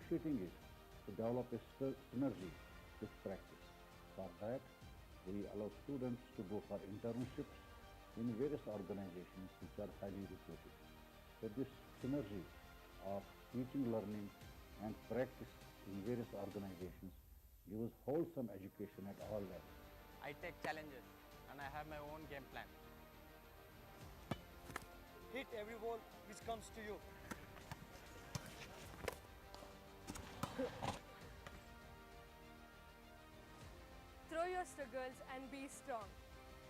appreciating it to develop a synergy with practice. For that, we allow students to go for internships in various organizations which are highly reputed. So this synergy of teaching, learning and practice in various organizations gives wholesome education at all levels. I take challenges and I have my own game plan. Hit every ball which comes to you. Throw your struggles and be strong.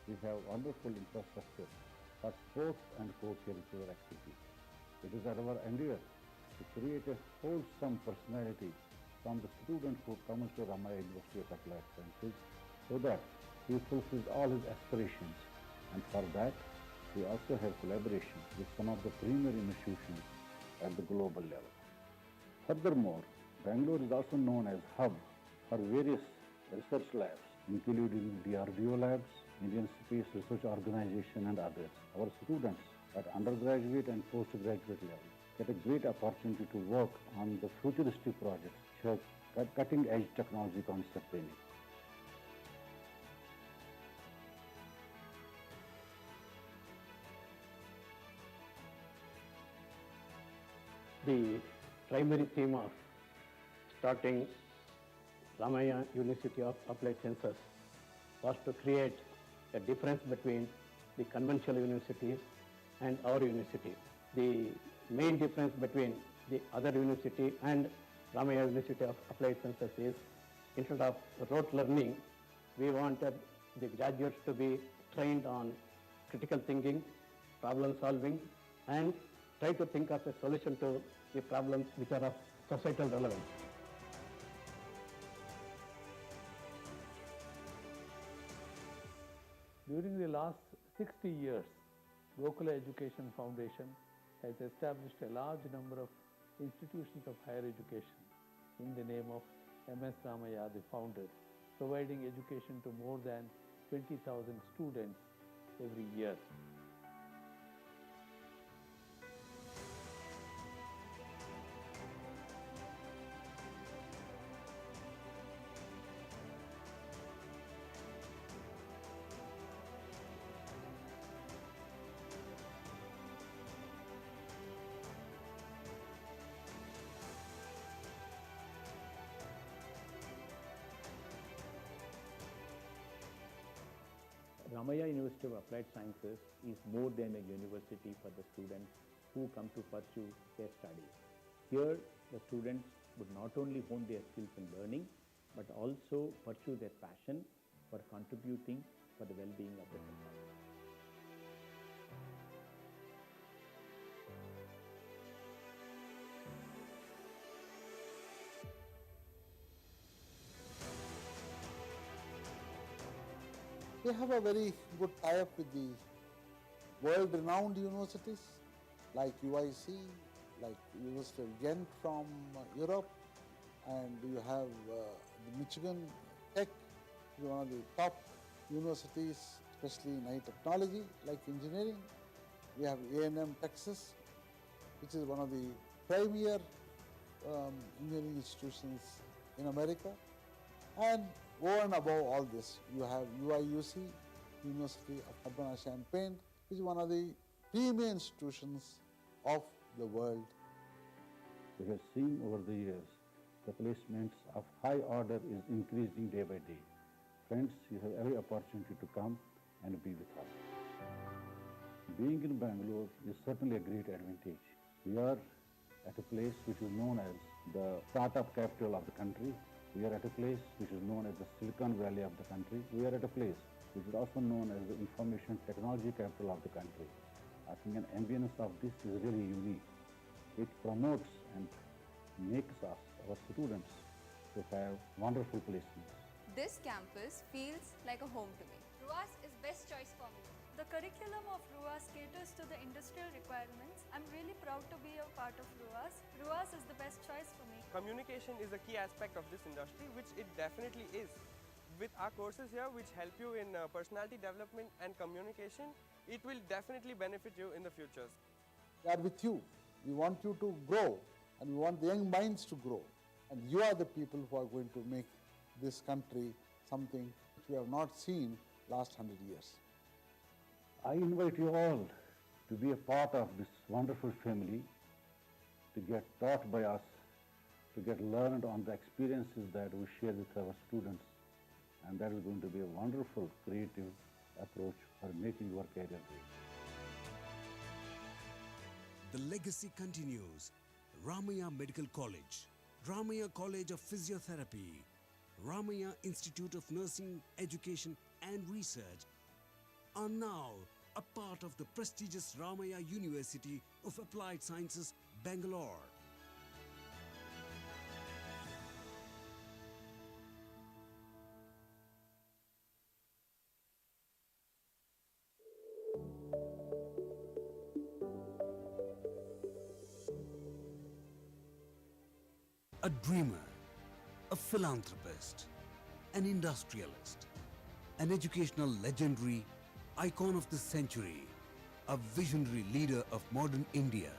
We have wonderful infrastructure for sports and co-curricular activities. It is our endeavor to create a wholesome personality from the student who comes to Ramaya University of Applied Sciences so that he fulfills all his aspirations. And for that, we also have collaboration with some of the premier institutions at the global level. Furthermore, Bangalore is also known as hub for various research labs, including DRDO labs, Indian Space Research Organization and others. Our students at undergraduate and postgraduate level get a great opportunity to work on the futuristic projects which have cutting-edge technology concept in it. The primary theme of starting Ramaya University of Applied Sciences was to create a difference between the conventional universities and our university. The main difference between the other university and Ramaya University of Applied Sciences is, instead of rote learning, we wanted the graduates to be trained on critical thinking, problem solving, and try to think of a solution to the problems which are of societal relevance. During the last 60 years, Gokula Education Foundation has established a large number of institutions of higher education in the name of M.S. Ramaya, the founder, providing education to more than 20,000 students every year. Ramaya University of Applied Sciences is more than a university for the students who come to pursue their studies. Here, the students would not only hone their skills in learning, but also pursue their passion for contributing for the well-being of the society. We have a very good tie-up with the world-renowned universities like UIC, like University of Ghent from Europe, and you have the Michigan Tech, one of the top universities, especially in high technology like engineering. We have A&M Texas, which is one of the premier engineering institutions in America. And over and above all this, you have UIUC, University of Urbana-Champaign, which is one of the premier institutions of the world. We have seen over the years the placements of high order is increasing day by day. Friends, you have every opportunity to come and be with us. Being in Bangalore is certainly a great advantage. We are at a place which is known as the startup capital of the country. We are at a place which is known as the Silicon Valley of the country. We are at a place which is also known as the information technology capital of the country. I think an ambience of this is really unique. It promotes and makes us, our students, to have wonderful placements. This campus feels like a home to me. RUAS is best choice for me. The curriculum of RUAS caters to the industrial requirements. I'm really proud to be a part of RUAS. RUAS is the best choice for me. Communication is a key aspect of this industry, which it definitely is. With our courses here, which help you in personality development and communication, it will definitely benefit you in the futures. We are with you. We want you to grow, and we want the young minds to grow. And you are the people who are going to make this country something which we have not seen last 100 years. I invite you all to be a part of this wonderful family, to get taught by us, to get learned on the experiences that we share with our students. And that is going to be a wonderful, creative approach for making your career great. The legacy continues. Ramaya Medical College, Ramaya College of Physiotherapy, Ramaya Institute of Nursing, Education and Research are now a part of the prestigious Ramaya University of Applied Sciences, Bangalore. A dreamer, a philanthropist, an industrialist, an educational legendary, icon of the century, a visionary leader of modern India,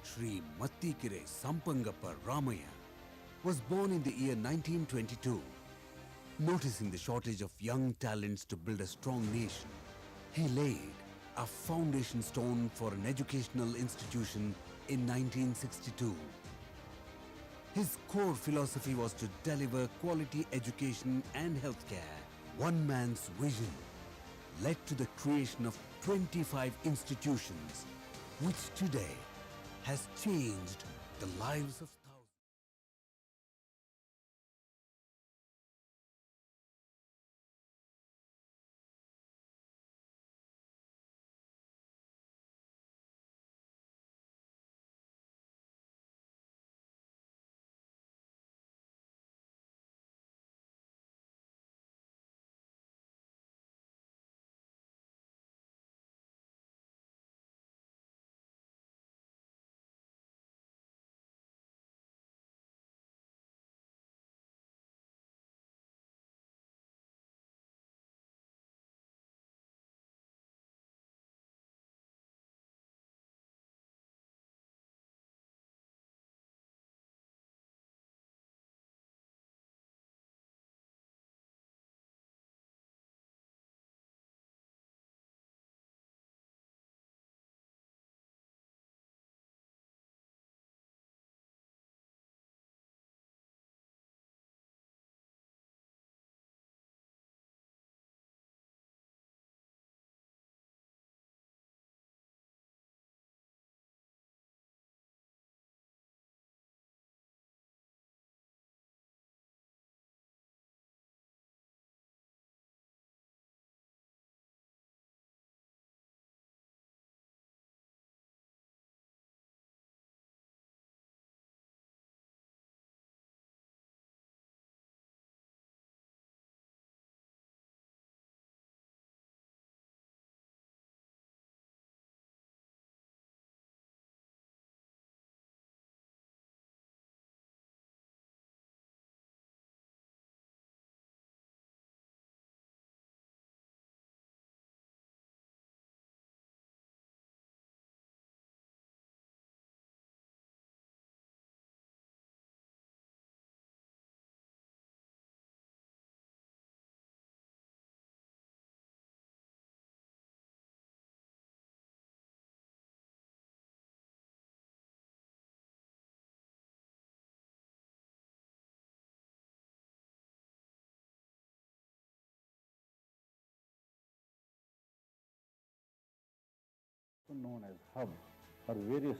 Sri Mattikere Sampangappa Ramaya was born in the year 1922. Noticing the shortage of young talents to build a strong nation, he laid a foundation stone for an educational institution in 1962. His core philosophy was to deliver quality education and healthcare. One man's vision led to the creation of 25 institutions, which today has changed the lives of thousands. Known as hub for various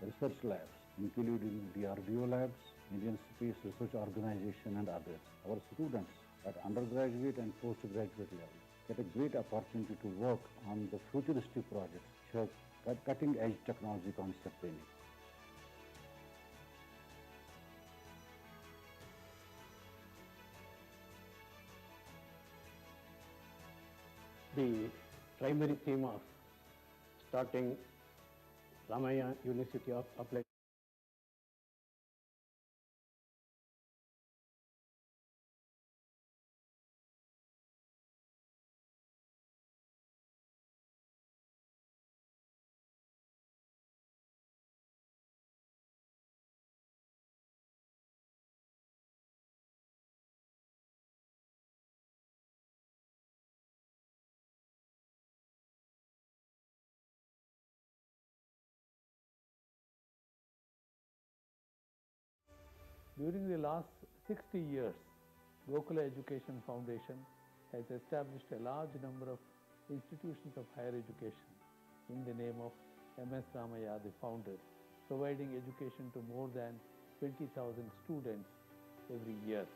research labs, including the RDO labs, Indian Space Research Organization and others. Our students at undergraduate and postgraduate level get a great opportunity to work on the futuristic projects which have cutting edge technology concept in it. The primary theme of starting Ramaya University of Applied During the last 60 years, Gokula Education Foundation has established a large number of institutions of higher education in the name of MS Ramaya, the founder, providing education to more than 20,000 students every year.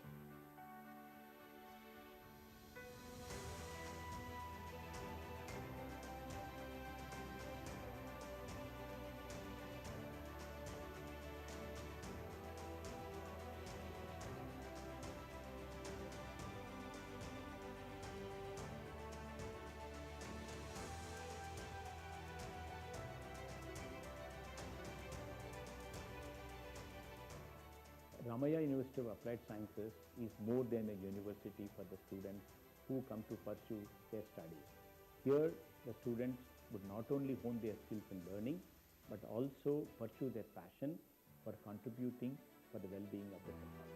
Ramaya University of Applied Sciences is more than a university for the students who come to pursue their studies. Here, the students would not only hone their skills in learning, but also pursue their passion for contributing for the well-being of the society.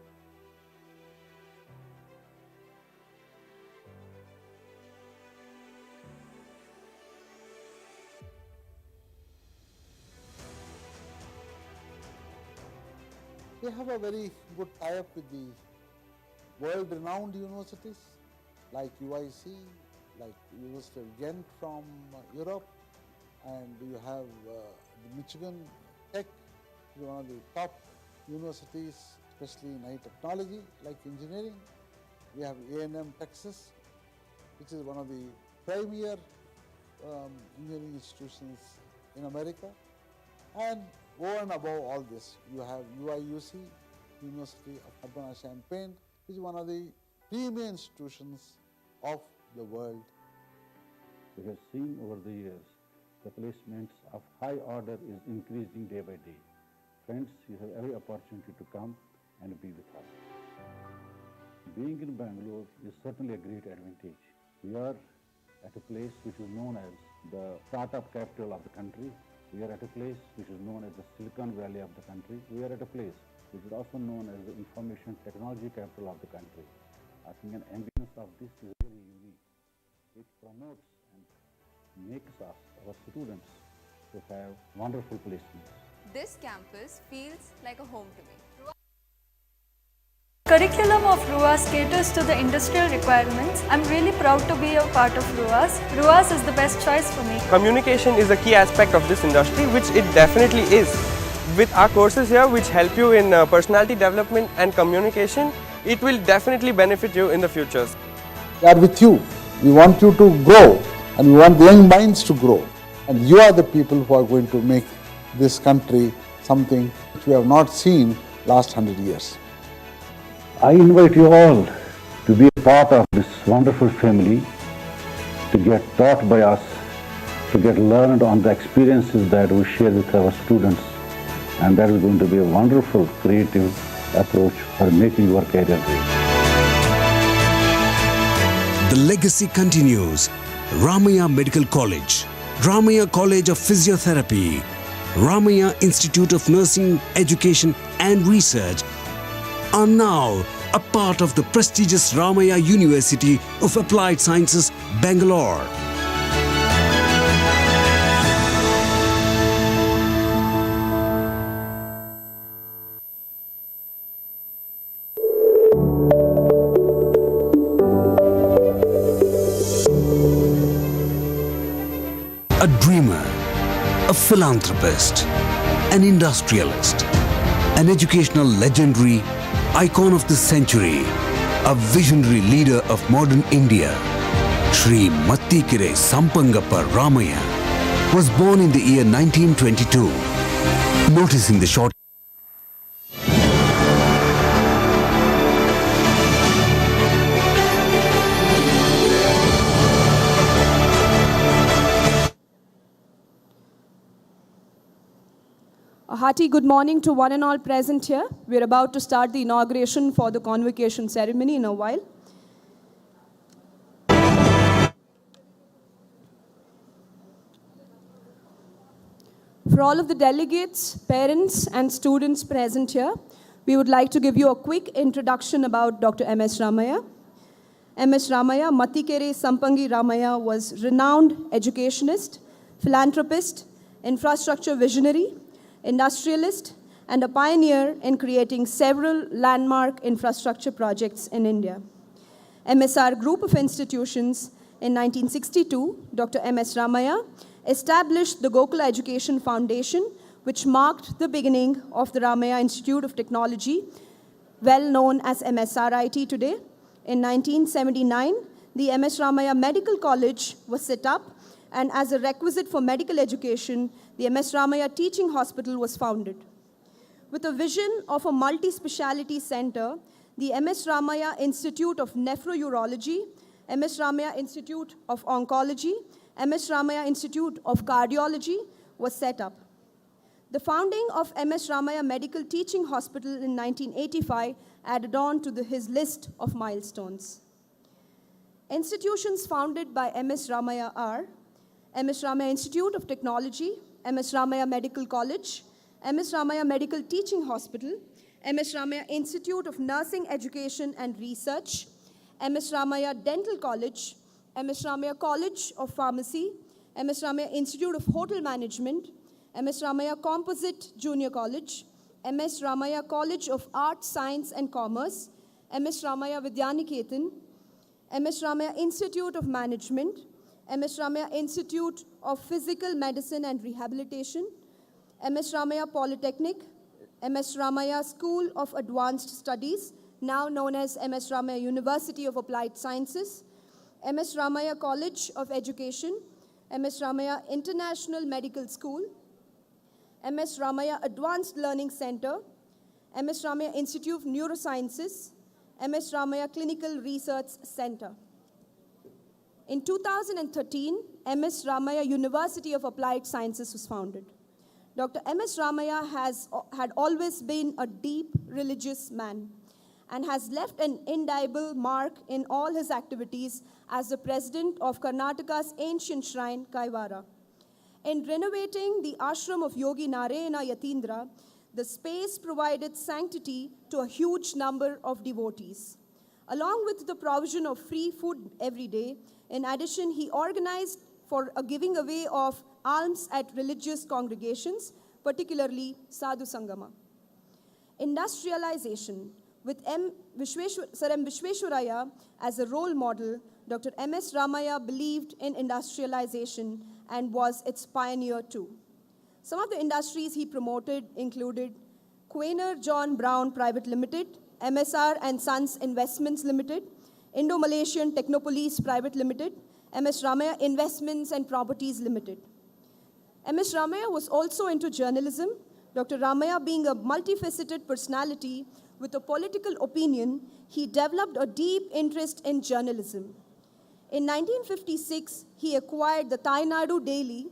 We have a very good tie-up with the world-renowned universities like UIC, like University of Ghent from Europe, and you have the Michigan Tech, one of the top universities, especially in high technology like engineering. We have A&M Texas, which is one of the premier engineering institutions in America. And over and above all this, you have UIUC, University of Urbana-Champaign, which is one of the premier institutions of the world. We have seen over the years, the placements of high order is increasing day by day. Friends, you have every opportunity to come and be with us. Being in Bangalore is certainly a great advantage. We are at a place which is known as the startup capital of the country. We are at a place which is known as the Silicon Valley of the country. We are at a place which is also known as the information technology capital of the country. I think an ambience of this is really unique. It promotes and makes us, our students, to have wonderful placements. This campus feels like a home to me. Curriculum of RUAS caters to the industrial requirements. I'm really proud to be a part of RUAS. RUAS is the best choice for me. Communication is a key aspect of this industry, which it definitely is. With our courses here, which help you in personality development and communication, it will definitely benefit you in the futures. We are with you. We want you to grow, and we want the young minds to grow. And you are the people who are going to make this country something which we have not seen last 100 years. I invite you all to be a part of this wonderful family, to get taught by us, to get learned on the experiences that we share with our students. And that is going to be a wonderful, creative approach for making your career great. The legacy continues. Ramaya Medical College, Ramaya College of Physiotherapy, Ramaya Institute of Nursing, Education and Research are now a part of the prestigious Ramaya University of Applied Sciences, Bangalore. A dreamer, a philanthropist, an industrialist, an educational legendary, icon of the century, a visionary leader of modern India, Shri Mattikere Sampangappa Ramaya was born in the year 1922. Noticing the short A hearty good morning to one and all present here. We're about to start the inauguration for the convocation ceremony in a while. For all of the delegates, parents and students present here, we would like to give you a quick introduction about Dr. M.S. Ramaya. M.S. Ramaya, Mattikere Sampangi Ramaya was renowned educationist, philanthropist, infrastructure visionary, industrialist, and a pioneer in creating several landmark infrastructure projects in India. MSR Group of Institutions in 1962, Dr. M.S. Ramaiah established the Gokula Education Foundation, which marked the beginning of the Ramaiah Institute of Technology, well known as MSRIT today. In 1979, the M.S. Ramaiah Medical College was set up, and as a requisite for medical education, the M.S. Ramaiah Teaching Hospital was founded. With a vision of a multi-speciality center, the M.S. Ramaiah Institute of Nephrourology, M.S. Ramaiah Institute of Oncology, M.S. Ramaiah Institute of Cardiology was set up. The founding of M.S. Ramaiah Medical Teaching Hospital in 1985 added on to his list of milestones. Institutions founded by M.S. Ramaiah are M.S. Ramaiah Institute of Technology, M.S. Ramaiah Medical College, M.S. Ramaiah Medical Teaching Hospital, M.S. Ramaiah Institute of Nursing Education and Research, M.S. Ramaiah Dental College, M.S. Ramaiah College of Pharmacy, M.S. Ramaiah Institute of Hotel Management, M.S. Ramaiah Composite Junior College, M.S. Ramaiah College of Arts, Science and Commerce, M.S. Ramaiah Vidyaniketan, M.S. Ramaiah Institute of Management, M.S. Ramaiah Institute of Physical Medicine and Rehabilitation, M.S. Ramaiah Polytechnic, M.S. Ramaiah School of Advanced Studies, now known as M.S. Ramaiah University of Applied Sciences, M.S. Ramaiah College of Education, M.S. Ramaiah International Medical School, M.S. Ramaiah Advanced Learning Center, M.S. Ramaiah Institute of Neurosciences, M.S. Ramaiah Clinical Research Center. In 2013, M.S. Ramaiah University of Applied Sciences was founded. Dr. M.S. Ramaiah had always been a deep religious man and has left an indelible mark in all his activities as the president of Karnataka's ancient shrine, Kaivara. In renovating the ashram of Yogi Narayana Yatindra, the space provided sanctity to a huge number of devotees. Along with the provision of free food every day, in addition, he organized for a giving away of alms at religious congregations, particularly Sadhu Sangama. Industrialization. With Sir M. Vishweshwaraya as a role model, Dr. M.S. Ramaiah believed in industrialization and was its pioneer too. Some of the industries he promoted included Quainer John Brown Private Limited, MSR and Sons Investments Limited, Indo-Malaysian Technopolis Private Limited, M.S. Ramaiah Investments and Properties Limited. M.S. Ramaiah was also into journalism, Dr. Ramaiah being a multifaceted personality with a political opinion, he developed a deep interest in journalism. In 1956, he acquired the Tainadu Daily,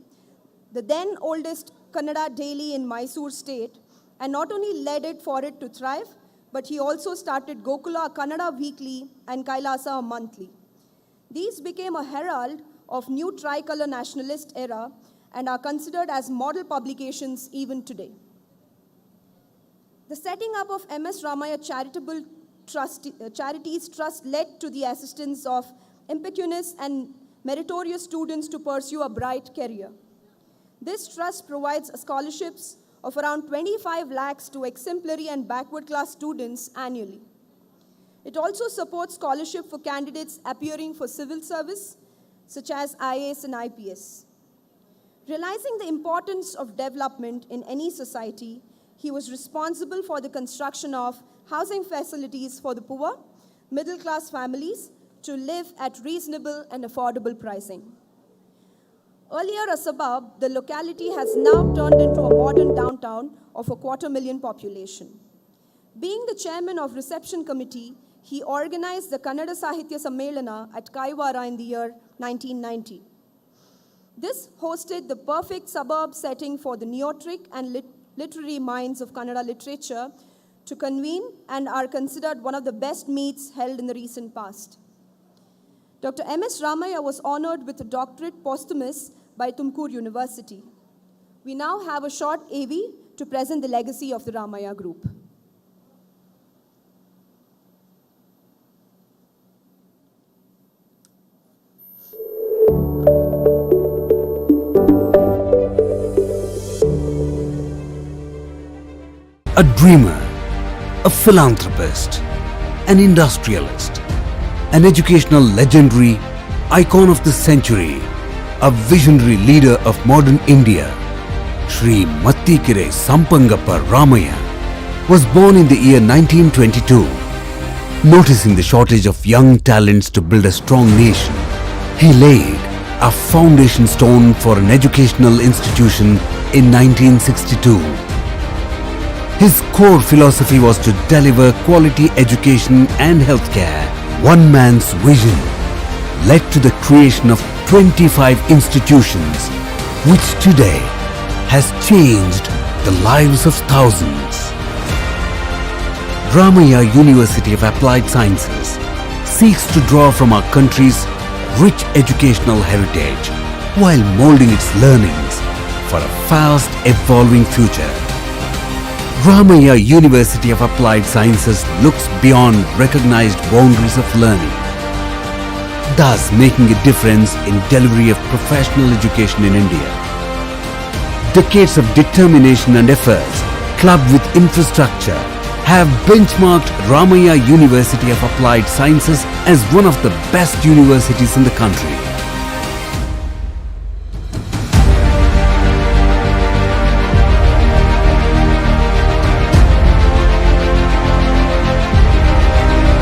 the then oldest Kannada daily in Mysore state, and not only led it for it to thrive, but he also started Gokula Kannada Weekly and Kailasa Monthly. These became a herald of new tricolor nationalist era and are considered as model publications even today. The setting up of M.S. Ramaiah Charitable Charities Trust led to the assistance of impecunious and meritorious students to pursue a bright career. This trust provides scholarships of around 25 lakhs to exemplary and backward class students annually. It also supports scholarship for candidates appearing for civil service, such as IAS and IPS. Realizing the importance of development in any society, he was responsible for the construction of housing facilities for the poor, middle-class families to live at reasonable and affordable pricing. Earlier a suburb, the locality has now turned into a modern downtown of 250,000 population. Being the chairman of reception committee, he organized the Kannada Sahitya Sammelana at Kaivara in the year 1990. This hosted the perfect suburb setting for the neotric and literary minds of Kannada literature to convene and are considered one of the best meets held in the recent past. Dr. M.S. Ramaiah was honored with a doctorate posthumous by Tumkur University. We now have a short AV to present the legacy of the Ramaiah Group. a dreamer, a philanthropist, an industrialist, an educational legendary, icon of the century, a visionary leader of modern India, Shri Mattikire Sampangappa Ramaya was born in the year 1922. Noticing the shortage of young talents to build a strong nation, he laid a foundation stone for an educational institution in 1962. His core philosophy was to deliver quality education and healthcare. One man's vision led to the creation of 25 institutions, which today has changed the lives of thousands. Ramaya University of Applied Sciences seeks to draw from our country's rich educational heritage while molding its learnings for a fast evolving future. Ramaya University of Applied Sciences looks beyond recognized boundaries of learning, thus making a difference in delivery of professional education in India. Decades of determination and efforts, clubbed with infrastructure, have benchmarked Ramaya University of Applied Sciences as one of the best universities in the country.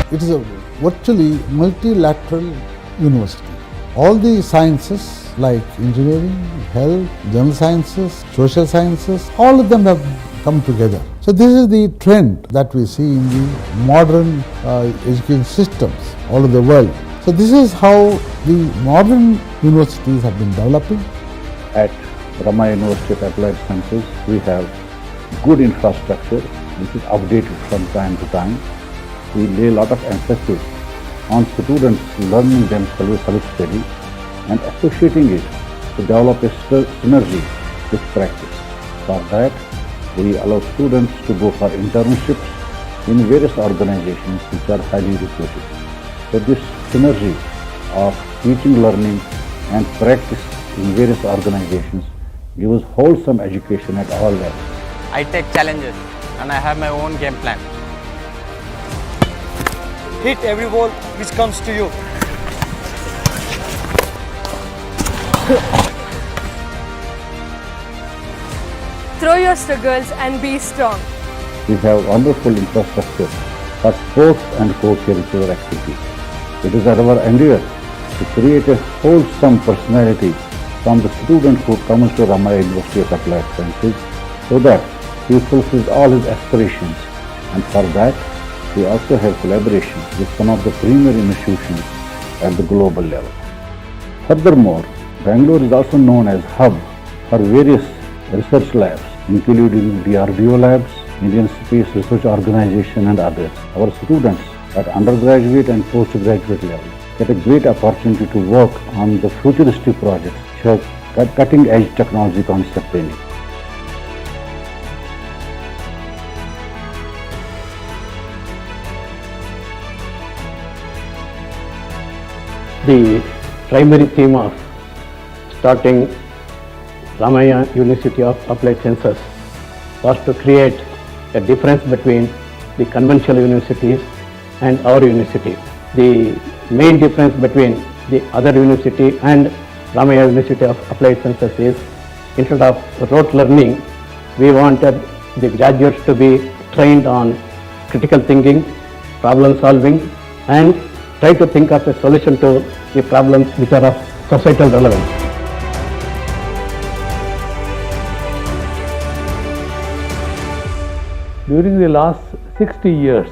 It is a virtually multilateral university. All the sciences like engineering, health, general sciences, social sciences, all of them have come together. So this is the trend that we see in the modern education systems all over the world. So this is how the modern universities have been developing. At Ramaya University of Applied Sciences, we have good infrastructure which is updated from time to time. We lay a lot of emphasis on students learning themselves self-study and associating it to develop a synergy with practice. For that, we allow students to go for internships in various organizations which are highly reputed. So this synergy of teaching, learning and practice in various organizations gives wholesome education at all levels. I take challenges and I have my own game plan. Hit every ball which comes to you. Throw your struggles and be strong. We have wonderful infrastructure for sports and co-curricular activities. It is our endeavor to create a wholesome personality from the student who comes to Ramaya University of Applied Sciences so that he fulfills all his aspirations, and for that we also have collaboration with some of the premier institutions at the global level. Furthermore, Bangalore is also known as hub for various research labs, including DRDO labs, Indian Space Research Organization and others. Our students at undergraduate and postgraduate level get a great opportunity to work on the futuristic projects which have cutting-edge technology concept in it. The primary theme of starting Ramaya University of Applied Sciences was to create a difference between the conventional universities and our university. The main difference between the other university and Ramaya University of Applied Sciences is, instead of rote learning, we wanted the graduates to be trained on critical thinking, problem solving, and try to think of a solution to the problems which are of societal relevance. During the last 60 years,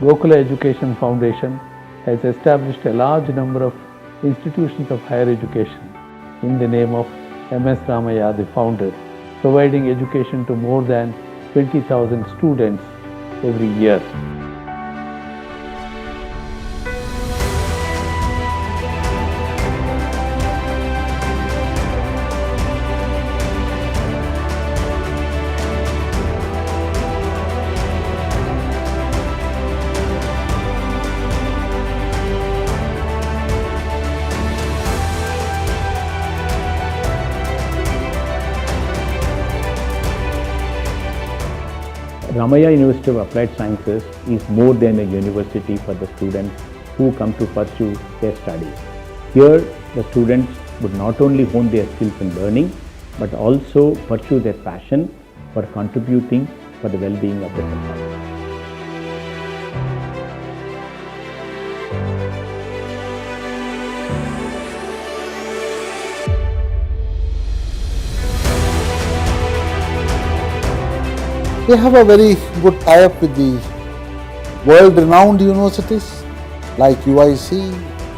Gokula Education Foundation has established a large number of institutions of higher education in the name of MS Ramaya, the founder, providing education to more than 20,000 students every year. Ramaya University of Applied Sciences is more than a university for the students who come to pursue their studies. Here, the students would not only hone their skills in learning, but also pursue their passion for contributing for the well-being of the society. We have a very good tie-up with the world-renowned universities like UIC,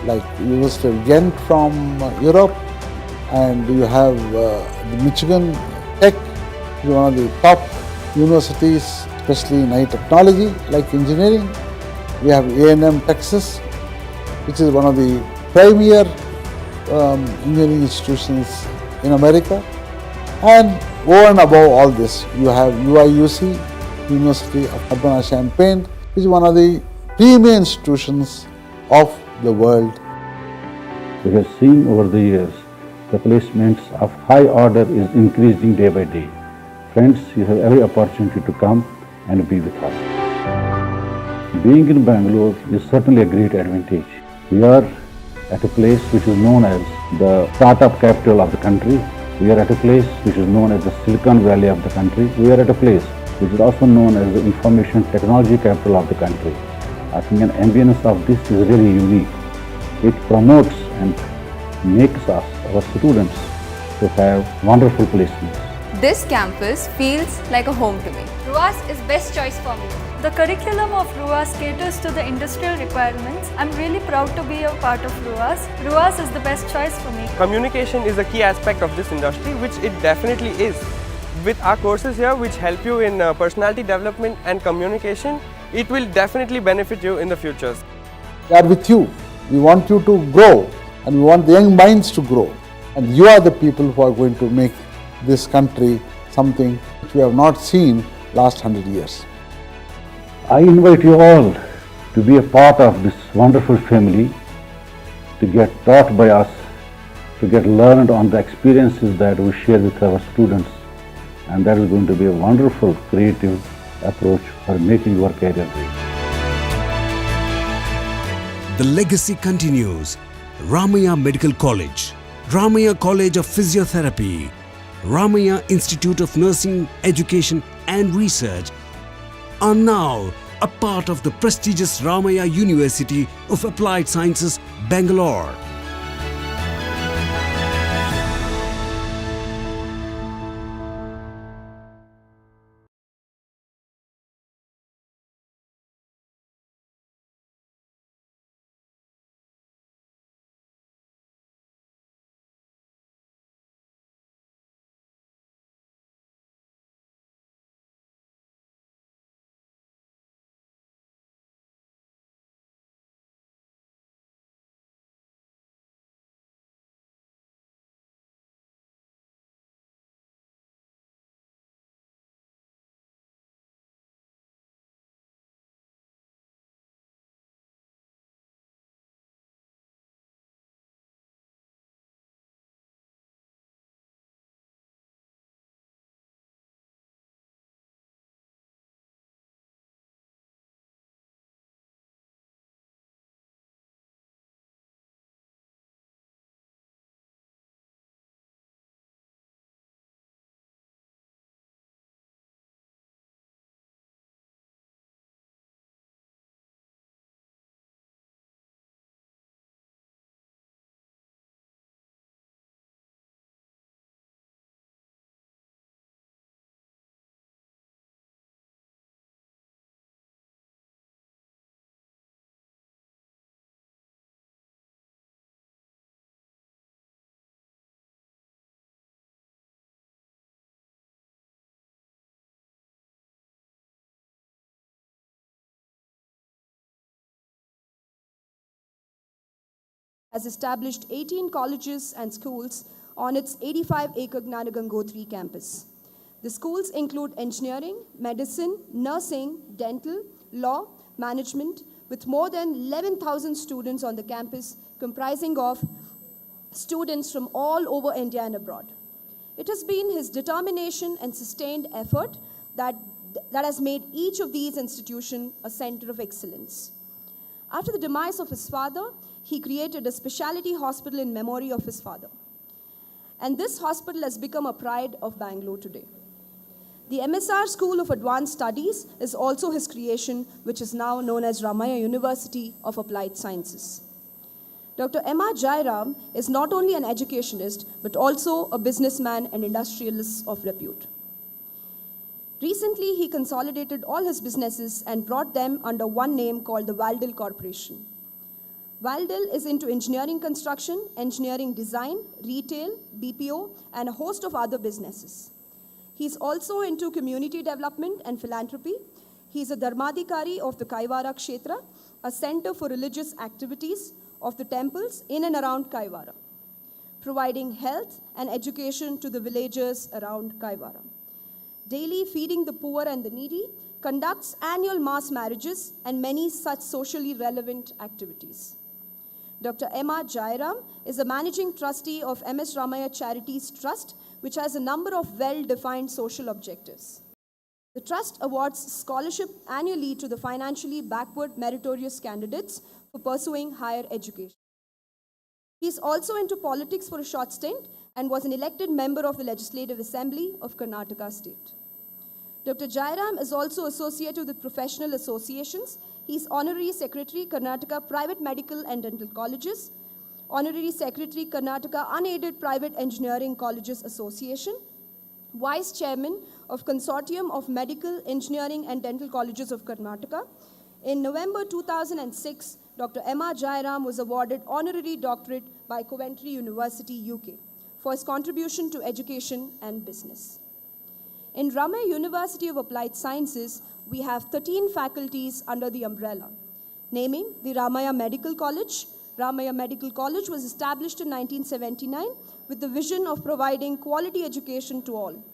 like University of Ghent from Europe, and you have the Michigan Tech, one of the top universities, especially in high technology like engineering. We have A&M Texas, which is one of the premier engineering institutions in America. And over and above all this, you have UIUC, University of Urbana-Champaign, which is one of the premier institutions of the world. We have seen over the years, the placements of high order is increasing day by day. Friends, you have every opportunity to come and be with us. Being in Bangalore is certainly a great advantage. We are at a place which is known as the startup capital of the country. We are at a place which is known as the Silicon Valley of the country. We are at a place which is also known as the information technology capital of the country. I think an ambience of this is really unique. It promotes and makes us, our students, to have wonderful placements. This campus feels like a home to me. RUAS is best choice for me. The curriculum of RUAS caters to the industrial requirements. I'm really proud to be a part of RUAS. RUAS is the best choice for me. Communication is a key aspect of this industry, which it definitely is. With our courses here, which help you in personality development and communication, it will definitely benefit you in the futures. We are with you. We want you to grow, and we want the young minds to grow. And you are the people who are going to make this country something which we have not seen last 100 years. I invite you all to be a part of this wonderful family, to get taught by us, to get learned on the experiences that we share with our students, and that is going to be a wonderful creative approach for making your career. The legacy continues. Ramaya Medical College, Ramaya College of Physiotherapy, Ramaya Institute of Nursing, Education and Research are now a part of the prestigious Ramaya University of Applied Sciences, Bangalore. Has established 18 colleges and schools on its 85-acre Gnanagangotri campus. The schools include engineering, medicine, nursing, dental, law, management, with more than 11,000 students on the campus, comprising of students from all over India and abroad. It has been his determination and sustained effort that that has made each of these institutions a center of excellence. After the demise of his father, he created a specialty hospital in memory of his father. And this hospital has become a pride of Bangalore today. The MSR School of Advanced Studies is also his creation, which is now known as Ramaya University of Applied Sciences. Dr. M.R. Jairam is not only an educationist, but also a businessman and industrialist of repute. Recently, he consolidated all his businesses and brought them under one name called the Valdil Corporation. Valdil is into engineering construction, engineering design, retail, BPO, and a host of other businesses. He's also into community development and philanthropy. He's a Dharmadhikari of the Kaivara Kshetra, a center for religious activities of the temples in and around Kaivara, providing health and education to the villagers around Kaivara. Daily feeding the poor and the needy, conducts annual mass marriages and many such socially relevant activities. Dr. M.R. Jairam is a managing trustee of MS Ramaya Charities Trust, which has a number of well-defined social objectives. The trust awards scholarship annually to the financially backward meritorious candidates for pursuing higher education. He is also into politics for a short stint and was an elected member of the Legislative Assembly of Karnataka State. Dr. Jairam is also associated with professional associations. He is Honorary Secretary, Karnataka Private Medical and Dental Colleges, Honorary Secretary, Karnataka Unaided Private Engineering Colleges Association, Vice Chairman of Consortium of Medical, Engineering and Dental Colleges of Karnataka. In November 2006, Dr. M.R. Jairam was awarded Honorary Doctorate by Coventry University, UK, for his contribution to education and business. In Ramaya University of Applied Sciences, we have 13 faculties under the umbrella, naming the Ramaya Medical College. Ramaya Medical College was established in 1979 with the vision of providing quality education to all.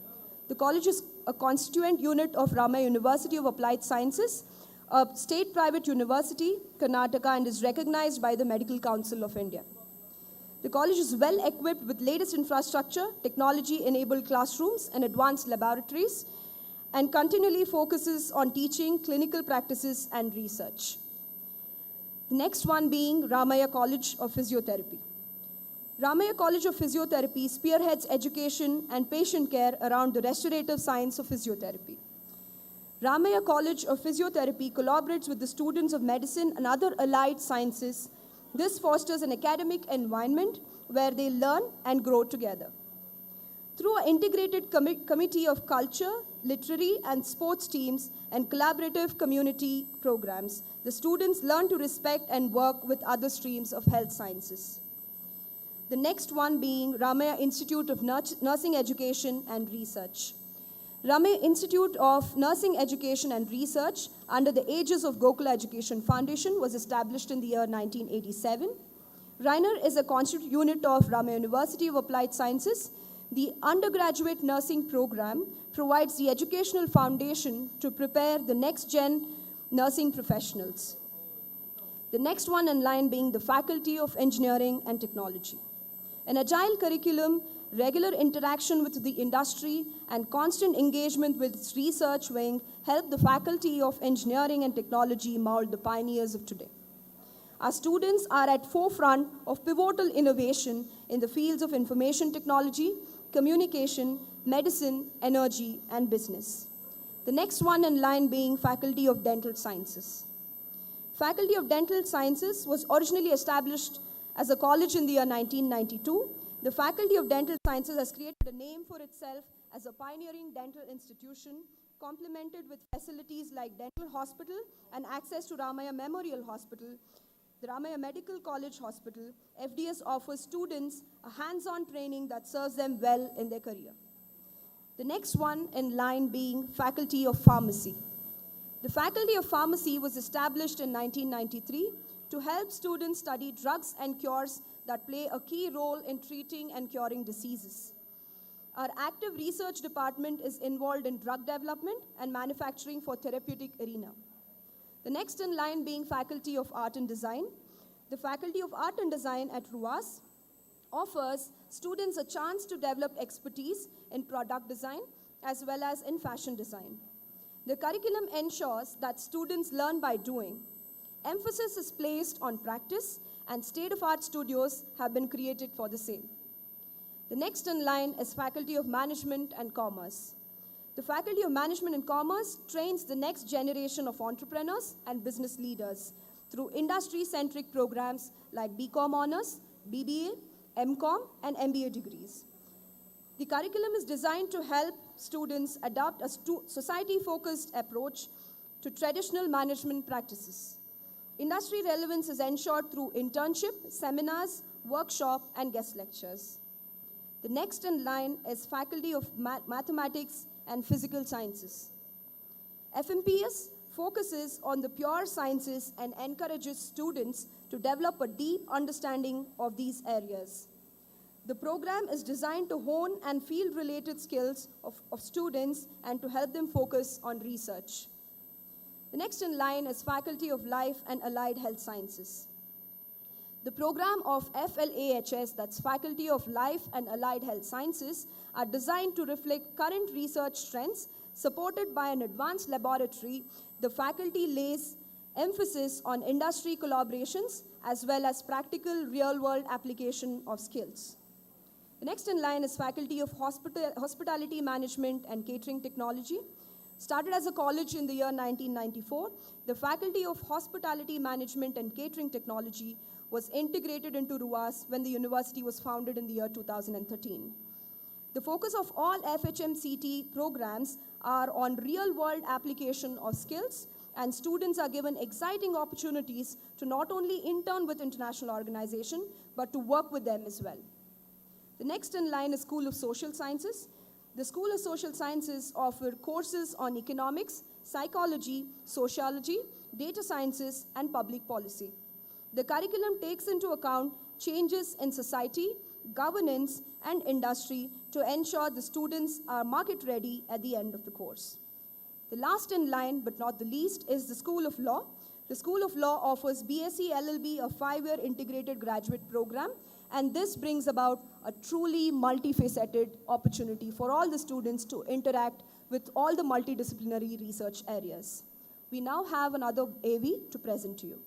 The college is a constituent unit of Ramaya University of Applied Sciences, a state private university, Karnataka, and is recognized by the Medical Council of India. The college is well equipped with latest infrastructure, technology-enabled classrooms, and advanced laboratories, and continually focuses on teaching, clinical practices, and research. The next one being Ramaya College of Physiotherapy. Ramaya College of Physiotherapy spearheads education and patient care around the restorative science of physiotherapy. Ramaya College of Physiotherapy collaborates with the students of medicine and other allied sciences. This fosters an academic environment where they learn and grow together. Through an integrated committee of culture, literary and sports teams, and collaborative community programs, the students learn to respect and work with other streams of health sciences. The next one being Ramaya Institute of Nursing Education and Research. Ramaya Institute of Nursing Education and Research, under the aegis of Gokula Education Foundation, was established in the year 1987. Rainer is a constituent unit of Ramaya University of Applied Sciences. The undergraduate nursing program provides the educational foundation to prepare the next-gen nursing professionals. The next one in line being the Faculty of Engineering and Technology. An agile curriculum, regular interaction with the industry, and constant engagement with its research wing help the Faculty of Engineering and Technology mold the pioneers of today. Our students are at forefront of pivotal innovation in the fields of information technology, communication, medicine, energy, and business. The next one in line being Faculty of Dental Sciences. Faculty of Dental Sciences was originally established as a college in the year 1992. The Faculty of Dental Sciences has created a name for itself as a pioneering dental institution, complemented with facilities like dental hospital and access to Ramaya Memorial Hospital. The Ramaya Medical College Hospital, FDS offers students a hands-on training that serves them well in their career. The next one in line being Faculty of Pharmacy. The Faculty of Pharmacy was established in 1993 to help students study drugs and cures that play a key role in treating and curing diseases. Our active research department is involved in drug development and manufacturing for therapeutic arena. The next in line being Faculty of Art and Design. The Faculty of Art and Design at RUAS offers students a chance to develop expertise in product design as well as in fashion design. The curriculum ensures that students learn by doing. Emphasis is placed on practice, and state-of-art studios have been created for the same. The next in line is Faculty of Management and Commerce. The Faculty of Management and Commerce trains the next generation of entrepreneurs and business leaders through industry-centric programs like BCom Honors, BBA, MCom, and MBA degrees. The curriculum is designed to help students adopt a society-focused approach to traditional management practices. Industry relevance is ensured through internship, seminars, workshop, and guest lectures. The next in line is Faculty of Mathematics and Physical Sciences. FMPS focuses on the pure sciences and encourages students to develop a deep understanding of these areas. The program is designed to hone and field-related skills of students and to help them focus on research. The next in line is Faculty of Life and Allied Health Sciences. The program of FLAHS, that's Faculty of Life and Allied Health Sciences, are designed to reflect current research trends. Supported by an advanced laboratory, the faculty lays emphasis on industry collaborations as well as practical real-world application of skills. The next in line is Faculty of Hospitality Management and Catering Technology. Started as a college in the year 1994, the Faculty of Hospitality Management and Catering Technology was integrated into RUAS when the university was founded in the year 2013. The focus of all FHMCT programs are on real-world application of skills, and students are given exciting opportunities to not only intern with international organizations, but to work with them as well. The next in line is School of Social Sciences. The School of Social Sciences offer courses on economics, psychology, sociology, data sciences, and public policy. The curriculum takes into account changes in society, governance, and industry to ensure the students are market ready at the end of the course. The last in line, but not the least, is the School of Law. The School of Law offers BSc LLB, a 5-year integrated graduate program, and this brings about a truly multifaceted opportunity for all the students to interact with all the multidisciplinary research areas. We now have another AV to present to you.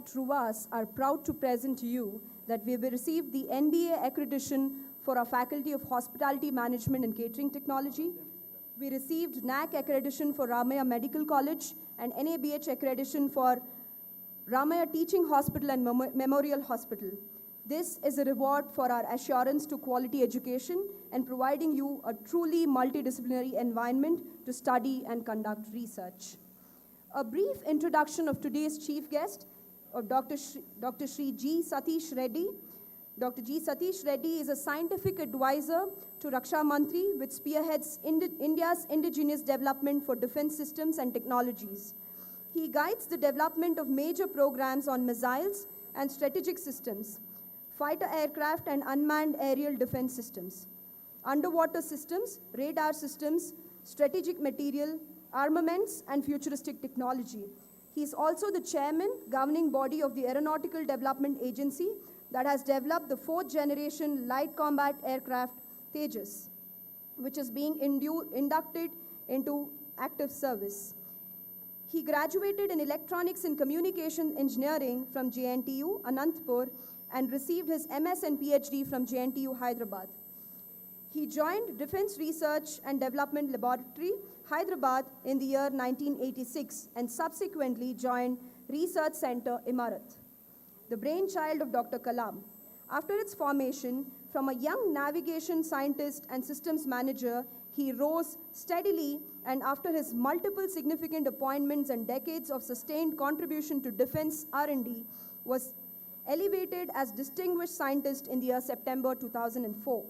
at RUAS are proud to present to you that we have received the NBA accreditation for our Faculty of Hospitality Management and Catering Technology. We received NAC accreditation for Ramaya Medical College and NABH accreditation for Ramaya Teaching Hospital and Memorial Hospital. This is a reward for our assurance to quality education and providing you a truly multidisciplinary environment to study and conduct research. A brief introduction of today's chief guest, Dr. Shri G. Satish Reddy. Dr. G. Satish Reddy is a scientific advisor to Raksha Mantri, which spearheads India's indigenous development for defense systems and technologies. He guides the development of major programs on missiles and strategic systems, fighter aircraft and unmanned aerial defense systems, underwater systems, radar systems, strategic material, armaments, and futuristic technology. He is also the chairman, governing body of the Aeronautical Development Agency that has developed the 4th generation light combat aircraft Tejas, which is being inducted into active service. He graduated in Electronics and Communication Engineering from JNTU, Anantapur, and received his MS and PhD from JNTU, Hyderabad. He joined Defense Research and Development Laboratory, Hyderabad in the year 1986 and subsequently joined Research Center, Imarat, the brainchild of Dr. Kalam. After its formation, from a young navigation scientist and systems manager, he rose steadily, and after his multiple significant appointments and decades of sustained contribution to defense R&D, was elevated as distinguished scientist in the year September 2004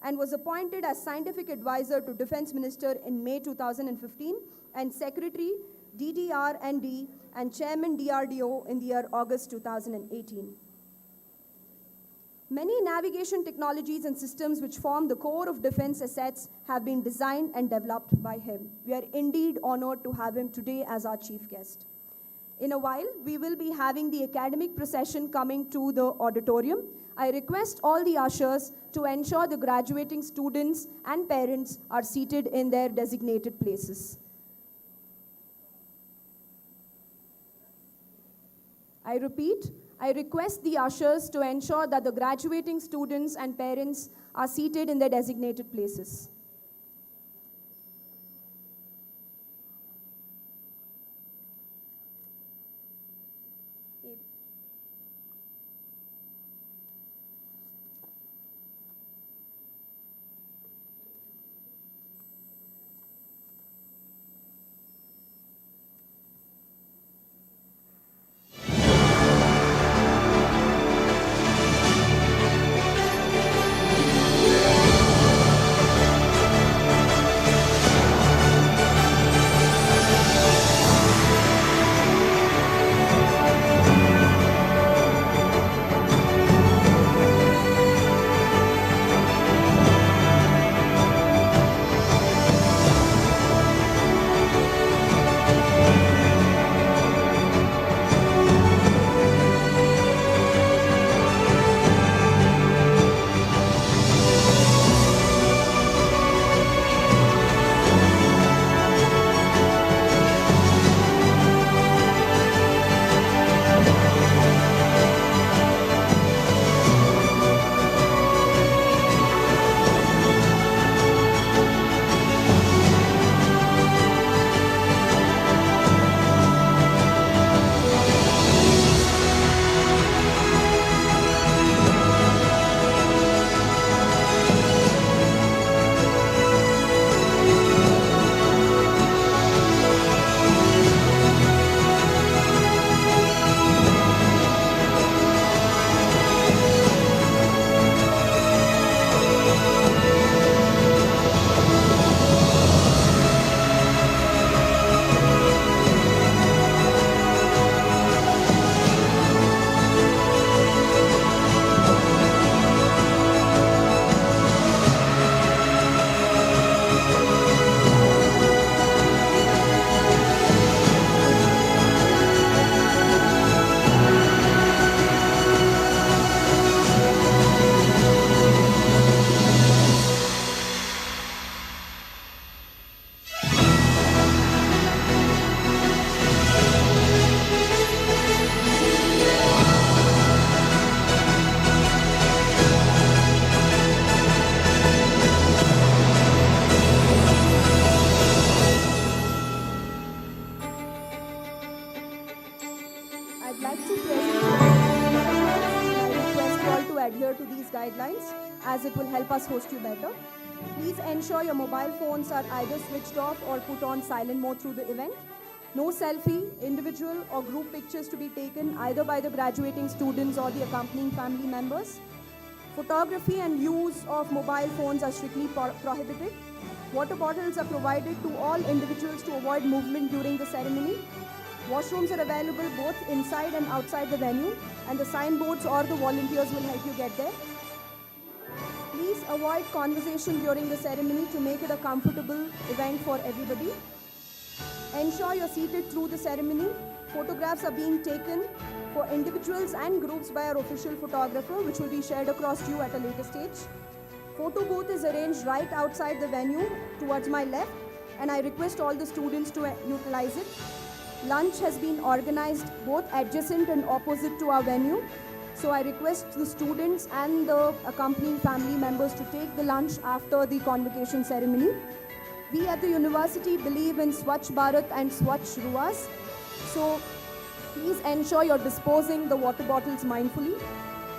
and was appointed as scientific advisor to Defense Minister in May 2015 and Secretary DDR&D and Chairman DRDO in the year August 2018. Many navigation technologies and systems which form the core of defense assets have been designed and developed by him. We are indeed honored to have him today as our chief guest. In a while, we will be having the academic procession coming to the auditorium. I request all the ushers to ensure the graduating students and parents are seated in their designated places. I repeat, I request the ushers to ensure that the graduating students and parents are seated in their designated places. as it will help us host you better. Please ensure your mobile phones are either switched off or put on silent mode through the event. No selfie, individual or group pictures to be taken either by the graduating students or the accompanying family members. Photography and use of mobile phones are strictly prohibited. Water bottles are provided to all individuals to avoid movement during the ceremony. Washrooms are available both inside and outside the venue, and the signboards or the volunteers will help you get there. Please avoid conversation during the ceremony to make it a comfortable event for everybody. Ensure you're seated through the ceremony. Photographs are being taken for individuals and groups by our official photographer, which will be shared across to you at a later stage. Photo booth is arranged right outside the venue towards my left, and I request all the students to utilize it. Lunch has been organized both adjacent and opposite to our venue. So I request the students and the accompanying family members to take the lunch after the convocation ceremony. We at the university believe in Swachh Bharat and Swachh RUAS. So please ensure you're disposing the water bottles mindfully.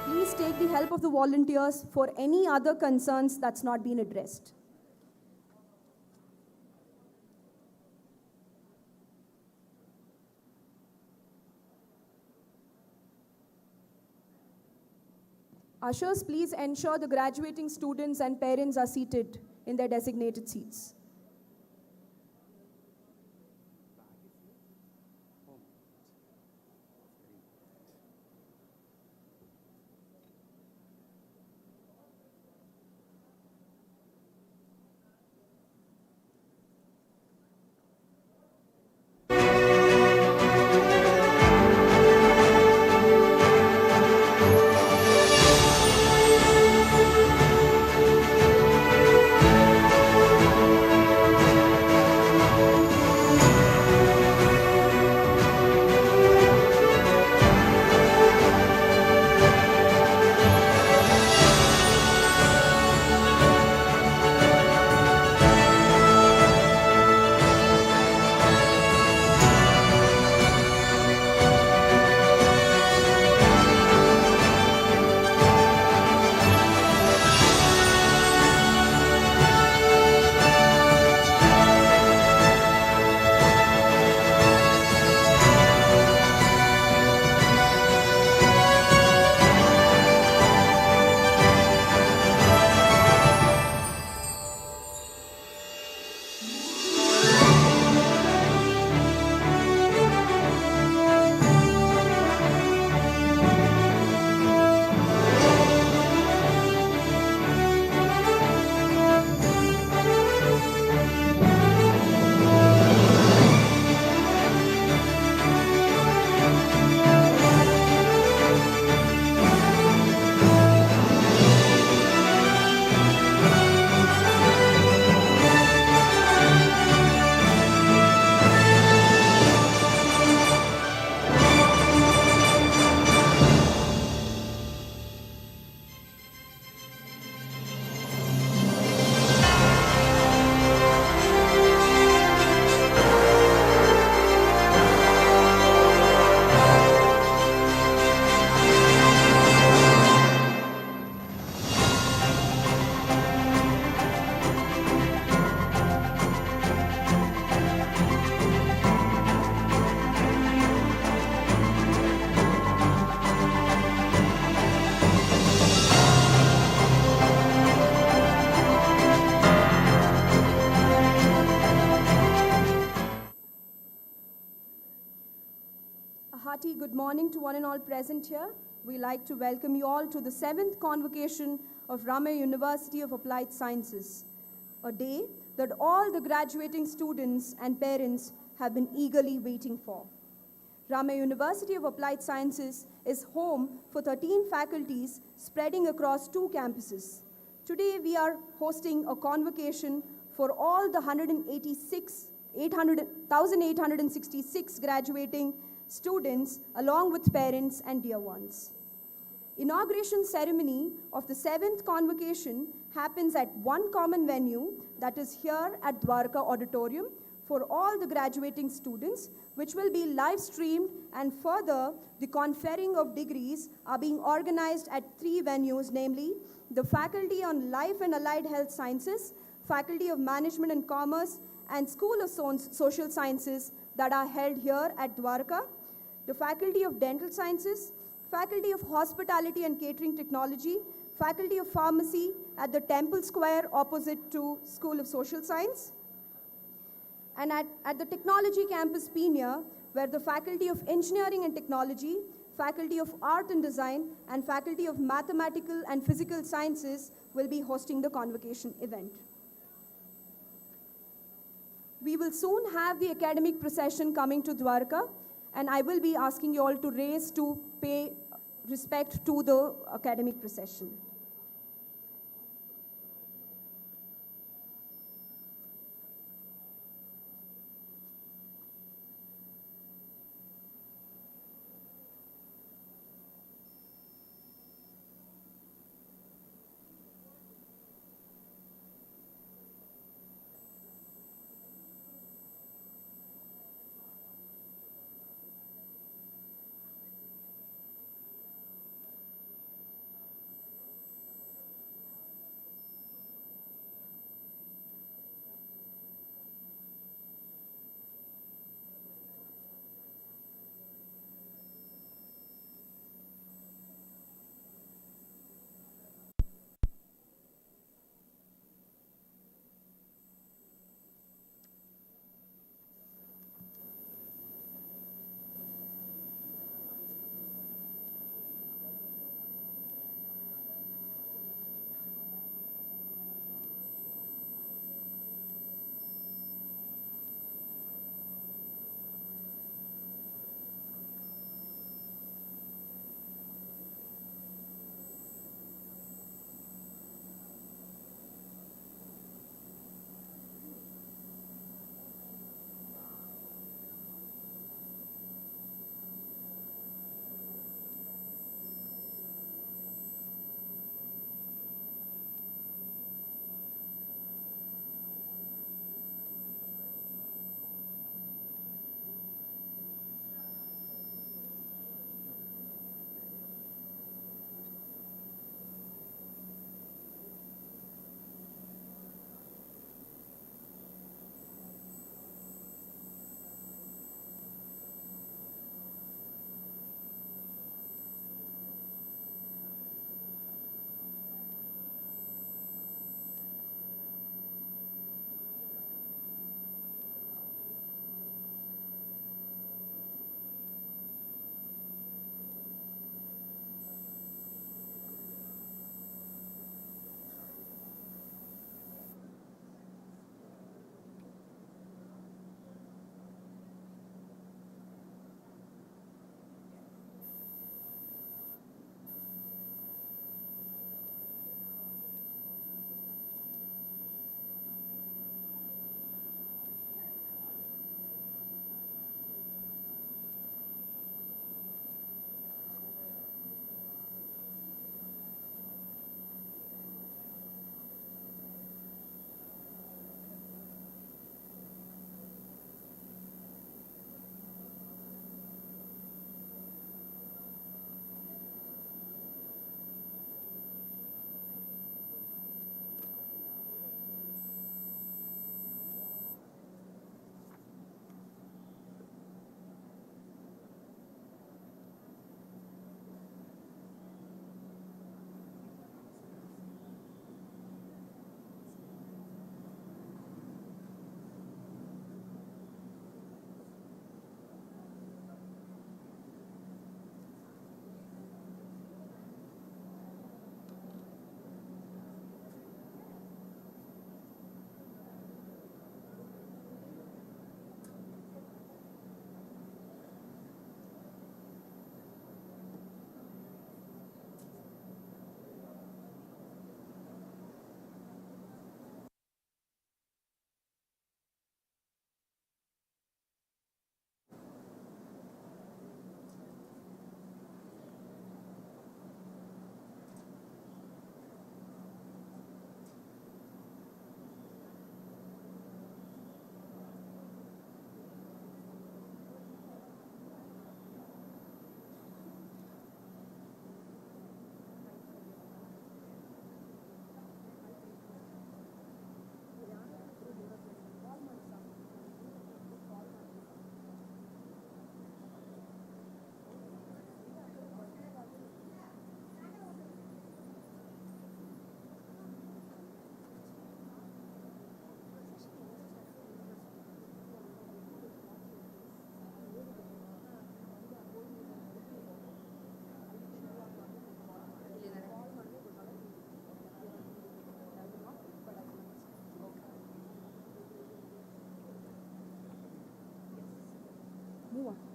Please take the help of the volunteers for any other concerns that's not been addressed. Ushers, please ensure the graduating students and parents are seated in their designated seats. Hearty good morning to one and all present here. We like to welcome you all to the 7th convocation of Ramaya University of Applied Sciences, a day that all the graduating students and parents have been eagerly waiting for. Ramaya University of Applied Sciences is home for 13 faculties spreading across 2 campuses. Today we are hosting a convocation for all the 1,866 graduating students along with parents and dear ones. Inauguration ceremony of the 7th convocation happens at one common venue, that is here at Dwarka Auditorium, for all the graduating students, which will be live streamed, and further the conferring of degrees are being organized at 3 venues, namely the Faculty on Life and Allied Health Sciences, Faculty of Management and Commerce, and School of Social Sciences that are held here at Dwarka, the Faculty of Dental Sciences, Faculty of Hospitality and Catering Technology, Faculty of Pharmacy at the Temple Square opposite to School of Social Science, and at the Technology Campus Penia, where the Faculty of Engineering and Technology, Faculty of Art and Design, and Faculty of Mathematical and Physical Sciences will be hosting the convocation event. We will soon have the academic procession coming to Dwarka, and I will be asking you all to raise to pay respect to the academic procession. Shuru.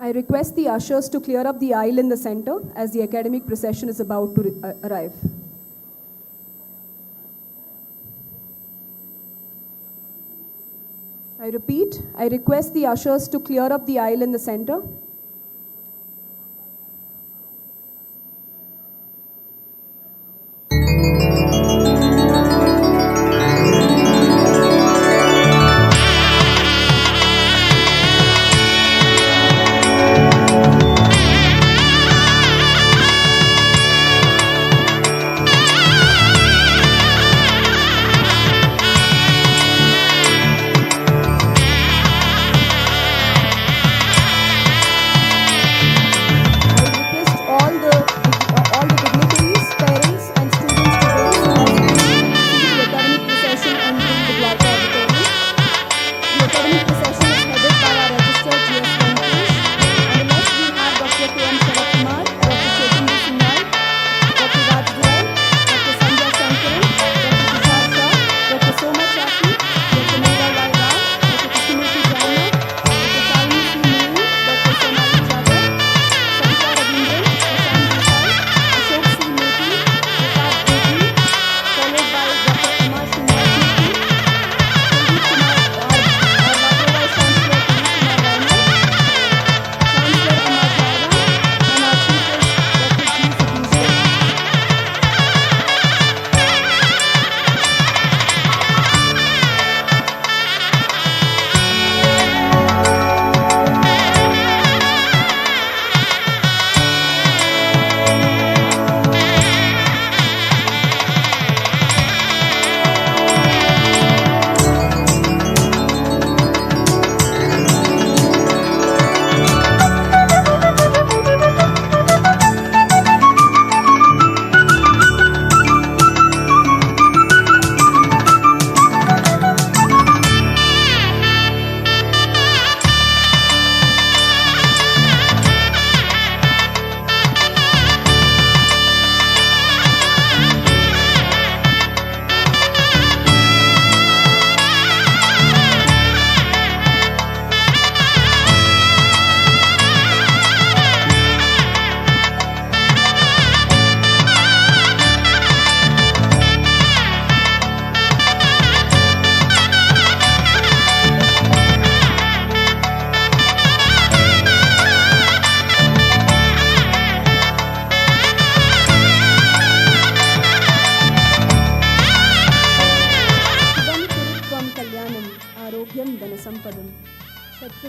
I request the ushers to clear up the aisle in the center as the academic procession is about to arrive. I repeat, I request the ushers to clear up the aisle in the center.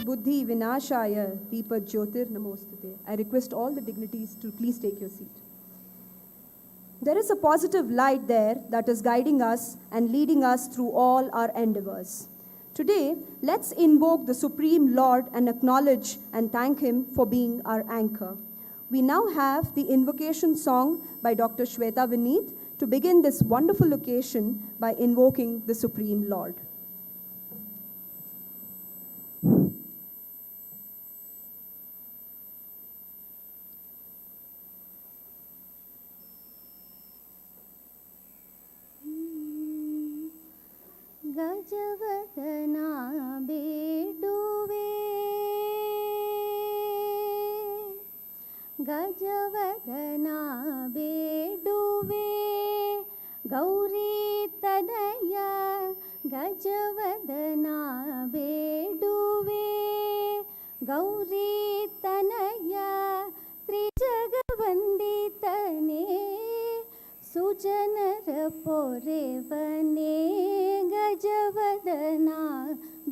Buddhi Vinashaya Deepa Jyotir Namostate. I request all the dignitaries to please take your seat. There is a positive light there that is guiding us and leading us through all our endeavors. Today, let's invoke the Supreme Lord and acknowledge and thank Him for being our anchor. We now have the invocation song by Dr. Shweta Vineet to begin this wonderful occasion by invoking the Supreme Lord. गजवदना बेडुवे गजवदना बेडुवे Gauri Tanaya गजवदना बेडुवे Gauri Tanaya त्रिजगवंदितने सुजनर पोरेवने गजवदना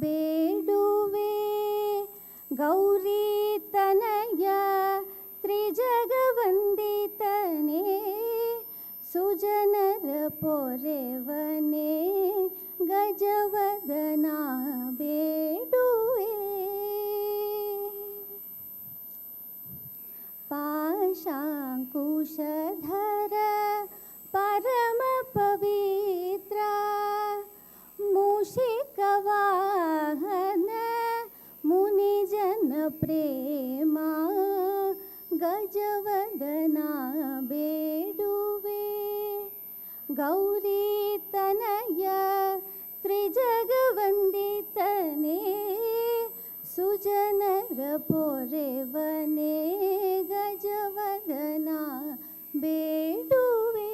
बेडुवे Gauri Tanaya त्रिजगवंदितने सुजनर पोरेवने ಗಜವದನ ಬೇಡುವೆ ಪಾಶಾಂಕುಶಧರ ಪರಮ ಪವಿತ್ರ ಮೂಷಿಕವಾಹನ ಮುನಿಜನ ಪ್ರೇಮ ಗಜವದನ ಬೇಡುವೆ ಗೌರಿ ತನಯ ತ್ರಿಜಗವಂದಿತನೇ ಸುಜನರ ಪೊರೆವನೇ ಗಜವದನ ಬೇಡುವೆ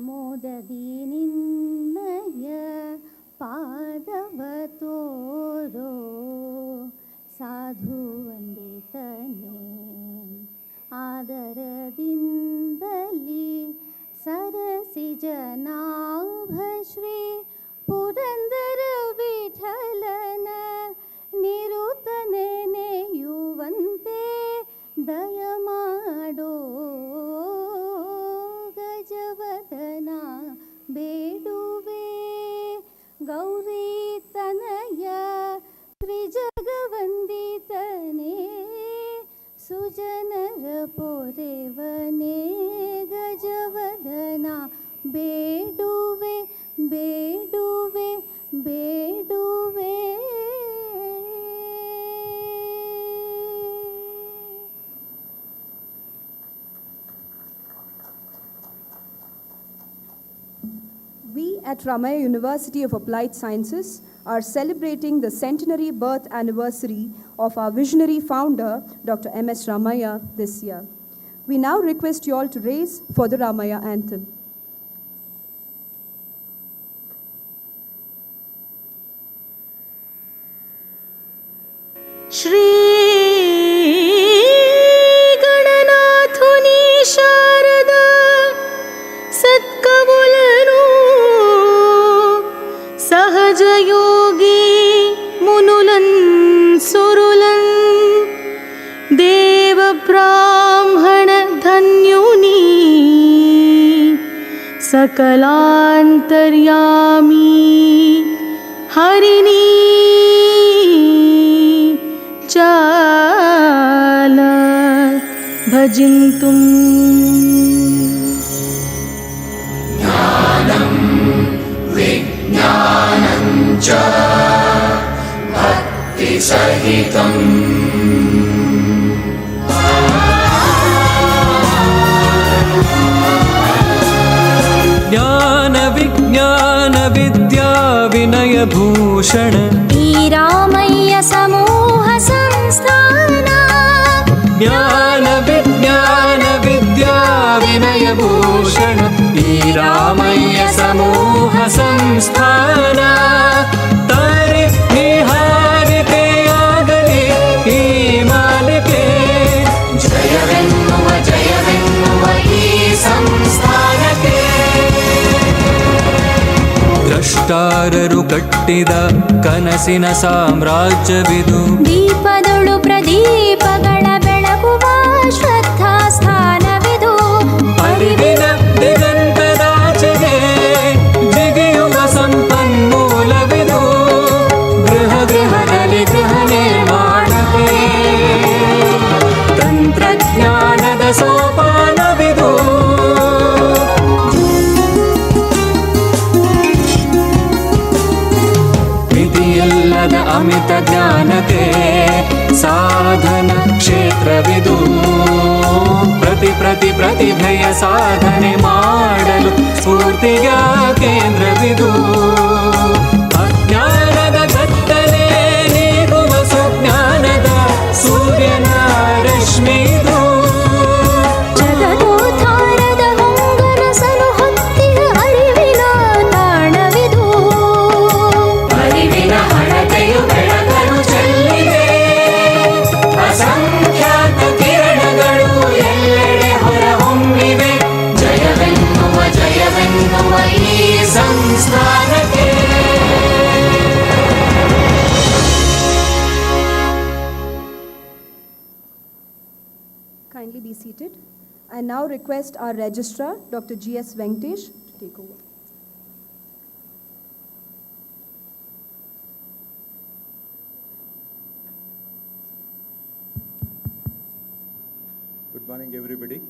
ಮೋದದಿ ನಿನ್ನಯ ಪಾದವ ತೋರೋ ಸಾಧು ವಂದಿತನೇ ಆದರದಿಂದಲಿ ಸರಸಿ ಜನಾಭ ಶ್ರೀ ಪುರಂದರ ವಿಠಲನ ನಿರುತ ನೆನೆಯುವಂತೆ ದಯ ಮಾಡೋ ಗಜವದನ ಬೇಡುವೆ ಗೌರಿ ತನಯ ತ್ರಿಜಗವಂದಿತನೇ ಸುಜನರ ಪೊರೆವನೇ ಗಜವದನ ಬೇಡುವೆ ಬೇಡುವೆ ಬೇಡುವೆ We at Ramaya University of Applied Sciences are celebrating the centenary birth anniversary of our visionary founder, Dr. M.S. Ramaya, this year. We now request you all to raise for the Ramaya anthem. Shri Gananathuni Sharada Satkavulanu Sahaja Yogi Munulan Surulan Deva Brahmana Dhanyuni Sakalantaryami Harini Chala Bhajintum Jnanam Vijnanam Cha Bhakti Sahitam Jnana Vijnana Vidya Vinaya Bhushan Ramaya Samoha Samsthana Jnana Vijnana Vidya Vinaya Bhushan Ramaya Samoha Samsthana Tare Niharite Agale Himalike Jayavennuva Ee Samsthanake ದ್ರಷ್ಟಾರರು ಕಟ್ಟಿದ ಕನಸಿನ ಸಾಮ್ರಾಜ್ಯವಿದು ದೀಪದೊಳು ಪ್ರದೀಪಗಳ ಬೆಳಗುವ ಶ್ರದ್ಧಾ ಸ್ಥಾನವಿದು ಅರಿವಿನ ದಿಗಂತದಾಚೆಗೆ ಜಿಗಿಯುವ ಸಂಪನ್ಮೂಲವಿದು ಗೃಹ ಗೃಹದಲ್ಲಿ ಗೃಹ ನಿರ್ಮಾಣವೇ ತಂತ್ರಜ್ಞಾನದ ಸೋಪಾನವಿದು ಮಿತಿಯಿಲ್ಲದ ಅಮಿತ ಜ್ಞಾನಕ್ಕೆ ಸಾಧನ ಕ್ಷೇತ್ರವಿದು ಪ್ರತಿಭೆಯ ಸಾಧನೆ ಮಾಡಲು ಸ್ಫೂರ್ತಿಯ ಕೇಂದ್ರವಿದು ಅಜ್ಞಾನದ ಕತ್ತಲೆ ನೀಗುವ ಸುಜ್ಞಾನದ ಸೂರ್ಯನ ರಶ್ಮಿದು ಜಗದೋದ್ಧಾರದ ಹೊಂಗನಸಲು ಹತ್ತಿರ ಅರಿವಿನ ತಾಣವಿದು ಅರಿವಿನ ಹಣತೆಯು ಬೆಳಕನ್ನು ಚೆಲ್ಲಿದೆ ಅಸಂಖ್ಯಾತ ಕಿರಣಗಳು ಎಲ್ಲೆಡೆ ಹೊರಹೊಮ್ಮಿವೆ ಜಯವೆನ್ನುವ ಈ ಸಂಸ್ಥಾನಕ್ಕೆ I now request our registrar, Dr. G.S. Venkatesh, to take over. Good morning, everybody.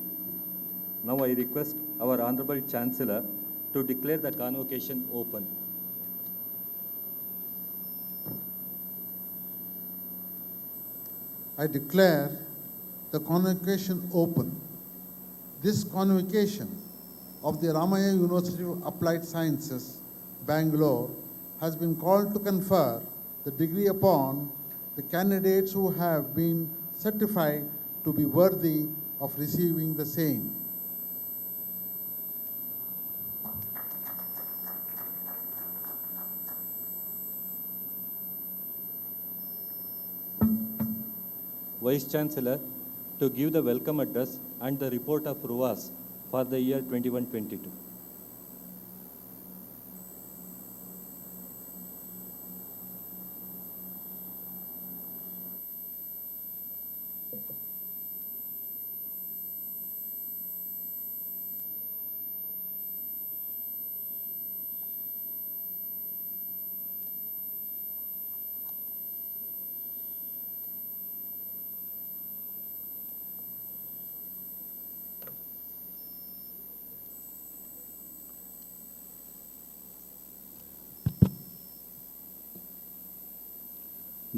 Now I request our Honorable Chancellor to declare the convocation open. I declare the convocation open. This convocation of the Ramaya University of Applied Sciences, Bangalore, has been called to confer the degree upon the candidates who have been certified to be worthy of receiving the same. Vice Chancellor to give the welcome address and the report of RUAS for the year 21-22.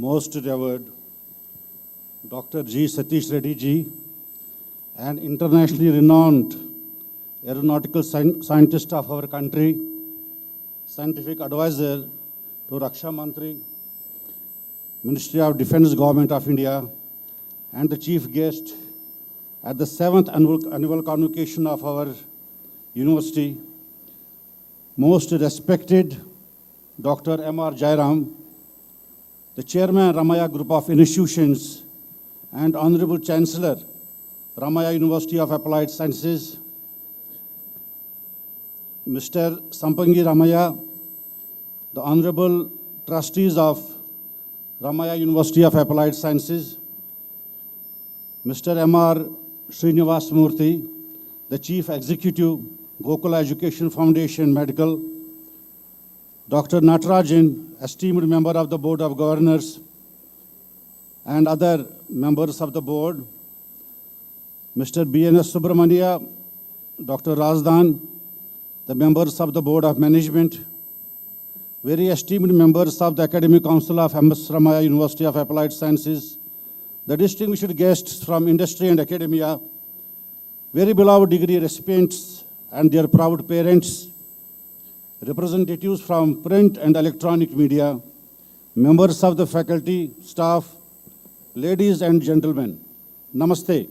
Most revered Dr. G. Satish Reddy ji, an internationally renowned aeronautical scientist of our country, scientific advisor to Raksha Mantri, Ministry of Defense, Government of India, and the chief guest at the 7th annual convocation of our university, most respected Dr. M.R. Jairam, the Chairman, Ramaya Group of Institutions, and Honorable Chancellor, Ramaya University of Applied Sciences, Mr. Sampangi Ramaya, the Honorable Trustees of Ramaya University of Applied Sciences, Mr. M.R. Srinivas Murthy, the Chief Executive, Gokula Education Foundation Medical, Dr. Natarajan, esteemed member of the Board of Governors, and other members of the board, Mr. B.N.S. Subramania, Dr. Razdan, the members of the Board of Management, very esteemed members of the Academic Council of M.S. Ramaya University of Applied Sciences, the distinguished guests from industry and academia, very beloved degree recipients and their proud parents, representatives from print and electronic media, members of the faculty, staff, ladies and gentlemen, Namaste.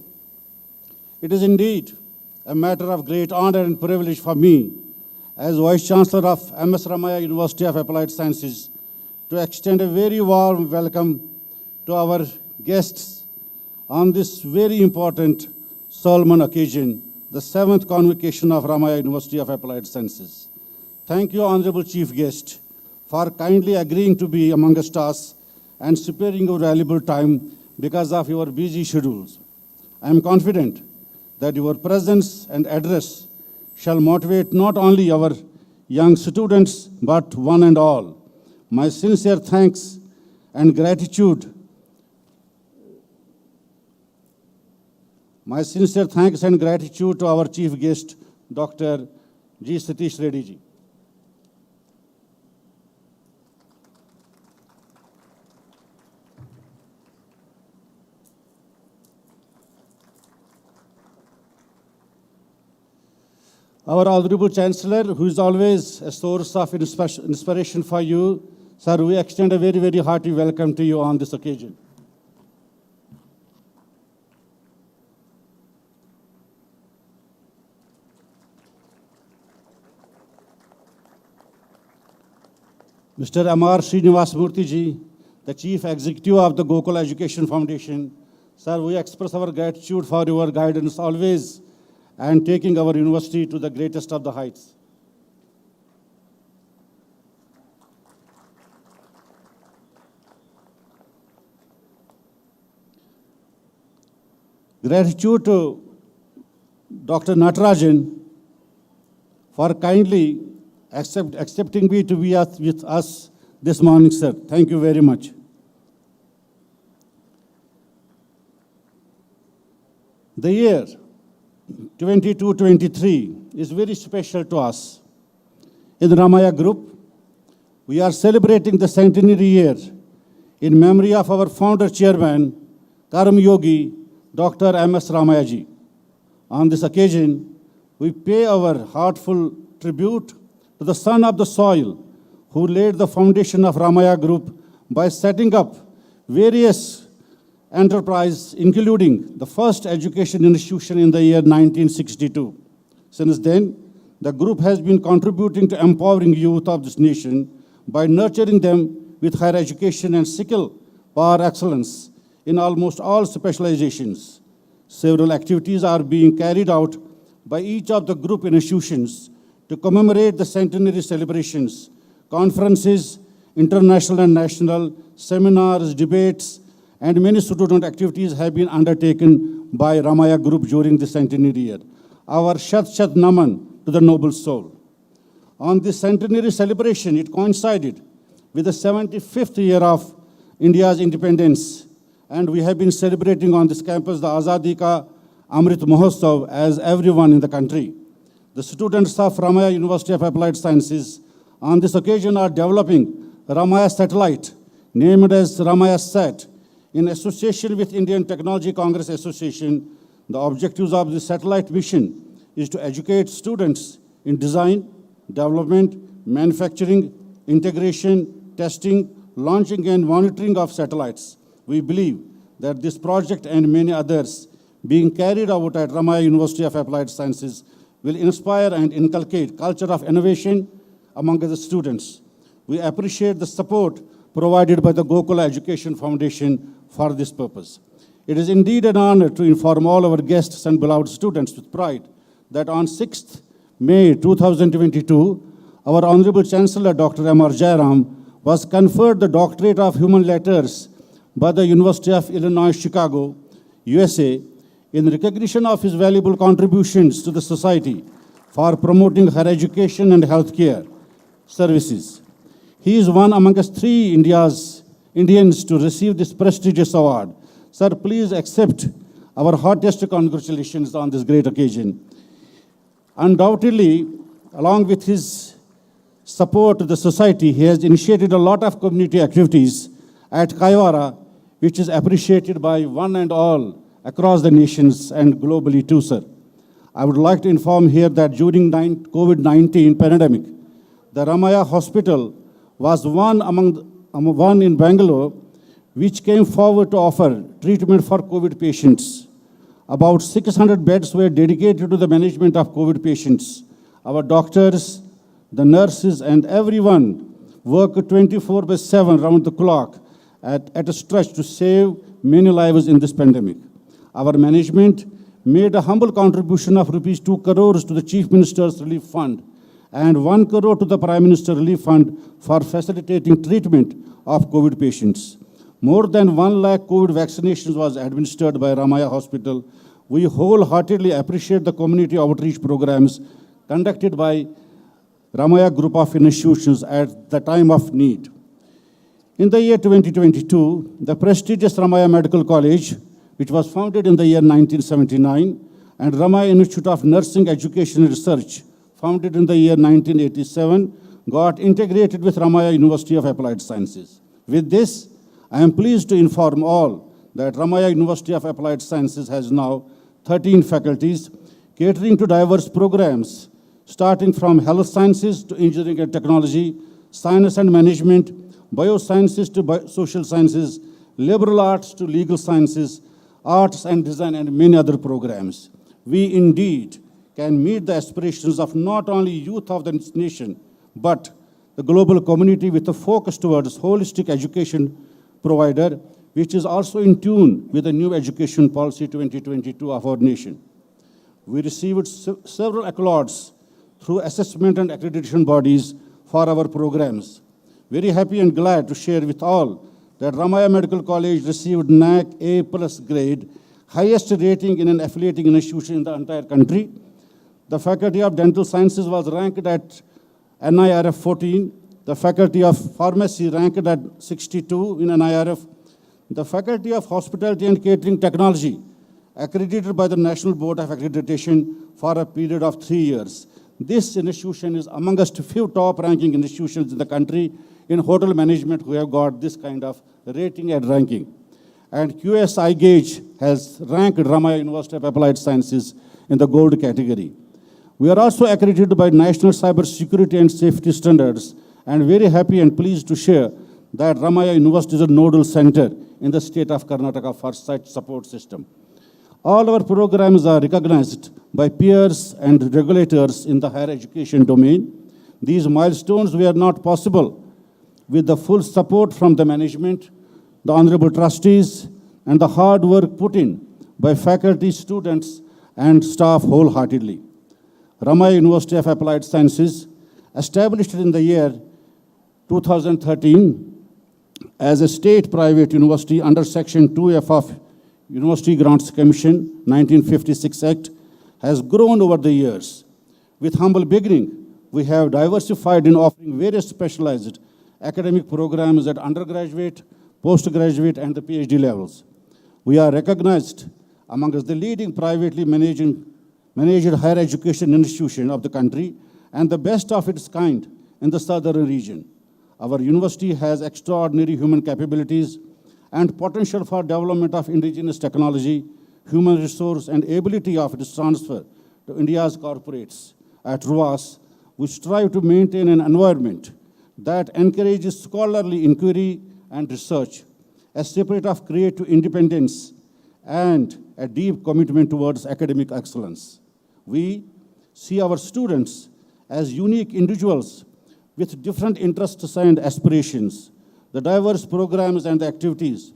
It is indeed a matter of great honor and privilege for me as Vice Chancellor of M.S. Ramaya University of Applied Sciences to extend a very warm welcome to our guests on this very important solemn occasion, the 7th convocation of Ramaya University of Applied Sciences. Thank you, Honorable Chief Guest, for kindly agreeing to be amongst us and sparing your valuable time because of your busy schedules. I am confident that your presence and address shall motivate not only our young students, but one and all. My sincere thanks and gratitude to our Chief Guest, Dr. G. Satish Reddy ji. Our Honorable Chancellor, who is always a source of inspiration for you, sir, we extend a very, very hearty welcome to you on this occasion. Mr. M.R. Srinivas Murthy ji, the Chief Executive of the Gokula Education Foundation, sir, we express our gratitude for your guidance always and taking our university to the greatest of the heights. Gratitude to Dr. Natarajan for kindly accepting me to be with us this morning, sir. Thank you very much. The year 22-23 is very special to us. In the Ramaya Group, we are celebrating the centenary year in memory of our founder chairman, Karam Yogi, Dr. M.S. Ramayaji. On this occasion, we pay our heartful tribute to the son of the soil who laid the foundation of Ramaya Group by setting up various enterprises, including the first education institution in the year 1962. Since then, the group has been contributing to empowering youth of this nation by nurturing them with higher education and skill power excellence in almost all specializations. Several activities are being carried out by each of the group institutions to commemorate the centenary celebrations, conferences, international and national seminars, debates, and many student activities have been undertaken by Ramaya Group during the centenary year. Our Shat Shat Naman to the noble soul. On this centenary celebration, it coincided with the 75th year of India's independence, and we have been celebrating on this campus the Azadi Ka Amrit Mahotsav as everyone in the country. The students of Ramaya University of Applied Sciences on this occasion are developing Ramaya satellite, named as Ramaya Sat, in association with Indian Technology Congress Association. The objectives of this satellite mission is to educate students in design, development, manufacturing, integration, testing, launching and monitoring of satellites. We believe that this project and many others being carried out at Ramaya University of Applied Sciences will inspire and inculcate culture of innovation among the students. We appreciate the support provided by the Gokula Education Foundation for this purpose. It is indeed an honor to inform all our guests and beloved students with pride that on 6th May 2022, our Honorable Chancellor Dr. M.R. Jairam was conferred the Doctorate of Human Letters by the University of Illinois, Chicago, USA, in recognition of his valuable contributions to the society for promoting higher education and healthcare services. He is one among us 3 Indians to receive this prestigious award. Sir, please accept our heartiest congratulations on this great occasion. Undoubtedly, along with his support to the society, he has initiated a lot of community activities at Kaiwara, which is appreciated by one and all across the nations and globally too, sir. I would like to inform here that during COVID-19 pandemic, the Ramaya Hospital was one in Bangalore which came forward to offer treatment for COVID patients. About 600 beds were dedicated to the management of COVID patients. Our doctors, the nurses, and everyone worked 24/7 round the clock at a stretch to save many lives in this pandemic. Our management made a humble contribution of rupees 2 crores to the Chief Minister's Relief Fund and 1 crore to the Prime Minister Relief Fund for facilitating treatment of COVID patients. More than 1 lakh COVID vaccinations was administered by Ramaya Hospital. We wholeheartedly appreciate the community outreach programs conducted by Ramaya Group of institutions at the time of need. In the year 2022, the prestigious Ramaya Medical College, which was founded in the year 1979, and Ramaya Institute of Nursing Education and Research, founded in the year 1987, got integrated with Ramaya University of Applied Sciences. With this, I am pleased to inform all that Ramaya University of Applied Sciences has now 13 faculties catering to diverse programs, starting from health sciences to engineering and technology, science and management, biosciences to social sciences, liberal arts to legal sciences, arts and design, and many other programs. We indeed can meet the aspirations of not only youth of this nation, but the global community with a focus towards holistic education provider, which is also in tune with the new education policy 2022 of our nation. We received several accolades through assessment and accreditation bodies for our programs. Very happy and glad to share with all that Ramaya Medical College received NAC A+ grade highest rating in an affiliating institution in the entire country. The Faculty of Dental Sciences was ranked at NIRF 14. The Faculty of Pharmacy ranked at 62 in NIRF. The Faculty of Hospitality and Catering Technology accredited by the National Board of Accreditation for a period of 3 years. This institution is amongst few top-ranking institutions in the country in hotel management who have got this kind of rating and ranking. And QSI Gauge has ranked Ramaya University of Applied Sciences in the gold category. We are also accredited by National Cyber Security and Safety Standards, and very happy and pleased to share that Ramaya University is a nodal center in the state of Karnataka for such support system. All our programs are recognized by peers and regulators in the higher education domain. These milestones were not possible with the full support from the management, the honorable trustees, and the hard work put in by faculty, students, and staff wholeheartedly. Ramaya University of Applied Sciences, established in the year 2013 as a state-private university under Section 2F of University Grants Commission 1956 Act, has grown over the years. With humble beginning, we have diversified in offering various specialized academic programs at undergraduate, postgraduate, and the PhD levels. We are recognized amongst the leading privately managed higher education institution of the country and the best of its kind in the southern region. Our university has extraordinary human capabilities and potential for development of indigenous technology, human resource, and ability of its transfer to India's corporates. At RUAS, we strive to maintain an environment that encourages scholarly inquiry and research, a spirit of creative independence, and a deep commitment towards academic excellence. We see our students as unique individuals with different interests and aspirations. The diverse programs and activities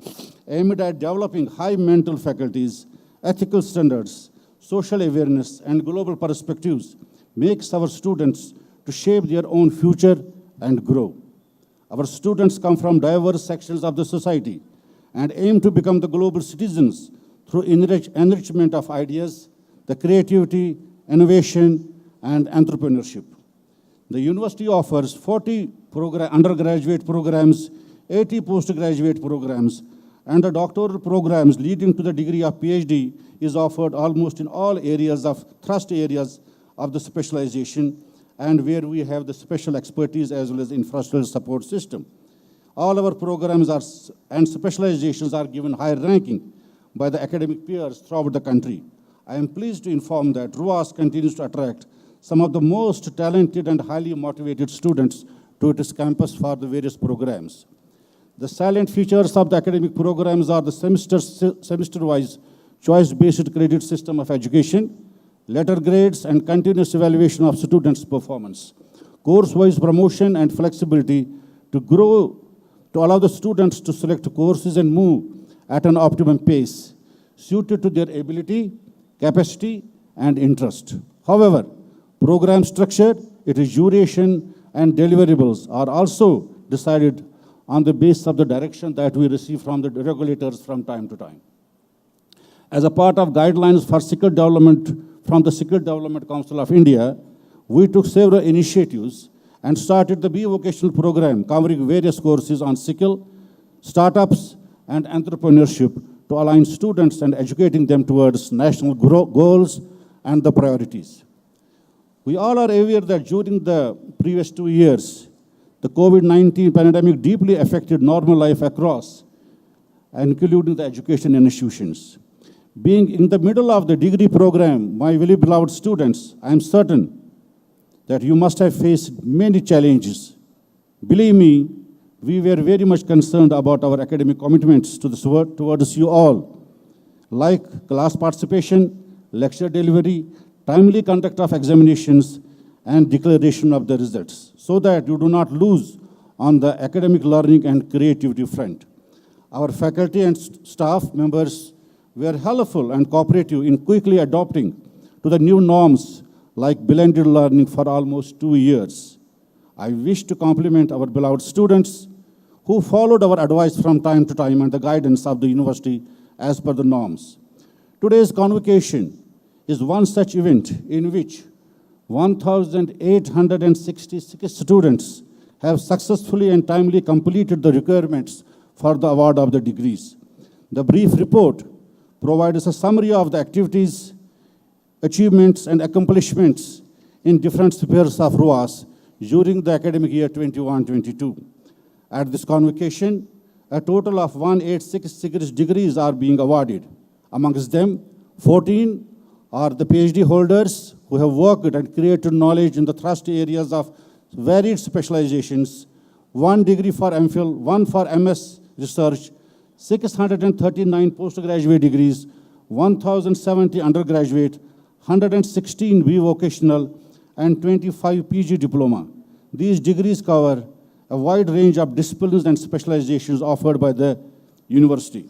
aimed at developing high mental faculties, ethical standards, social awareness, and global perspectives makes our students to shape their own future and grow. Our students come from diverse sections of the society and aim to become the global citizens through enrichment of ideas, the creativity, innovation, and entrepreneurship. The university offers 40 undergraduate programs, 80 postgraduate programs, and the doctoral programs leading to the degree of PhD is offered almost in all areas of thrust areas of the specialization and where we have the special expertise as well as infrastructural support system. All our programs and specializations are given higher ranking by the academic peers throughout the country. I am pleased to inform that RUAS continues to attract some of the most talented and highly motivated students to its campus for the various programs. The salient features of the academic programs are the semester-wise choice-based credit system of education, letter grades, and continuous evaluation of students' performance, course-wise promotion and flexibility to grow, to allow the students to select courses and move at an optimum pace, suited to their ability, capacity, and interest. However, program structure, its duration, and deliverables are also decided on the basis of the direction that we receive from the regulators from time to time. As a part of guidelines for skill development from the Skill Development Council of India, we took several initiatives and started the B-vocational program covering various courses on skill, startups, and entrepreneurship to align students and educating them towards national goals and the priorities. We all are aware that during the previous 2 years, the COVID-19 pandemic deeply affected normal life across, including the education institutions. Being in the middle of the degree program, my very beloved students, I am certain that you must have faced many challenges. Believe me, we were very much concerned about our academic commitments towards you all, like class participation, lecture delivery, timely conduct of examinations, and declaration of the results, so that you do not lose on the academic learning and creativity front. Our faculty and staff members were helpful and cooperative in quickly adopting to the new norms like blended learning for almost 2 years. I wish to compliment our beloved students who followed our advice from time to time and the guidance of the university as per the norms. Today's convocation is one such event in which 1,866 students have successfully and timely completed the requirements for the award of the degrees. The brief report provides a summary of the activities, achievements, and accomplishments in different spheres of RUAS during the academic year 21-22. At this convocation, a total of 1,866 degrees are being awarded. Amongst them, 14 are the PhD holders who have worked and created knowledge in the thrust areas of varied specializations, 1 degree for MPhil, 1 for MS research, 639 postgraduate degrees, 1,070 undergraduate, 116 vocational, and 25 PG diploma. These degrees cover a wide range of disciplines and specializations offered by the university.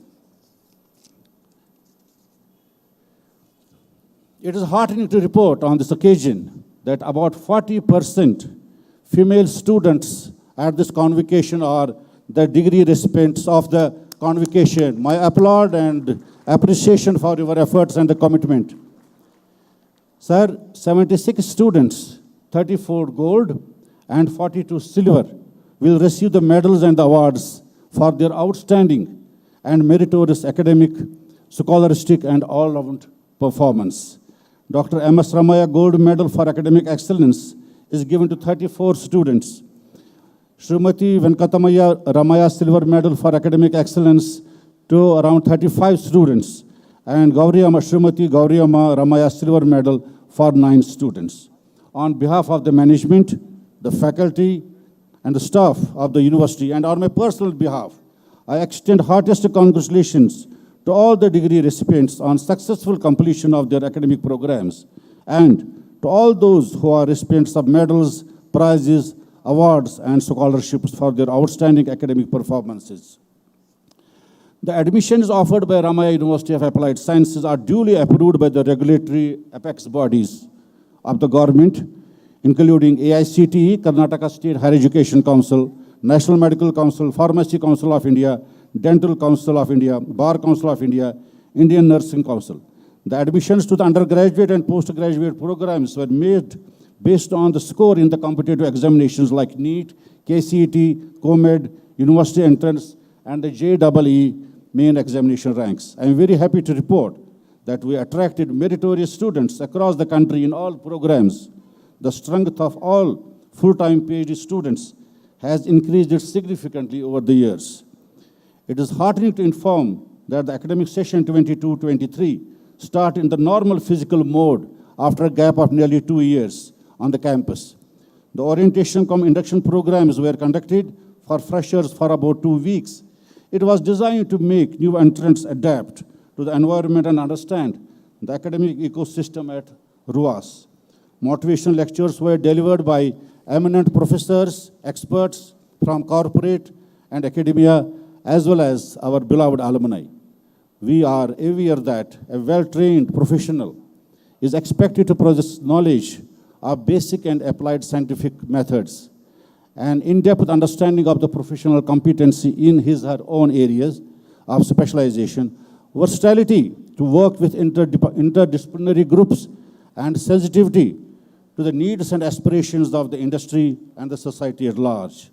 It is heartening to report on this occasion that about 40% female students at this convocation are the degree recipients of the convocation. My applaud and appreciation for your efforts and the commitment. Sir, 76 students, 34 gold and 42 silver, will receive the medals and awards for their outstanding and meritorious academic, scholastic, and all-round performance. Dr. M.S. Ramaya Gold Medal for Academic Excellence is given to 34 students. Srimati Venkatamaya Ramaya Silver Medal for Academic Excellence to around 35 students. And Srimati Gauriyama Ramaya Silver Medal for 9 students. On behalf of the management, the faculty, and the staff of the university, and on my personal behalf, I extend heartiest congratulations to all the degree recipients on successful completion of their academic programs, and to all those who are recipients of medals, prizes, awards, and scholarships for their outstanding academic performances. The admissions offered by Ramaya University of Applied Sciences are duly approved by the regulatory apex bodies of the government, including AICTE, Karnataka State Higher Education Council, National Medical Council, Pharmacy Council of India, Dental Council of India, Bar Council of India, Indian Nursing Council. The admissions to the undergraduate and postgraduate programs were made based on the score in the competitive examinations like NEET, KCET, COMED, University Entrance, and the JEE main examination ranks. I am very happy to report that we attracted meritorious students across the country in all programs. The strength of all full-time PhD students has increased significantly over the years. It is heartening to inform that the academic session 22-23 start in the normal physical mode after a gap of nearly 2 years on the campus. The orientation cum induction programs were conducted for freshers for about 2 weeks. It was designed to make new entrants adapt to the environment and understand the academic ecosystem at RUAS. Motivational lectures were delivered by eminent professors, experts from corporate and academia, as well as our beloved alumni. We are aware that a well-trained professional is expected to possess knowledge of basic and applied scientific methods, an in-depth understanding of the professional competency in his or her own areas of specialization, versatility to work with interdisciplinary groups, and sensitivity to the needs and aspirations of the industry and the society at large.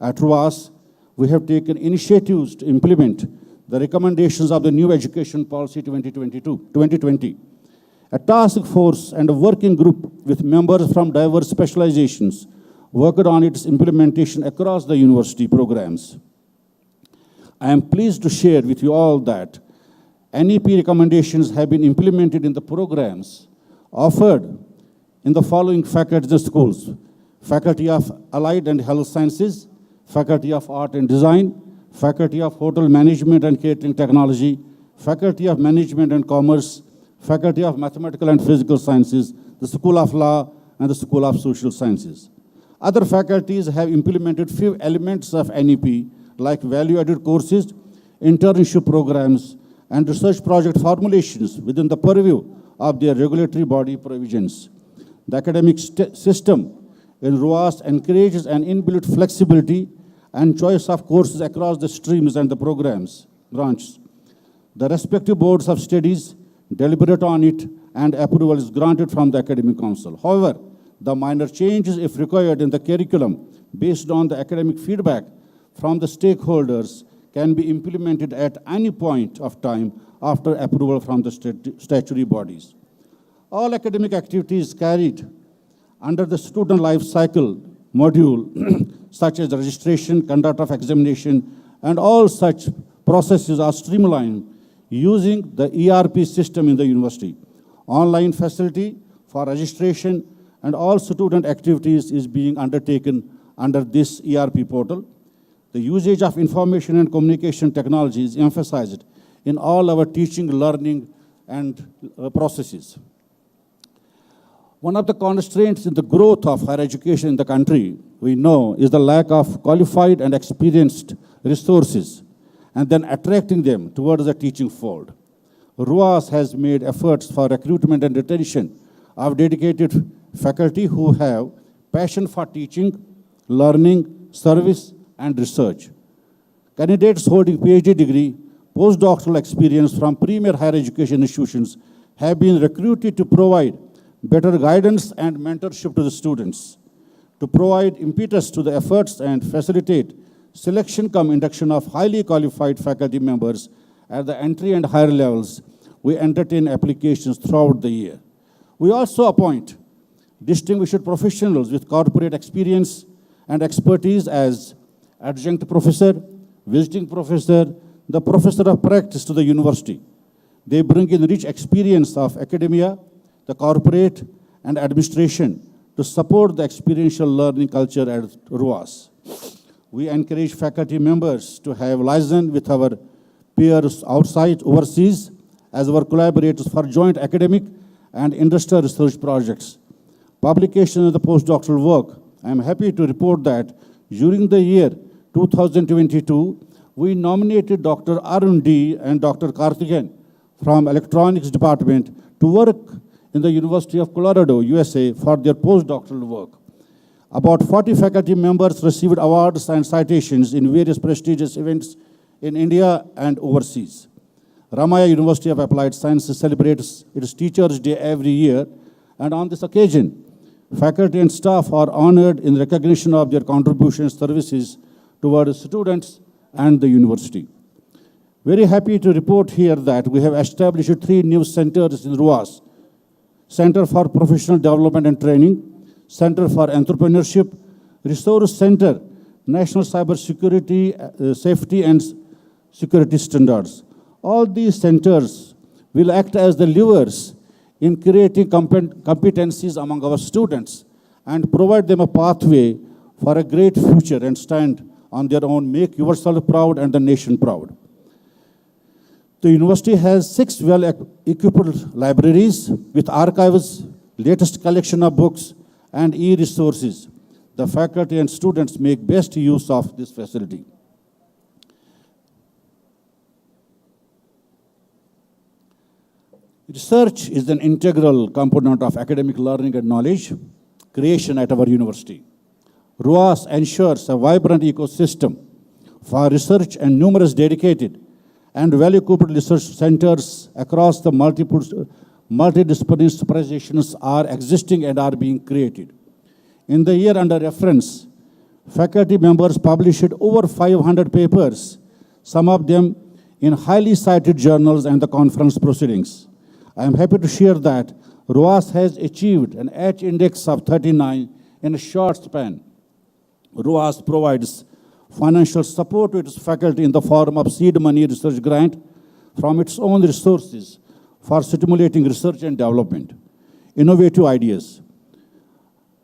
At RUAS, we have taken initiatives to implement the recommendations of the new Education Policy 2020. A task force and a working group with members from diverse specializations worked on its implementation across the university programs. I am pleased to share with you all that NEP recommendations have been implemented in the programs offered in the following faculties and schools: Faculty of Allied and Health Sciences, Faculty of Art and Design, Faculty of Hotel Management and Catering Technology, Faculty of Management and Commerce, Faculty of Mathematical and Physical Sciences, the School of Law, and the School of Social Sciences. Other faculties have implemented few elements of NEP, like value-added courses, internship programs, and research project formulations within the purview of their regulatory body provisions. The academic system in RUAS encourages an inbuilt flexibility and choice of courses across the streams and the programs branches. The respective boards of studies deliberate on it, and approval is granted from the Academic Council. However, the minor changes, if required, in the curriculum based on the academic feedback from the stakeholders can be implemented at any point of time after approval from the statutory bodies. All academic activities carried under the student life cycle module, such as registration, conduct of examination, and all such processes are streamlined using the ERP system in the university. Online facility for registration and all student activities is being undertaken under this ERP portal. The usage of information and communication technology is emphasized in all our teaching, learning, and processes. One of the constraints in the growth of higher education in the country, we know, is the lack of qualified and experienced resources, and then attracting them towards the teaching fold. RUAS has made efforts for recruitment and retention of dedicated faculty who have passion for teaching, learning, service, and research. Candidates holding PhD degree, postdoctoral experience from premier higher education institutions have been recruited to provide better guidance and mentorship to the students. To provide impetus to the efforts and facilitate selection cum induction of highly qualified faculty members at the entry and higher levels, we entertain applications throughout the year. We also appoint distinguished professionals with corporate experience and expertise as adjunct professor, visiting professor, the professor of practice to the university. They bring in rich experience of academia, the corporate, and administration to support the experiential learning culture at RUAS. We encourage faculty members to have liaison with our peers outside, overseas, as our collaborators for joint academic and industrial research projects. Publication of the postdoctoral work. I am happy to report that during the year 2022, we nominated Dr. Arun D. and Dr. Karthikeyan from Electronics Department to work in the University of Colorado, USA for their postdoctoral work. About 40 faculty members received awards and citations in various prestigious events in India and overseas. Ramaya University of Applied Sciences celebrates its Teachers' Day every year, and on this occasion, faculty and staff are honored in recognition of their contributions services towards students and the university. Very happy to report here that we have established 3 new centers in RUAS: Center for Professional Development and Training, Center for Entrepreneurship, Resource Center, National Cyber Security, Safety and Security Standards. All these centers will act as the levers in creating competencies among our students and provide them a pathway for a great future and stand on their own, make yourself proud and the nation proud. The university has 6 well-equipped libraries with archives, latest collection of books, and e-resources. The faculty and students make best use of this facility. Research is an integral component of academic learning and knowledge creation at our university. RUAS ensures a vibrant ecosystem for research, and numerous dedicated and well-equipped research centers across the multidisciplinary specializations are existing and are being created. In the year under reference, faculty members published over 500 papers, some of them in highly cited journals and the conference proceedings. I am happy to share that RUAS has achieved an H index of 39 in a short span. RUAS provides financial support to its faculty in the form of seed money research grant from its own resources for stimulating research and development, innovative ideas.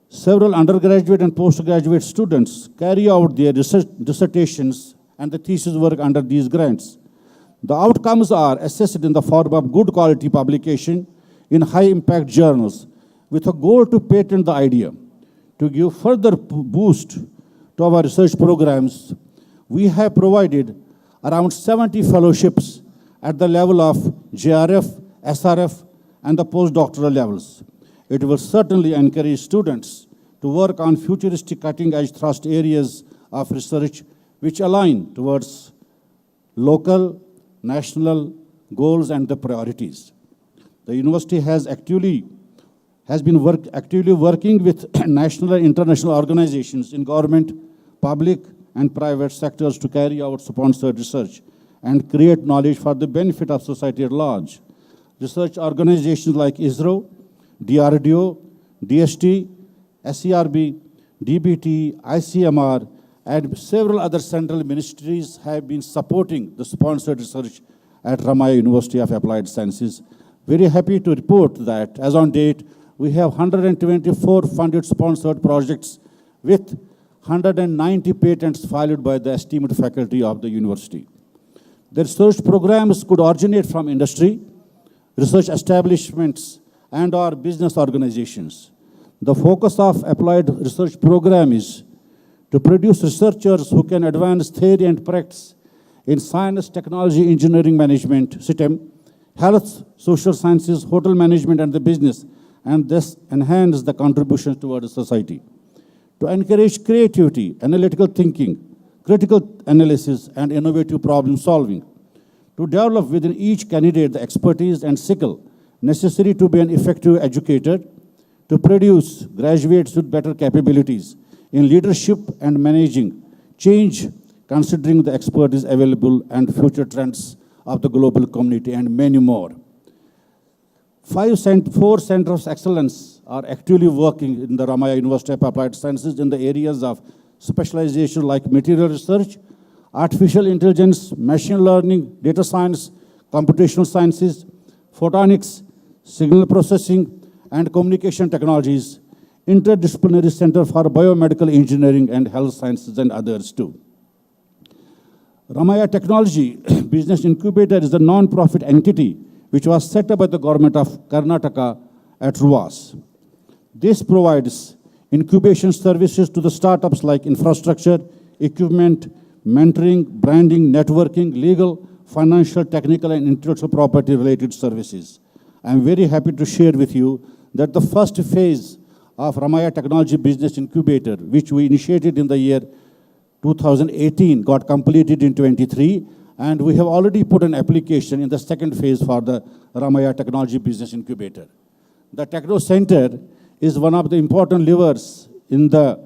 Several undergraduate and postgraduate students carry out their research dissertations and the thesis work under these grants. The outcomes are assessed in the form of good quality publication in high-impact journals with a goal to patent the idea. To give further boost to our research programs, we have provided around 70 fellowships at the level of JRF, SRF, and the postdoctoral levels. It will certainly encourage students to work on futuristic cutting-edge thrust areas of research which align towards local, national goals and the priorities. The university has actively working with national and international organizations in government, public and private sectors to carry out sponsored research and create knowledge for the benefit of society at large. Research organizations like ISRO, DRDO, DST, SERB, DBT, ICMR, and several other central ministries have been supporting the sponsored research at Ramaya University of Applied Sciences. Very happy to report that, as on date, we have 124 funded sponsored projects with 190 patents filed by the esteemed faculty of the university. The research programs could originate from industry, research establishments, and/or business organizations. The focus of applied research program is to produce researchers who can advance theory and practice in science, technology, engineering, management, STEM, health, social sciences, hotel management, and the business, and thus enhance the contributions towards society. To encourage creativity, analytical thinking, critical analysis, and innovative problem solving. To develop within each candidate the expertise and skill necessary to be an effective educator, to produce graduates with better capabilities in leadership and managing change, considering the expertise available and future trends of the global community, and many more. 4 centers of excellence are actively working in the Ramaya University of Applied Sciences in the areas of specialization like material research, artificial intelligence, machine learning, data science, computational sciences, photonics, signal processing, and communication technologies, interdisciplinary center for biomedical engineering and health sciences, and others too. Ramaya Technology Business Incubator is a non-profit entity which was set up by the government of Karnataka at RUAS. This provides incubation services to the startups like infrastructure, equipment, mentoring, branding, networking, legal, financial, technical, and intellectual property related services. I am very happy to share with you that the first phase of Ramaya Technology Business Incubator, which we initiated in the year 2018, got completed in 23, and we have already put an application in the second phase for the Ramaya Technology Business Incubator. The Techno Center is one of the important levers in the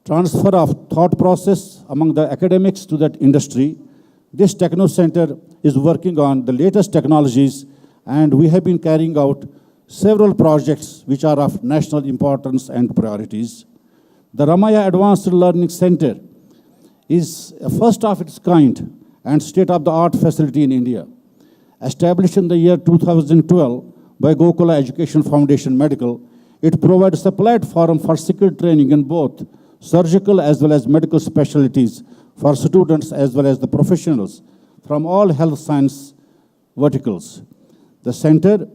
transfer of thought process among the academics to that industry. This Techno Center is working on the latest technologies, and we have been carrying out several projects which are of national importance and priorities. The Ramaya Advanced Learning Center is a first of its kind and state-of-the-art facility in India. Established in the year 2012 by Gokula Education Foundation Medical, it provides a platform for skill training in both surgical as well as medical specialties for students as well as the professionals from all health science verticals. The center,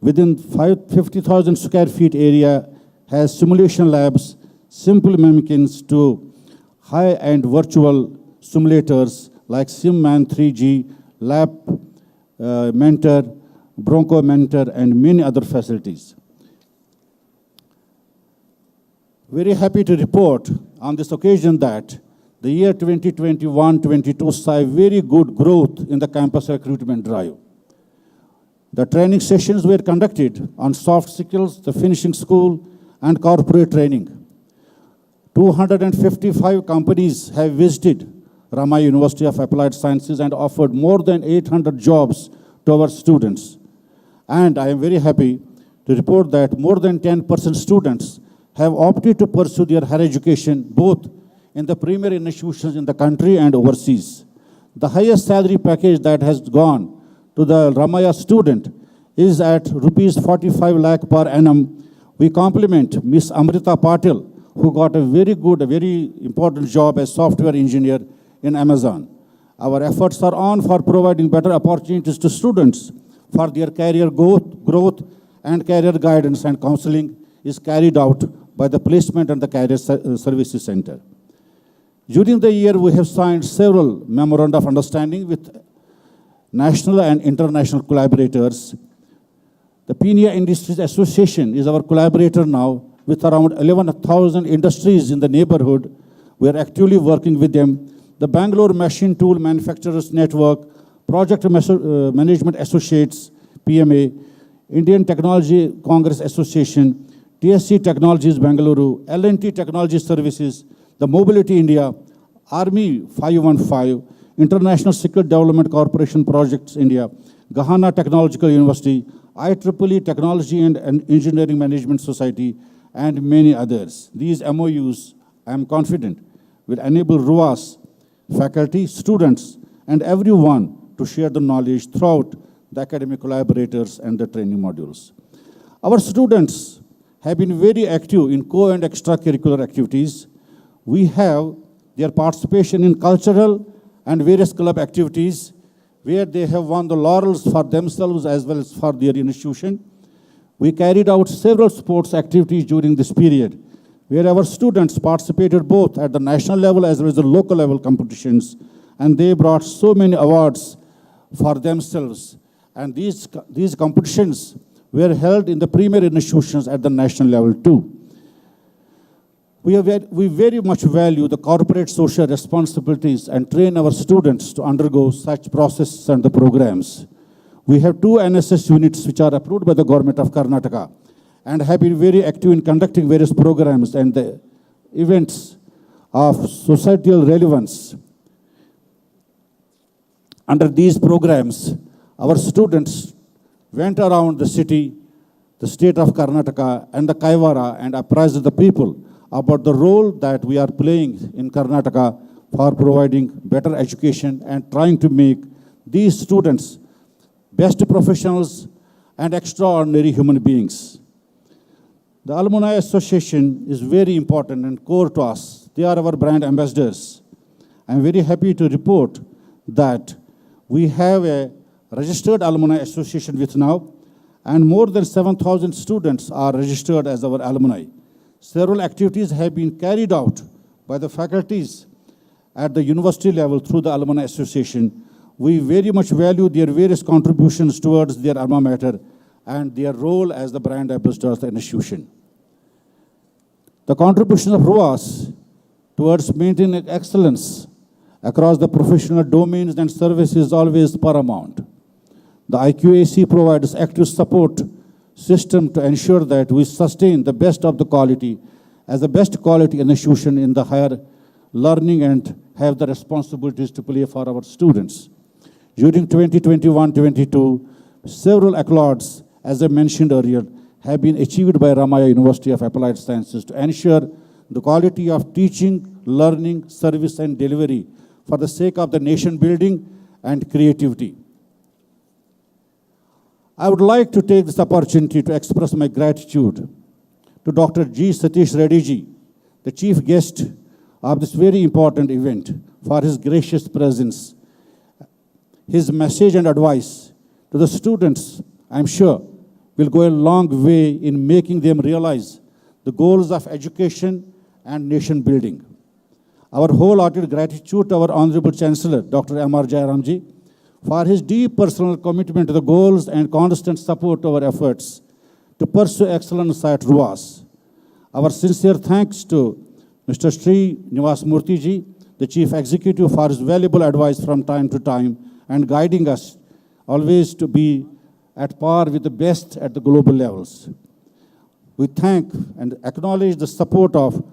within 50,000 square feet area, has simulation labs, simple mannequins to high-end virtual simulators like SimMan 3G, Lab Mentor, Bronco Mentor, and many other facilities. Very happy to report on this occasion that the year 2021-22 saw very good growth in the campus recruitment drive. The training sessions were conducted on soft skills, the finishing school, and corporate training. 255 companies have visited Ramaya University of Applied Sciences and offered more than 800 jobs to our students. And I am very happy to report that more than 10% students have opted to pursue their higher education both in the premier institutions in the country and overseas. The highest salary package that has gone to the Ramaya student is at rupees 45 lakh per annum. We compliment Miss Amrita Patil, who got a very good, a very important job as software engineer in Amazon. Our efforts are on for providing better opportunities to students for their career growth, and career guidance and counseling is carried out by the placement and the career services center. During the year, we have signed several memoranda of understanding with national and international collaborators. The Penia Industries Association is our collaborator now with around 11,000 industries in the neighborhood. We are actively working with them. The Bangalore Machine Tool Manufacturers Network, Project Management Associates, PMA, Indian Technology Congress Association, TSC Technologies Bengaluru, L&T Technology Services, the Mobility India, Army 515, International Skill Development Corporation Projects India, Ghana Technological University, IEEE Technology and Engineering Management Society, and many others. These MOUs, I am confident, will enable RUAS, faculty, students, and everyone to share the knowledge throughout the academic collaborators and the training modules. Our students have been very active in co- and extracurricular activities. We have their participation in cultural and various club activities where they have won the laurels for themselves as well as for their institution. We carried out several sports activities during this period where our students participated both at the national level as well as the local level competitions, and they brought so many awards for themselves. And these competitions were held in the premier institutions at the national level too. We very much value the corporate social responsibilities and train our students to undergo such processes and the programs. We have 2 NSS units which are approved by the government of Karnataka and have been very active in conducting various programs and the events of societal relevance. Under these programs, our students went around the city, the state of Karnataka and the Kaivara and apprised the people about the role that we are playing in Karnataka for providing better education and trying to make these students best professionals and extraordinary human beings. The Alumni Association is very important and core to us. They are our brand ambassadors. I am very happy to report that we have a registered Alumni Association with now, and more than 7,000 students are registered as our alumni. Several activities have been carried out by the faculties at the university level through the Alumni Association. We very much value their various contributions towards their alma mater and their role as the brand ambassadors of the institution. The contribution of RUAS towards maintaining excellence across the professional domains and services is always paramount. The IQAC provides active support system to ensure that we sustain the best of the quality as the best quality institution in the higher learning and have the responsibilities to play for our students. During 2021-22, several accolades, as I mentioned earlier, have been achieved by Ramaya University of Applied Sciences to ensure the quality of teaching, learning, service and delivery for the sake of the nation building and creativity. I would like to take this opportunity to express my gratitude to Dr. G. Satish Reddy ji, the chief guest of this very important event, for his gracious presence. His message and advice to the students, I'm sure, will go a long way in making them realize the goals of education and nation building. Our wholehearted gratitude to our Honorable Chancellor, Dr. M.R. Jairam ji, for his deep personal commitment to the goals and constant support to our efforts to pursue excellence at RUAS. Our sincere thanks to Mr. Sri Nivas Murthy ji, the Chief Executive, for his valuable advice from time to time and guiding us always to be at par with the best at the global levels. We thank and acknowledge the support of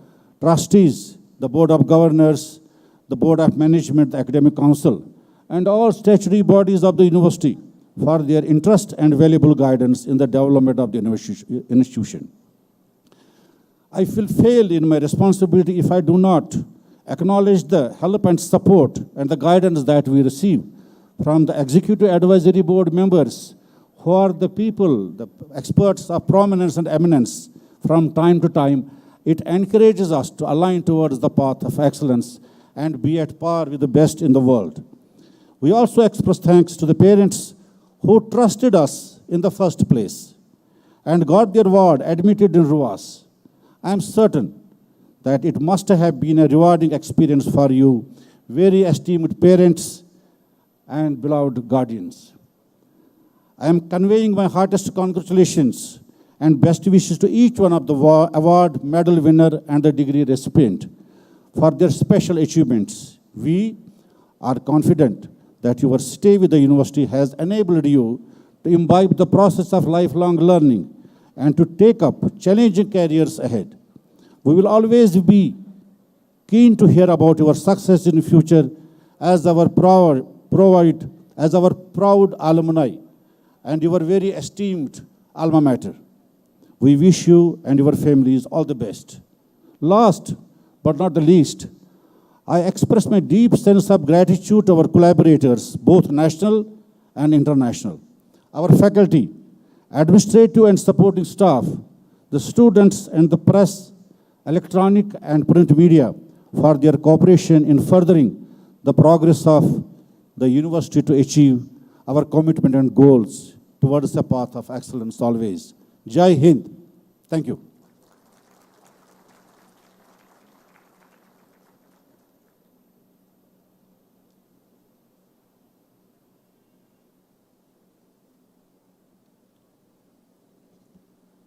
trustees, the Board of Governors, the Board of Management, the Academic Council, and all statutory bodies of the university for their interest and valuable guidance in the development of the institution. I will fail in my responsibility if I do not acknowledge the help and support and the guidance that we receive from the Executive Advisory Board members, who are the people, the experts of prominence and eminence from time to time. It encourages us to align towards the path of excellence and be at par with the best in the world. We also express thanks to the parents who trusted us in the first place and got their ward admitted in RUAS. I am certain that it must have been a rewarding experience for you, very esteemed parents and beloved guardians. I am conveying my heartiest congratulations and best wishes to each one of the award, medal winner and the degree recipient for their special achievements. We are confident that your stay with the university has enabled you to imbibe the process of lifelong learning, and to take up challenging careers ahead. We will always be keen to hear about your success in the future as our proud alumni and your very esteemed alma mater. We wish you and your families all the best. Last but not the least, I express my deep sense of gratitude to our collaborators, both national and international, our faculty, administrative and supporting staff, the students and the press, electronic and print media for their cooperation in furthering the progress of the university to achieve our commitment and goals towards a path of excellence always. Jai Hind. Thank you.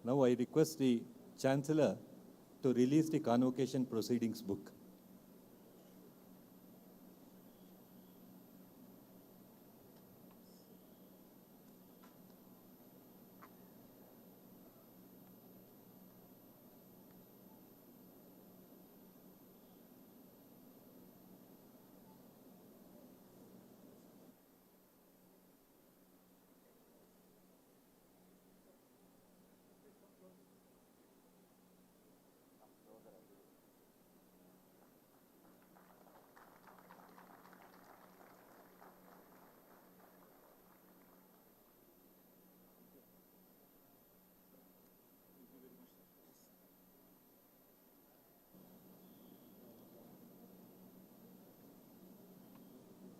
Now I request the Chancellor to release the convocation proceedings book.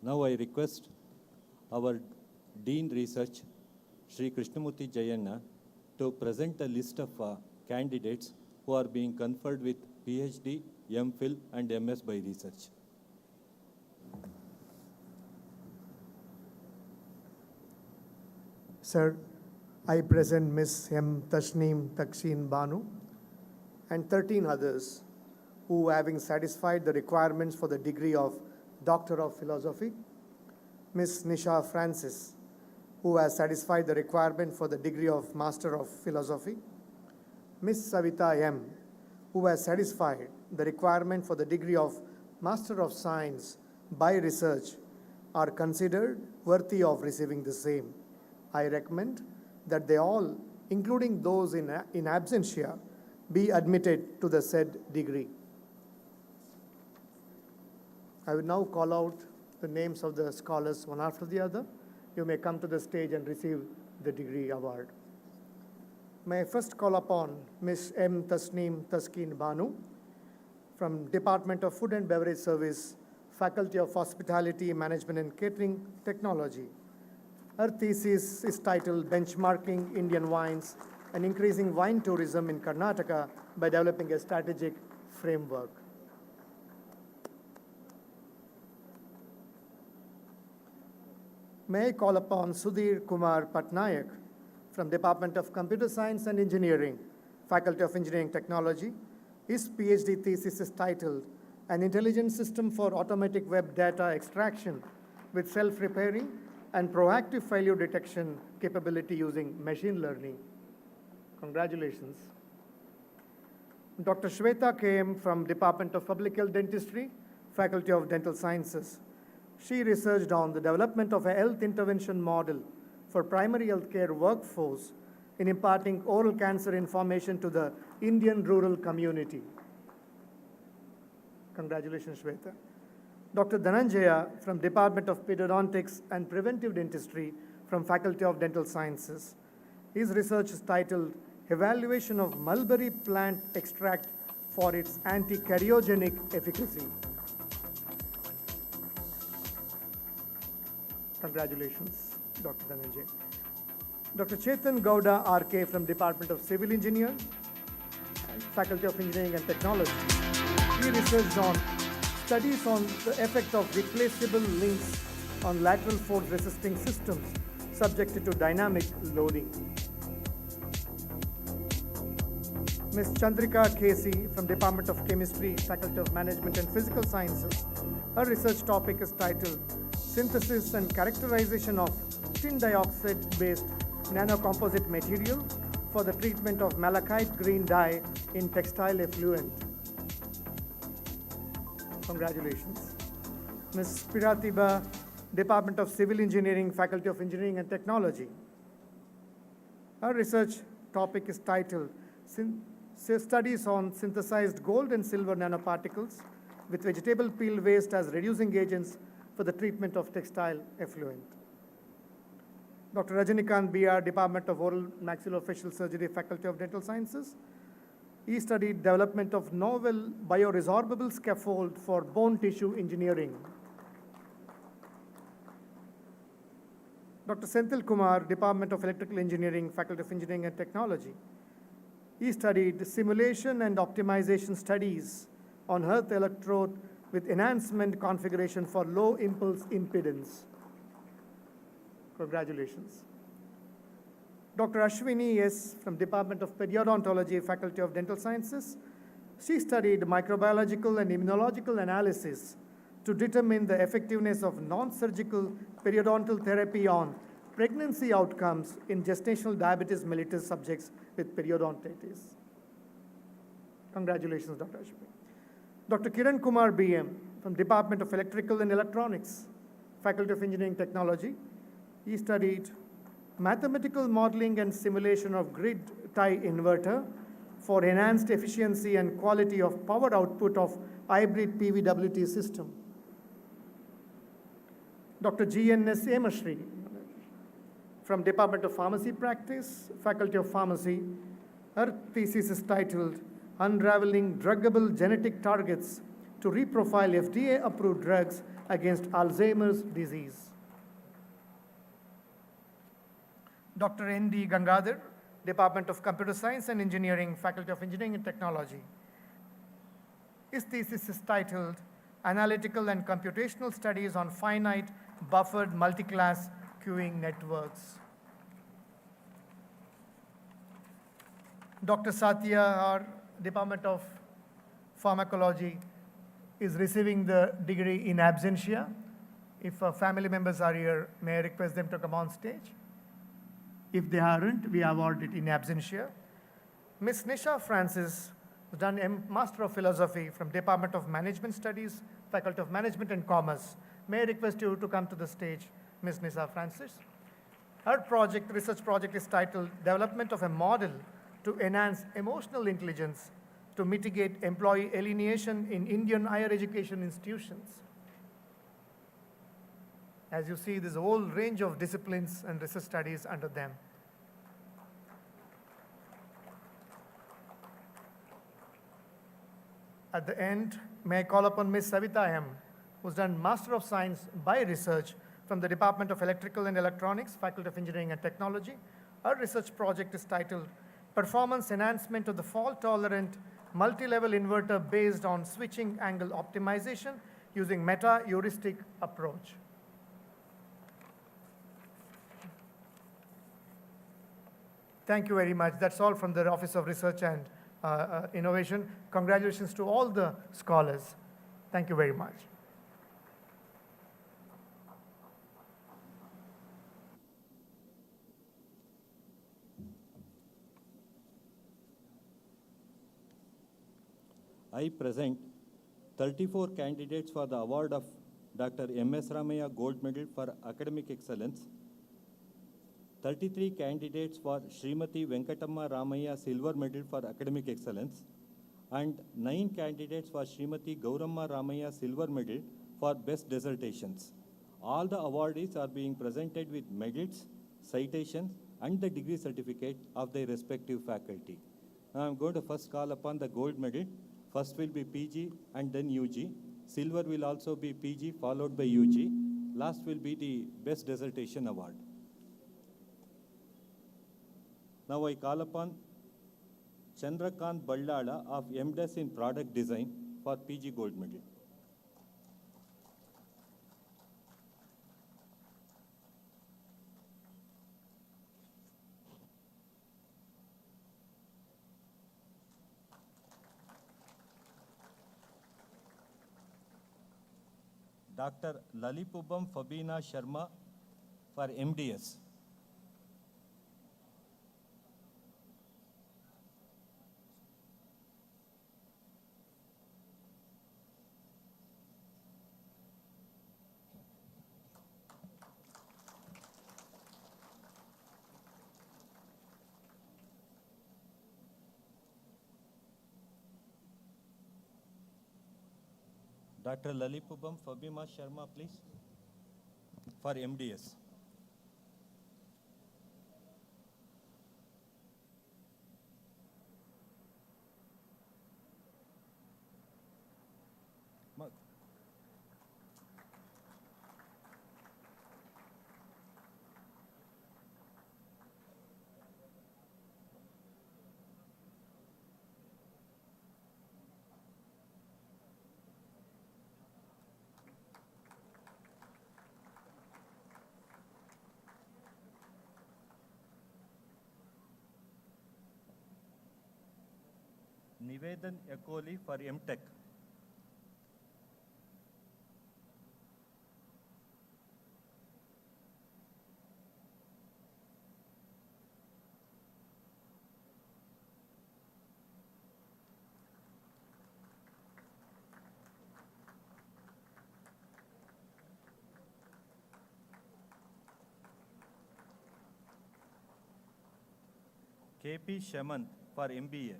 Now I request our Dean Research, Sri Krishnamurthy Jayanna, to present a list of candidates who are being conferred with PhD, MPhil and MS by research. Sir, I present Ms. M. Tasneem Taksheen Banu and 13 others who, having satisfied the requirements for the degree of Doctor of Philosophy, Ms. Nisha Francis, who has satisfied the requirement for the degree of Master of Philosophy, Ms. Savita M., who has satisfied the requirement for the degree of Master of Science by Research, are considered worthy of receiving the same. I recommend that they all, including those in absentia, be admitted to the said degree. I will now call out the names of the scholars one after the other. You may come to the stage and receive the degree award. May I first call upon Ms. M. Tasneem Taksheen Banu from Department of Food and Beverage Service, Faculty of Hospitality, Management and Catering Technology. Her thesis is titled Benchmarking Indian Wines and Increasing Wine Tourism in Karnataka by Developing a Strategic Framework. May I call upon Sudhir Kumar Patnaik from Department of Computer Science and Engineering, Faculty of Engineering Technology. His PhD thesis is titled An Intelligent System for Automatic Web Data Extraction with Self-Repairing and Proactive Failure Detection Capability using Machine Learning. Congratulations. Dr. Shweta KM from Department of Public Health Dentistry, Faculty of Dental Sciences. She researched on the development of a health intervention model for primary healthcare workforce in imparting oral cancer information to the Indian rural community. Congratulations, Shweta. Dr. Dhananjaya from Department of Periodontics and Preventive Dentistry from Faculty of Dental Sciences. His research is titled Evaluation of Mulberry Plant Extract for its Anti-Cariogenic Efficacy. Congratulations, Dr. Dhananjay. Dr. Chetan Gowda RK from Department of Civil Engineering, Faculty of Engineering and Technology. He researched on studies on the effect of replaceable links on lateral force resisting systems subjected to dynamic loading. Ms. Chandrika KC from Department of Chemistry, Faculty of Management and Physical Sciences. Her research topic is titled Synthesis and Characterization of Tin Dioxide-based nanocomposite material for the treatment of malachite green dye in textile effluent. Congratulations. Ms. Piratiba, Department of Civil Engineering, Faculty of Engineering and Technology. Her research topic is titled Studies on Synthesized Gold and Silver Nanoparticles with Vegetable Peel Waste as Reducing Agents for the Treatment of Textile Effluent. Dr. Rajinikanth B.R., Department of Oral Maxillofacial Surgery, Faculty of Dental Sciences. He studied development of novel bioresorbable scaffold for bone tissue engineering. Dr. Senthil Kumar, Department of Electrical Engineering, Faculty of Engineering and Technology. He studied simulation and optimization studies on earth electrode with enhancement configuration for low impulse impedance. Congratulations. Dr. Ashwini S. from Department of Periodontology, Faculty of Dental Sciences. She studied microbiological and immunological analysis to determine the effectiveness of non-surgical periodontal therapy on pregnancy outcomes in gestational diabetes mellitus subjects with periodontitis. Congratulations, Dr. Ashwini. Dr. Kiran Kumar B.M. from Department of Electrical and Electronics, Faculty of Engineering Technology. He studied mathematical modeling and simulation of grid tie inverter for enhanced efficiency and quality of power output of hybrid PVWT system. Dr. G.N.S. Amashri from Department of Pharmacy Practice, Faculty of Pharmacy. Her thesis is titled Unraveling Druggable Genetic Targets to Reprofile FDA-Approved Drugs Against Alzheimer's Disease. Dr. N.D. Gangadhar, Department of Computer Science and Engineering, Faculty of Engineering and Technology. His thesis is titled Analytical and Computational Studies on Finite Buffered Multiclass Queuing Networks. Dr. Satya, our Department of Pharmacology, is receiving the degree in absentia. If family members are here, may I request them to come on stage? If they aren't, we award it in absentia. Ms. Nisha Francis has done a Master of Philosophy from Department of Management Studies, Faculty of Management and Commerce. May I request you to come to the stage, Ms. Nisha Francis. Her research project is titled Development of a Model to Enhance Emotional Intelligence to Mitigate Employee Alienation in Indian Higher Education Institutions. As you see, there's a whole range of disciplines and research studies under them. At the end, may I call upon Ms. Savita M., who's done Master of Science by Research from the Department of Electrical and Electronics, Faculty of Engineering and Technology. Her research project is titled Performance Enhancement of the Fault-Tolerant Multi-Level Inverter Based on Switching Angle Optimization using Meta-Heuristic Approach. Thank you very much. That's all from the Office of Research and Innovation. Congratulations to all the scholars. Thank you very much. I present 34 candidates for the award of Dr. M.S. Ramaiah Gold Medal for Academic Excellence, 33 candidates for Srimati Venkatamma Ramaiah Silver Medal for Academic Excellence, and 9 candidates for Srimati Gauramma Ramaiah Silver Medal for Best Dissertations. All the awardees are being presented with medals, citations, and the degree certificate of their respective faculty. Now I'm going to first call upon the gold medal. First will be PG and then UG. Silver will also be PG followed by UG. Last will be the Best Dissertation Award. Now I call upon Chandrakant Ballala of MDes in Product Design for PG Gold Medal. Dr. Lalipubam Fabina Sharma for MDS. Dr. Lalipubam Fabima Sharma, please, for MDS. Nivedan Ekoli for MTech. KP Shemant for MBA.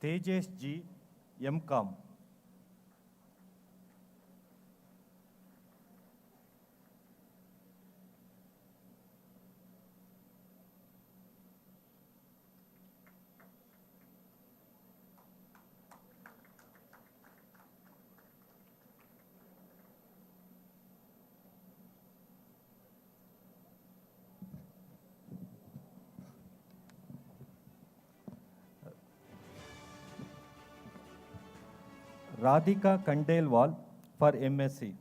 Tejas G. MCom. Radhika Kandelwal for MSc.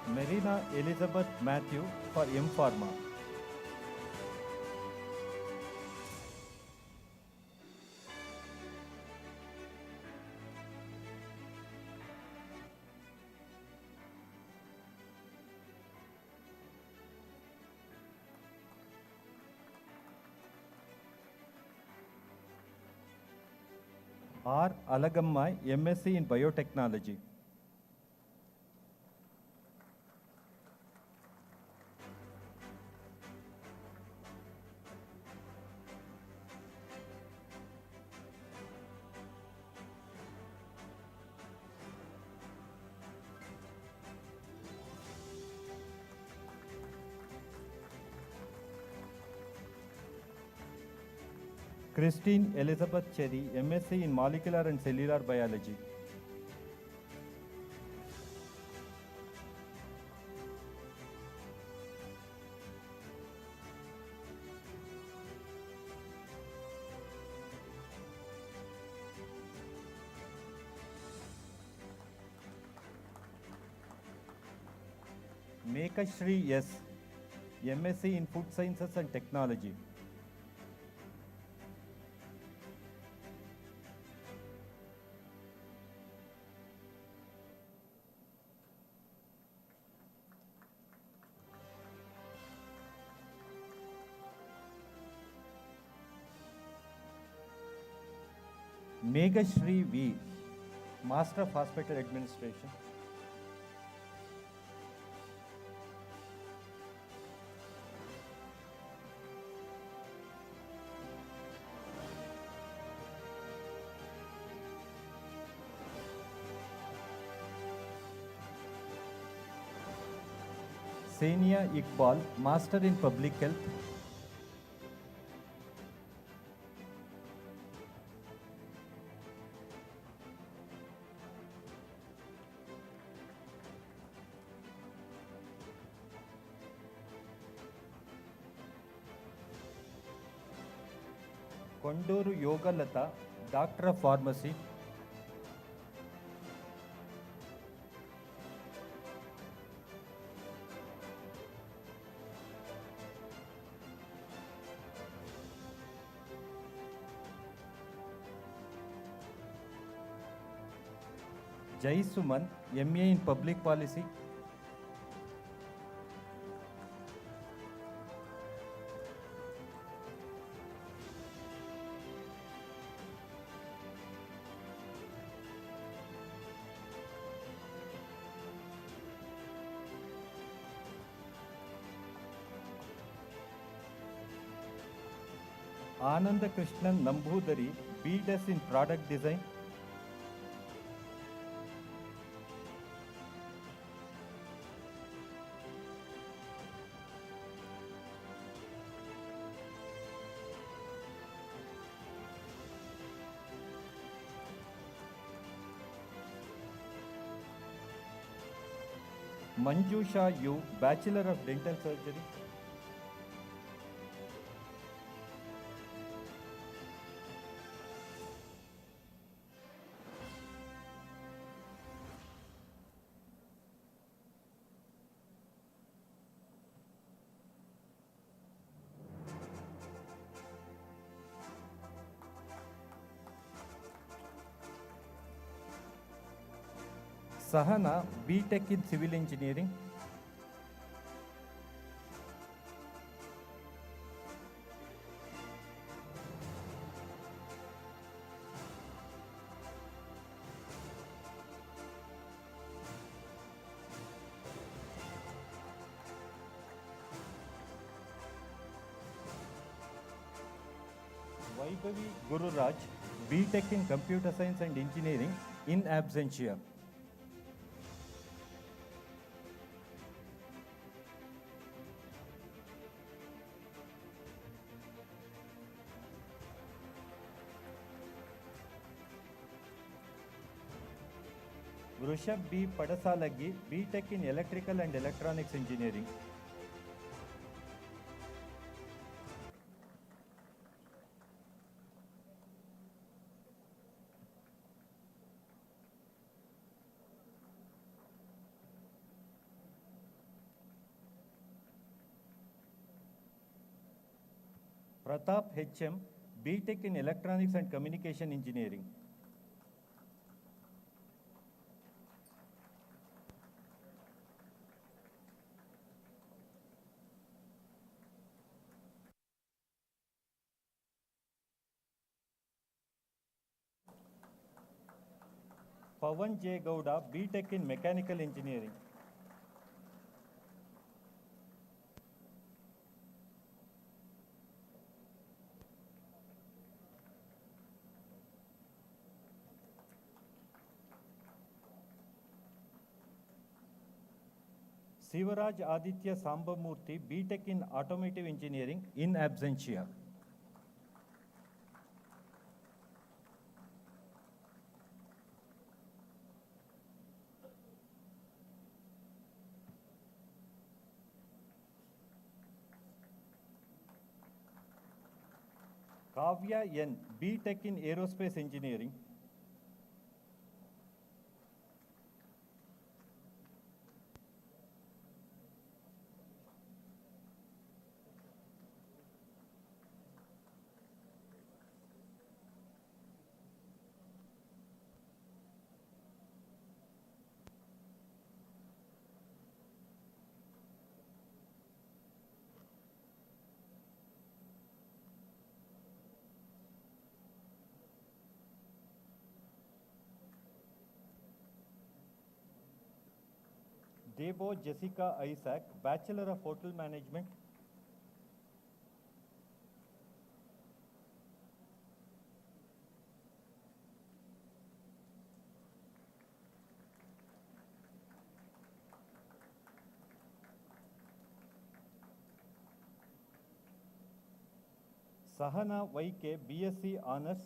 Marina Elizabeth Matthew for M Pharma. R. Alagammai, MSc in Biotechnology. Christine Elizabeth Cherry, MSc in Molecular and Cellular Biology. Mekashri S, MSc in Food Sciences and Technology. Megashri V, Master of Hospital Administration. Senia Iqbal, Master in Public Health. Kondoru Yogalata, Doctor of Pharmacy. Jai Suman, MA in Public Policy. Ananda Krishnan Nambudari, BDes in Product Design. Manjusha U, Bachelor of Dental Surgery. Sahana, BTech in Civil Engineering. Vaibhavi Gururaj, BTech in Computer Science and Engineering in absentia. Vrushab B. Padasalagi, BTech in Electrical and Electronics Engineering. Pratap HM, BTech in Electronics and Communication Engineering. Pawan J. Gowda, BTech in Mechanical Engineering. Sivaraj Aditya Sambamurthy, BTech in Automotive Engineering in absentia. Kavya N, BTech in Aerospace Engineering. Debo Jessica Isaac, Bachelor of Hotel Management. Sahana YK, BSc Honors.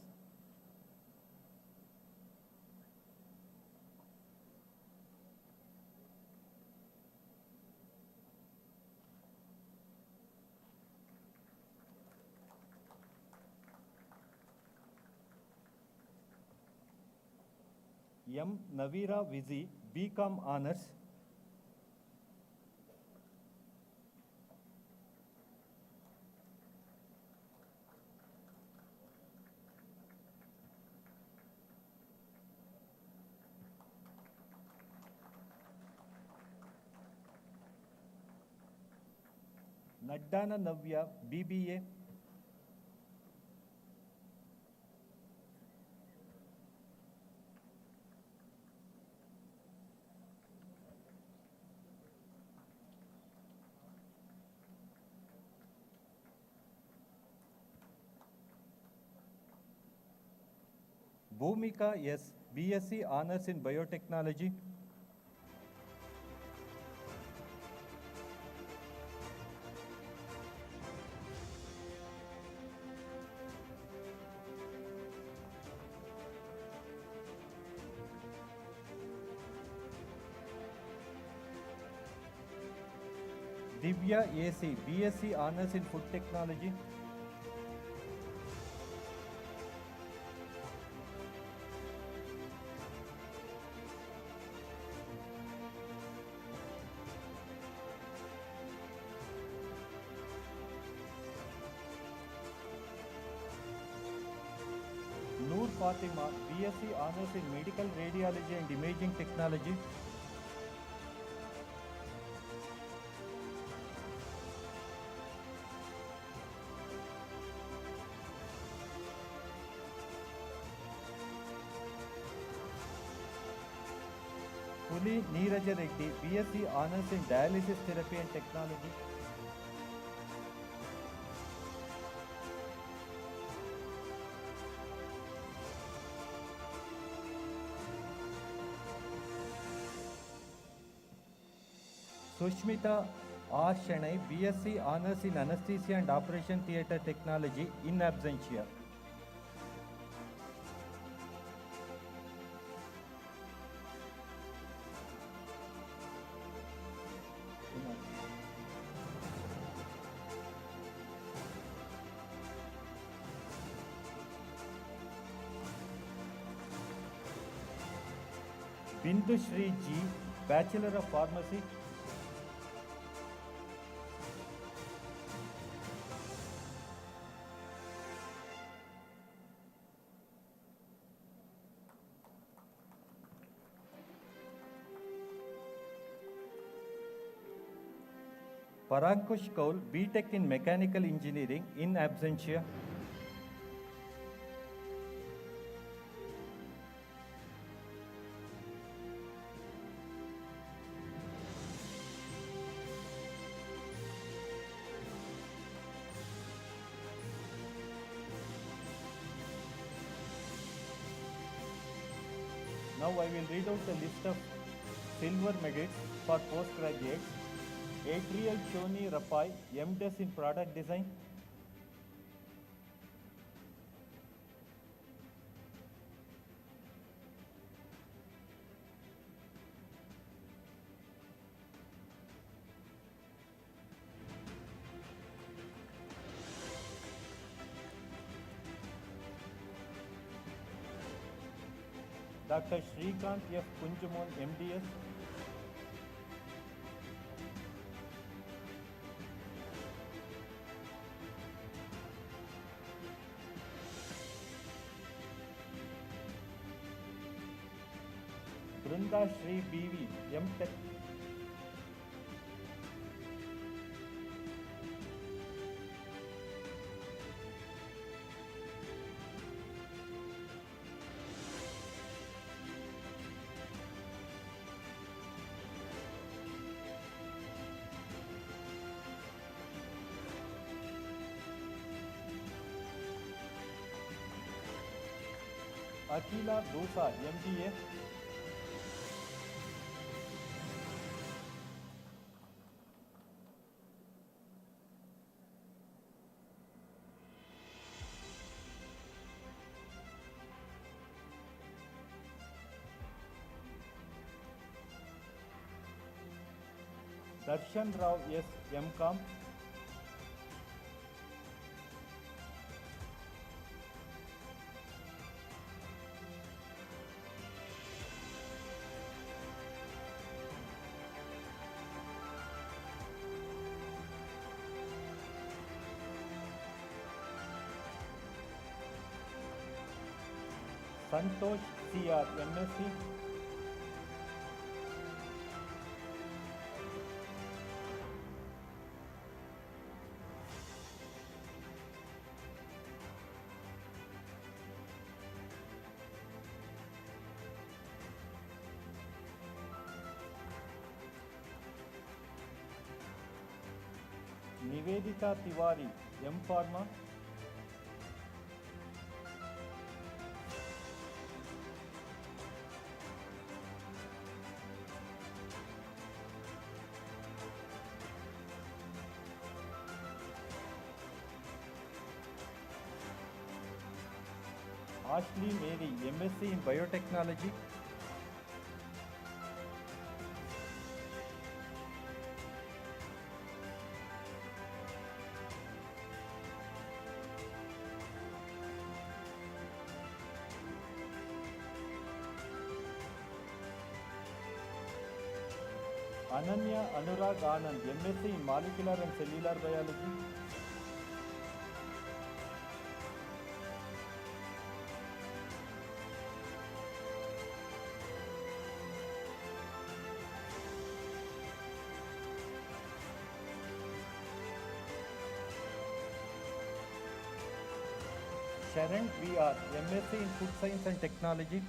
M. Navira Vizi, BCom Honors. Naddana Navya, BBA. Bhumika S, BSc Honors in Biotechnology. Divya AC, BSc Honors in Food Technology. Noor Fatima, BSc Honors in Medical Radiology and Imaging Technology. Puli Neeraja Reddy, BSc Honors in Dialysis Therapy and Technology. Sushmita R. Shanai, BSc Honors in Anesthesia and Operation Theatre Technology in absentia. Bindu Shri G, Bachelor of Pharmacy. Parankush Kaul, BTech in Mechanical Engineering in absentia. Now I will read out the list of silver medals for postgraduates. Adriel Choni Rapai, MDes in Product Design. Dr. Shrikant F. Kunjamon, MDS. Brunda Shri BV, MTech. Akila Dosa, MBA. Darshan Rao S. MCom. Santosh CR, MSc. Nivedita Tiwari, M Pharma. Ashley Mary, MSc in Biotechnology. Ananya Anurag Anand, MSc in Molecular and Cellular Biology. Sharon VR, MSc in Food Science and Technology.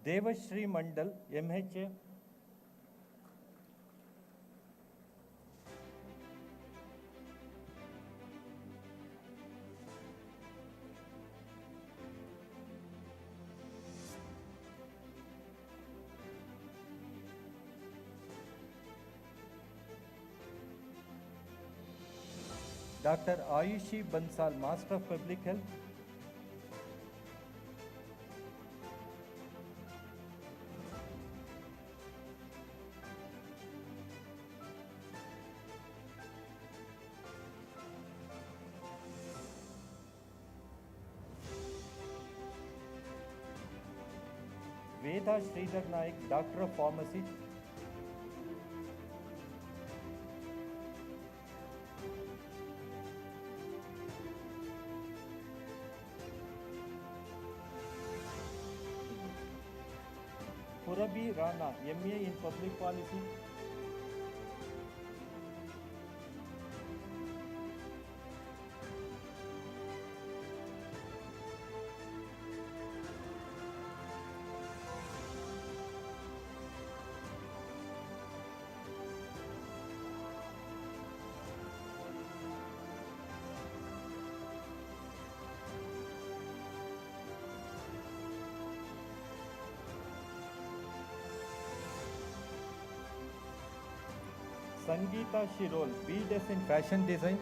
Devashri Mandal, MHA. Dr. Ayushi Bansal, Master of Public Health. Veda Sridhar Naik, Doctor of Pharmacy. Purabi Rana, MA in Public Policy. Sangeeta Shirol, BDes in Fashion Design.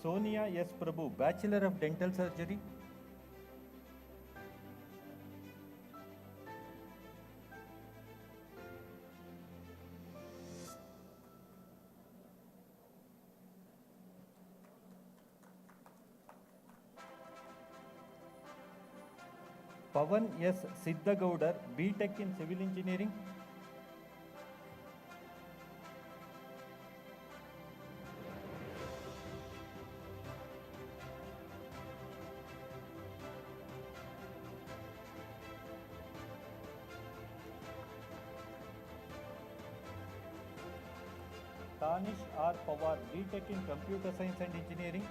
Sonia S. Prabhu, Bachelor of Dental Surgery. Pavan S. Siddhagoudar, B.Tech in Civil Engineering. Tanish R. Pawar, B.Tech in Computer Science and Engineering.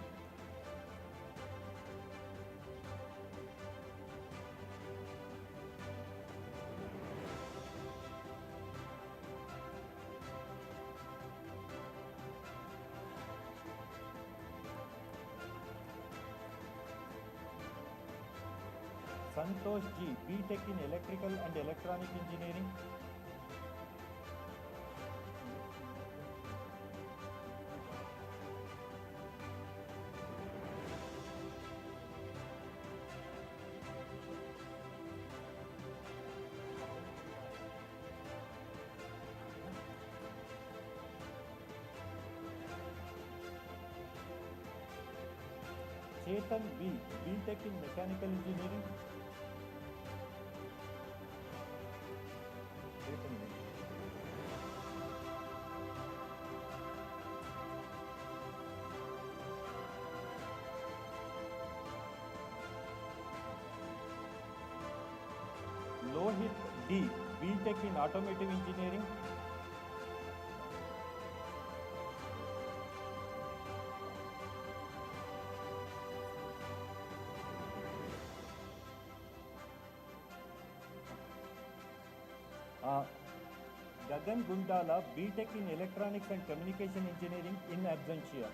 Santosh G, B.Tech in Electrical and Electronic Engineering. Chetan B, B.Tech in Mechanical Engineering. Chetan B. Lohit D, B.Tech in Automotive Engineering. Gagan Gundala, B.Tech in Electronics and Communication Engineering in absentia.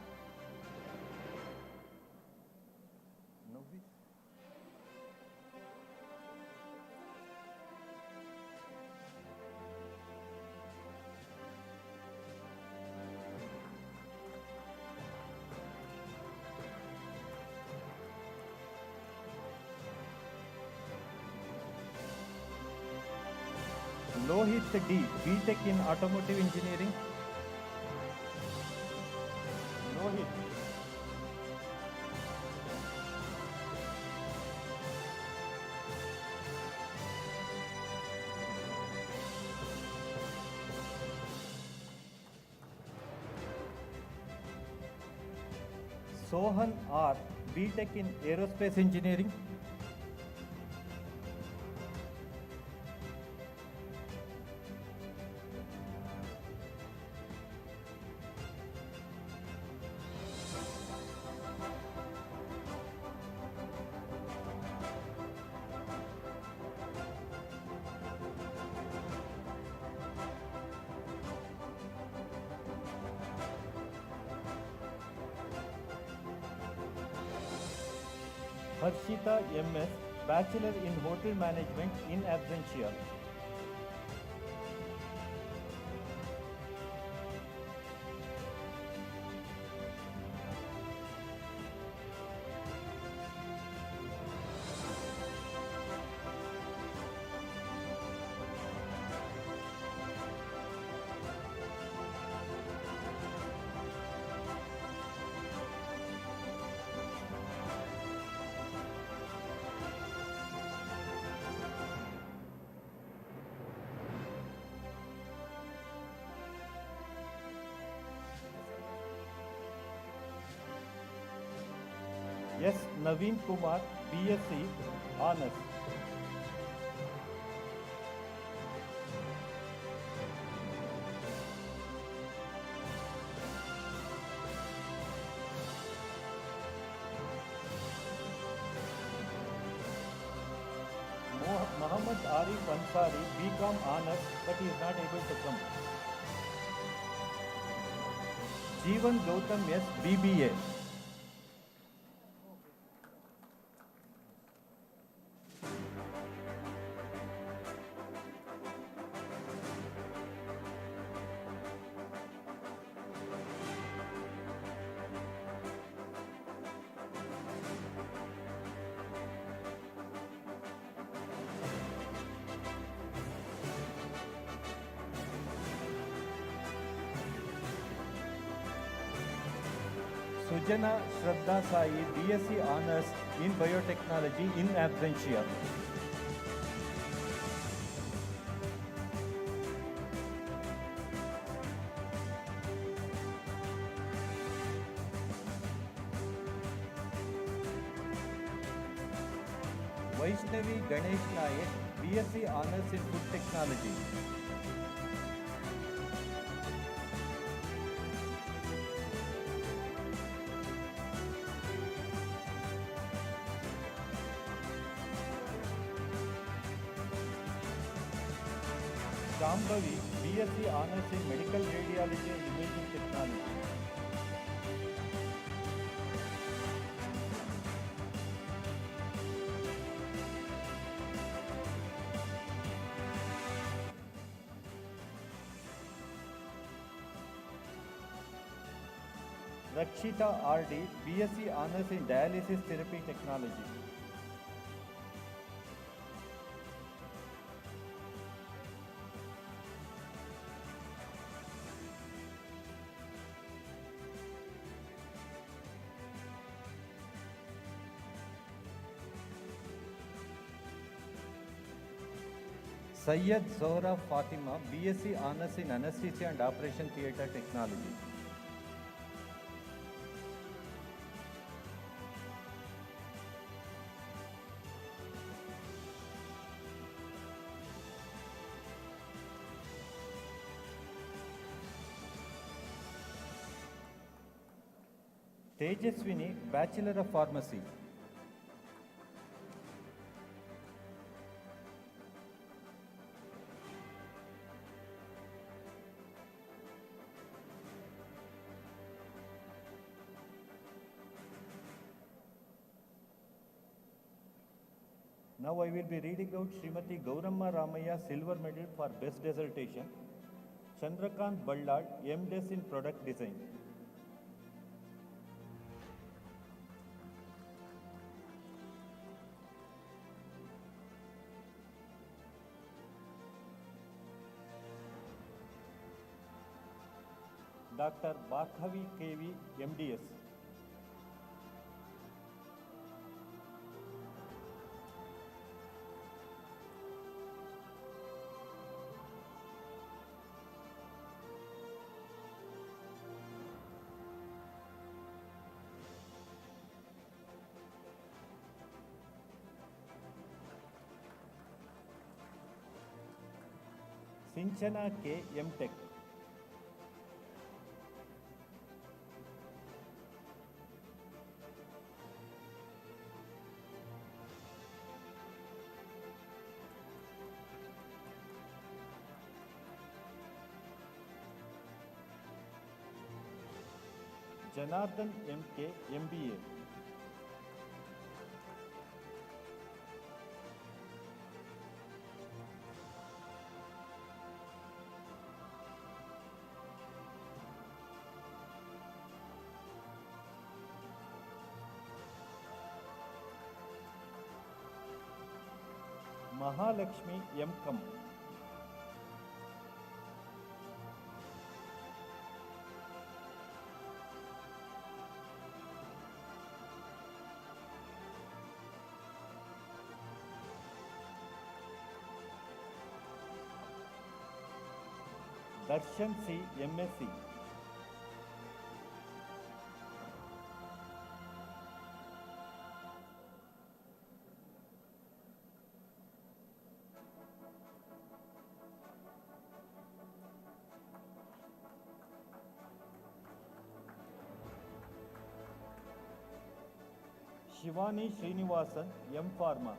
Lohit D, B.Tech in Automotive Engineering. Lohit. Sohan R, B.Tech in Aerospace Engineering. Harshita MS, Bachelor in Hotel Management in absentia. Yes, Naveen Kumar, BSc, Honors. Muhammad Arif Ansari, BCom Honors, but he is not able to come. Jeevan Gautam, yes, BBA. Sujana Shraddha Sai, BSc Honors in Biotechnology in absentia. Vaishnavi Ganesh Nayak, BSc Honors in Food Technology. Shambhavi, BSc Honors in Medical Radiology and Imaging Technology. Rakshita RD, BSc Honors in Dialysis Therapy Technology. Syed Zohra Fatima, BSc Honours in Anesthesia and Operation Theatre Technology. Tejaswini, Bachelor of Pharmacy. Now I will be reading out Srimati Gauramma Ramaya Silver Medal for Best Dissertation. Chandrakant Ballad, MDes in Product Design. Dr. Bhargavi KV, MDS. Sinchana K, MTech. Janardhan MK, MBA. Mahalakshmi M.Com. Darshan C, MSc. Shivani Srinivasan, M Pharma.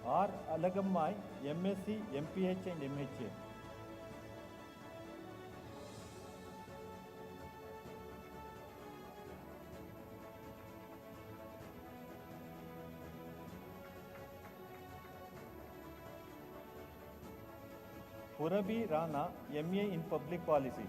R. Alagammai, MSc, MPH and MHA. Purabi Rana, MA in Public Policy.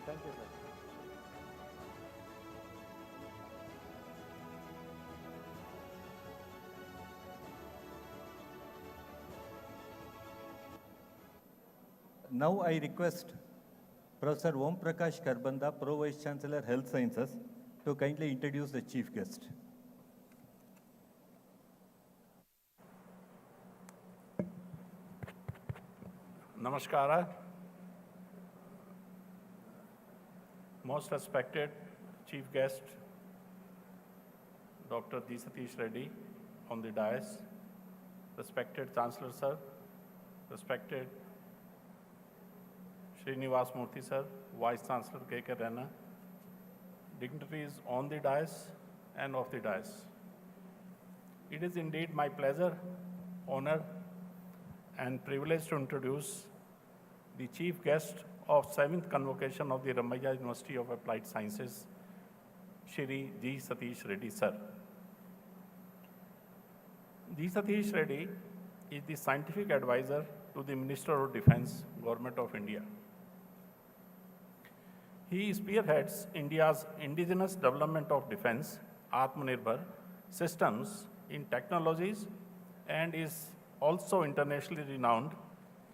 Thank you, sir. Now I request Professor Om Prakash Karbanda, Pro Vice Chancellor Health Sciences, to kindly introduce the chief guest. Namaskara. Most respected chief guest, Dr. D. Satish Reddy on the dais, respected Chancellor Sir, respected Srinivas Murthy Sir, Vice Chancellor K.K. Rana, dignitaries on the dais and off the dais. It is indeed my pleasure, honor, and privilege to introduce the chief guest of 7th convocation of the Ramaiah University of Applied Sciences, Shri G. Satish Reddy sir. G. Satish Reddy is the scientific advisor to the Minister of Defense, Government of India. He spearheads India's indigenous development of defense, Atmanirbhar, systems in technologies, and is also internationally renowned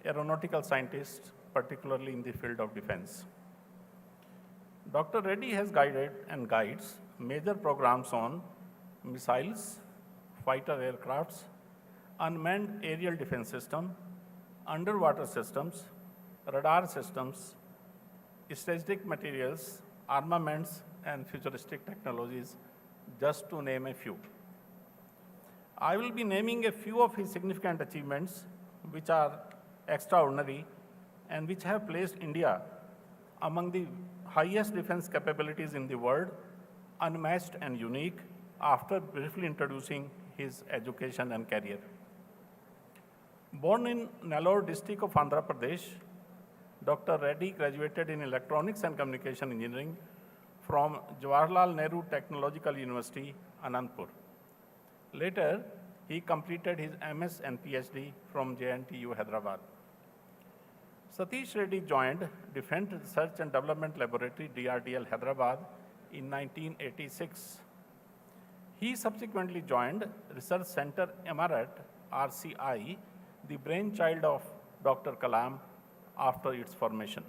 aeronautical scientist, particularly in the field of defense. Dr. Reddy has guided and guides major programs on missiles, fighter aircrafts, unmanned aerial defense system, underwater systems, radar systems, strategic materials, armaments, and futuristic technologies, just to name a few. I will be naming a few of his significant achievements, which are extraordinary and which have placed India among the highest defense capabilities in the world, unmatched and unique, after briefly introducing his education and career. Born in Nellore district of Andhra Pradesh, Dr. Reddy graduated in Electronics and Communication Engineering from Jawaharlal Nehru Technological University, Anandpur. Later, he completed his MS and PhD from JNTU, Hyderabad. Satish Reddy joined Defense Research and Development Laboratory, DRDL, Hyderabad in 1986. He subsequently joined Research Center Emarat, RCI, the brainchild of Dr. Kalam, after its formation.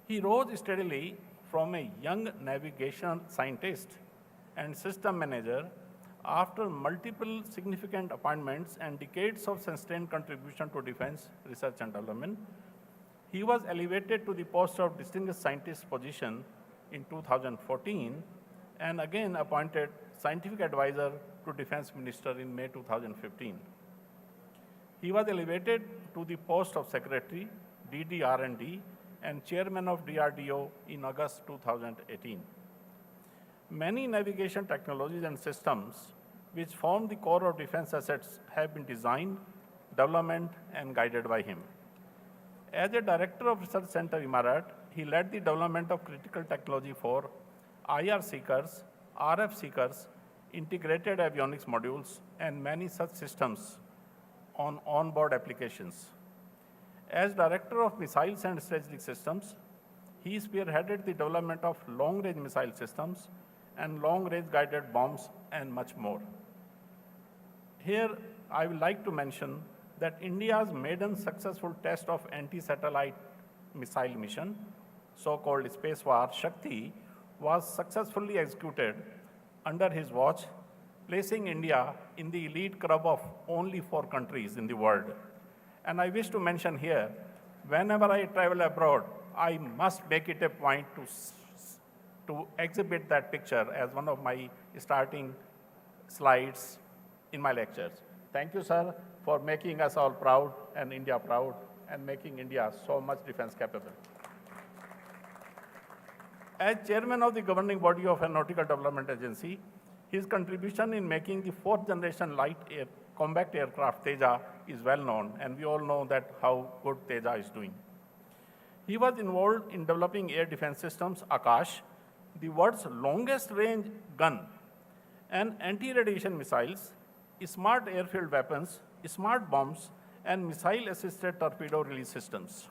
He rose steadily from a young navigational scientist and system manager after multiple significant appointments and decades of sustained contribution to defense research and development. He was elevated to the post of distinguished scientist position in 2014 and again appointed scientific advisor to Defense Minister in May 2015. He was elevated to the post of Secretary, DDR&D, and Chairman of DRDO in August 2018. Many navigation technologies and systems which form the core of defense assets have been designed, development, and guided by him. As a Director of Research Center Emarat, he led the development of critical technology for IR seekers, RF seekers, integrated avionics modules, and many such systems on onboard applications. As Director of Missiles and Strategic Systems, he spearheaded the development of long-range missile systems and long-range guided bombs and much more. Here, I would like to mention that India's maiden successful test of anti-satellite missile mission, so-called Space War Shakti, was successfully executed under his watch, placing India in the elite club of only 4 countries in the world. And I wish to mention here, whenever I travel abroad, I must make it a point to exhibit that picture as one of my starting slides in my lectures. Thank you, sir, for making us all proud and India proud and making India so much defense capable. As chairman of the governing body of Aeronautical Development Agency, his contribution in making the 4th generation light combat aircraft Teja is well known, and we all know that how good Teja is doing. He was involved in developing air defense systems, Akash, the world's longest range gun, and anti-radiation missiles, smart airfield weapons, smart bombs, and missile-assisted torpedo release systems.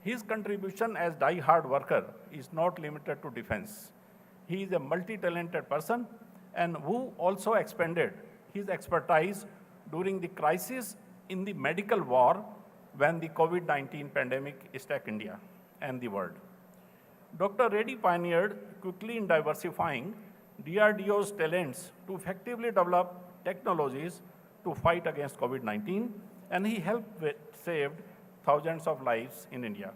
His contribution as die-hard worker is not limited to defense. He is a multi-talented person and who also expanded his expertise during the crisis in the medical war when the COVID-19 pandemic struck India and the world. Dr. Reddy pioneered quickly in diversifying DRDO's talents to effectively develop technologies to fight against COVID-19, and he helped save thousands of lives in India.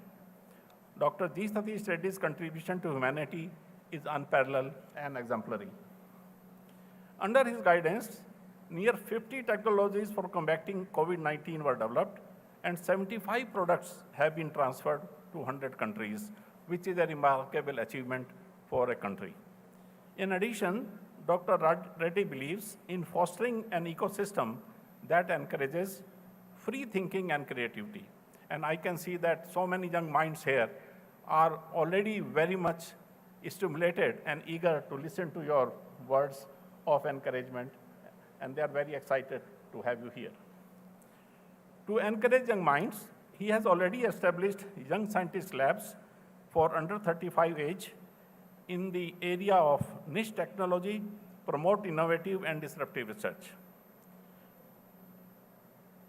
Dr. G. Satish Reddy's contribution to humanity is unparalleled and exemplary. Under his guidance, near 50 technologies for combating COVID-19 were developed, and 75 products have been transferred to 100 countries, which is a remarkable achievement for a country. In addition, Dr. Reddy believes in fostering an ecosystem that encourages free thinking and creativity. And I can see that so many young minds here are already very much stimulated and eager to listen to your words of encouragement, and they are very excited to have you here. To encourage young minds, he has already established young scientist labs for under 35 age in the area of niche technology, promote innovative and disruptive research.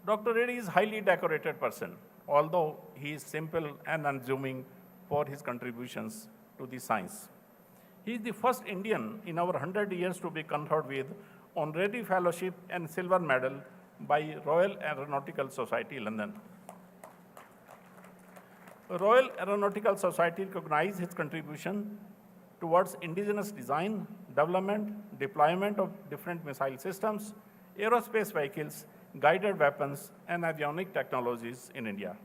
Dr. Reddy is a highly decorated person, although he is simple and unassuming for his contributions to the science. He is the first Indian in our 100 years to be conferred with Honorary Fellowship and Silver Medal by Royal Aeronautical Society, London. Royal Aeronautical Society recognizes his contribution towards indigenous design, development, deployment of different missile systems, aerospace vehicles, guided weapons, and avionic technologies in India.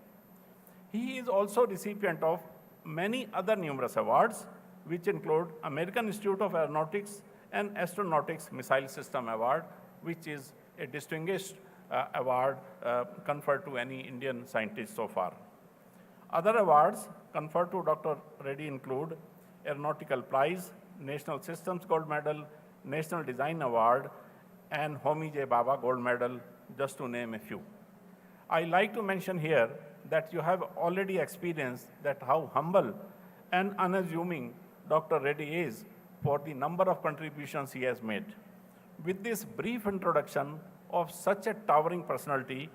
He is also recipient of many other numerous awards, which include American Institute of Aeronautics and Astronautics Missile System Award, which is a distinguished award conferred to any Indian scientist so far. Other awards conferred to Dr. Reddy include Aeronautical Prize, National Systems Gold Medal, National Design Award, and Homi J. Baba Gold Medal, just to name a few. I like to mention here that you have already experienced that how humble and unassuming Dr. Reddy is for the number of contributions he has made. With this brief introduction of such a towering personality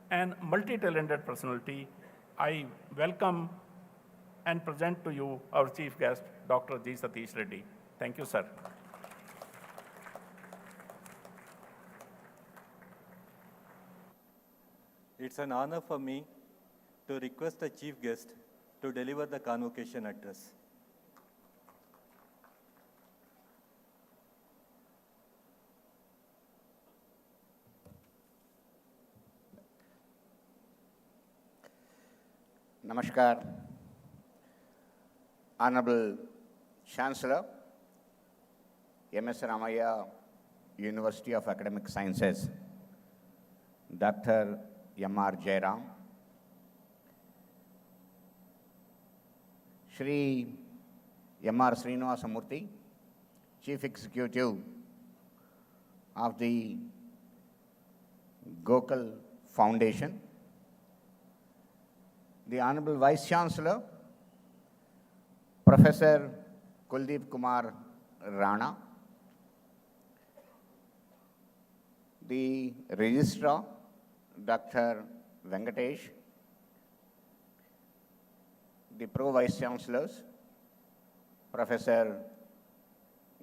and multi-talented personality, I welcome and present to you our chief guest, Dr. G. Satish Reddy. Thank you, sir. It's an honor for me to request the chief guest to deliver the convocation address. Namaskar, Honorable Chancellor, MS Ramaya University of Academic Sciences, Dr. M.R. Jairam, Shri M.R. Srinivasamurthy, Chief Executive of the Gokul Foundation, the Honorable Vice Chancellor, Professor Kuldeep Kumar Rana, the Registrar, Dr. Venkatesh, the Pro-Vice Chancellors, Professor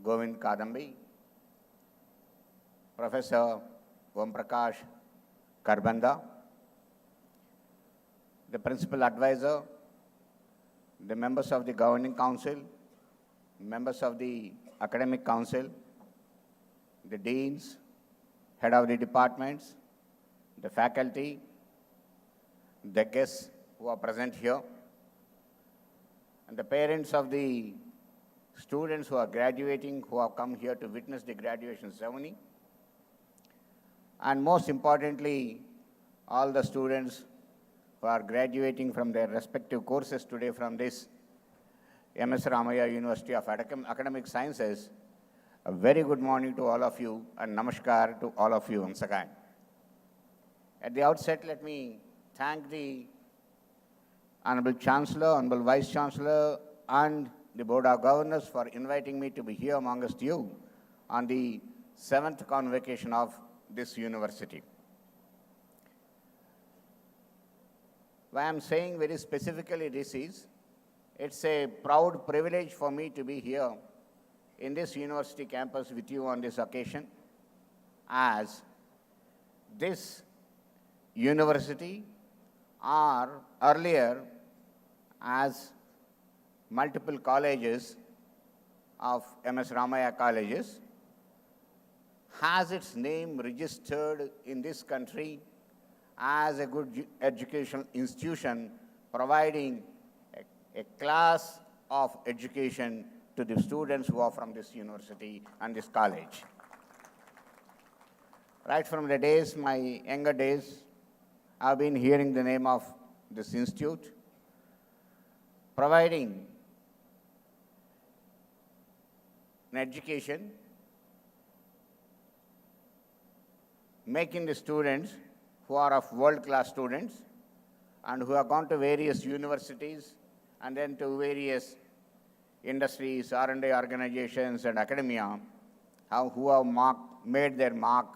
Govind Kadambi, Professor Om Prakash Karbanda, the Principal Advisor, the members of the Governing Council, members of the Academic Council, the Deans, Head of the Departments, the faculty, the guests who are present here, and the parents of the students who are graduating, who have come here to witness the graduation ceremony, and most importantly, all the students who are graduating from their respective courses today from this MS Ramaya University of Academic Sciences. A very good morning to all of you and namaskar to all of you once again. At the outset, let me thank the Honorable Chancellor, Honorable Vice Chancellor, and the Board of Governors for inviting me to be here amongst you on the 7th convocation of this university. Why I'm saying very specifically this is, it's a proud privilege for me to be here in this university campus with you on this occasion, as this university, or earlier as multiple colleges of MS Ramaya colleges, has its name registered in this country as a good educational institution providing a class of education to the students who are from this university and this college. Right from the days, my younger days, I've been hearing the name of this institute, providing an education, making the students who are of world-class students and who have gone to various universities and then to various industries, R&D organizations and academia, who have made their mark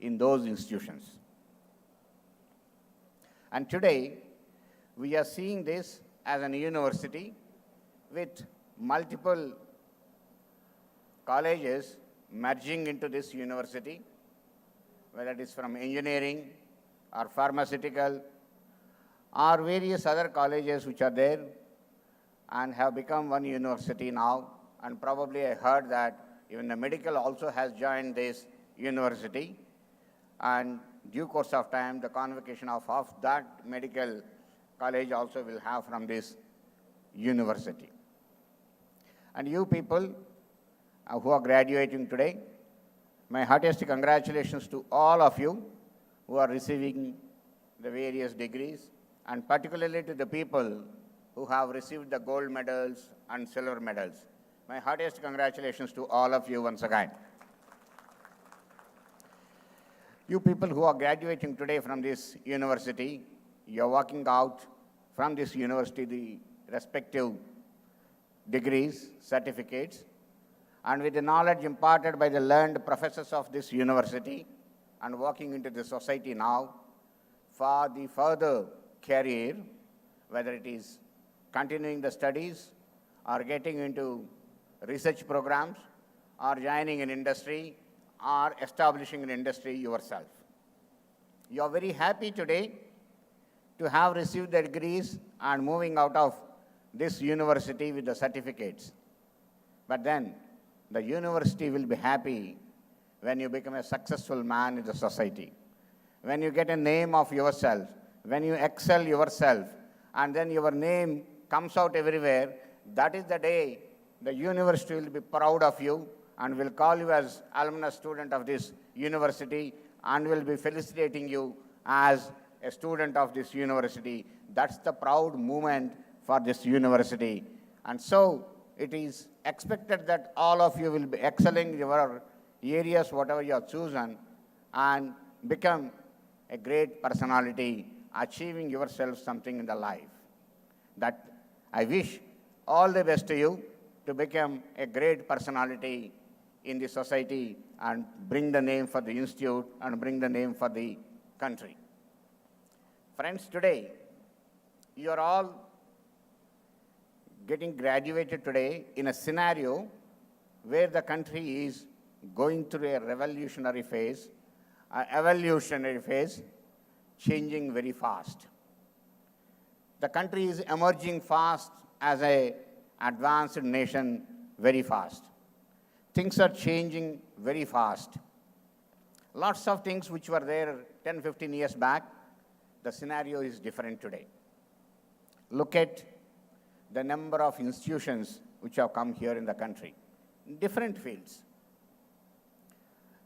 in those institutions. And today, we are seeing this as an university with multiple colleges merging into this university, whether it is from engineering or pharmaceutical or various other colleges which are there and have become one university now. And probably I heard that even the medical also has joined this university. And due course of time, the convocation of that medical college also will have from this university. And you people who are graduating today, my heartiest congratulations to all of you who are receiving the various degrees, and particularly to the people who have received the gold medals and silver medals. My heartiest congratulations to all of you once again. You people who are graduating today from this university, you are walking out from this university the respective degrees, certificates, and with the knowledge imparted by the learned professors of this university and walking into the society now for the further career, whether it is continuing the studies or getting into research programs or joining an industry or establishing an industry yourself. You are very happy today to have received the degrees and moving out of this university with the certificates. But then the university will be happy when you become a successful man in the society, when you get a name of yourself, when you excel yourself, and then your name comes out everywhere. That is the day the university will be proud of you and will call you as alumnus student of this university and will be felicitating you as a student of this university. That's the proud moment for this university. And so it is expected that all of you will be excelling in your areas, whatever you have chosen, and become a great personality, achieving yourself something in the life. That I wish all the best to you to become a great personality in the society and bring the name for the institute and bring the name for the country. Friends, today, you are all getting graduated today in a scenario where the country is going through a revolutionary phase, an evolutionary phase, changing very fast. The country is emerging fast as an advanced nation very fast. Things are changing very fast. Lots of things which were there 10, 15 years back, the scenario is different today. Look at the number of institutions which have come here in the country, in different fields.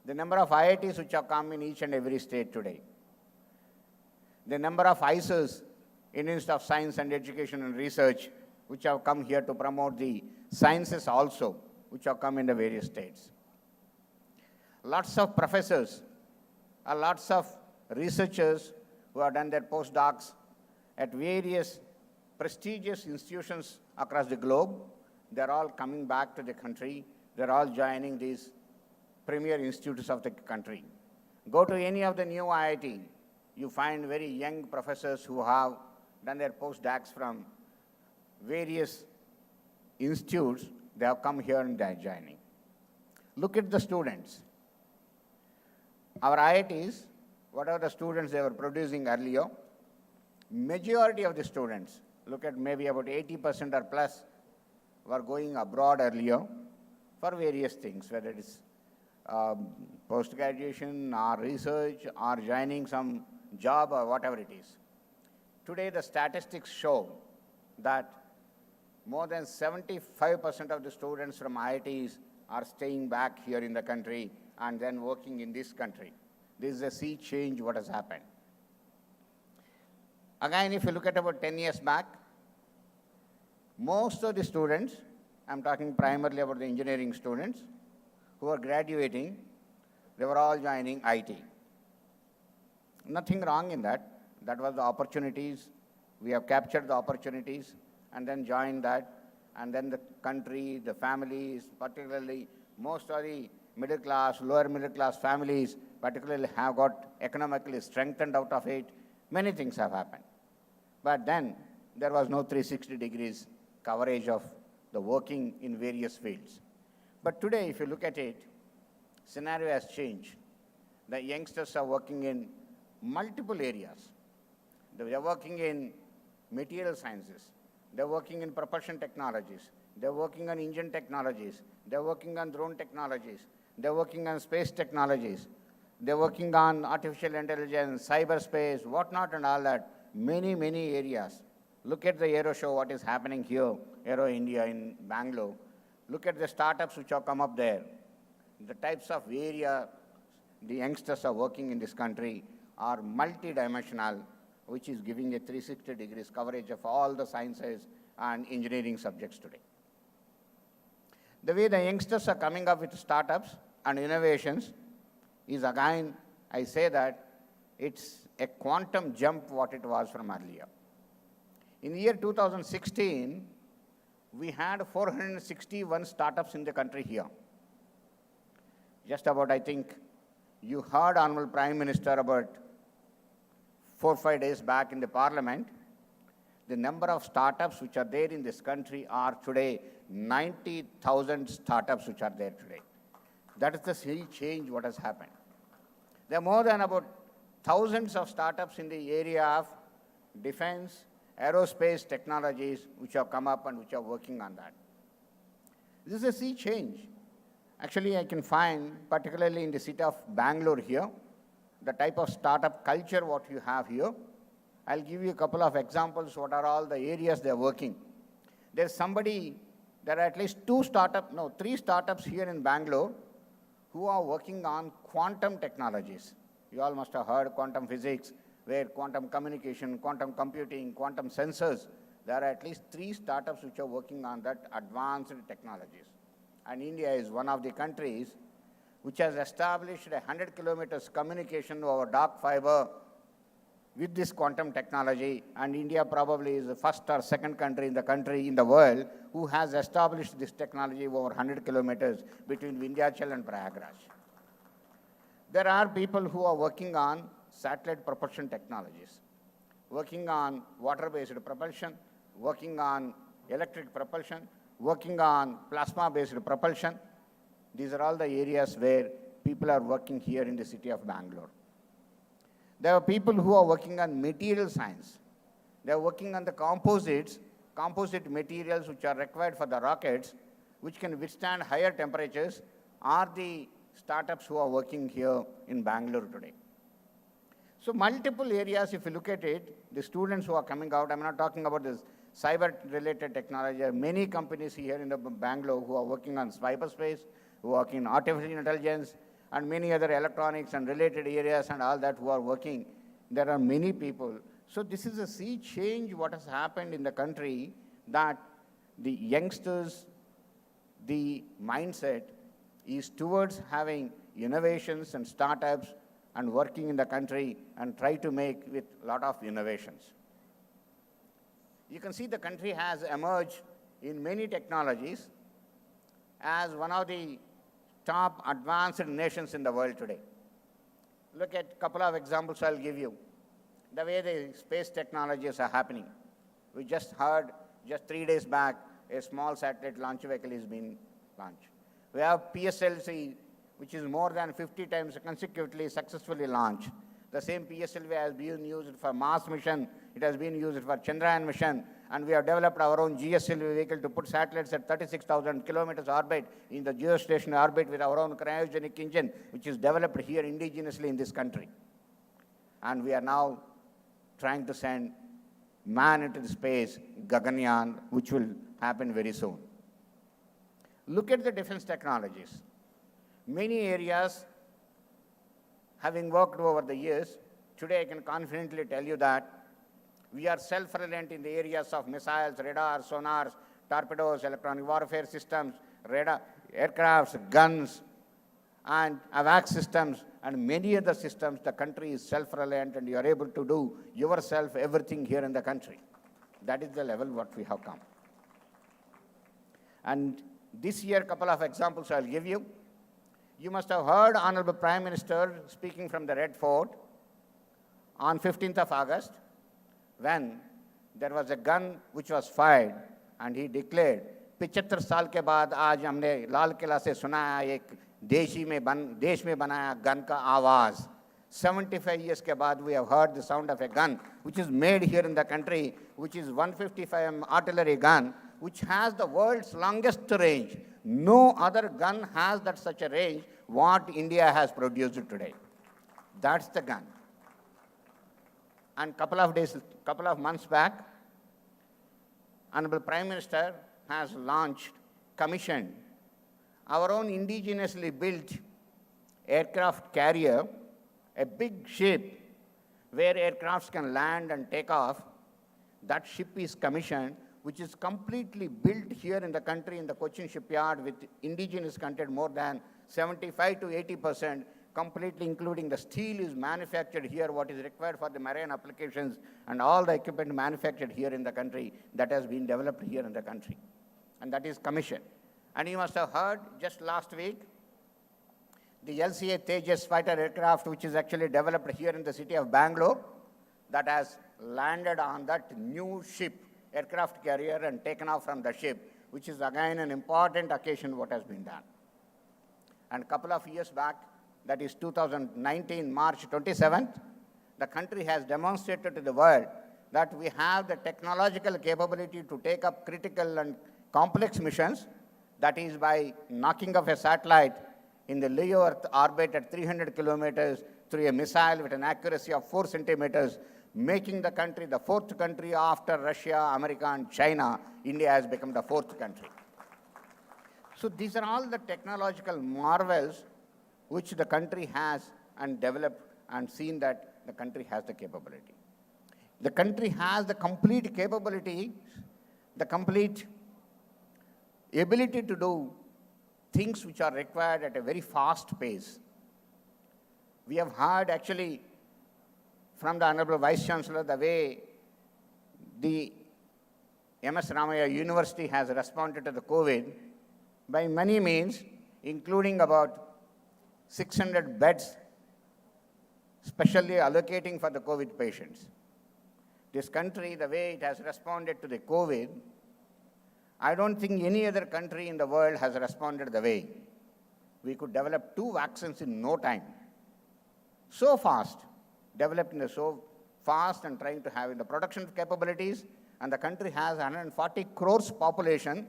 The number of IITs which have come in each and every state today. The number of ISEs, Institutes of Science and Education and Research, which have come here to promote the sciences also, which have come in the various states. Lots of professors, lots of researchers who have done their postdocs at various prestigious institutions across the globe. They're all coming back to the country. They're all joining these premier institutes of the country. Go to any of the new IIT, you find very young professors who have done their postdocs from various institutes. They have come here and they're joining. Look at the students. Our IITs, whatever the students they were producing earlier, majority of the students, look at maybe about 80% or plus, were going abroad earlier for various things, whether it is post-graduation or research or joining some job or whatever it is. Today, the statistics show that more than 75% of the students from IITs are staying back here in the country and then working in this country. This is a sea change what has happened. Again, if you look at about 10 years back, most of the students, I'm talking primarily about the engineering students, who are graduating, they were all joining IT. Nothing wrong in that. That was the opportunities. We have captured the opportunities and then joined that. And then the country, the families, particularly most of the middle class, lower middle class families, particularly have got economically strengthened out of it. Many things have happened. But then there was no 360 degrees coverage of the working in various fields. But today, if you look at it, scenario has changed. The youngsters are working in multiple areas. They are working in material sciences. They're working in propulsion technologies. They're working on engine technologies. They're working on drone technologies. They're working on space technologies. They're working on artificial intelligence, cyberspace, whatnot and all that. Many, many areas. Look at the Aero Show, what is happening here, Aero India in Bangalore. Look at the startups which have come up there. The types of area the youngsters are working in this country are multi-dimensional, which is giving a 360 degrees coverage of all the sciences and engineering subjects today. The way the youngsters are coming up with startups and innovations is, again, I say that it's a quantum jump what it was from earlier. In the year 2016, we had 461 startups in the country here. Just about, I think, you heard Honorable Prime Minister about 4 or 5 days back in the Parliament. The number of startups which are there in this country are today 90,000 startups which are there today. That is the sea change what has happened. There are more than about thousands of startups in the area of defense, aerospace technologies which have come up and which are working on that. This is a sea change. Actually, I can find, particularly in the city of Bangalore here, the type of startup culture what you have here. I'll give you a couple of examples what are all the areas they're working. There's somebody, there are at least three startups here in Bangalore who are working on quantum technologies. You all must have heard quantum physics, where quantum communication, quantum computing, quantum sensors, there are at least 3 startups which are working on that advanced technologies. And India is one of the countries which has established 100 kilometers communication over dark fiber with this quantum technology, and India probably is the first or second country in the world who has established this technology over 100 kilometers between Vindhyachal and Prayagraj. There are people who are working on satellite propulsion technologies, working on water-based propulsion, working on electric propulsion, working on plasma-based propulsion. These are all the areas where people are working here in the city of Bangalore. There are people who are working on material science. They are working on the composite materials which are required for the rockets, which can withstand higher temperatures, are the startups who are working here in Bangalore today. So multiple areas, if you look at it, the students who are coming out, I'm not talking about this cyber-related technology. There are many companies here in the Bangalore who are working on cyberspace, who are working on artificial intelligence, and many other electronics and related areas and all that who are working. There are many people. So this is a sea change what has happened in the country, that the youngsters, the mindset is towards having innovations and startups and working in the country and try to make with a lot of innovations. You can see the country has emerged in many technologies as one of the top advanced nations in the world today. Look at a couple of examples I'll give you. The way the space technologies are happening. We just heard, just 3 days back, a small satellite launch vehicle is being launched. We have PSLV, which is more than 50 times consecutively successfully launched. The same PSLV has been used for Mars mission, it has been used for Chandrayaan mission, and we have developed our own GSLV vehicle to put satellites at 36,000 kilometers orbit in the geostationary orbit with our own cryogenic engine, which is developed here indigenously in this country. And we are now trying to send man into the space, Gaganyaan, which will happen very soon. Look at the defense technologies. Many areas, having worked over the years, today I can confidently tell you that we are self-reliant in the areas of missiles, radars, sonars, torpedoes, electronic warfare systems, radar, aircrafts, guns, and AVAX systems, and many other systems. The country is self-reliant, and you are able to do yourself everything here in the country. That is the level what we have come. And this year, a couple of examples I'll give you. You must have heard Honorable Prime Minister speaking from the Red Fort on 15th of August, when there was a gun which was fired, and he declared, 75 साल के बाद आज हमने लाल किला से सुना एक देश में बनाया गन का आवाज. 75 years के बाद we have heard the sound of a gun which is made here in the country, which is 155mm artillery gun, which has the world's longest range. No other gun has that such a range what India has produced today. That's the gun. And couple of months back, Honorable Prime Minister has commissioned our own indigenously built aircraft carrier, a big ship where aircrafts can land and take off. That ship is commissioned, which is completely built here in the country in the Cochin shipyard with indigenous content more than 75 to 80%, completely including the steel is manufactured here, what is required for the marine applications, and all the equipment manufactured here in the country that has been developed here in the country. And that is commissioned. And you must have heard just last week, the LCA Tejas fighter aircraft, which is actually developed here in the city of Bangalore, that has landed on that new ship, aircraft carrier, and taken off from the ship, which is again an important occasion what has been done. And a couple of years back, that is 2019, March 27th, the country has demonstrated to the world that we have the technological capability to take up critical and complex missions, that is by knocking off a satellite in the LEO Earth orbit at 300 kilometers through a missile with an accuracy of 4 centimeters, making the country the 4th country after Russia, America, and China. India has become the 4th country. So these are all the technological marvels which the country has and developed and seen that the country has the capability. The country has the complete capability, the complete ability to do things which are required at a very fast pace. We have heard actually from the Honorable Vice Chancellor the way the MS Ramaiah University has responded to the COVID by many means, including about 600 beds specially allocating for the COVID patients. This country, the way it has responded to the COVID, I don't think any other country in the world has responded the way. We could develop 2 vaccines in no time. So fast, developed in so fast and trying to have in the production capabilities, and the country has 140 crores population,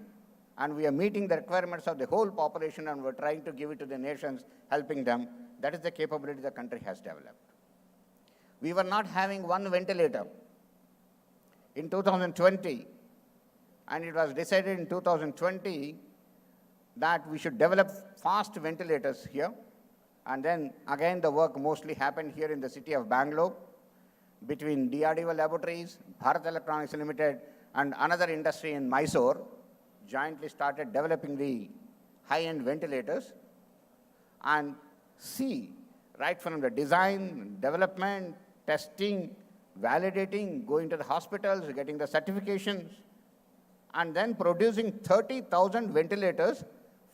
and we are meeting the requirements of the whole population, and we're trying to give it to the nations, helping them. That is the capability the country has developed. We were not having one ventilator in 2020, and it was decided in 2020 that we should develop fast ventilators here. And then again the work mostly happened here in the city of Bangalore between DRDO Laboratories, Bharat Electronics Limited, and another industry in Mysore jointly started developing the high-end ventilators. And see, right from the design, development, testing, validating, going to the hospitals, getting the certifications, and then producing 30,000 ventilators,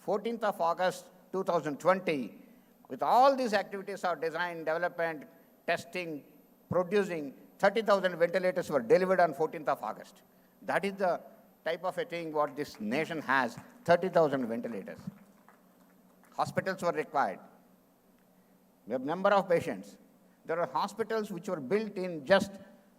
14th of August 2020. With all these activities of design, development, testing, producing, 30,000 ventilators were delivered on 14th of August. That is the type of a thing what this nation has, 30,000 ventilators. Hospitals were required. We have number of patients. There are hospitals which were built in just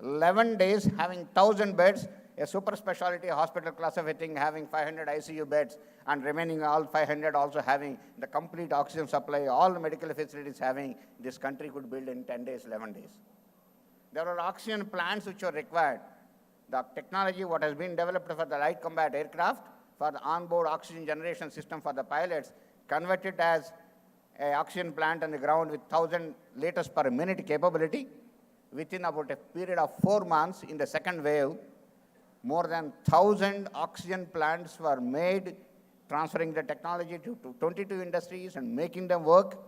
11 days, having 1,000 beds, a super specialty hospital class of a thing having 500 ICU beds, and remaining all 500 also having the complete oxygen supply, all the medical facilities having, this country could build in 10 days, 11 days. There are oxygen plants which are required. the technology what has been developed for the light combat aircraft, for the onboard oxygen generation system for the pilots, converted as an oxygen plant on the ground with 1,000 liters per minute capability. Within about a period of 4 months in the second wave, more than 1,000 oxygen plants were made, transferring the technology to 22 industries and making them work,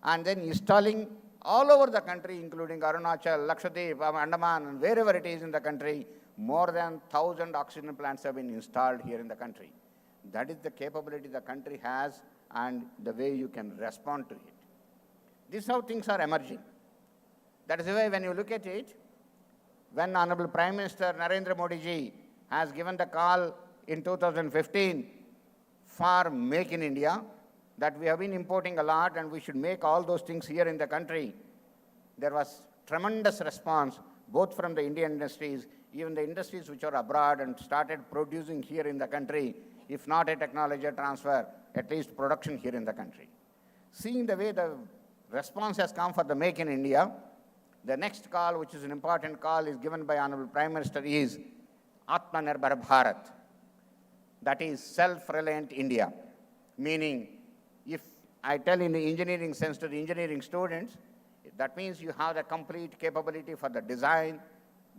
and then installing all over the country, including Arunachal, Lakshadweep, Andaman, and wherever it is in the country. More than 1,000 oxygen plants have been installed here in the country. That is the capability the country has and the way you can respond to it. This is how things are emerging. That is why when you look at it, when Honorable Prime Minister Narendra Modi ji has given the call in 2015 for Make in India, that we have been importing a lot and we should make all those things here in the country, there was tremendous response both from the Indian industries, even the industries which are abroad and started producing here in the country, if not a technology transfer, at least production here in the country. Seeing the way the response has come for the Make in India, the next call, which is an important call, is given by Honorable Prime Minister is Atmanirbhar Bharat. That is self-reliant India. Meaning, if I tell in the engineering sense to the engineering students, that means you have the complete capability for the design,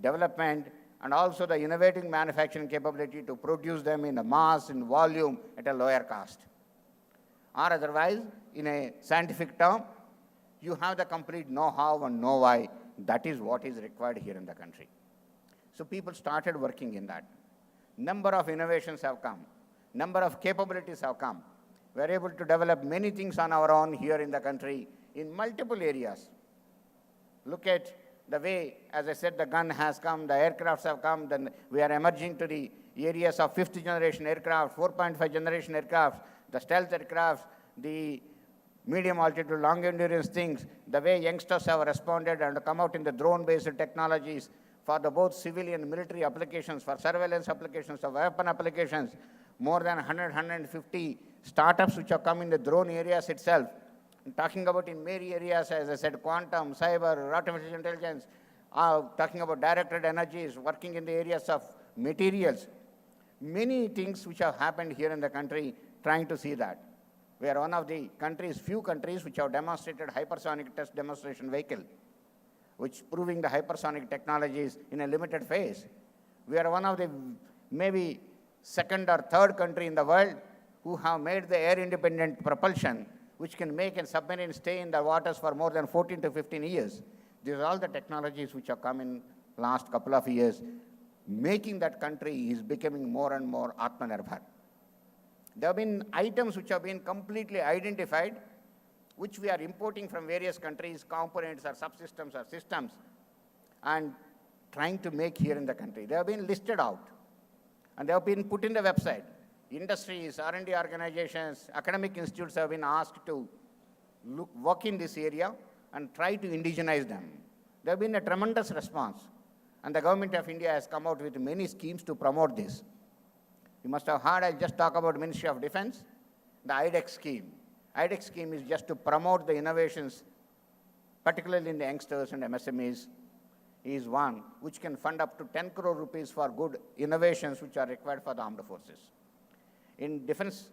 development, and also the innovating manufacturing capability to produce them in a mass, in volume, at a lower cost. Or otherwise, in a scientific term, you have the complete know-how and know-why. That is what is required here in the country. So people started working in that. Number of innovations have come. Number of capabilities have come. We are able to develop many things on our own here in the country in multiple areas. Look at the way, as I said, the gun has come, the aircrafts have come, then we are emerging to the areas of 5th generation aircraft, 4.5 generation aircraft, the stealth aircraft, the medium altitude, long endurance things, the way youngsters have responded and come out in the drone-based technologies for the both civilian and military applications, for surveillance applications, for weapon applications, more than 100, 150 startups which have come in the drone areas itself. I'm talking about in many areas, as I said, quantum, cyber, artificial intelligence, talking about directed energies, working in the areas of materials. Many things which have happened here in the country, trying to see that. We are one of the countries, few countries which have demonstrated hypersonic test demonstration vehicle, which proving the hypersonic technologies in a limited phase. We are one of the maybe second or third country in the world who have made the air-independent propulsion, which can make a submarine stay in the waters for more than 14 to 15 years. These are all the technologies which have come in last couple of years, making that country is becoming more and more Atmanirbhar. There have been items which have been completely identified, which we are importing from various countries, components or subsystems or systems, and trying to make here in the country. They have been listed out, and they have been put in the website. Industries, R&D organizations, academic institutes have been asked to work in this area and try to indigenize them. There have been a tremendous response, and the government of India has come out with many schemes to promote this. You must have heard, I'll just talk about Ministry of Defense, the IDEX scheme. IDEX scheme is just to promote the innovations, particularly in the youngsters and MSMEs, is one which can fund up to 10 crore rupees for good innovations which are required for the armed forces. In Defense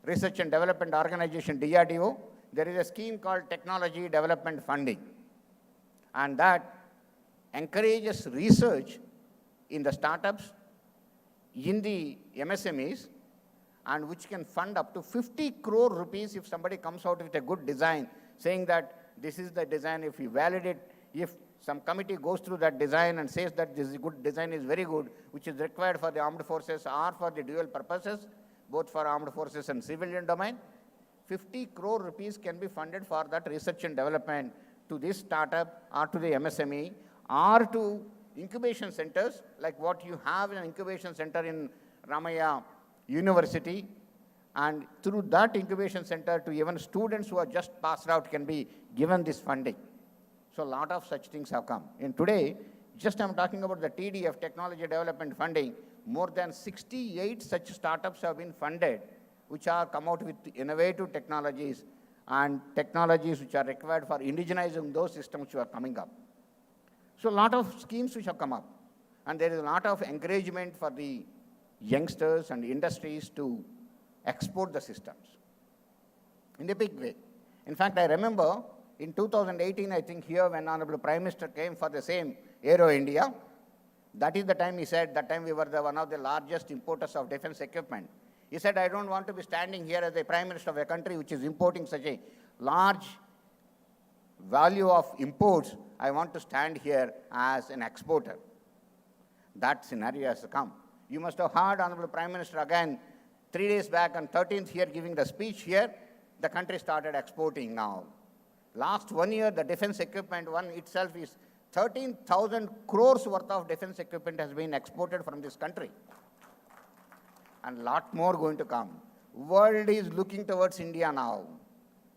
Research and Development Organization, DRDO, there is a scheme called Technology Development Funding, and that encourages research in the startups, in the MSMEs, and which can fund up to 50 crore rupees if somebody comes out with a good design, saying that this is the design, if we validate, if some committee goes through that design and says that this good design is very good, which is required for the armed forces or for the dual purposes, both for armed forces and civilian domain, 50 crore rupees can be funded for that research and development to this startup or to the MSME or to incubation centers like what you have in an incubation center in Ramaya University, and through that incubation center to even students who are just passed out can be given this funding. So a lot of such things have come. And today, just I'm talking about the TDF, Technology Development Funding, more than 68 such startups have been funded, which are come out with innovative technologies and technologies which are required for indigenizing those systems which are coming up. So a lot of schemes which have come up. And there is a lot of encouragement for the youngsters and industries to export the systems in a big way. In fact, I remember in 2018, I think here when Honorable Prime Minister came for the same Aero India, that is the time he said, that time we were one of the largest importers of defense equipment. He said, I don't want to be standing here as the Prime Minister of a country which is importing such a large value of imports. I want to stand here as an exporter. That scenario has come. You must have heard Honorable Prime Minister again 3 days back on 13th here giving the speech here. The country started exporting now. Last 1 year, the defense equipment one itself is 13,000 crores worth of defense equipment has been exported from this country. And a lot more going to come. World is looking towards India now.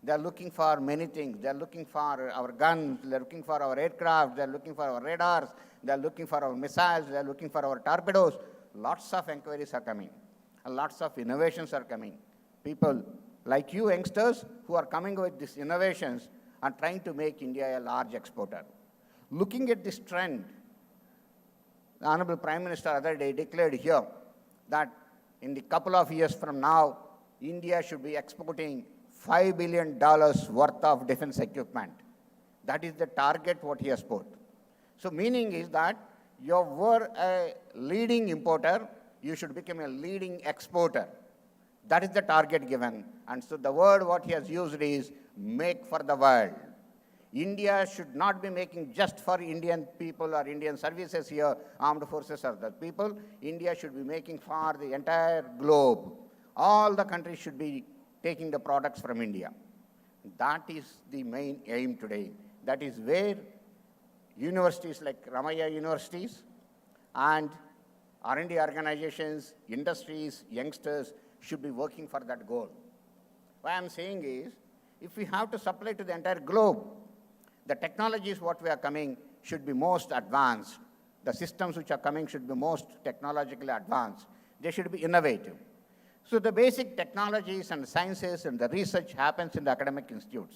They are looking for many things. They are looking for our guns, they are looking for our aircraft, they are looking for our radars, they are looking for our missiles, they are looking for our torpedoes. Lots of inquiries are coming. And lots of innovations are coming. People like you youngsters who are coming with these innovations are trying to make India a large exporter. Looking at this trend, the Honorable Prime Minister other day declared here that in the couple of years from now, India should be exporting $5 billion worth of defense equipment. That is the target what he has put. So meaning is that you were a leading importer, you should become a leading exporter. That is the target given. And so the word what he has used is make for the world. India should not be making just for Indian people or Indian services here, armed forces or the people. India should be making for the entire globe. All the countries should be taking the products from India. That is the main aim today. That is where universities like Ramaiah universities and R&D organizations, industries, youngsters should be working for that goal. What I am saying is, if we have to supply to the entire globe, the technologies what we are coming should be most advanced. The systems which are coming should be most technologically advanced. They should be innovative. So the basic technologies and sciences and the research happens in the academic institutes.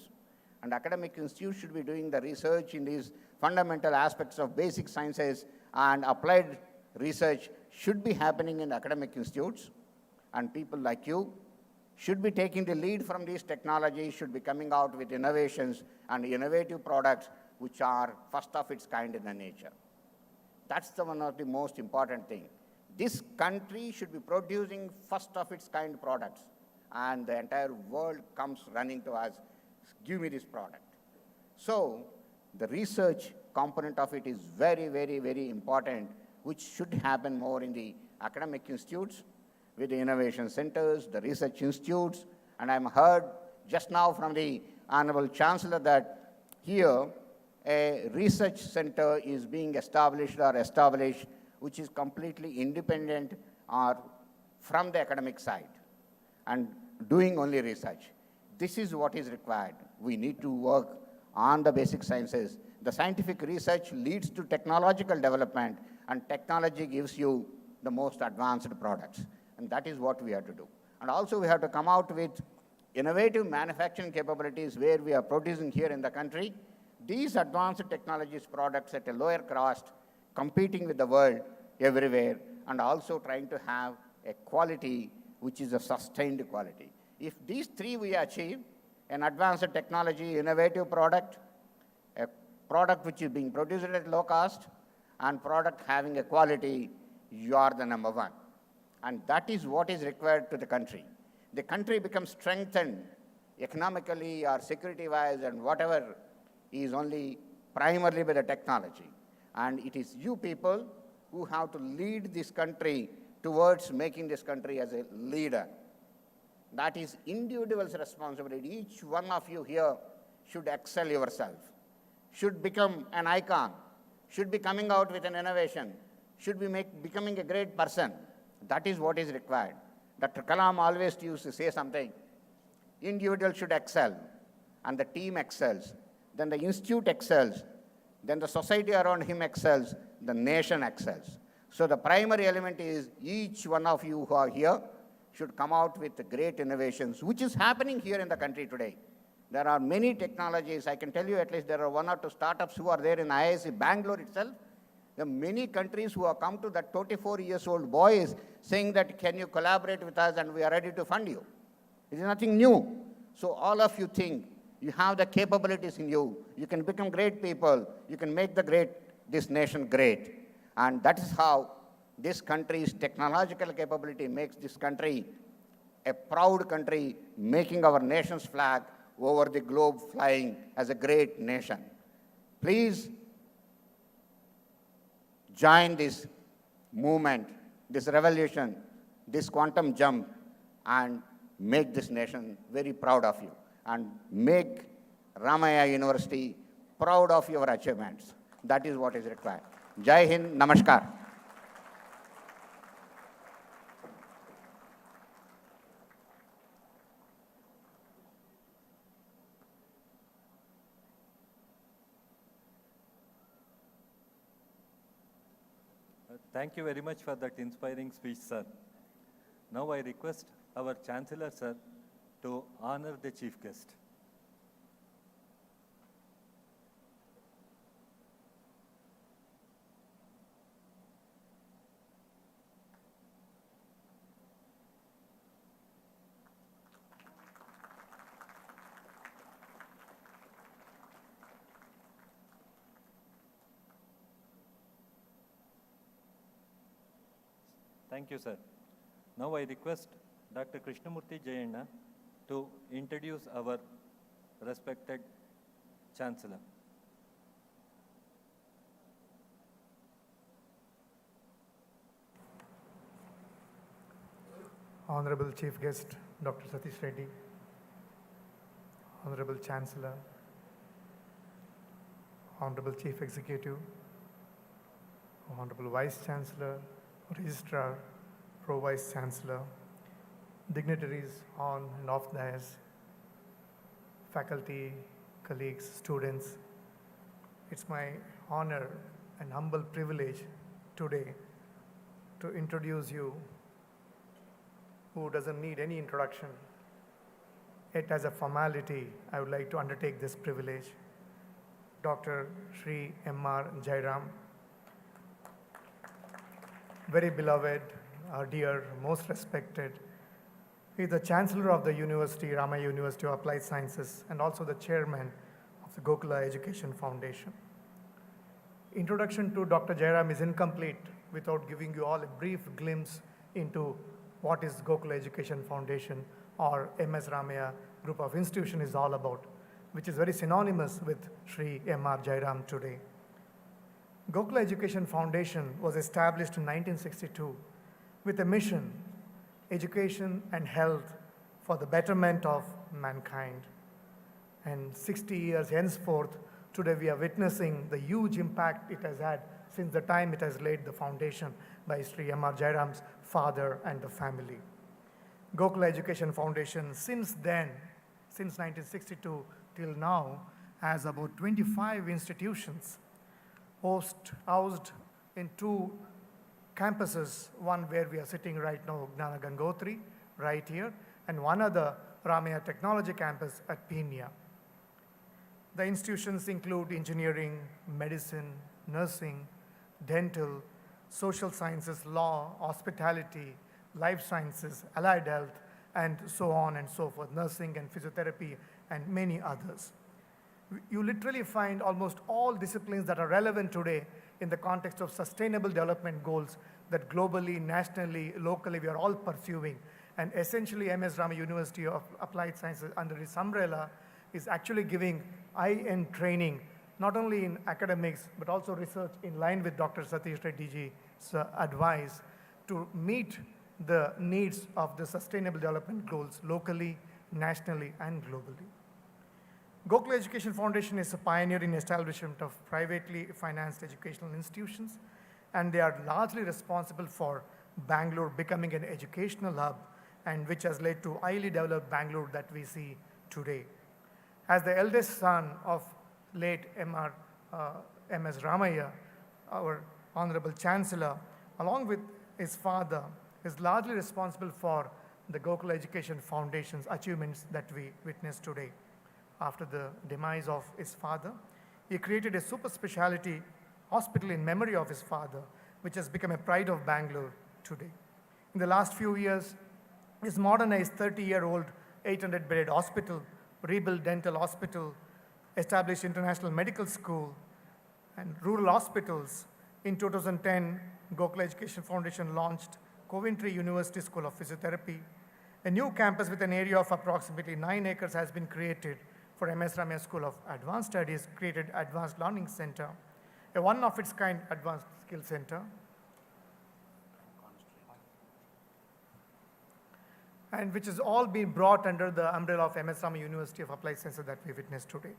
And academic institutes should be doing the research in these fundamental aspects of basic sciences, and applied research should be happening in academic institutes. And people like you should be taking the lead from these technologies, should be coming out with innovations and innovative products which are first of its kind in the nature. That's the one of the most important thing. This country should be producing first of its kind products, and the entire world comes running to us, give me this product. So the research component of it is very, very, very important, which should happen more in the academic institutes, with the innovation centers, the research institutes, and I'm heard just now from the Honorable Chancellor that here a research center is being established which is completely independent or from the academic side and doing only research. This is what is required. We need to work on the basic sciences. The scientific research leads to technological development, and technology gives you the most advanced products. And that is what we have to do. And also we have to come out with innovative manufacturing capabilities where we are producing here in the country these advanced technologies products at a lower cost, competing with the world everywhere, and also trying to have a quality which is a sustained quality. If these three we achieve, an advanced technology, innovative product, a product which is being produced at low cost, and product having a quality, you are the number one. And that is what is required to the country. The country becomes strengthened economically or security-wise and whatever is only primarily by the technology. And it is you people who have to lead this country towards making this country as a leader. That is individual's responsibility. Each one of you here should excel yourself, should become an icon, should be coming out with an innovation, should be becoming a great person. That is what is required. Dr. Kalam always used to say something. Individual should excel, and the team excels. Then the institute excels. Then the society around him excels. The nation excels. So the primary element is each one of you who are here should come out with great innovations, which is happening here in the country today. There are many technologies. I can tell you at least there are 1 or 2 startups who are there in IISc Bangalore itself. There are many countries who have come to that 24 years old boys saying that, can you collaborate with us and we are ready to fund you. It is nothing new. So all of you think you have the capabilities in you. You can become great people. You can make this nation great. And that is how this country's technological capability makes this country a proud country, making our nation's flag over the globe flying as a great nation. Please join this movement, this revolution, this quantum jump, and make this nation very proud of you, and make Ramaya University proud of your achievements. That is what is required. Jai Hind, Namaskar. Thank you very much for that inspiring speech, sir. Now I request our Chancellor, sir, to honor the chief guest. Thank you, sir. Now I request Dr. Krishnamurthy Jayanna to introduce our respected Chancellor. Honorable Chief Guest, Dr. Satish Reddy, Honorable Chancellor, Honorable Chief Executive, Honorable Vice Chancellor, Registrar, Pro-Vice Chancellor, dignitaries on and off dais, faculty, colleagues, students. It's my honor and humble privilege today to introduce you, who doesn't need any introduction. Yet as a formality, I would like to undertake this privilege. Dr. Shri M.R. Jairam, very beloved, dear, most respected. He is the Chancellor of the University, Ramaya University of Applied Sciences, and also the Chairman of the Gokula Education Foundation. Introduction to Dr. Jairam is incomplete without giving you all a brief glimpse into what is Gokula Education Foundation or MS Ramaya Group of Institution is all about, which is very synonymous with Shri M.R. Jairam today. Gokula Education Foundation was established in 1962 with a mission, education and health for the betterment of mankind. And 60 years henceforth, today we are witnessing the huge impact it has had since the time it has laid the foundation by Sri M.R. Jairam's father and the family. Gokula Education Foundation since then, since 1962 till now, has about 25 institutions housed in 2 campuses, one where we are sitting right now, Gnana Gangotri, right here, and one other Ramaya Technology Campus at Peenya. The institutions include engineering, medicine, nursing, dental, social sciences, law, hospitality, life sciences, allied health, and so on and so forth, nursing and physiotherapy, and many others. You literally find almost all disciplines that are relevant today in the context of sustainable development goals that globally, nationally, locally we are all pursuing. And essentially MS Ramaya University of Applied Sciences under its umbrella is actually giving high-end training, not only in academics, but also research in line with Dr. Satish Reddy's advice to meet the needs of the sustainable development goals locally, nationally, and globally. Gokula Education Foundation is a pioneer in establishment of privately financed educational institutions, and they are largely responsible for Bangalore becoming an educational hub, and which has led to highly developed Bangalore that we see today. As the eldest son of late MS Ramaya, our Honorable Chancellor, along with his father, is largely responsible for the Gokula Education Foundation's achievements that we witness today. After the demise of his father, he created a super specialty hospital in memory of his father, which has become a pride of Bangalore today. In the last few years, his modernized 30-year-old 800-bedded hospital, rebuilt dental hospital, established international medical school, and rural hospitals. In 2010, Gokula Education Foundation launched Coventry University School of Physiotherapy. A new campus with an area of approximately 9 acres has been created for MS Ramaya School of Advanced Studies, created Advanced Learning Center, a one-of-its-kind advanced skill center, and which has all been brought under the umbrella of MS Ramaya University of Applied Sciences that we witnessed today.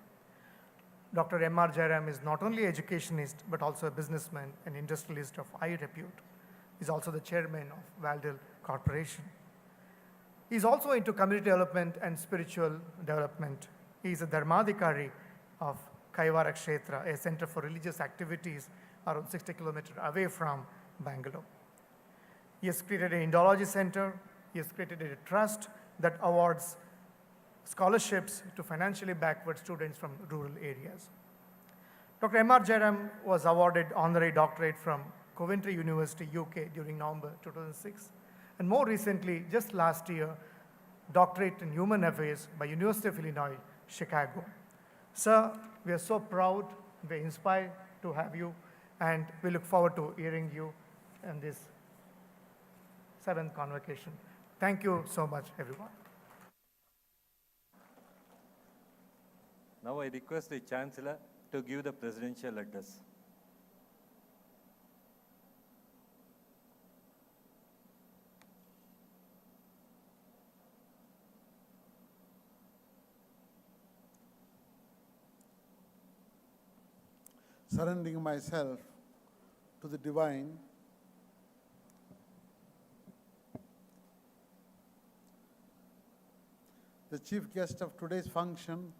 Dr. M.R. Jairam is not only an educationist, but also a businessman and industrialist of high repute. He's also the chairman of Valdel Corporation. He's also into community development and spiritual development. He's a Dharmadhikari of Kaivara Kshetra, a center for religious activities around 60 kilometers away from Bangalore. He has created an Indology Center. He has created a trust that awards scholarships to financially backward students from rural areas. Dr. M.R. Jairam was awarded honorary doctorate from Coventry University, UK during November 2006. And more recently, just last year, doctorate in human affairs by University of Illinois, Chicago. Sir, we are so proud, we are inspired to have you, and we look forward to hearing you in this 7th convocation. Thank you so much, everyone. Now I request the Chancellor to give the presidential address. Surrendering myself to the divine, the chief guest of today's function,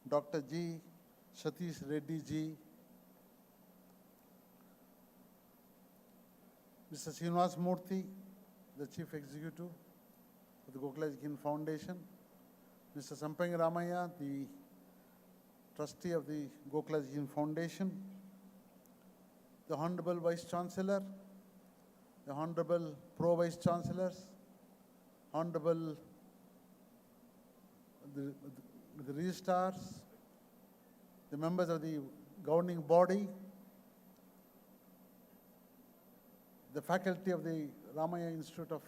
Dr. G. Satish Reddy Ji, Mr. Srinivas Murthy, the Chief Executive of the Gokula Education Foundation, Mr. Sampangi Ramaya, the Trustee of the Gokula Education Foundation, the Honorable Vice Chancellor, the Honorable Pro Vice Chancellors, Honorable the registrars, the members of the governing body, the faculty of the Ramaya Institute of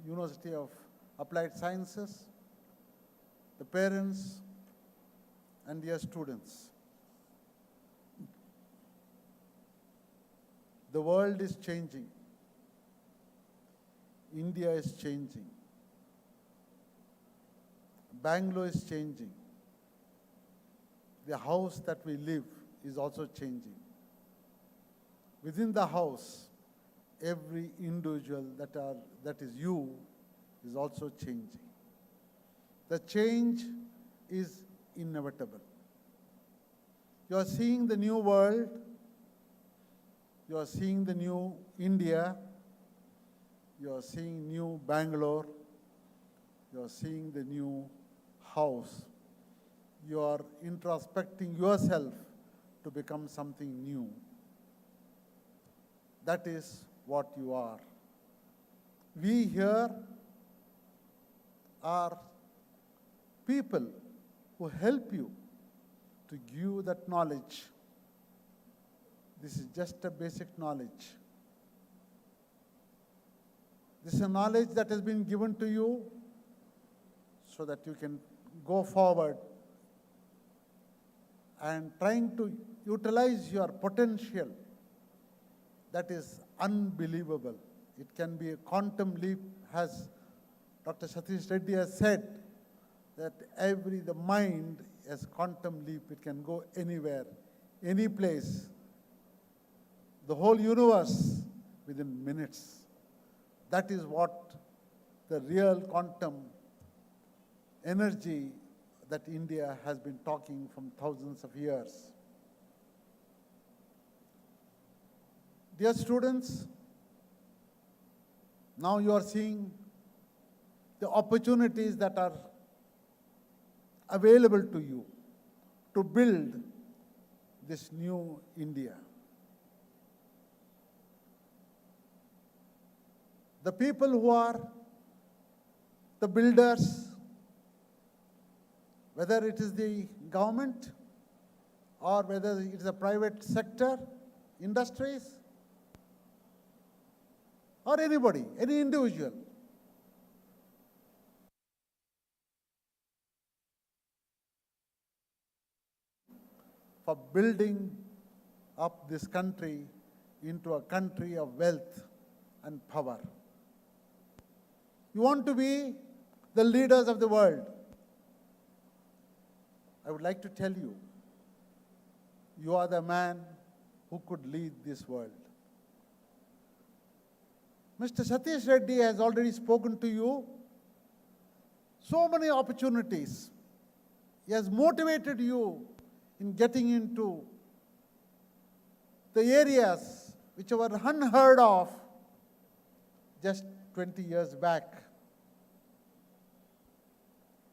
University of Applied Sciences, the parents, and dear students. The world is changing. India is changing. Bangalore is changing. The house that we live is also changing. Within the house, every individual that is you is also changing. The change is inevitable. You are seeing the new world. You are seeing the new India. You are seeing new Bangalore. You are seeing the new house. You are introspecting yourself to become something new. That is what you are. We here are people who help you to give that knowledge. This is just a basic knowledge. This is a knowledge that has been given to you so that you can go forward and trying to utilize your potential that is unbelievable. It can be a quantum leap, as Dr. Satish Reddy has said, that the mind is quantum leap. It can go anywhere, any place, the whole universe within minutes. That is what the real quantum energy that India has been talking from thousands of years. Dear students, now you are seeing the opportunities that are available to you to build this new India. The people who are the builders, whether it is the government or whether it is a private sector, industries, or anybody, any individual, for building up this country into a country of wealth and power. You want to be the leaders of the world. I would like to tell you, you are the man who could lead this world. Mr. Satish Reddy has already spoken to you. So many opportunities. He has motivated you in getting into the areas which were unheard of just 20 years back.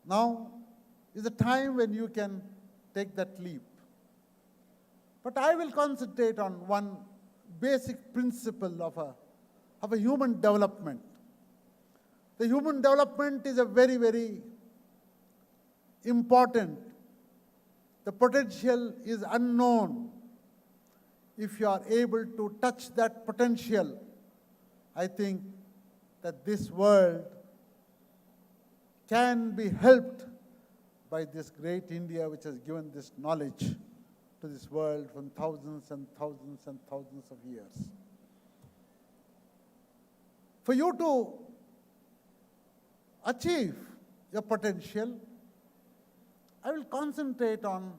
Now is the time when you can take that leap. But I will concentrate on one basic principle of a human development. The human development is a very, very important. The potential is unknown. If you are able to touch that potential, I think that this world can be helped by this great India which has given this knowledge to this world from thousands and thousands and thousands of years. For you to achieve your potential, I will concentrate on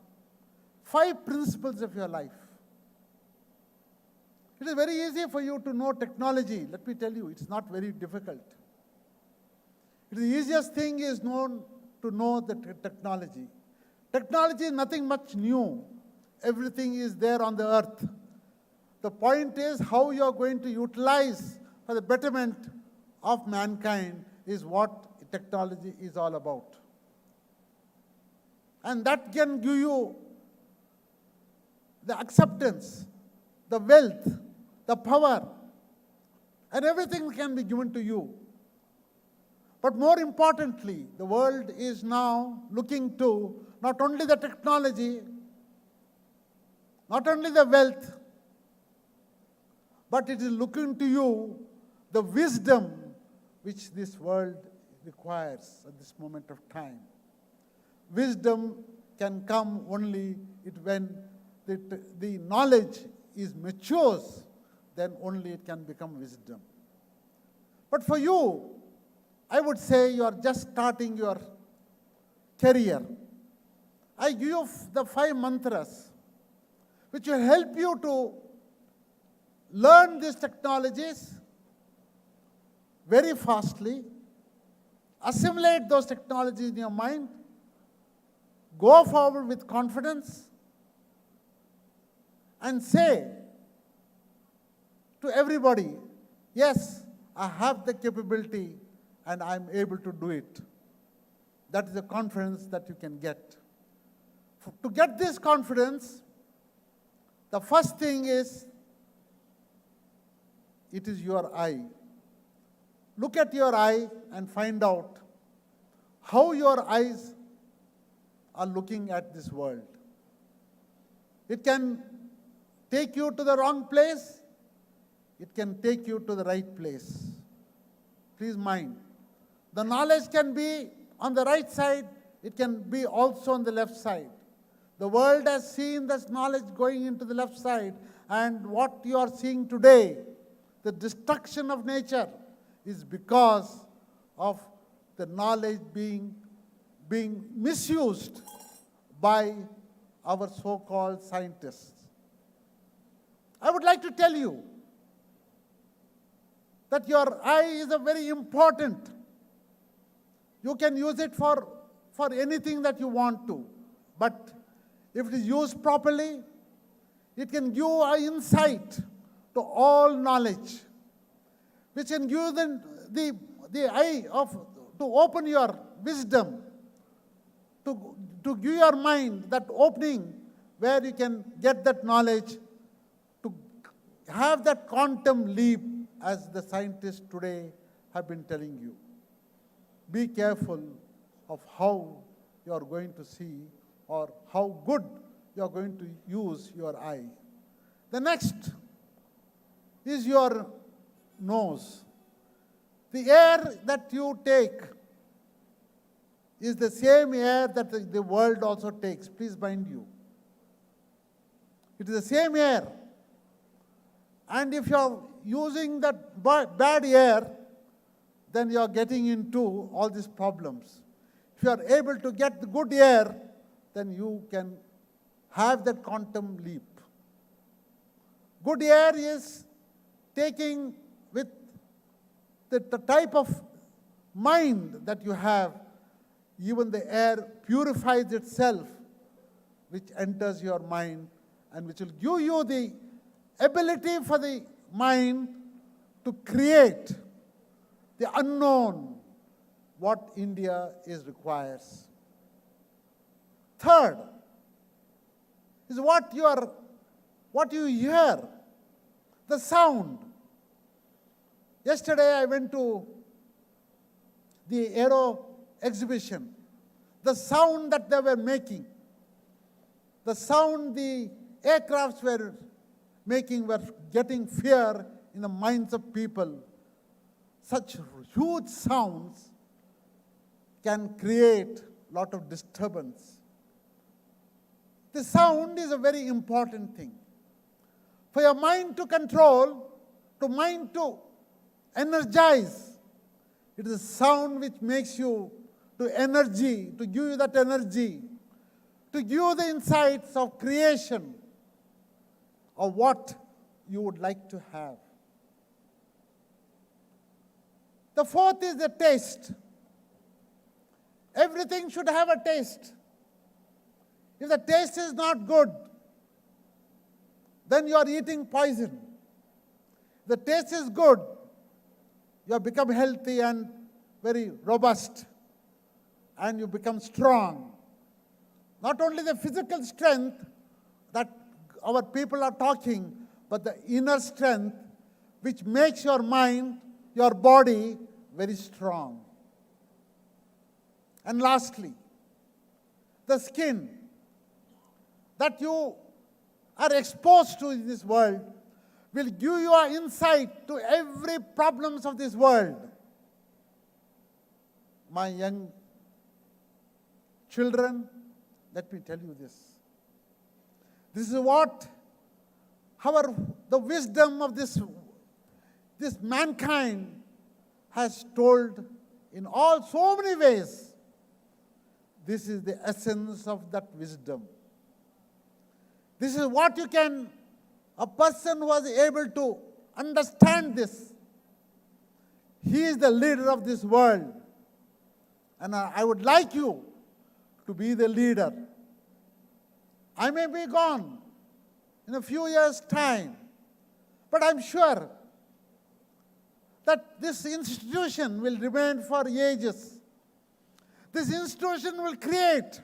5 principles of your life. It is very easy for you to know technology. Let me tell you, it's not very difficult. The easiest thing is to know the technology. Technology is nothing much new. Everything is there on the earth. The point is how you are going to utilize for the betterment of mankind is what technology is all about. And that can give you the acceptance, the wealth, the power, and everything can be given to you. But more importantly, the world is now looking to not only the technology, not only the wealth, but it is looking to you the wisdom which this world requires at this moment of time. Wisdom can come only when the knowledge is matures, then only it can become wisdom. But for you, I would say you are just starting your career. I give you the 5 mantras which will help you to learn these technologies very fastly, assimilate those technologies in your mind, go forward with confidence, and say to everybody, yes, I have the capability and I'm able to do it. That is the confidence that you can get. To get this confidence, the first thing is, it is your eye. Look at your eye and find out how your eyes are looking at this world. It can take you to the wrong place. It can take you to the right place. Please mind. The knowledge can be on the right side. It can be also on the left side. The world has seen this knowledge going into the left side, and what you are seeing today, the destruction of nature, is because of the knowledge being misused by our so-called scientists. I would like to tell you that your eye is a very important. You can use it for anything that you want to, but if it is used properly, it can give an insight to all knowledge, which can give the eye to open your wisdom, to give your mind that opening where you can get that knowledge to have that quantum leap as the scientists today have been telling you. Be careful of how you are going to see or how good you are going to use your eye. The next is your nose. The air that you take is the same air that the world also takes. Please mind you. It is the same air. And if you are using that bad air, then you are getting into all these problems. If you are able to get the good air, then you can have that quantum leap. Good air is taking with the type of mind that you have, even the air purifies itself, which enters your mind and which will give you the ability for the mind to create the unknown, what India requires. Third is what you hear, the sound. Yesterday I went to the aero exhibition. The sound that they were making, the sound the aircrafts were making were getting fear in the minds of people. Such huge sounds can create a lot of disturbance. The sound is a very important thing. For your mind to control, to mind to energize, it is a sound which makes you to energy, to give you that energy, to give you the insights of creation of what you would like to have. The fourth is the taste. Everything should have a taste. If the taste is not good, then you are eating poison. If the taste is good, you have become healthy and very robust, and you become strong. Not only the physical strength that our people are talking, but the inner strength which makes your mind, your body very strong. And lastly, the skin that you are exposed to in this world will give you an insight to every problems of this world. My young children, let me tell you this. This is what the wisdom of this mankind has told in so many ways. This is the essence of that wisdom. This is what a person who was able to understand this. He is the leader of this world. And I would like you to be the leader. I may be gone in a few years' time, but I'm sure that this institution will remain for ages. This institution will create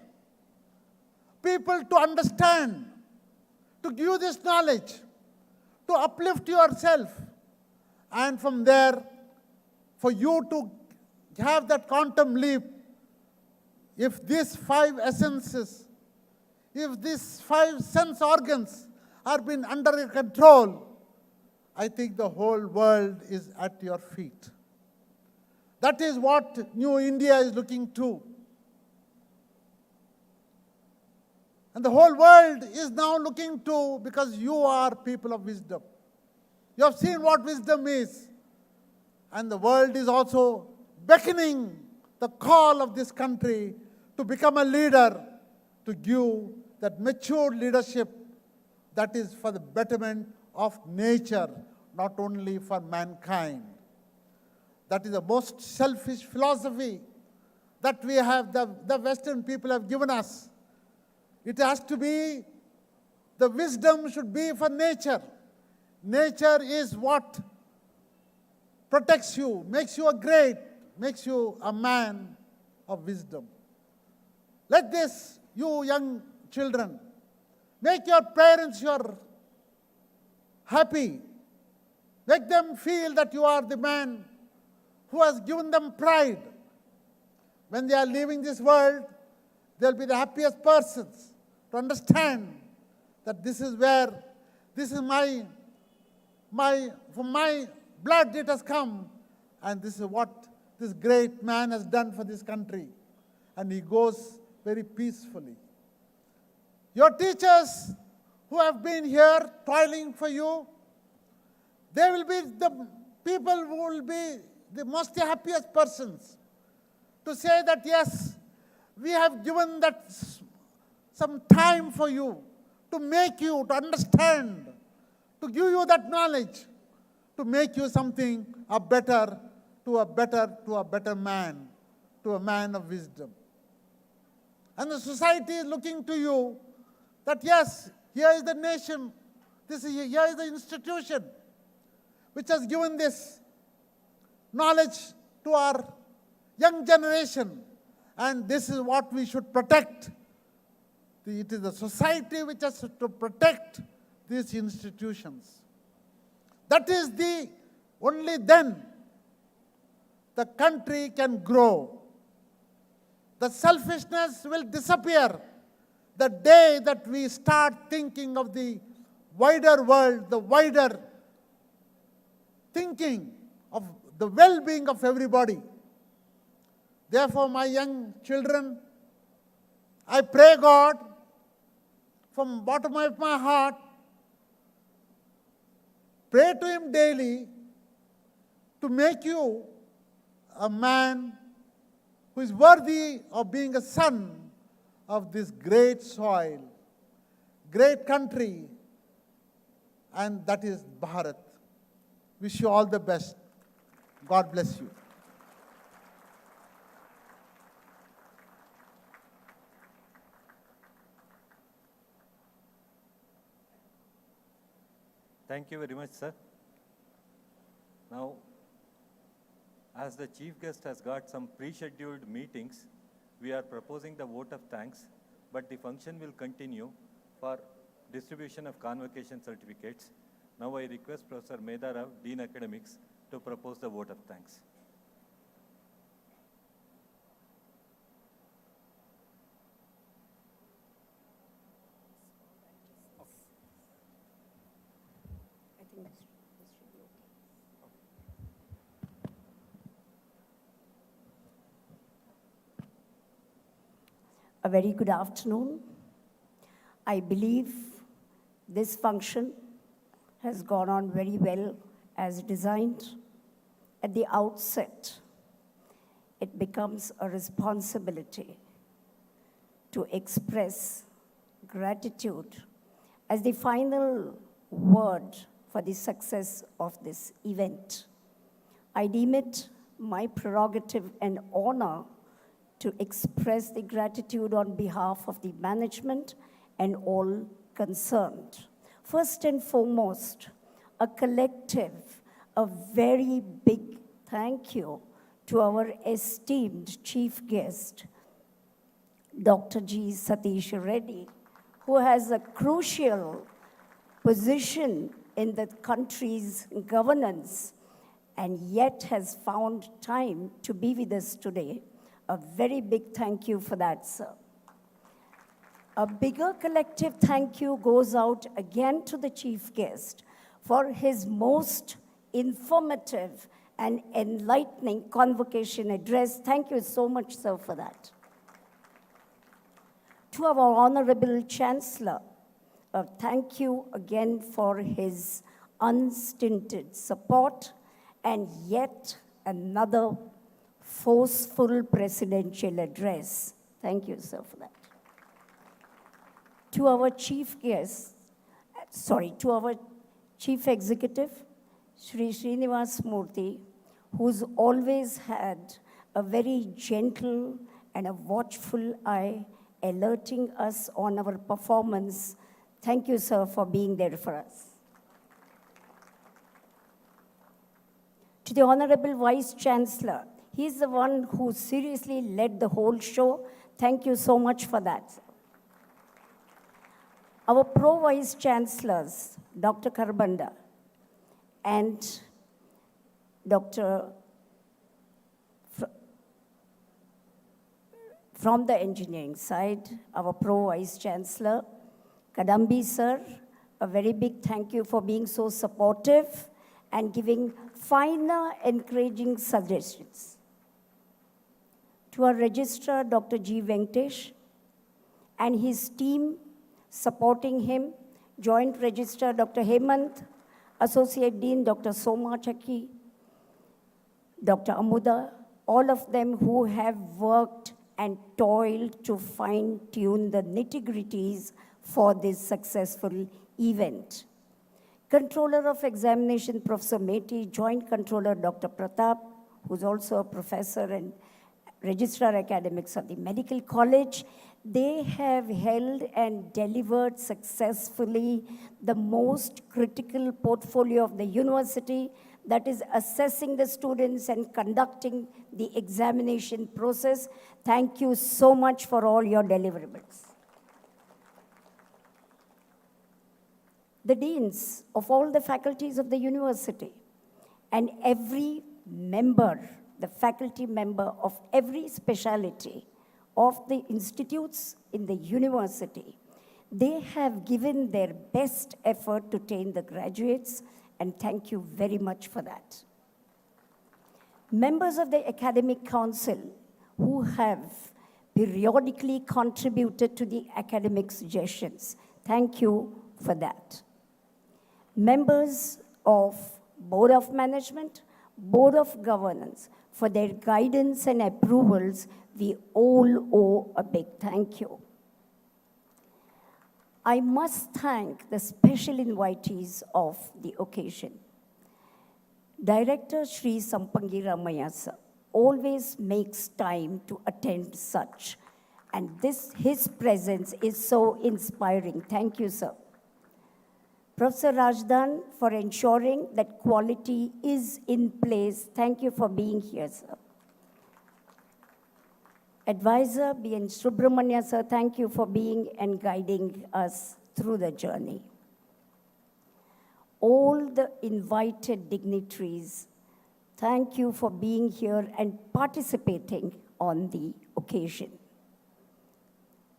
people to understand, to give you this knowledge, to uplift yourself, and from there, for you to have that quantum leap. If these 5 essences, if these 5 sense organs are being under your control, I think the whole world is at your feet. That is what New India is looking to. And the whole world is now looking to, because you are people of wisdom. You have seen what wisdom is. And the world is also beckoning the call of this country to become a leader, to give that mature leadership that is for the betterment of nature, not only for mankind. That is the most selfish philosophy that we have, the Western people have given us. It has to be, the wisdom should be for nature. Nature is what protects you, makes you makes you a man of wisdom. Let this, you young children, Make your parents happy. Make them feel that you are the man who has given them pride. When they are leaving this world, they'll be the happiest persons to understand that this is from my blood it has come, and this is what this great man has done for this country. And he goes very peacefully. Your teachers who have been here toiling for you, they will be the people who will be the most happiest persons to say that yes, we have given that some time for you, to make you, to understand, to give you that knowledge, to make you something a better man, to a man of wisdom. And the society is looking to you that yes, here is the nation, here is the institution which has given this knowledge to our young generation, and this is what we should protect. It is the society which has to protect these institutions. That is only then the country can grow. The selfishness will disappear the day that we start thinking of the wider world, the wider thinking of the well-being of everybody. Therefore, my young children, I pray God from the bottom of my heart, pray to Him daily to make you a man who is worthy of being a son of this great soil, great country, and that is Bharat. Wish you all the best. God bless you. Thank you very much, sir. Now, as the chief guest has got some pre-scheduled meetings, we are proposing the vote of thanks, but the function will continue for distribution of convocation certificates. Now I request Professor Medha Rao, Dean Academics, to propose the vote of thanks. A very good afternoon. I believe this function has gone on very well as designed. At the outset, it becomes a responsibility to express gratitude as the final word for the success of this event. I deem it my prerogative and honor to express the gratitude on behalf of the management and all concerned. First and foremost, a collective, a very big thank you to our esteemed chief guest, Dr. G. Satish Reddy, who has a crucial position in the country's governance and yet has found time to be with us today. A very big thank you for that, sir. A bigger collective thank you goes out again to the chief guest for his most informative and enlightening convocation address. Thank you so much, sir, for that. To our Honorable Chancellor, thank you again for his unstinted support and yet another forceful presidential address. Thank you, sir, for that. To our chief guest, to our chief executive, Shri Srinivas Murthy, who's always had a very gentle and a watchful eye, alerting us on our performance. Thank you, sir, for being there for us. To the Honorable Vice Chancellor, he's the one who seriously led the whole show. Thank you so much for that. our Pro-Vice Chancellors, Dr. Karbanda and Dr. From the engineering side, our Pro-Vice Chancellor, Kadambi sir, a very big thank you for being so supportive and giving finer, encouraging suggestions. To our Registrar, Dr. G. Venkatesh, and his team supporting him, Joint Registrar, Dr. Hemant, Associate Dean, Dr. Soma Chakki, Dr. Amuda, all of them who have worked and toiled to fine-tune the nitty-gritties for this successful event. Controller of Examination, Professor Meti, Joint Controller, Dr. Pratap, who's also a professor and Registrar Academics of the Medical College, they have held and delivered successfully the most critical portfolio of the university, that is assessing the students and conducting the examination process. Thank you so much for all your deliverables. The deans of all the faculties of the university and every member, the faculty member of every specialty of the institutes in the university, they have given their best effort to train the graduates, and thank you very much for that. Members of the academic council who have periodically contributed to the academic suggestions, thank you for that. Members of Board of Management, Board of Governance, for their guidance and approvals, we all owe a big thank you. I must thank the special invitees of the occasion. Director Sri Sampangi Ramaya sir always makes time to attend such, and his presence is so inspiring. Thank you, sir. Professor Rajdan, for ensuring that quality is in place. Thank you for being here, sir. Advisor B.N. Subramanya, sir, thank you for being and guiding us through the journey. All the invited dignitaries, thank you for being here and participating on the occasion.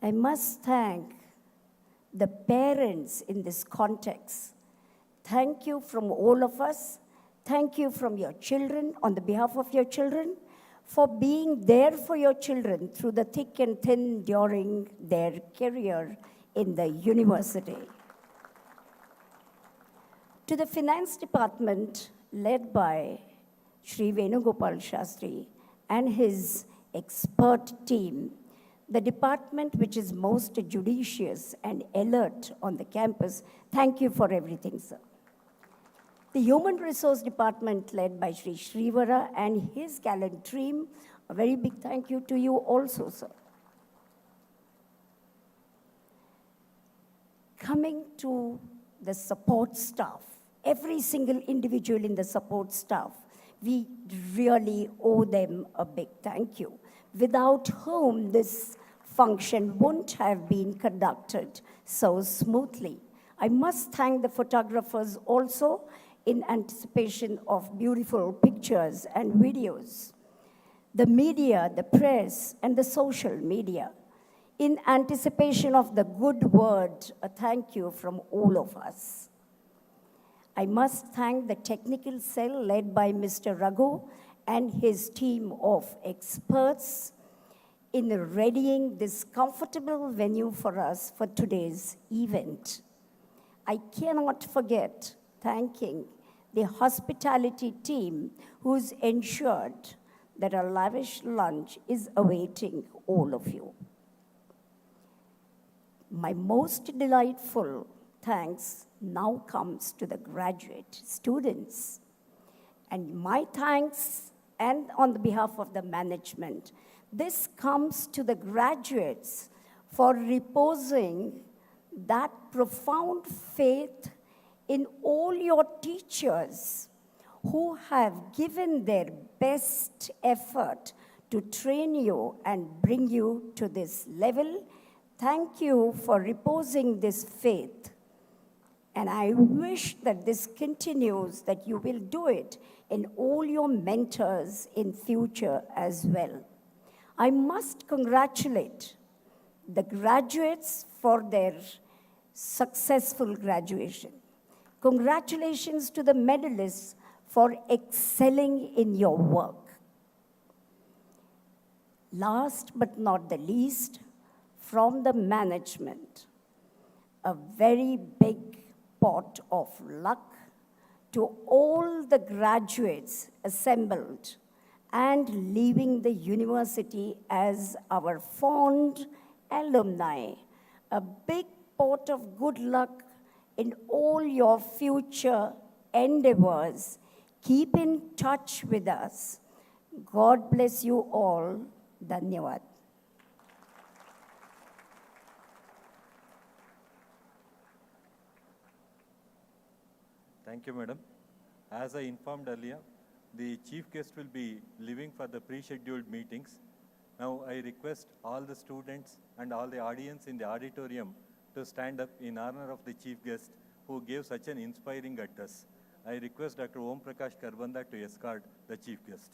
I must thank the parents in this context. Thank you from all of us. Thank you from your children, on the behalf of your children, for being there for your children through the thick and thin during their career in the university. To the finance department led by Sri Venugopal Shastri and his expert team, the department which is most judicious and alert on the campus, thank you for everything, sir. The Human Resource Department led by Sri Srivara and his gallant team, a very big thank you to you also, sir. Coming to the support staff, every single individual in the support staff, we really owe them a big thank you, without whom this function wouldn't have been conducted so smoothly. I must thank the photographers also in anticipation of beautiful pictures and videos. The media, the press, and the social media, in anticipation of the good word, a thank you from all of us. I must thank the technical cell led by Mr. Raghu and his team of experts in readying this comfortable venue for us for today's event. I cannot forget thanking the hospitality team who's ensured that a lavish lunch is awaiting all of you. My most delightful thanks now comes to the graduate students. And my thanks, and on the behalf of the management, this comes to the graduates for reposing that profound faith in all your teachers who have given their best effort to train you and bring you to this level. thank you for reposing this faith. And I wish that this continues, that you will do it in all your mentors in future as well. I must congratulate the graduates for their successful graduation. Congratulations to the medalists for excelling in your work. Last but not the least, from the management, a very big pot of luck to all the graduates assembled and leaving the university as our fond alumni. A big pot of good luck in all your future endeavors. Keep in touch with us. God bless you all. Dhanyavad. Thank you, madam. As I informed earlier, the chief guest will be leaving for the pre-scheduled meetings. Now I request all the students and all the audience in the auditorium to stand up in honor of the chief guest who gave such an inspiring address. I request Dr. Om Prakash Karbanda to escort the chief guest.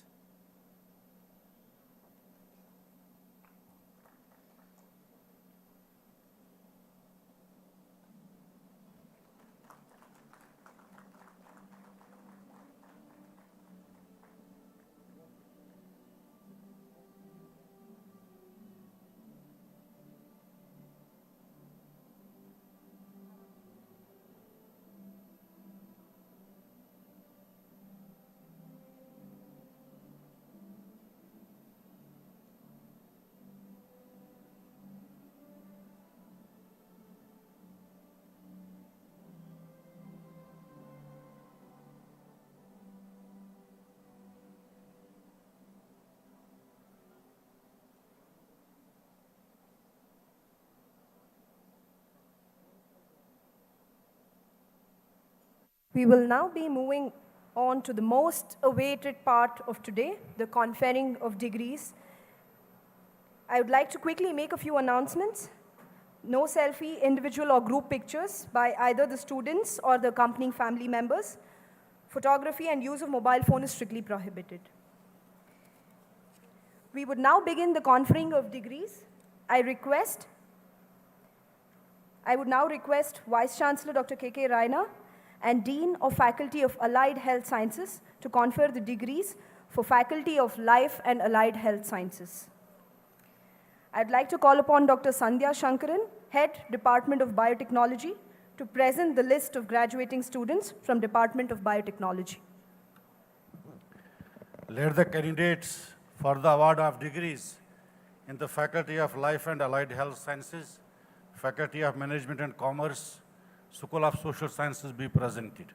We will now be moving on to the most awaited part of today, the conferring of degrees. I would like to quickly make a few announcements. No selfie, individual or group pictures by either the students or the accompanying family members. Photography and use of mobile phone is strictly prohibited. We would now begin the conferring of degrees. I would now request Vice Chancellor Dr. K.K. Raina and Dean of Faculty of Allied Health Sciences to confer the degrees for Faculty of Life and Allied Health Sciences. I'd like to call upon Dr. Sandhya Shankaran, Head, Department of Biotechnology, to present the list of graduating students from Department of Biotechnology. Let the candidates for the award of degrees in the Faculty of Life and Allied Health Sciences, Faculty of Management and Commerce, School of Social Sciences be presented.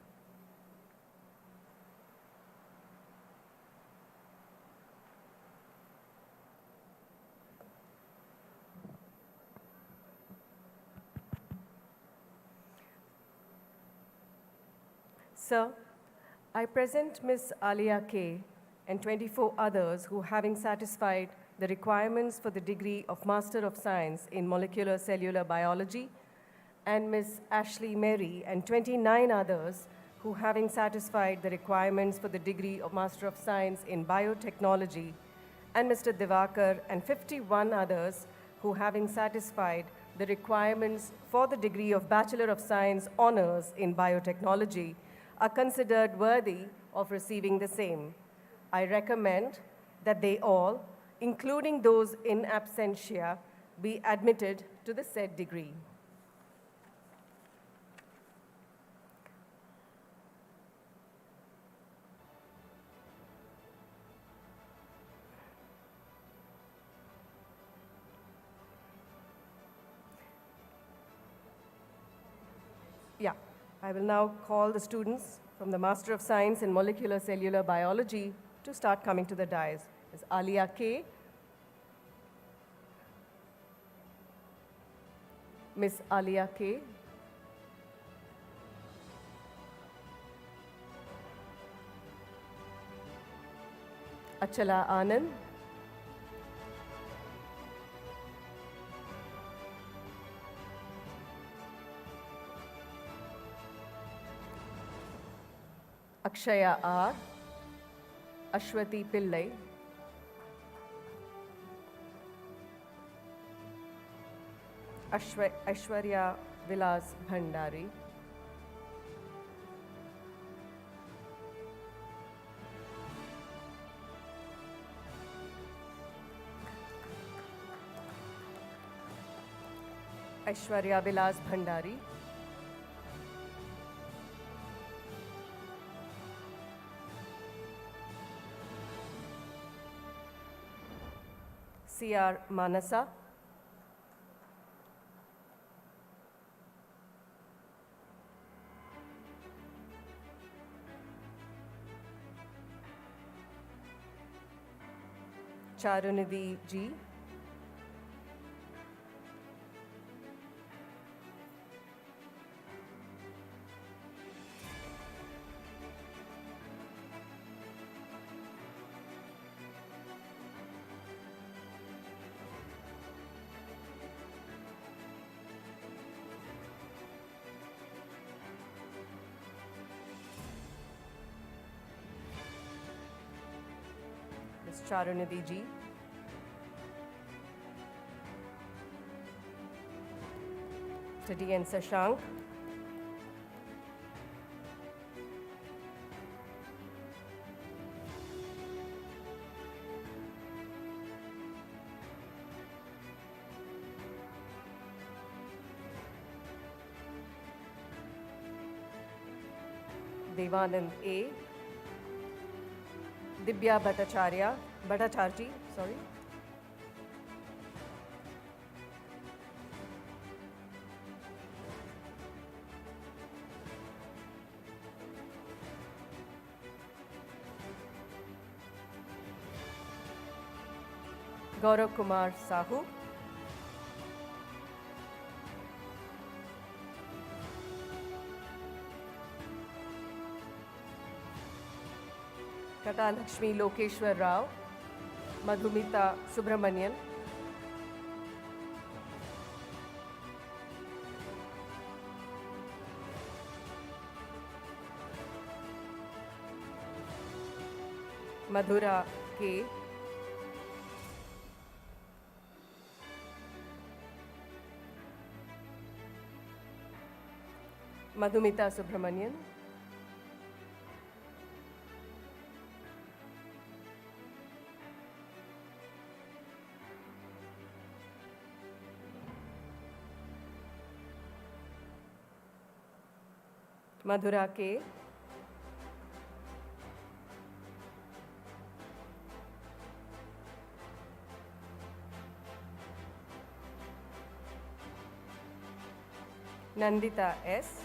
Sir, I present Ms. Alia K. and 24 others who, having satisfied the requirements for the degree of Master of Science in Molecular Cellular Biology, and Ms. Ashley Mary and 29 others who, having satisfied the requirements for the degree of Master of Science in Biotechnology, and Mr. Divakar and 51 others who, having satisfied the requirements for the degree of Bachelor of Science Honors in Biotechnology, are considered worthy of receiving the same. I recommend that they all, including those in absentia, be admitted to the said degree. Yeah, I will now call the students from the Master of Science in Molecular Cellular Biology to start coming to the dais. Ms. Alia K, Ms. Alia K, Achala Anand, Akshaya R, Ashwati Pillai, Aishwarya Vilas Bhandari, Aishwarya Vilas Bhandari, C.R. Manasa, Charunidhi G, Ms. Charunidhi G, to D.N. Sashank, Devanand A, Dibya Bhattacharji, sorry, Gaurav Kumar Sahu, Kata Lakshmi Lokeshwar Rao, Madhumita Subramanian, Madhura K, Madhumita Subramanian, Madhura K, Nandita S,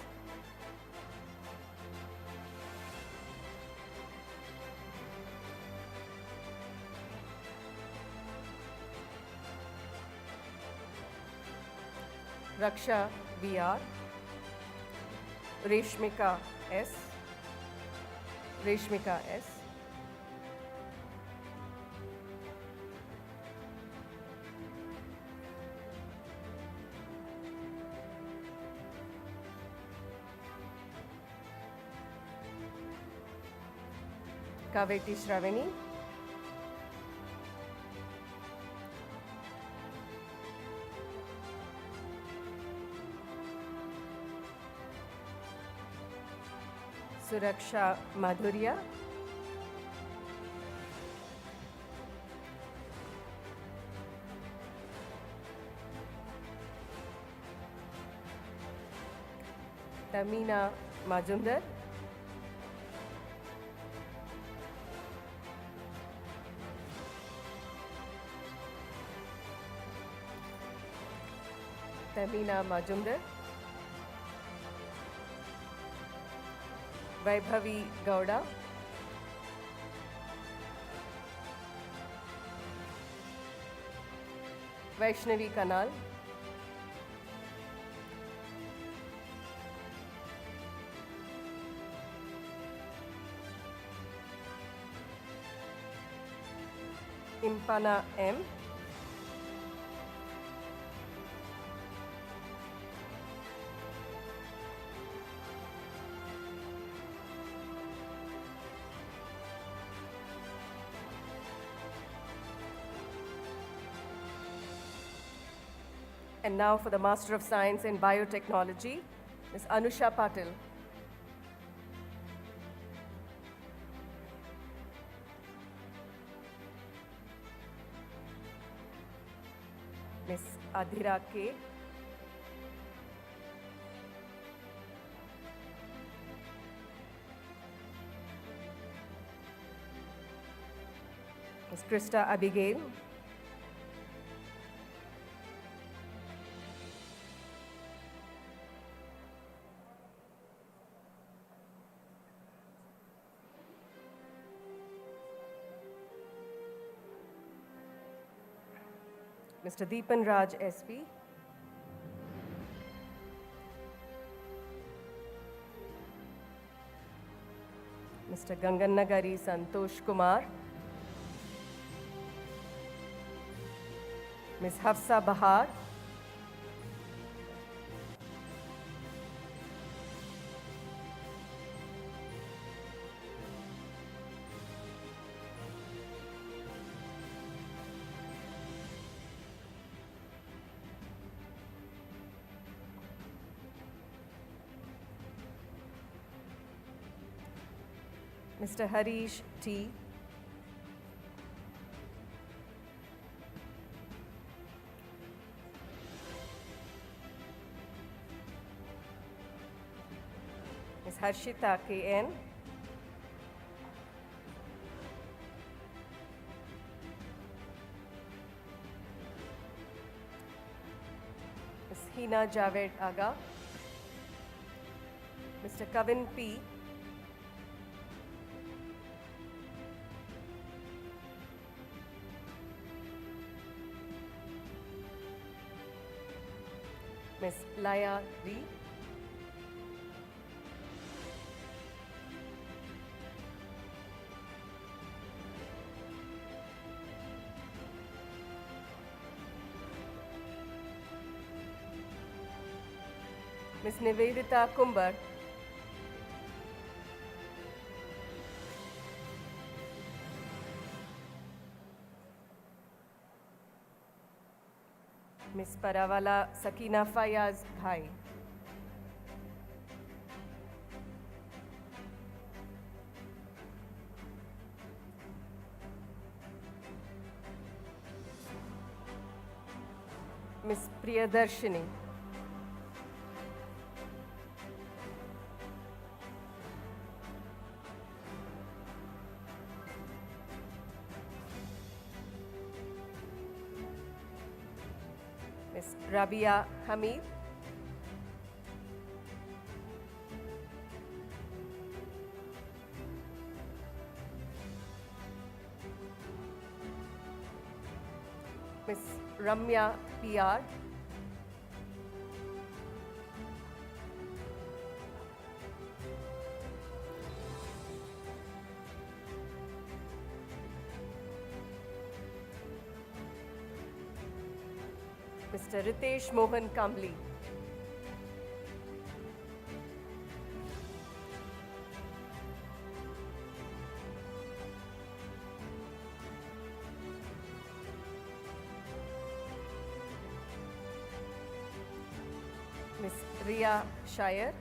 Raksha VR, Reshmika S, Kaveti Shravani, Suraksha Madhurya, Tamina Majumdar, Vaibhavi Gowda, Vaishnavi Kanal, Impana M, And now for the Master of Science in Biotechnology, Ms. Anusha Patil. Ms. Adhira K. Ms. Krista Abigail. Mr. Deepan Raj SP. Mr. Gangannagari Santosh Kumar. Ms. Hafsa Bahar. Mr. Harish T. Ms. Harshita K.N. Ms. Hina Javed Aga. Mr. Kavin P. Ms. Laya V. Ms. Nivedita Kumbar. Ms. Parawala Sakina Fayaz Bhai. Ms. Priyadarshini. Ms. Rabia Hamid. Ms. Ramya PR. Mr. Ritesh Mohan Kambli. Ms. Ria Shire.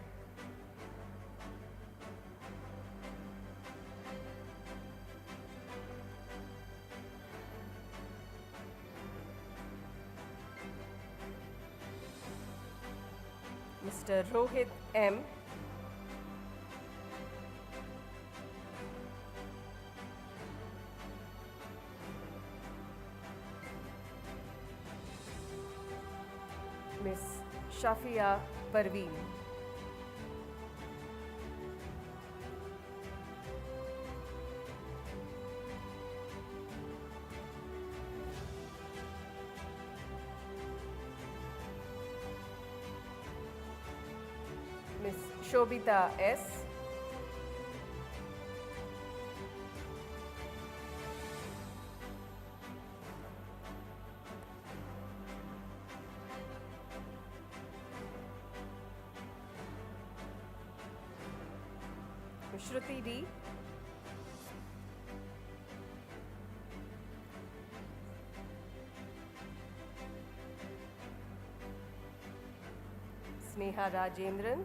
Mr. Rohit M. Ms. Shafia Parveen. Ms. Shobita S. Ms. Shruti D. Neha Rajendran,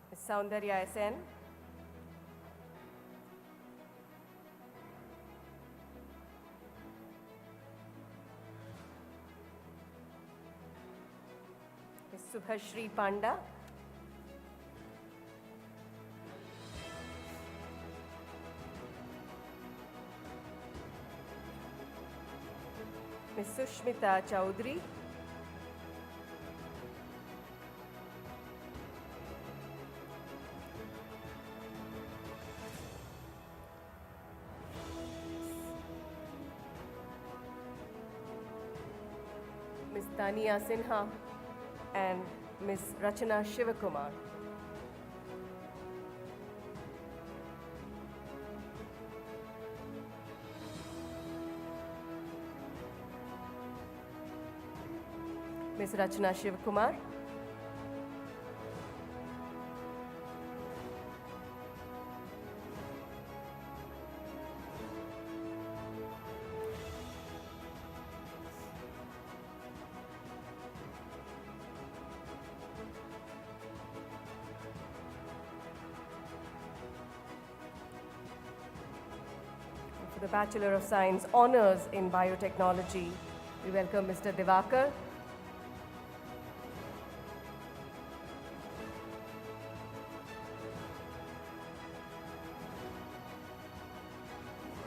Ms. Soundarya SN, Ms. Subhashri Panda, Ms. Sushmita Chowdhury, Ms. Tania Sinha, and Ms. Rachana Shivakumar. Ms. Rachana Shivakumar, for the Bachelor of Science Honours in Biotechnology, we welcome Mr. Divakar,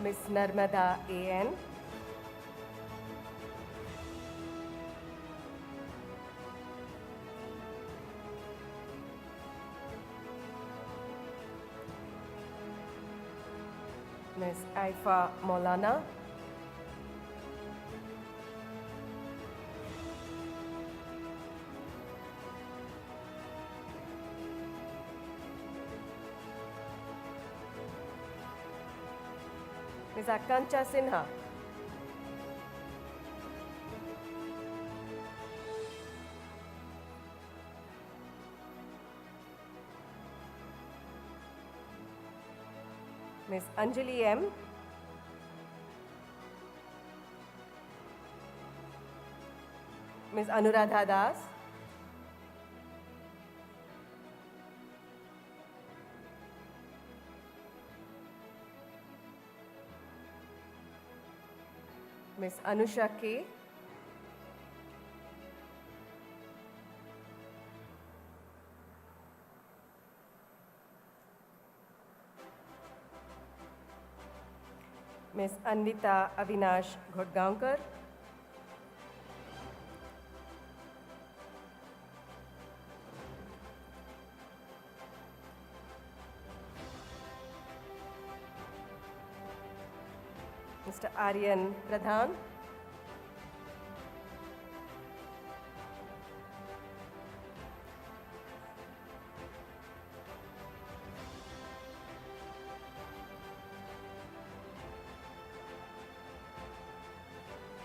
Ms. Narmada A.N., Ms. Aifa Maulana, Ms. Akanksha Sinha, Ms. Anjali M, Ms. Anuradha Das, Ms. Anusha K, Ms. Anvita Avinash Ghodgaonkar, Mr. Aryan Pradhan,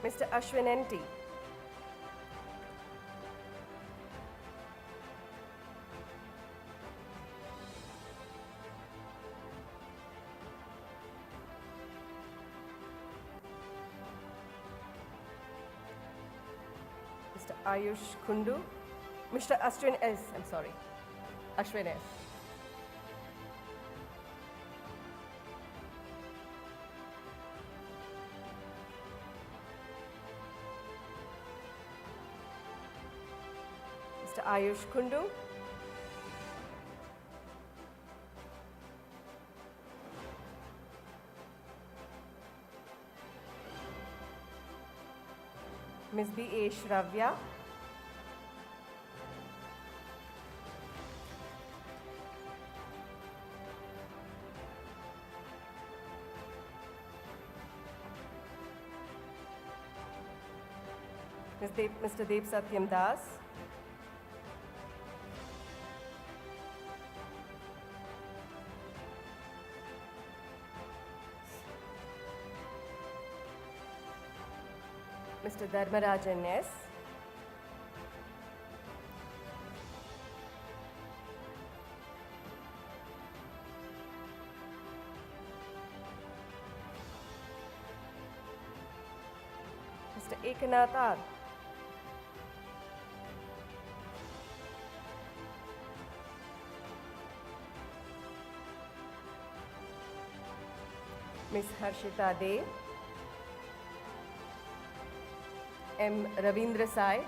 Mr. Ashwin N.T., Mr. Ayush Kundu, Mr. Ashwin S., I'm sorry, Ashwin S. Mr. Ayush Kundu, Ms. B.A. Shravya, Mr. Dev Satyam Das, Mr. Dharmarajan S., Ekanath R. Ms. Harshita De, M. Ravindra Sai,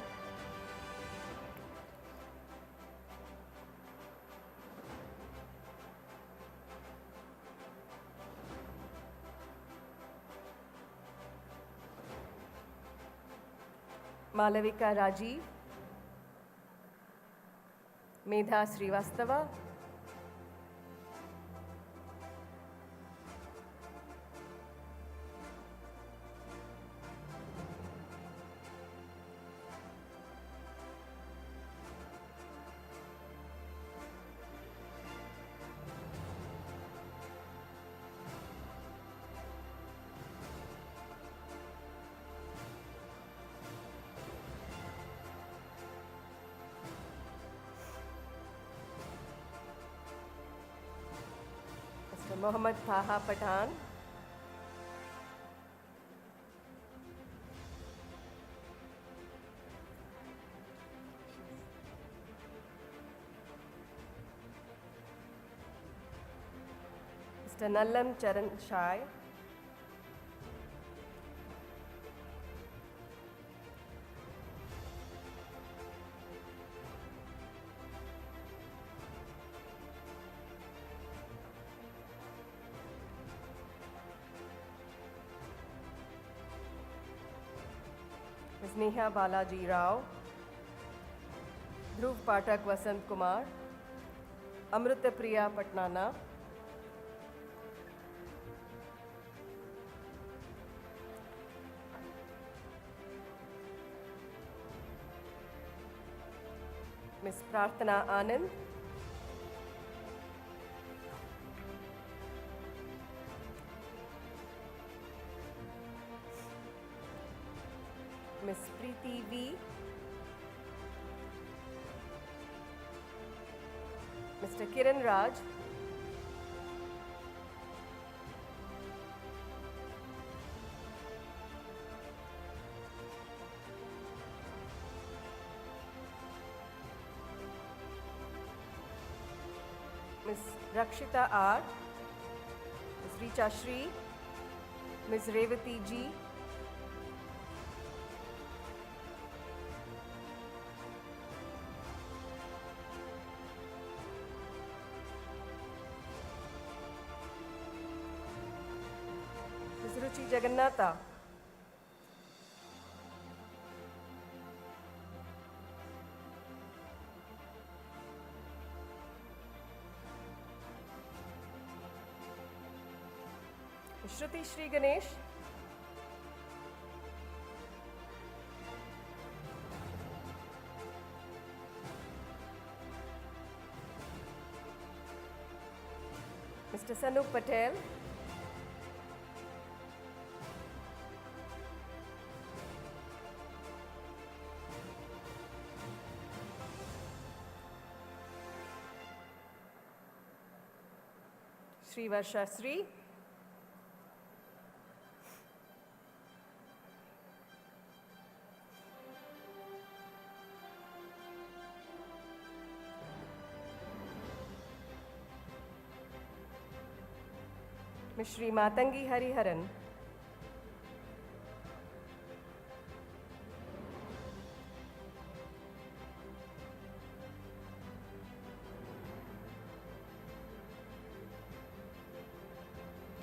Malavika Rajiv, Medha Srivastava, Mr. Mohammad Taha Pathan, Mr. Nallam Charan Shai, Ms. Neha Balaji Rao, Dhruv Pathak Vasant Kumar, Amrita Priya Patnana, Ms. Prarthana Anand, Ms. Preeti V, Mr. Kiran Raj, Ms. Rakshita R, Ms. Richa Shri, Ms. Revati G, Ms. Ruchi Jagannatha, Shruti Shri Ganesh, Mr. Sanup Patel, Shri Varsha Sri, Ms. Shri Matangi Hariharan,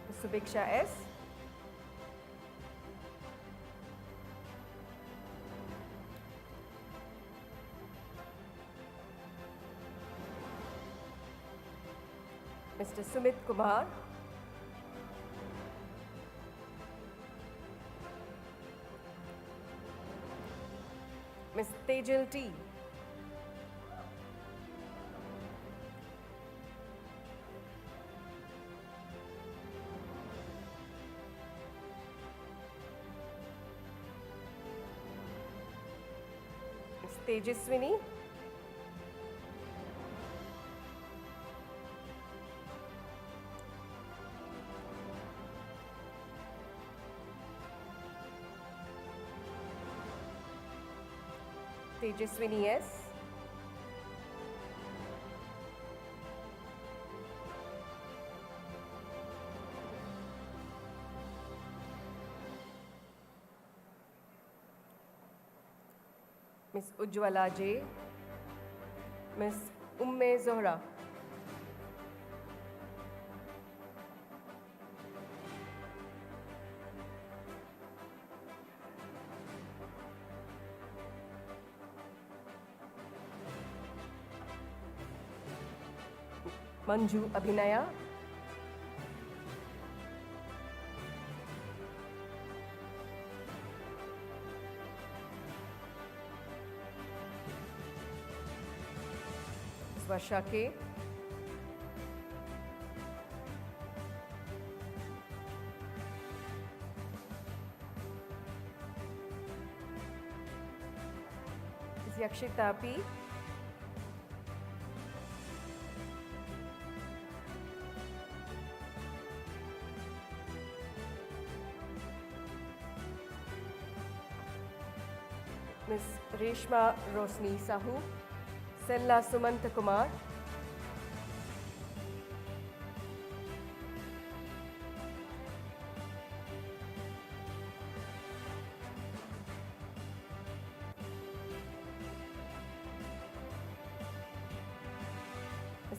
Ms. Subiksha S, Mr. Sumit Kumar, Ms. Tejal T, Ms. Tejaswini, Tejaswini S. Miss Ujjwala J. Miss Umme Zohra. Manju Abhinaya. Varsha K. Yakshita P. Miss Reshma Rosni Sahu. Sella Sumanta Kumar.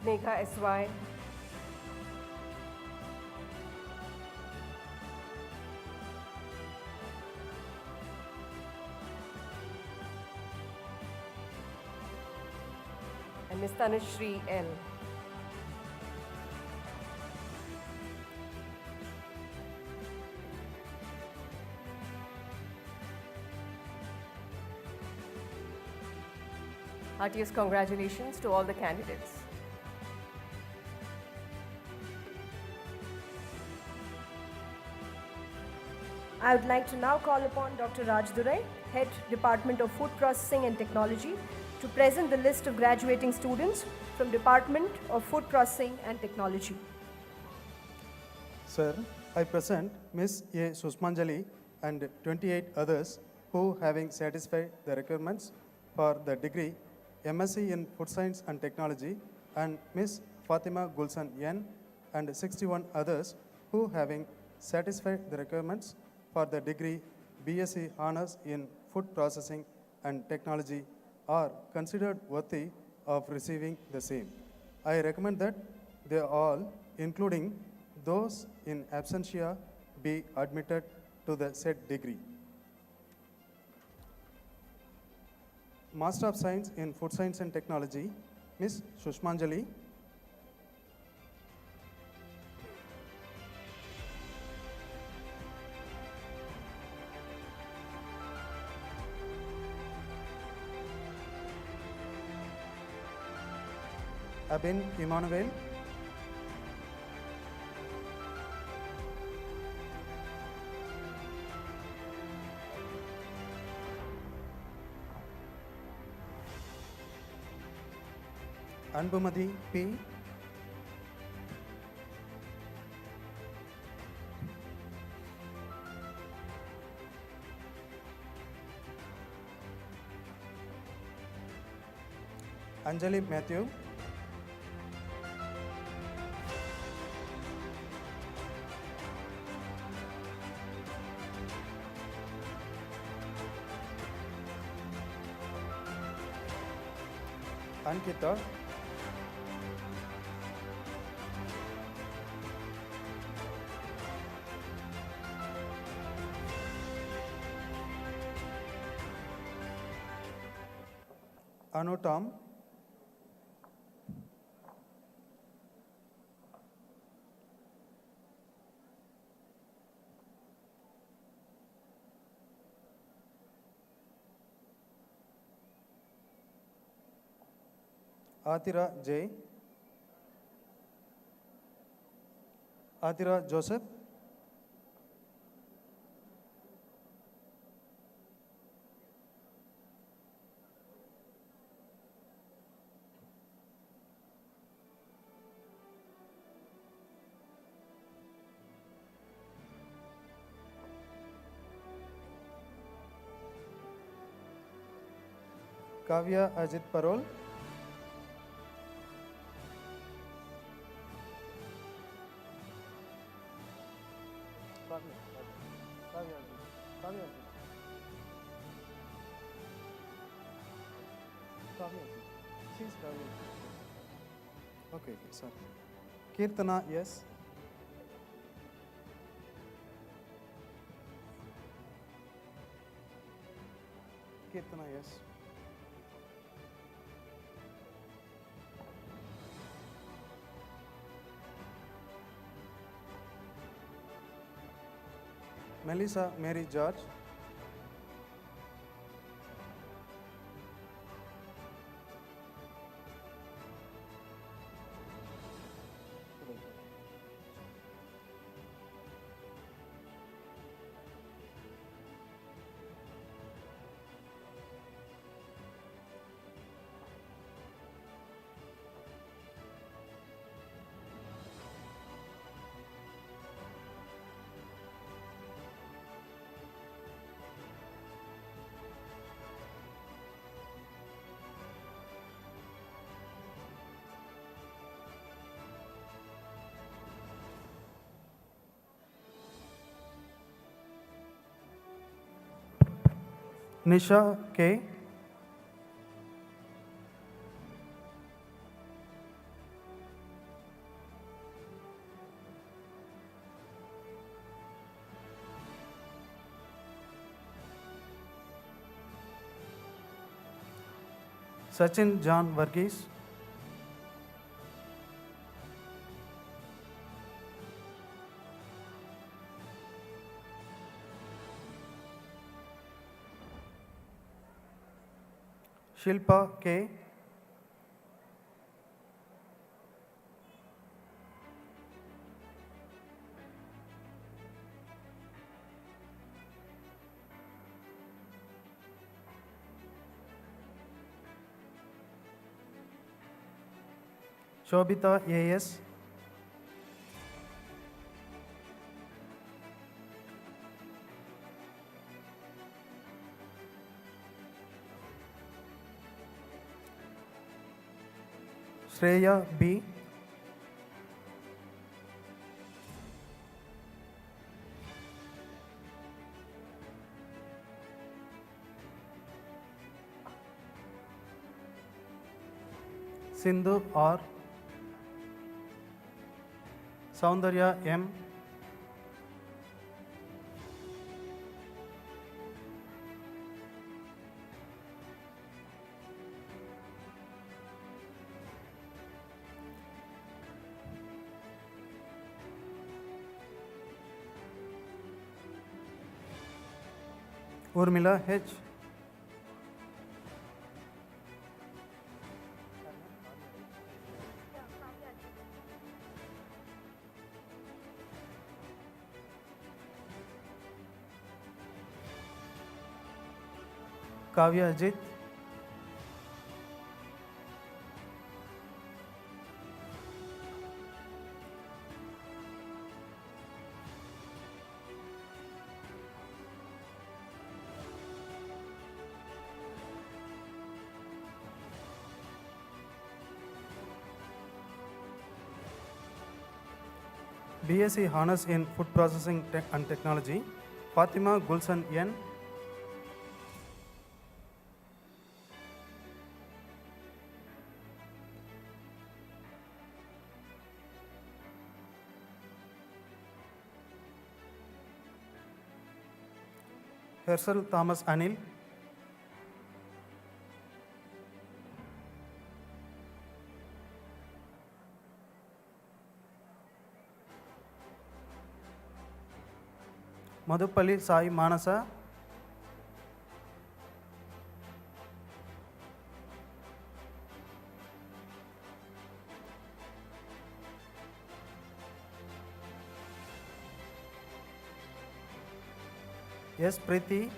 Snegha S.Y. And Ms. Tanushree L. Heartiest congratulations to all the candidates. I would like to now call upon Dr. Raj Durai, Head Department of Food Processing and Technology, to present the list of graduating students from Department of Food Processing and Technology. Sir, I present Ms. A. Susmanjali and 28 others who, having satisfied the requirements for the degree MSc in Food Science and Technology, and Ms. Fatima Gulsan N and 61 others who, having satisfied the requirements for the degree BSc Honours in Food Processing and Technology, are considered worthy of receiving the same. I recommend that they all, including those in absentia, be admitted to the said degree. Master of Science in Food Science and Technology, Ms. Sushmanjali. Abin Emmanuel. Anbumadi P. Anjali Matthew. Ankita. Anutam. Atira J. Atira Joseph. Kavya Ajit Parol. She's Kavya. Okay, sorry. Kirtana, yes. Kirtana, yes. Melissa Mary George. Nisha K. Sachin John Varghese. Shilpa K. Shobita A.S. Shreya B. Sindhu R. Soundarya M. Urmila H. Kavya Ajit. BSc Honours in Food Processing and Technology, Fatima Gulsan N. Herschel Thomas Anil. Madhupalli Sai Manasa. Yes, Preeti.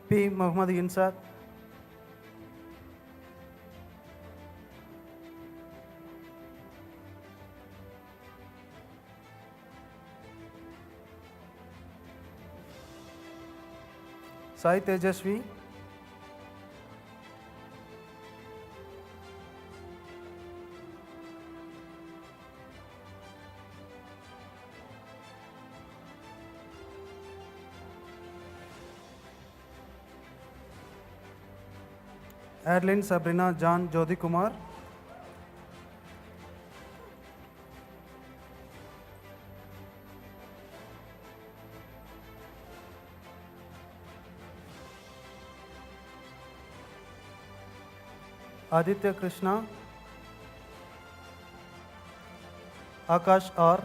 P. Muhammad Insad. Sai Tejasvi, Adeline Sabrina John Jyoti Kumar, Aditya Krishna, Akash R,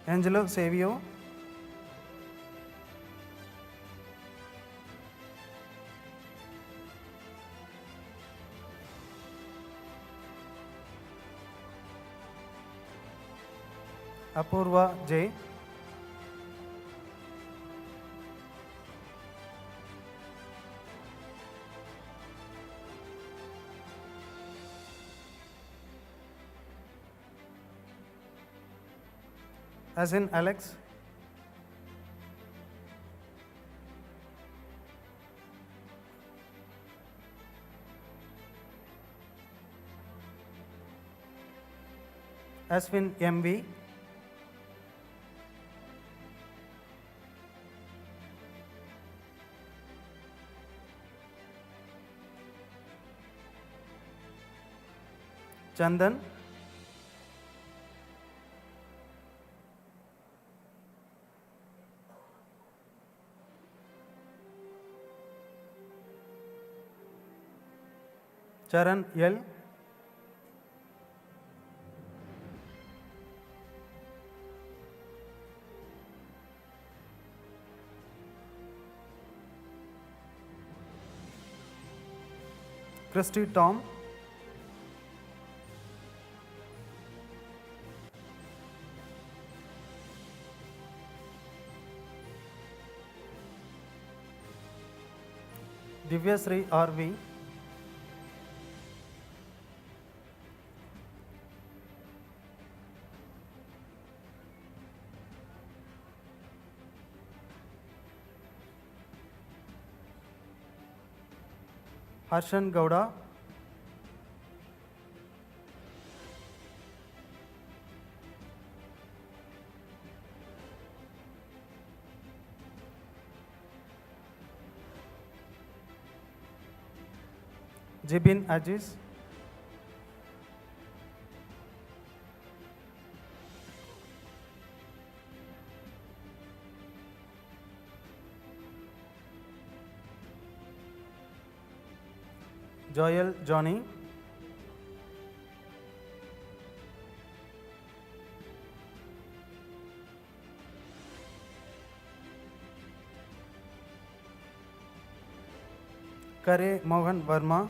Angelo Savio, Apurva J, as in Alex, Aswin MV, Chandan, Charan L, Christy Tom, Divyasri RV, Harshan Gowda, Jibin Aziz, Joel Johnny, Kare Mohan Verma,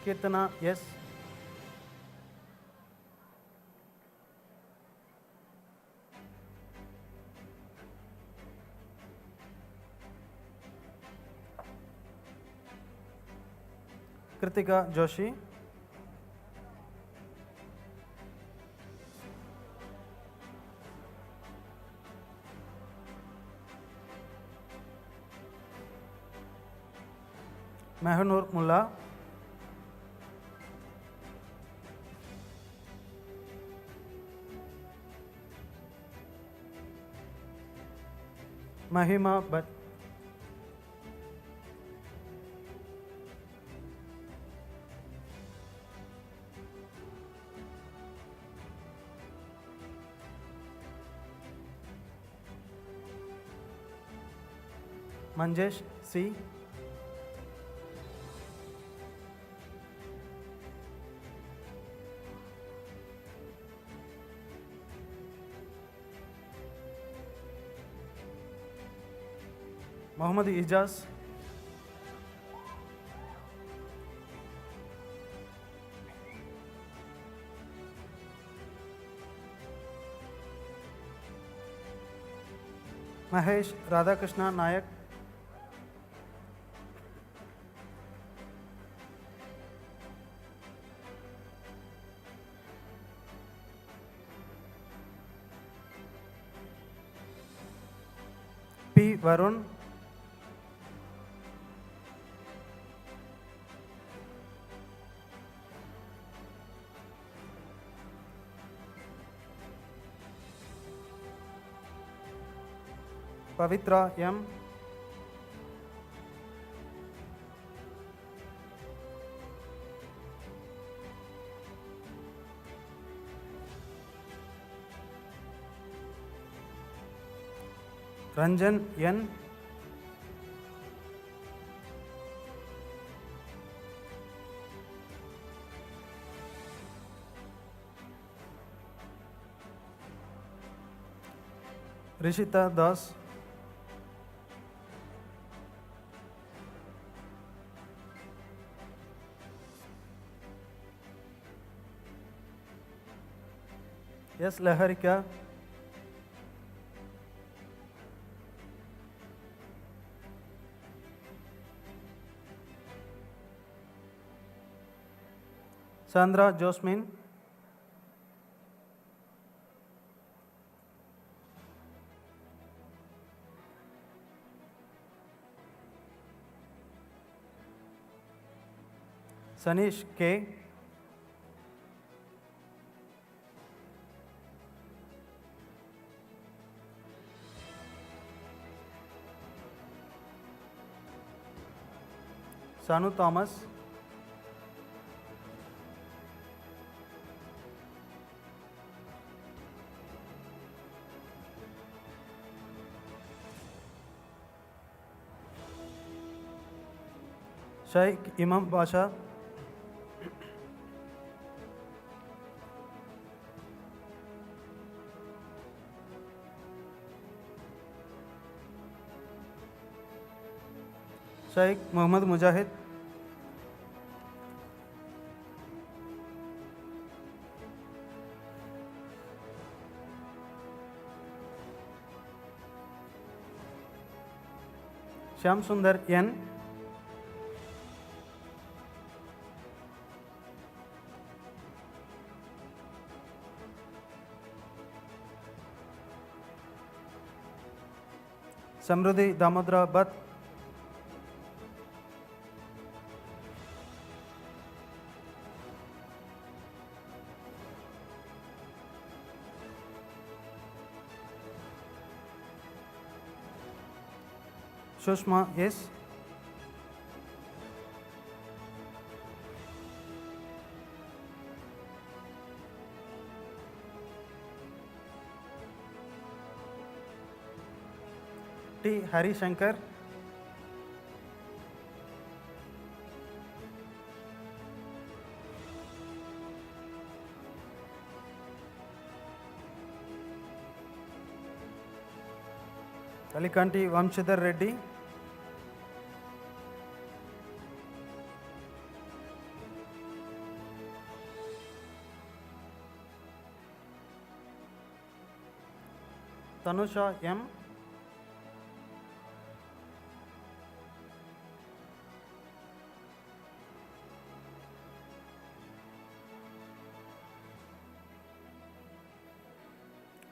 Kirtana S, Kritika Joshi, Mehnur Mullah, Mahima Bhatt, Manjesh C, Mohammad Ijaz, Mahesh Radhakrishna Nayak, P. Varun, Pavitra M. Ranjan N. Rishita Das, S. Laharika, Sandra Josmin, Sanish K. Sanu Thomas, Sheikh Imam Basha, Sheikh Muhammad Mujahid, Shyam Sundar N. Samruddhi Damodra Bhatt, Sushma S. T. Hari Shankar, Kalikanti Vamshidhar Reddy, Tanusha M.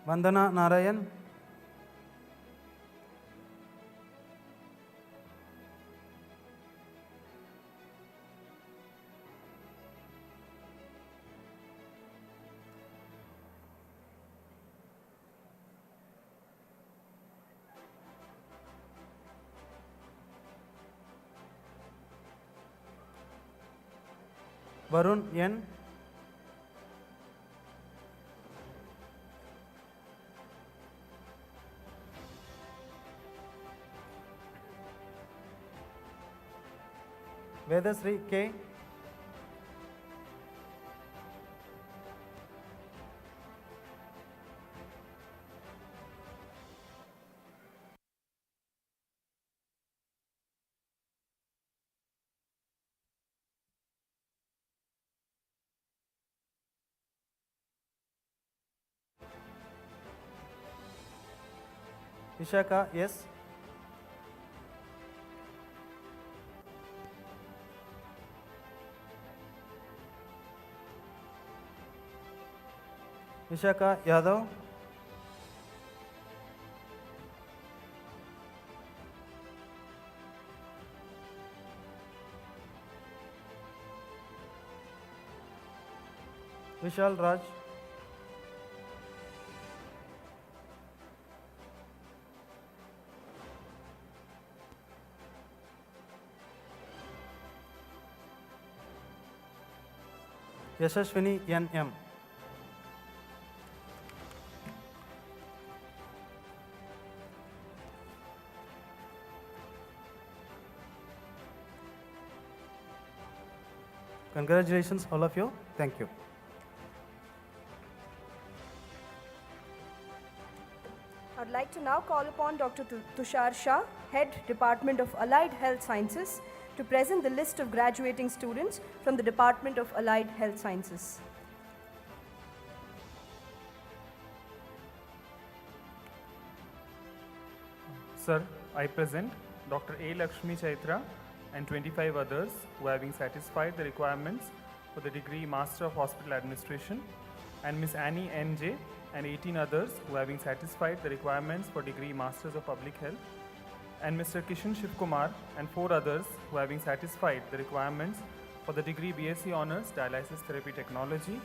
Vandana Narayan, Varun N. Vedasri K. Ishaka S. Ishaka Yadav. Vishal Raj. Yashashwini N.M. Congratulations, all of you. Thank you. I'd like to now call upon Dr. Tushar Shah, Head Department of Allied Health Sciences, to present the list of graduating students from the Department of Allied Health Sciences. Sir, I present Dr. A. Lakshmi Chaitra and 25 others who having satisfied the requirements for the degree Master of Hospital Administration, and Miss Annie N.J. and 18 others who having satisfied the requirements for degree Masters of Public Health, and Mr. Kishan Shivkumar and 4 others who having satisfied the requirements for the degree BSc Honours Dialysis Therapy Technology,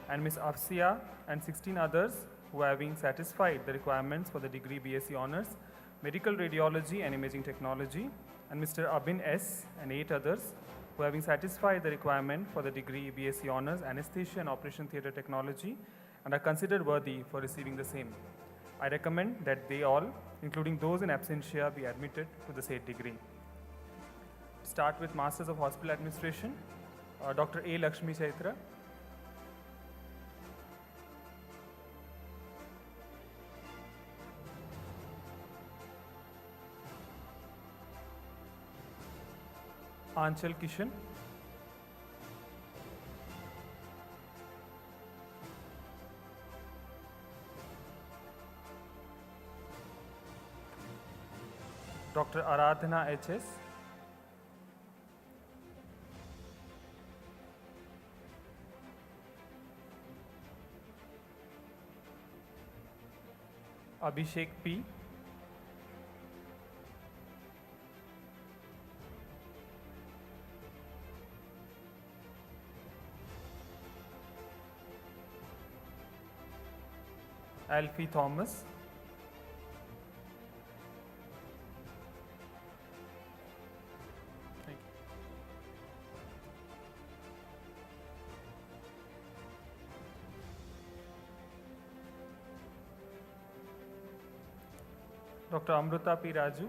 and Miss Afsia and 16 others who having satisfied the requirements for the degree BSc Honours Medical Radiology and Imaging Technology, and Mr. Abin S. and 8 others who having satisfied the requirement for the degree BSc Honours Anesthesia and Operation Theatre Technology and are considered worthy for receiving the same. I recommend that they all, including those in absentia, be admitted to the said degree. Start with Masters of Hospital Administration, Dr. A. Lakshmi Chaitra. Anchal Kishan. Dr. Aradhana H.S. Abhishek P. Alfie Thomas. Thank you. Dr. Amruta P. Raju.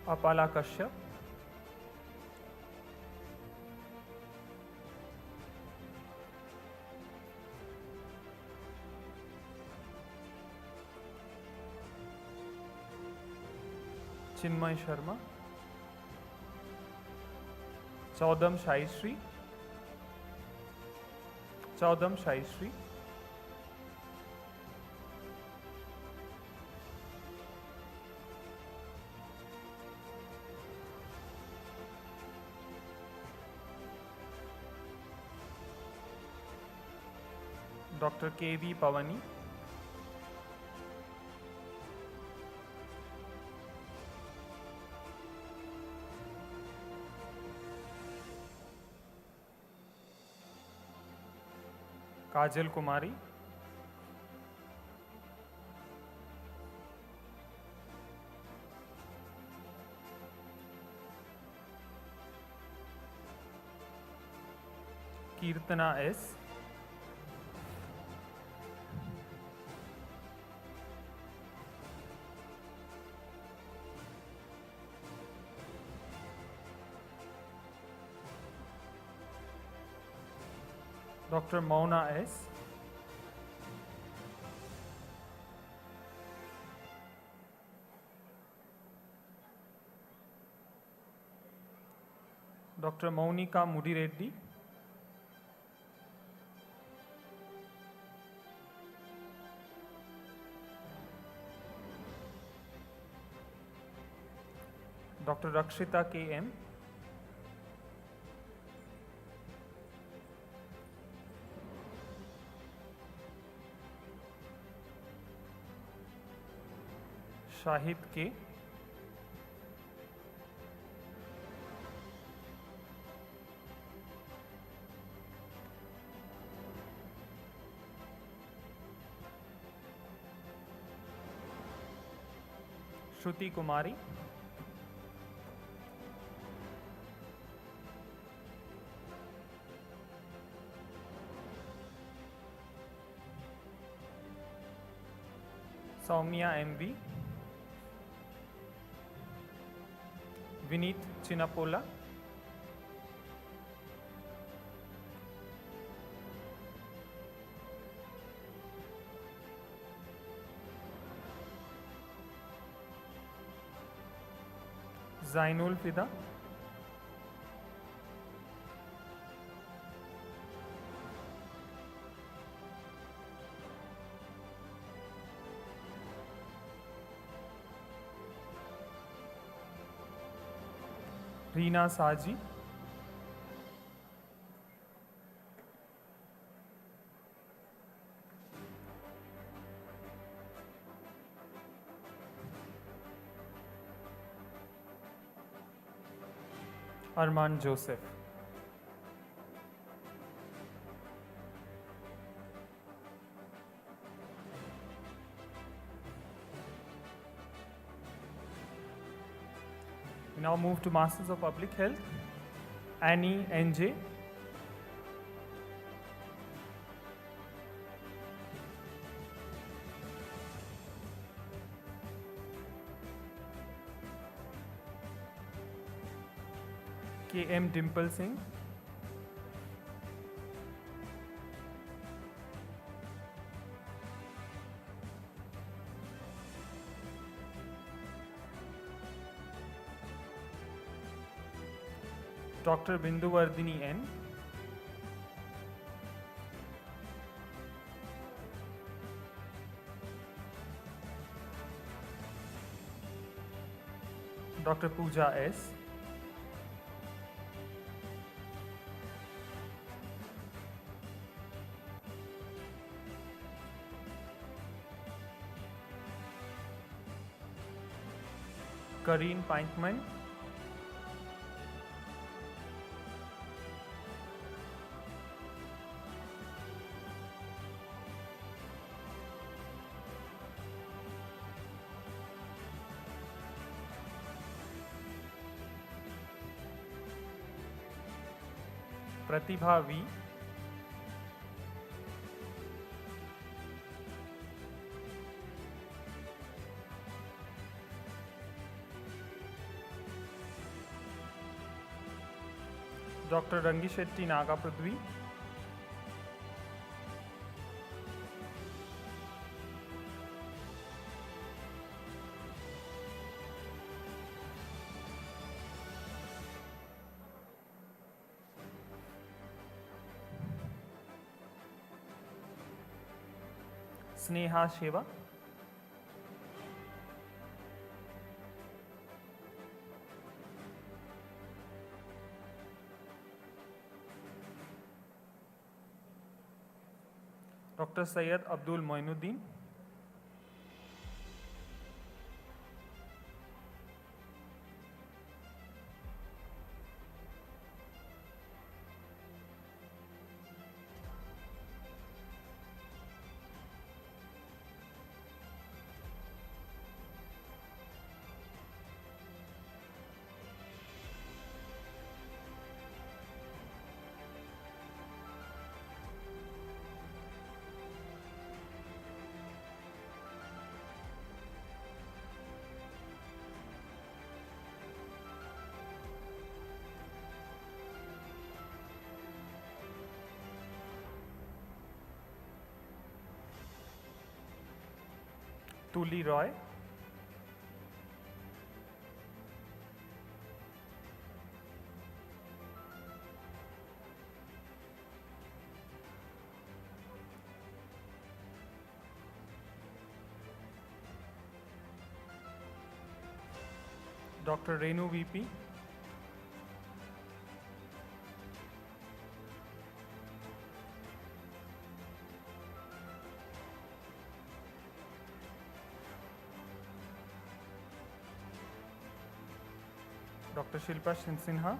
Apala Kashyap. Chinmay Sharma. Chaudham Shaishri. Chaudham Shaishri. Dr. K.V. Pavani. Kajal Kumari. Kirtana S. Dr. Mona S. Dr. Maunika Mudireddy. Dr. Rakshita K.M. Shahid K. Shruti Kumari. Soumya MV. Vineet Chinapola. Zainul Fida. Reena Saji. Arman Joseph. We now move to Masters of Public Health. Annie NJ. KM Dimple Singh. Dr. Bindu Vardhini N. Dr. Pooja S. Kareen Pinkman. Pratibha V. Dr. Rangishetty Nagapradvi. Sneha Shiva. Dr. Syed Abdul Moinuddin. Tuli Roy. Dr. Renu VP. Dr. Shilpa Sinha.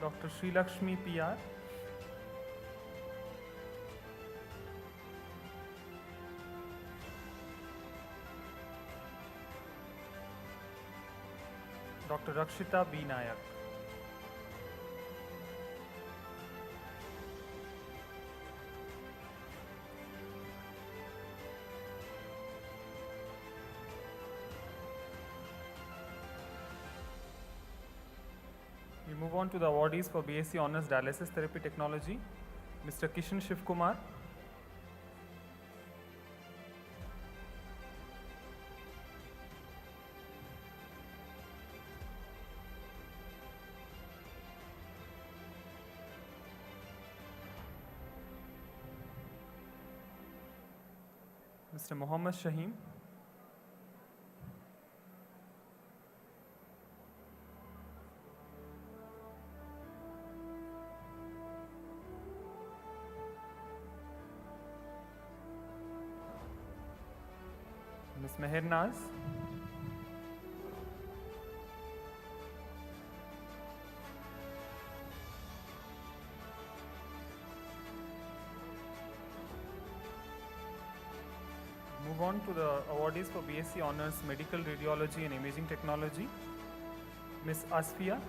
Dr. Sri Lakshmi PR. Dr. Rakshita B. Nayak. We move on to the awardees for BSc Honours Dialysis Therapy Technology. Mr. Kishan Shivkumar. Mr. Mohammad Shaheem. Ms. Meher Naz. Move on to the awardees for BSc Honours Medical Radiology and Imaging Technology. Ms. Asfia.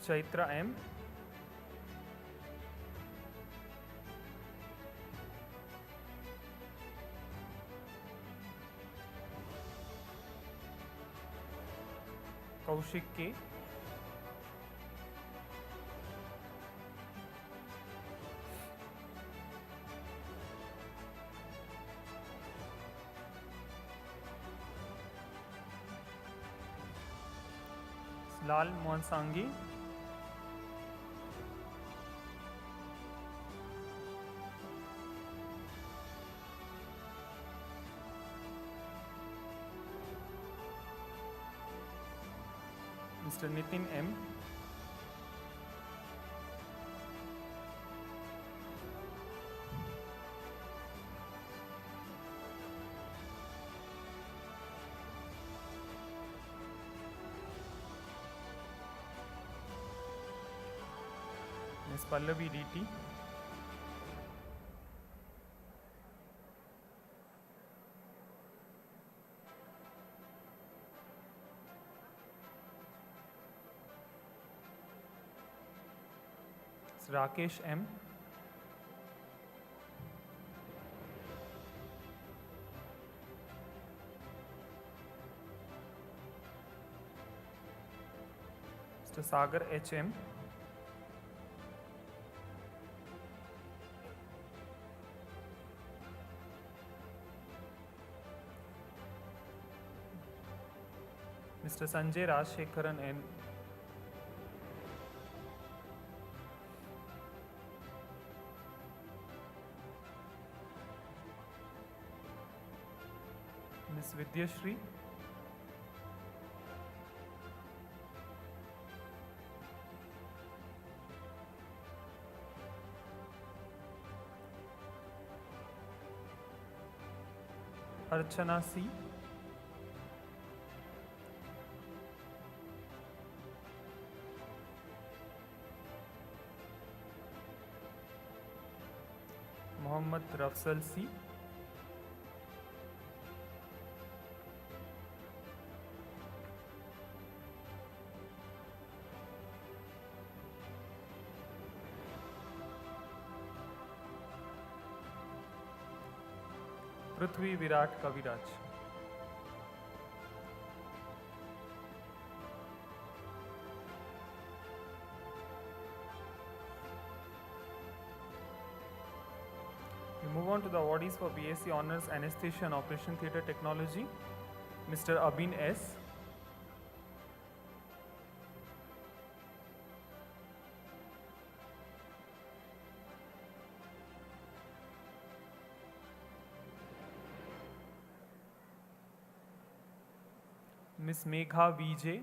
Chaitra M. Kaushik K. Lal Monsangi. Mr. Nitin M. Ms. Pallavi DT. Rakesh M. Mr. Sagar HM. Mr. Sanjay Rajshekharan N. Ms. Vidyashri. Archana C. Mohammad Rafsal C. Prithvi Virat Kaviraj. move on to the awardees for BSc Honours Anesthesia and Operation Theatre Technology, Mr. Abin S. Miss Megha VJ.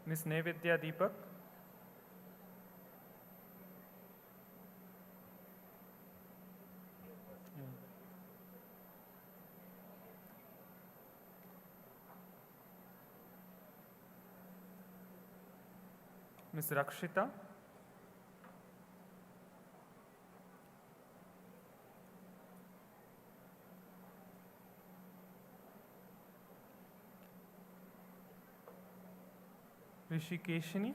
Miss Nevidya Deepak. Miss Rakshita. Rishikeshini.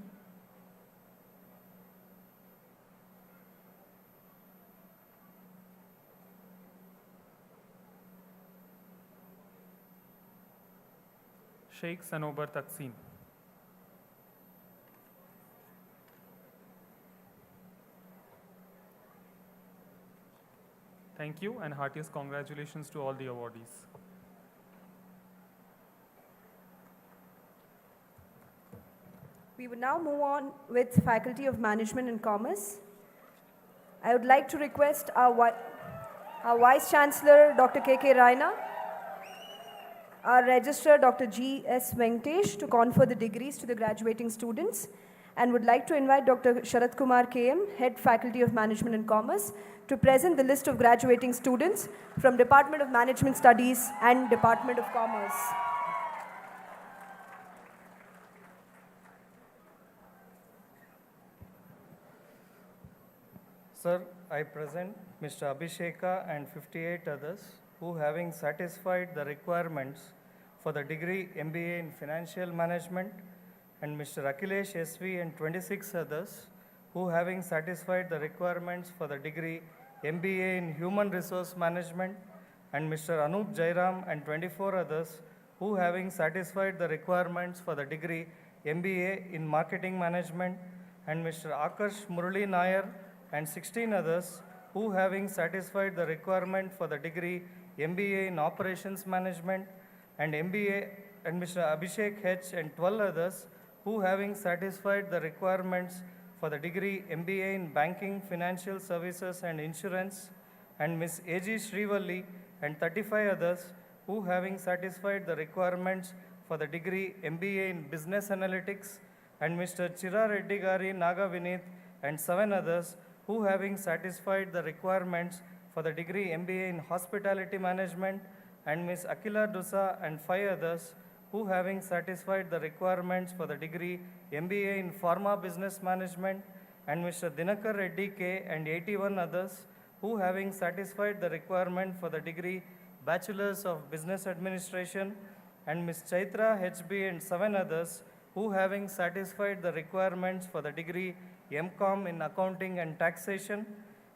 Sheikh Sanobar Taksim. Thank you and heartiest congratulations to all the awardees. We will now move on with Faculty of Management and Commerce. I would like to request our Vice Chancellor, Dr. K.K. Raina, our Registrar, Dr. G.S. Venkatesh, to confer the degrees to the graduating students, and would like to invite Dr. Sharat Kumar K.M., Head Faculty of Management and Commerce, to present the list of graduating students from Department of Management Studies and Department of Commerce. Sir, I present Mr. Abhisheka and 58 others who, having satisfied the requirements for the degree MBA in Financial Management, and Mr. Akhilesh SV and 26 others who, having satisfied the requirements for the degree MBA in Human Resource Management, and Mr. Anup Jairam and 24 others who, having satisfied the requirements for the degree MBA in Marketing Management, and Mr. Akash Murali Nair and 16 others who, having satisfied the requirement for the degree MBA in Operations Management, and MBA, and Mr. Abhishek H and 12 others who, having satisfied the requirements for the degree MBA in Banking, Financial Services and Insurance, and Ms. A.G. Srivalli and 35 others who, having satisfied the requirements for the degree MBA in Business Analytics, and Mr. Chira Reddy Gari Naga Vinith and 7 others who, having satisfied the requirements for the degree MBA in Hospitality Management, and Ms. Akila Dusa and 5 others who, having satisfied the requirements for the degree MBA in Pharma Business Management, and Mr. Dinakar Reddy K and 81 others who, having satisfied the requirement for the degree Bachelors of Business Administration, and Ms. Chaitra HB and 7 others who, having satisfied the requirements for the degree MCom in Accounting and Taxation,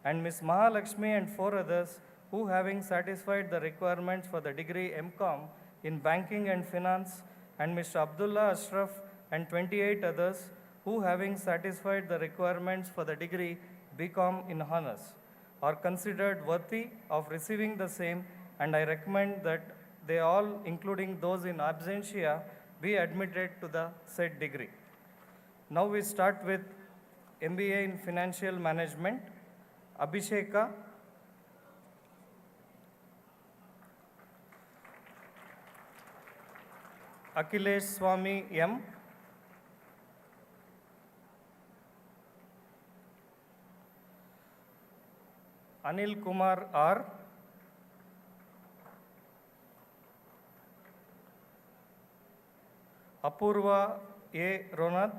and Ms. Mahalakshmi and 4 others who, having satisfied the requirements for the degree MCom in Banking and Finance, and Mr. Abdullah Ashraf and 28 others who, having satisfied the requirements for the degree BCom in Honors, are considered worthy of receiving the same, and I recommend that they all, including those in absentia, be admitted to the said degree. Now we start with MBA in Financial Management, Abhisheka, Akhilesh Swami M, Anil Kumar R, Apurva A. Ronath,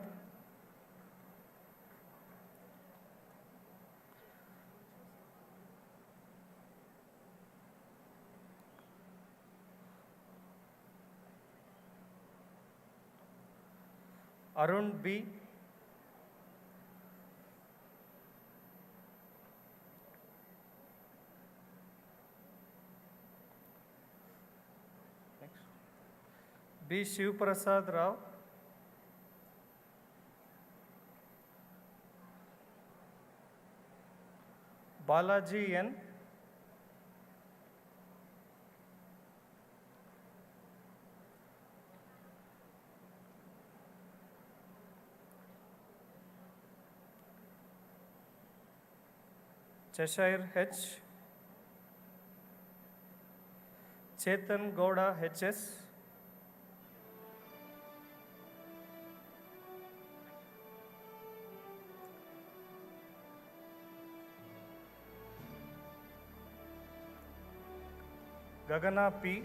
Arun B, B. Shiv Prasad Rao, Balaji N, Cheshire H, Chetan Gowda HS, Gagana P,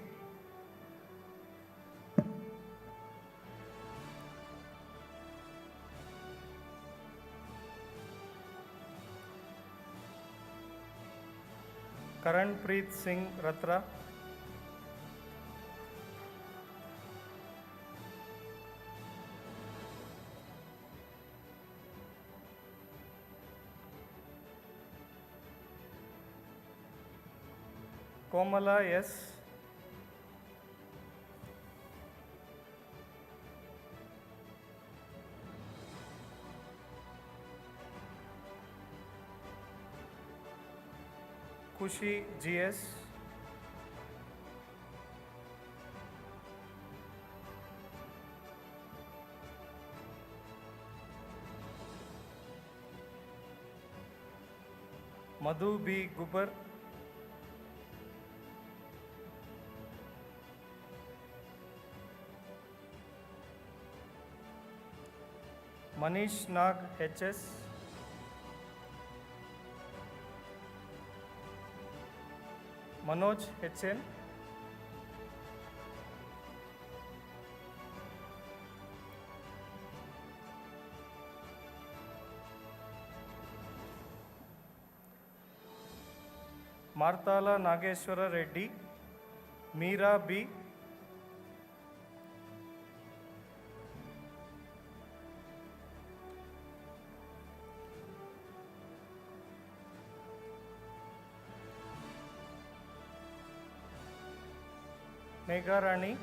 Karanpreet Singh Ratra, Komala S, Kushi GS, Madhu B. Gubar, Manish Nag HS, Manoj HN, Martala Nageshwara Reddy, Meera B, Megha Rani,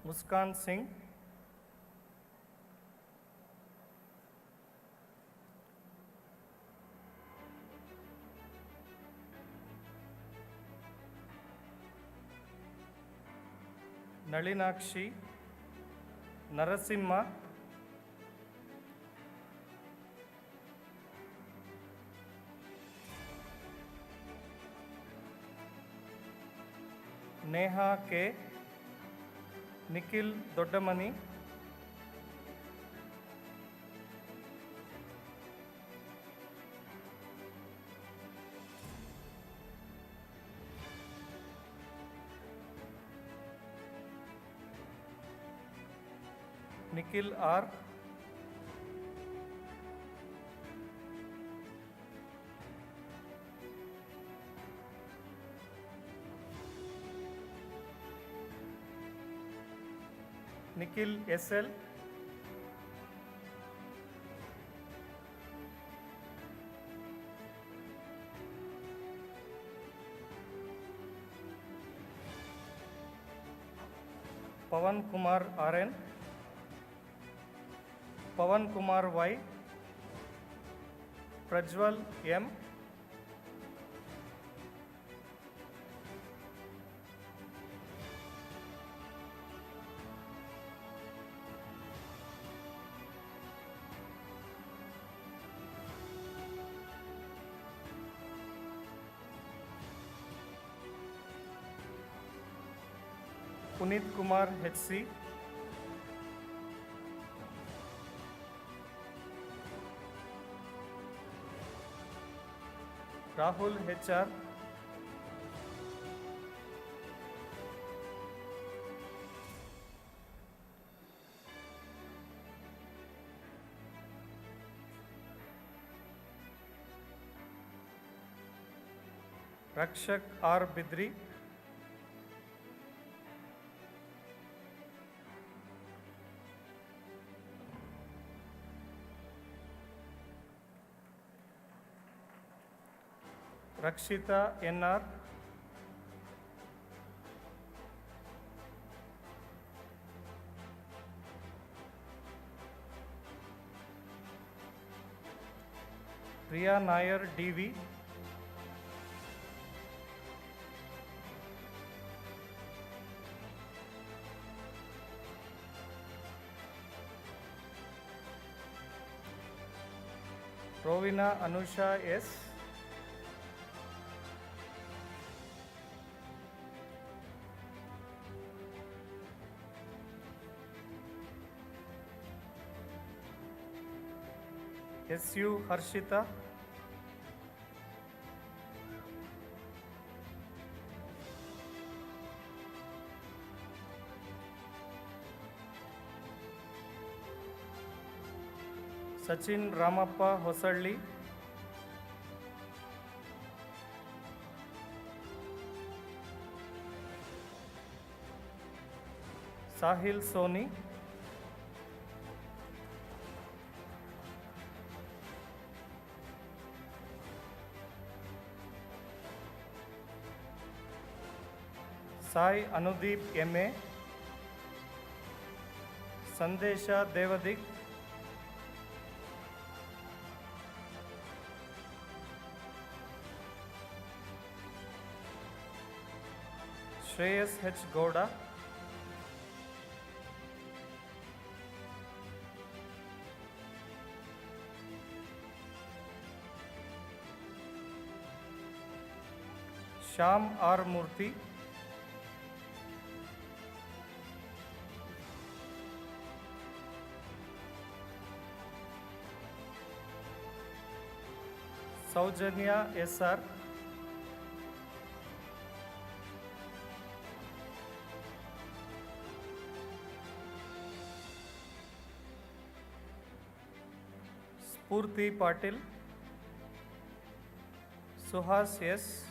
Muskan Singh, Nalinakshi, Narasimha, Neha K, Nikhil Doddamani, Nikhil R, Nikhil SL, Pawan Kumar RN, Pawan Kumar Y, Prajwal M, Punit Kumar HC, Rahul HR, Rakshak R Bidri, Rakshita NR, Priya Nair DV, Rovina Anusha S, SU Harshita, Sachin Ramappa Hosalli, Sahil Soni, Sai Anudeep MA, Sandesha Devadik, Shreyas H. Gowda, Shyam R. Murthy, Saujanya SR, Spurti Patil, Suhas S,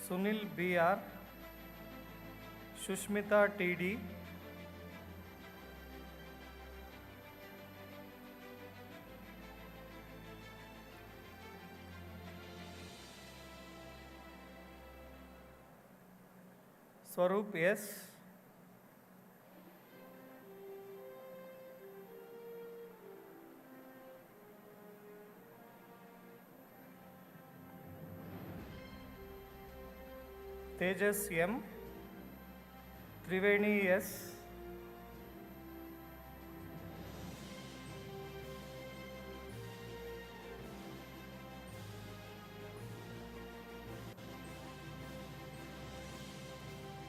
Sunil BR, Shushmita TD, Swaroop S, Tejas M, Triveni S,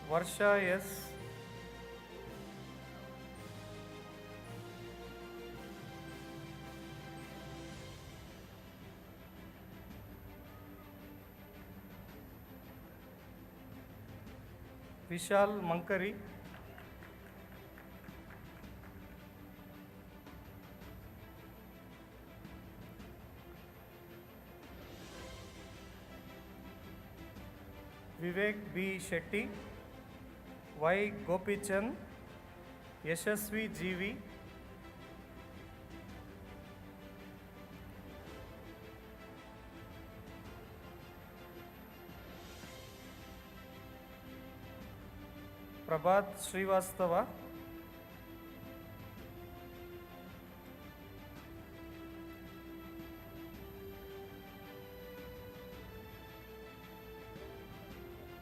Varsha S, Vishal Mankari, Vivek B. Shetty, Y. Gopichand, Yashasvi GV, Prabhat Srivastava,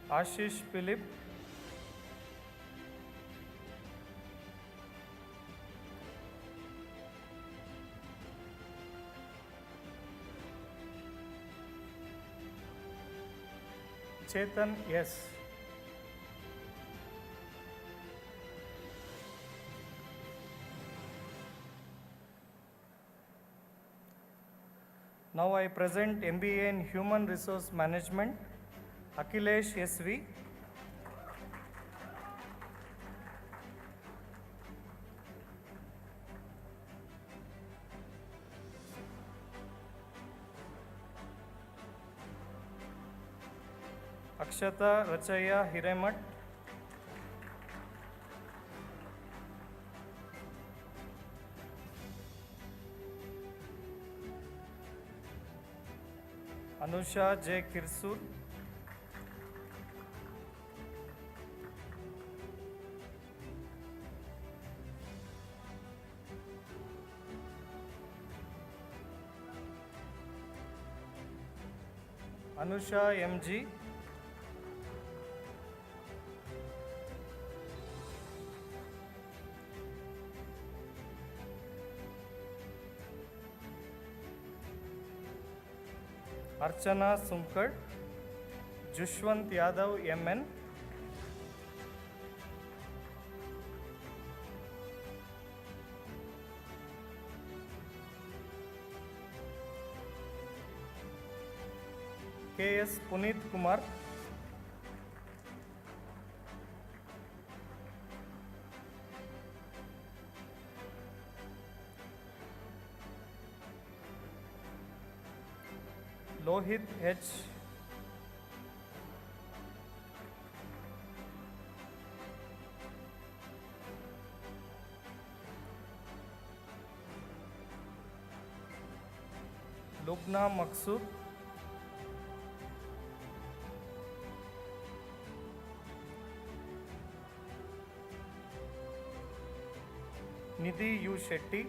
Ashish Philip, Chetan S, now I present MBA in Human Resource Management, Akhilesh SV, Akshata Rachaya Hiremat, Anusha J. Kirsur, Anusha M.G., Archana Sumkar, Jushwant Yadav M.N., K.S. Puneet Kumar, Lohit H. Lubna Maksud, Nidhi U. Shetty,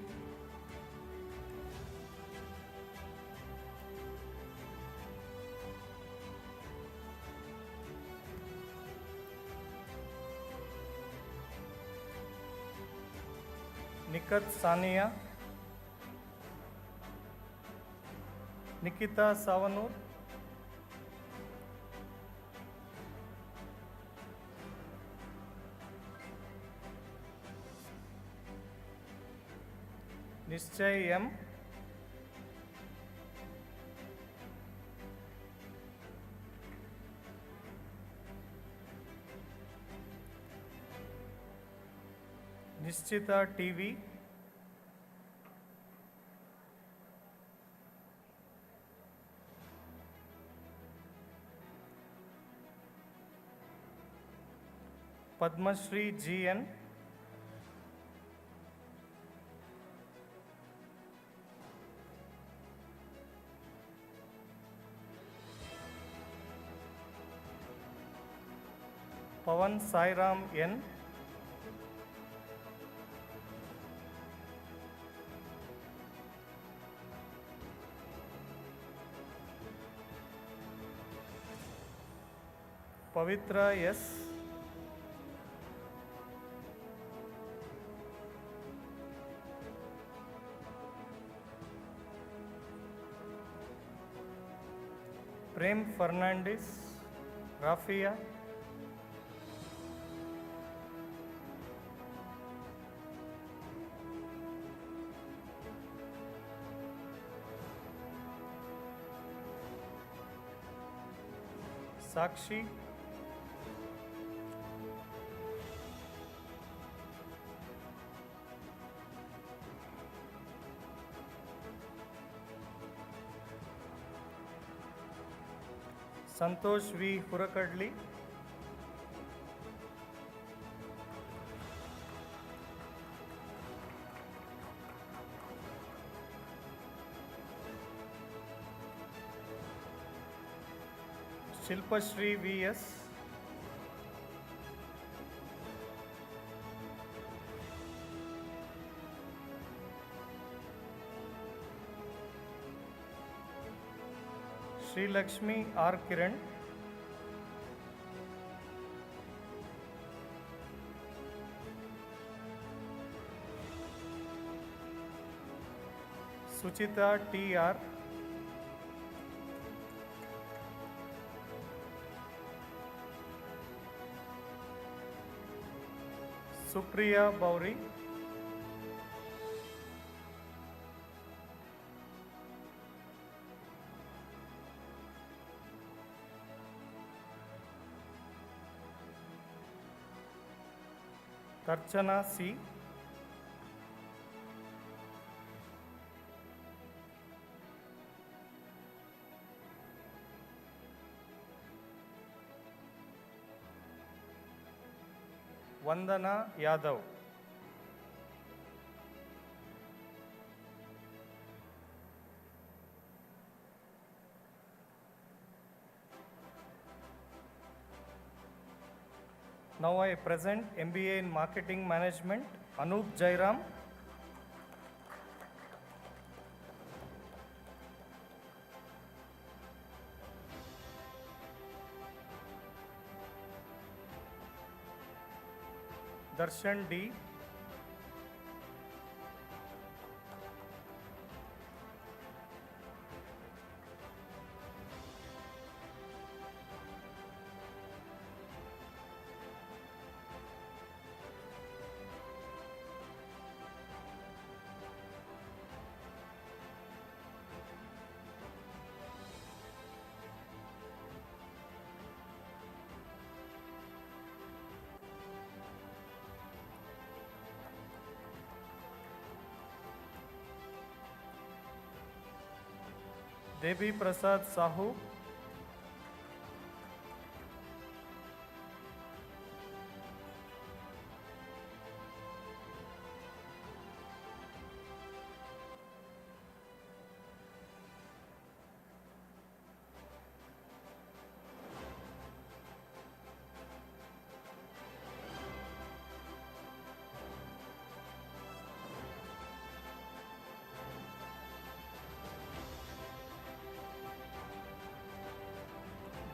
Nikat Sania, Nikita Savanur, Nischay M, Nischita TV, Padmashri GN, Pavan Sairam N, Pavitra S, Prem Fernandez, Rafia, Sakshi, Santosh V. Hurakadli, Shilpashri V.S., Sri Lakshmi R. Kiran, Suchita T.R., Supriya Bauri, Tarchana C, Vandana Yadav, Now I present MBA in Marketing Management, Anup Jairam. Darshan D. Devi Prasad Sahu.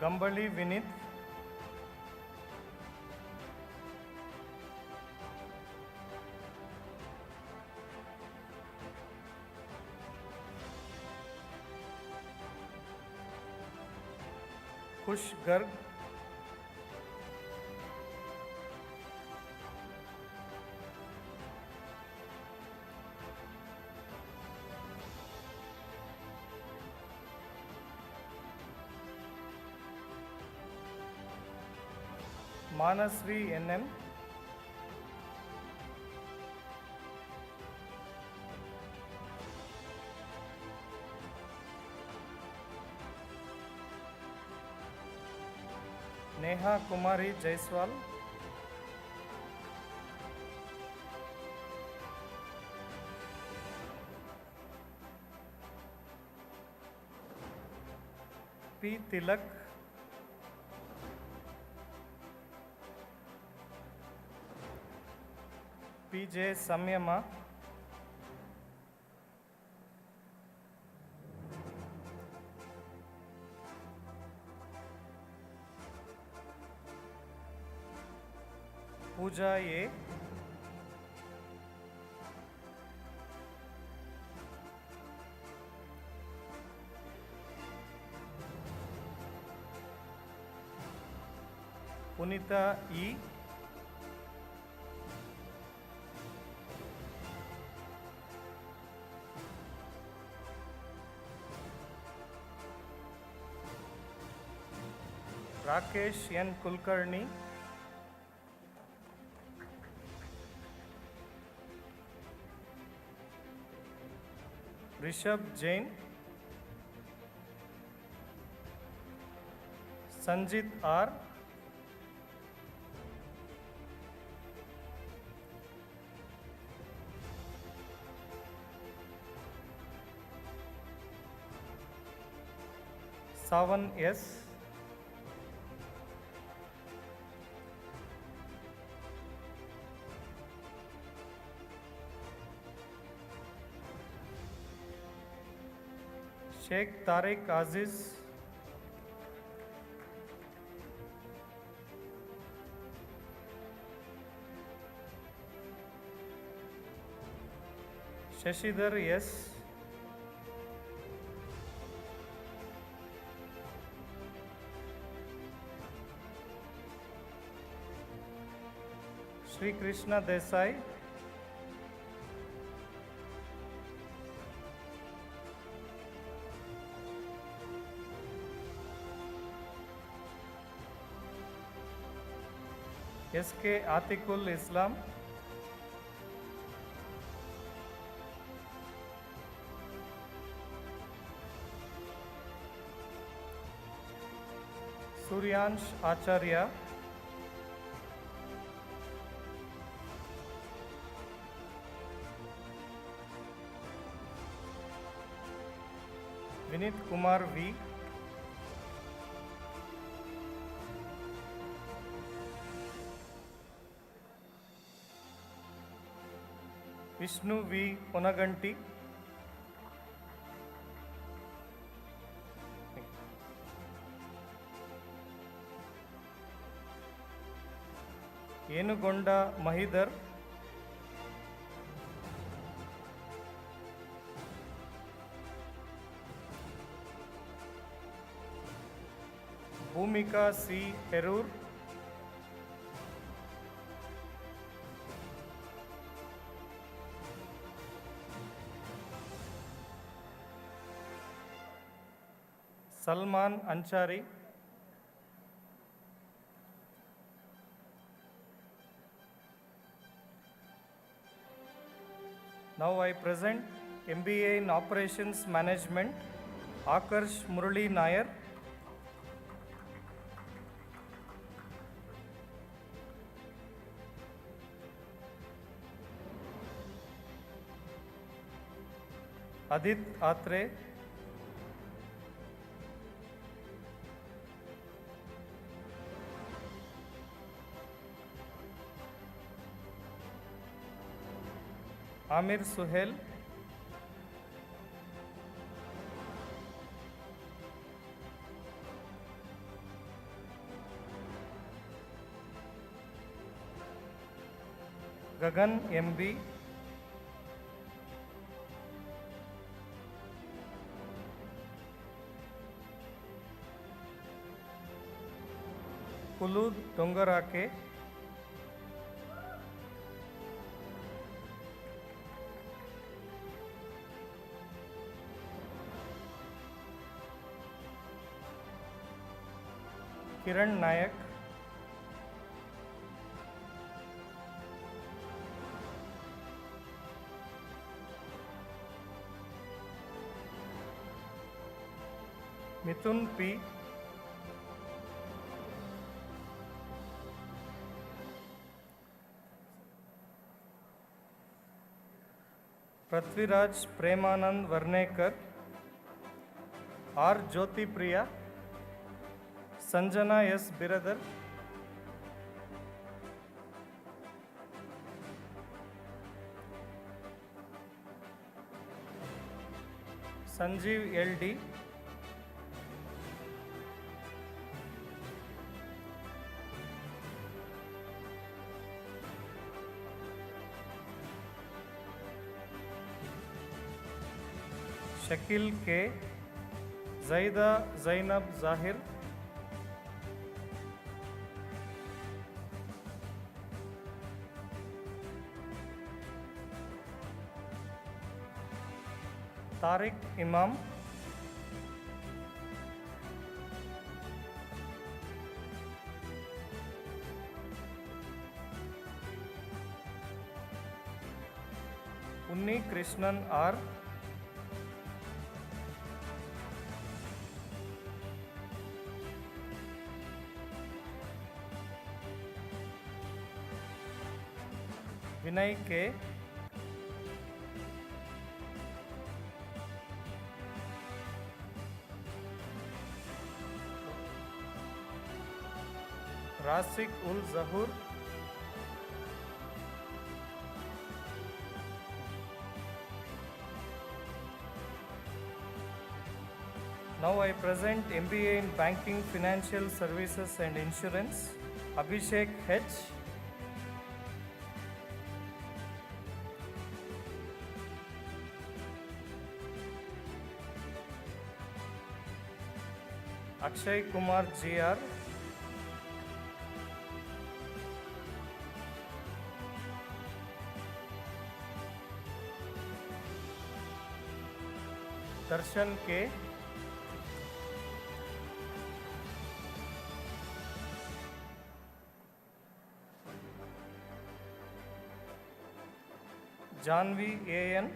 Gambali Vinith. Kush Garg. Manasri NM. Neha Kumari Jaiswal. P. Tilak. PJ Samyama. Pooja A. Punita E. Rakesh N. Kulkarni. Rishabh Jain. Sanjit R. Savan S. Sheikh Tariq Aziz. Shashidhar S. Sri Krishna Desai. SK Atikul Islam. Suryansh Acharya. Vinit Kumar V. Vishnu V. Ponaganti. Yenugonda Mahidhar. Bhumika C. Herur. Salman Anchari. Now I present MBA in Operations Management, Akarsh Murali Nair. Adit Atre. Amir Suhel. Gagan MB. Kulud Dongarake. Kiran Nayak. Mithun P. Prithviraj Premanand Varnekar. R. Jyoti Priya. Sanjana S. Biradar. Sanjeev LD. Shakil K. Zaida Zainab Zahir. Tariq Imam. Unni Krishnan R. Vinay K. Rasik Ul Zahur. Now I present MBA in Banking, Financial Services and Insurance, Abhishek H. Akshay Kumar GR. Darshan K. Janvi AN.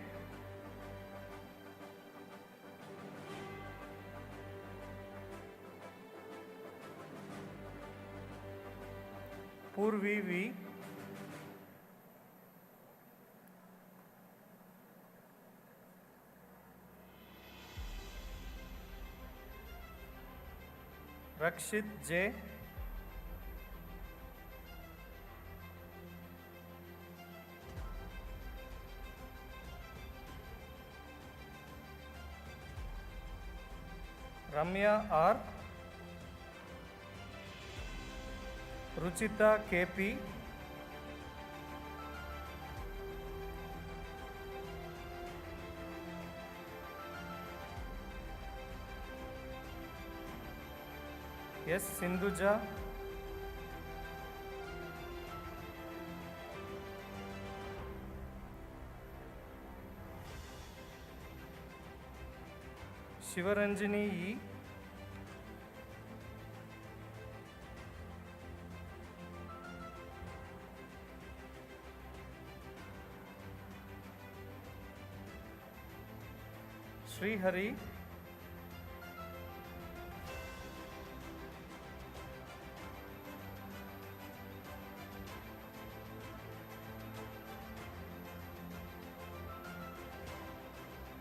Purvi V. Rakshit J. Ramya R. Ruchita KP. S. Sindhuja. Shivaranjani E. Sri Hari.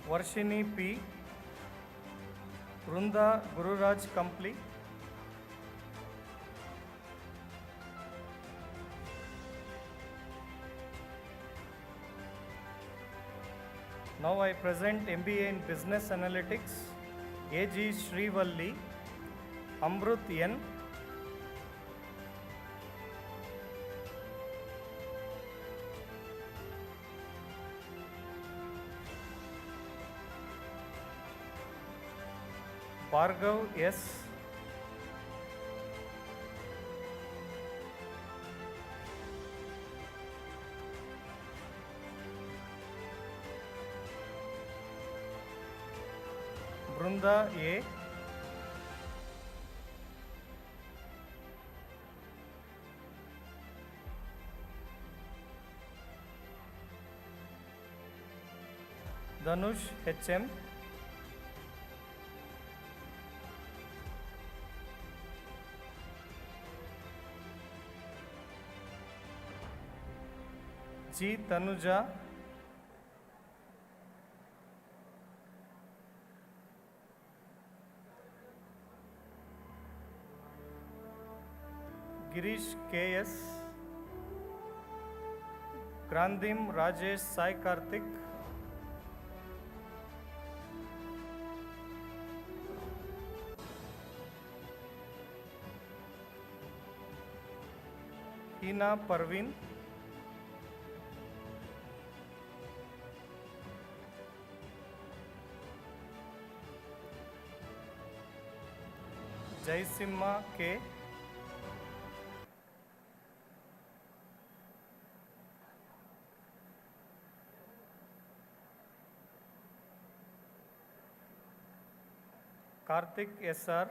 Varshini P. Vrunda Gururaj Kampli. Now I present MBA in Business Analytics, A.G. Srivalli, Amrut N. Bhargav S. Brunda A. Dhanush HM. G. Tanuja. Girish KS. Grandim Rajesh Sai Karthik. Hina Parveen. Jaisimha K. Karthik SR.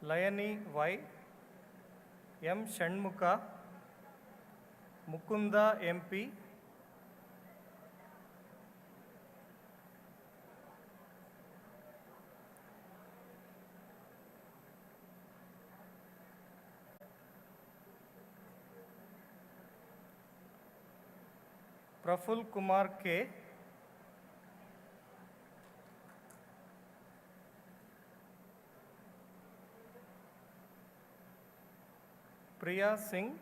Layani Y. M. Shanmukha. Mukunda MP. Praful Kumar K. Priya Singh.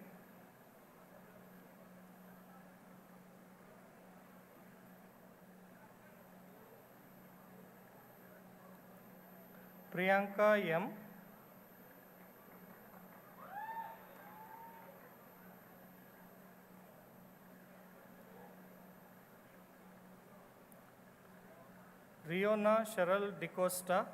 Priyanka M. Riona Cheryl DeCosta.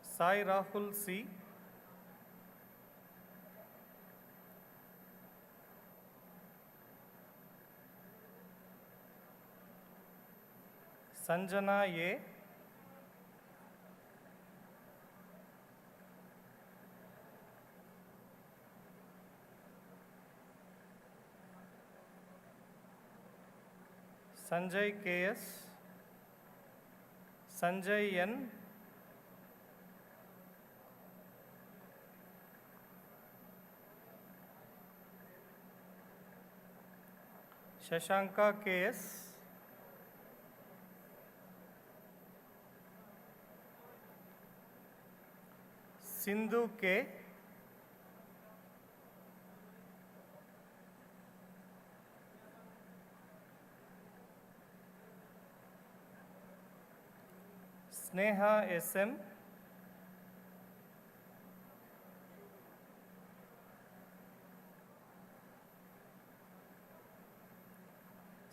Sai Rahul C. Sanjana A. Sanjay KS. Sanjay N. Shashanka KS. Sindhu K. Sneha SM.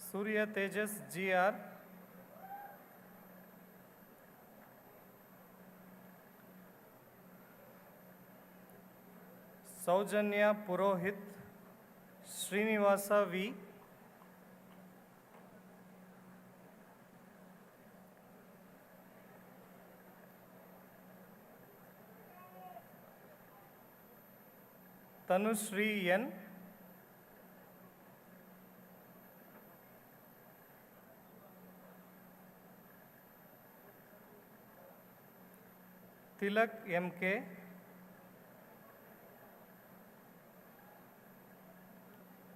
Surya Tejas GR. Saujanya Purohit. Srinivasa V. Tanushree N. Tilak MK.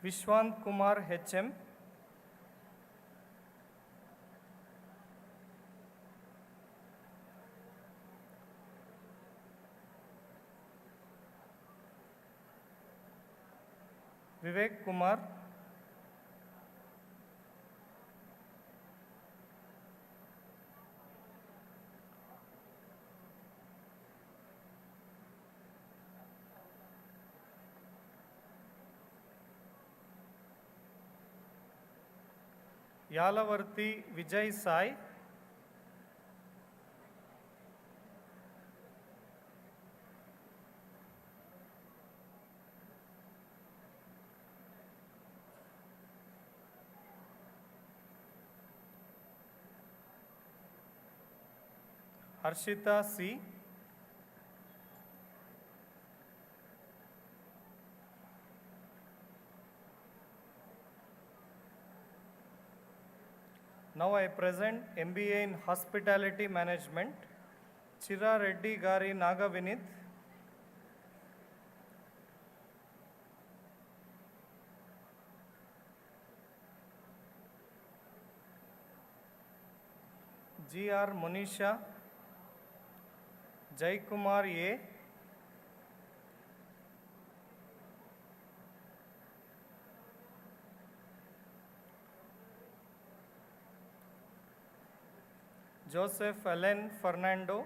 Vishwant Kumar HM. Vivek Kumar. Yalavarthi Vijay Sai. Harshita C. Now I present MBA in Hospitality Management, Chira Reddy Gari Naga Vinith. GR Monisha, Jai Kumar A. Joseph Allen Fernando.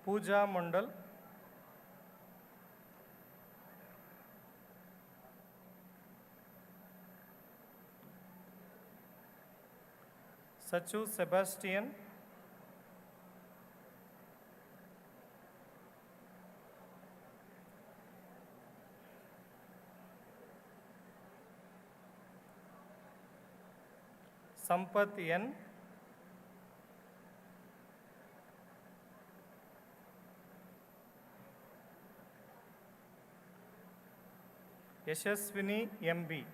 Pooja Mandal. Sachu Sebastian. Sampath N. Yashaswini MB.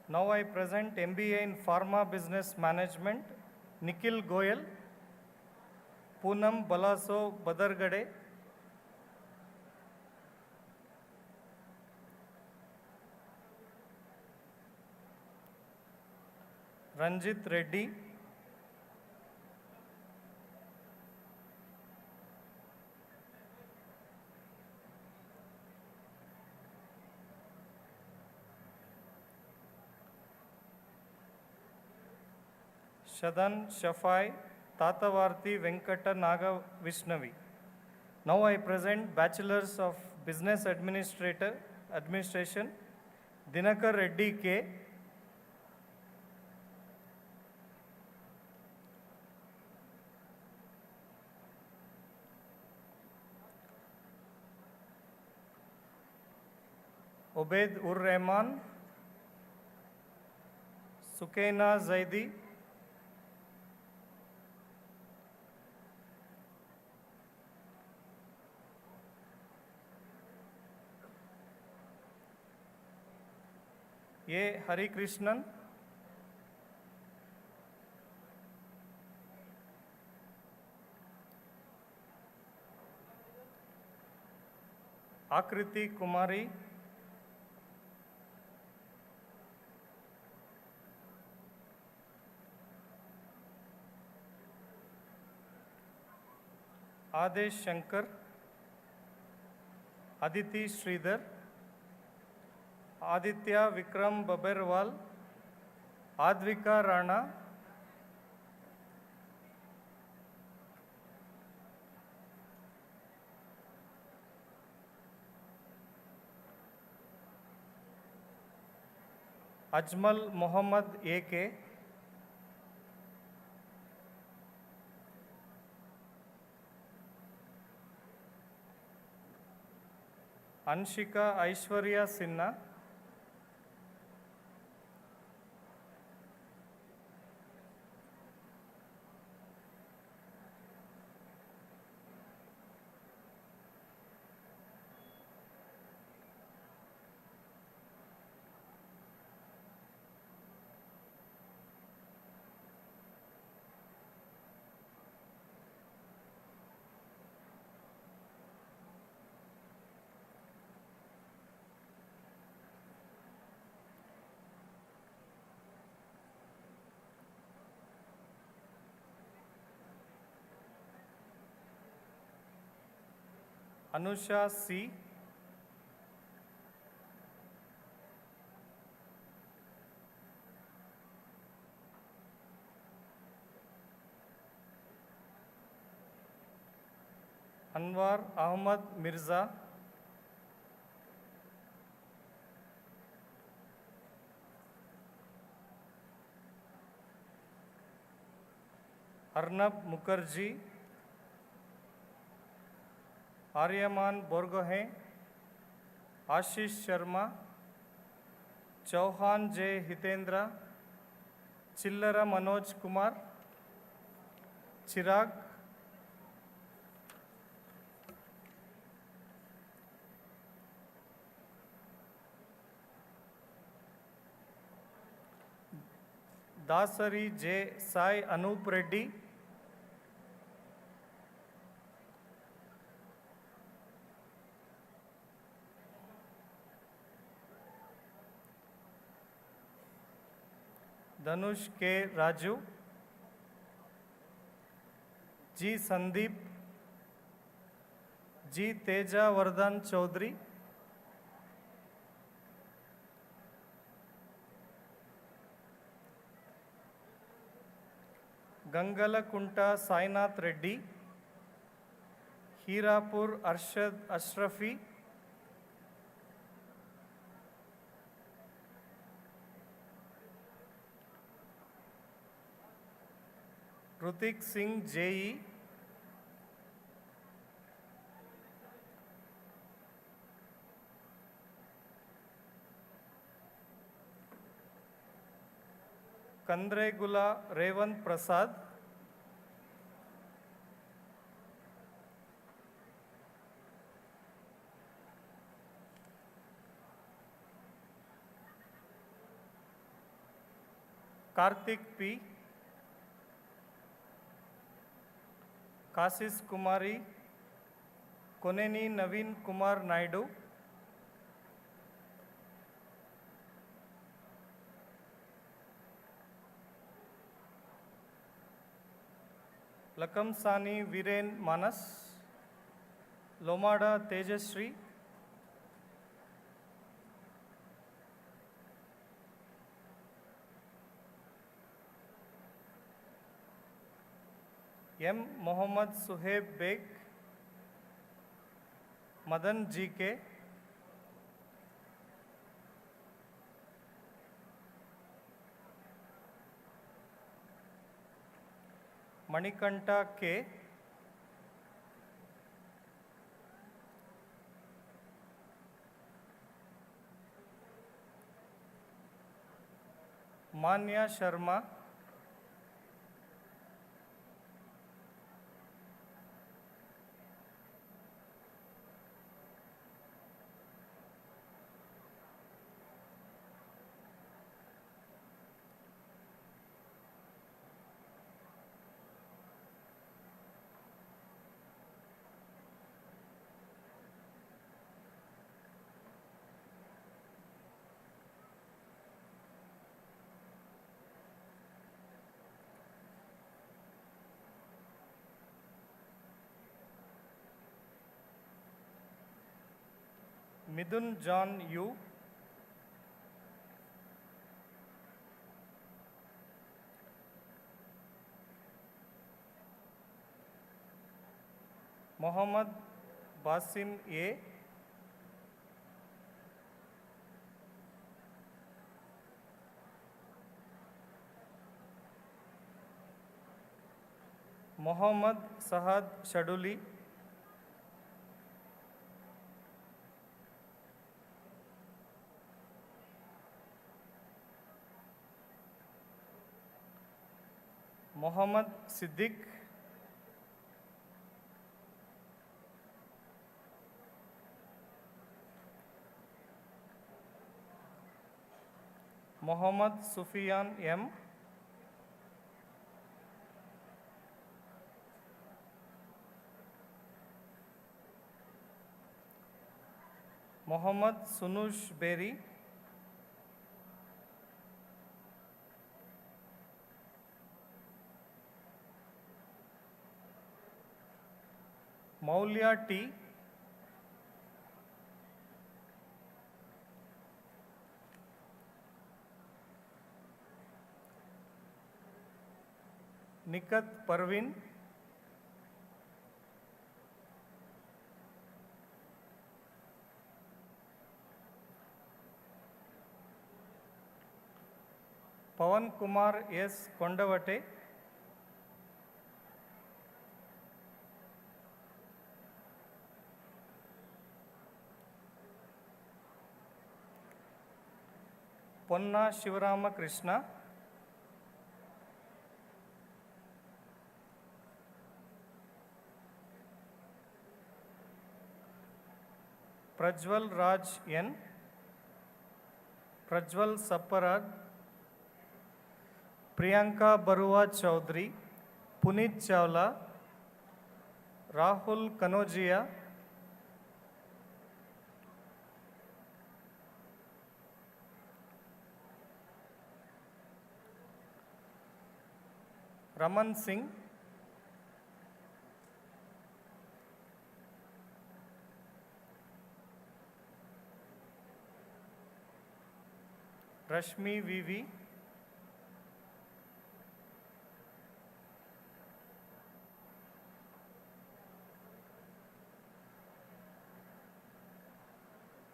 Now I present MBA in Pharma Business Management, Nikhil Goyal, Poonam Balaso Badargade, Ranjit Reddy, Shadan Shafai, Tatavarthi Venkata Naga Vishnavi. Now I present Bachelors of Business Administration, Dinakar Reddy K. Obed Ur Rahman, Sukaina Zaidi, A. Hari Krishnan, Akriti Kumari, Adesh Shankar, Aditi Sridhar, Aditya Vikram Baberwal, Advika Rana, Ajmal Mohammad A.K., Anshika Aishwarya Sinha, Anusha C., Anwar Ahmad Mirza, Arnab Mukherjee, Aryaman Borgohain, Ashish Sharma, Chauhan J. Hitendra, Chillara Manoj Kumar, Chirag, Dasari J. Sai Anup Reddy, Dhanush K. Raju, G. Sandeep, G. Teja Vardhan Chaudhary, Gangalakunta Sainath Reddy, Hirapur Arshad Ashrafi, Rutik Singh JE, Kandregula Revant Prasad, Karthik P., Kasis Kumari, Koneni Naveen Kumar Naidu, Lakamsani Viren Manas, Lomada Tejasri, M. Mohammad Suhaib Beg, Madan GK, Manikanta K., Manya Sharma, Midun John Yu, Mohammad Basim A, Mohammad Sahad Shaduli, Mohammad Siddiq, Mohammad Sufyan M, Mohammad Sunush Berry, Maulya T, Nikat Parvin, Pawan Kumar S. Kondavate, Ponna Shivarama Krishna, Prajwal Raj N, Prajwal Sapparad, Priyanka Barua Chaudhary, Punit Chawla, Rahul Kanojia, Raman Singh, Rashmi VV,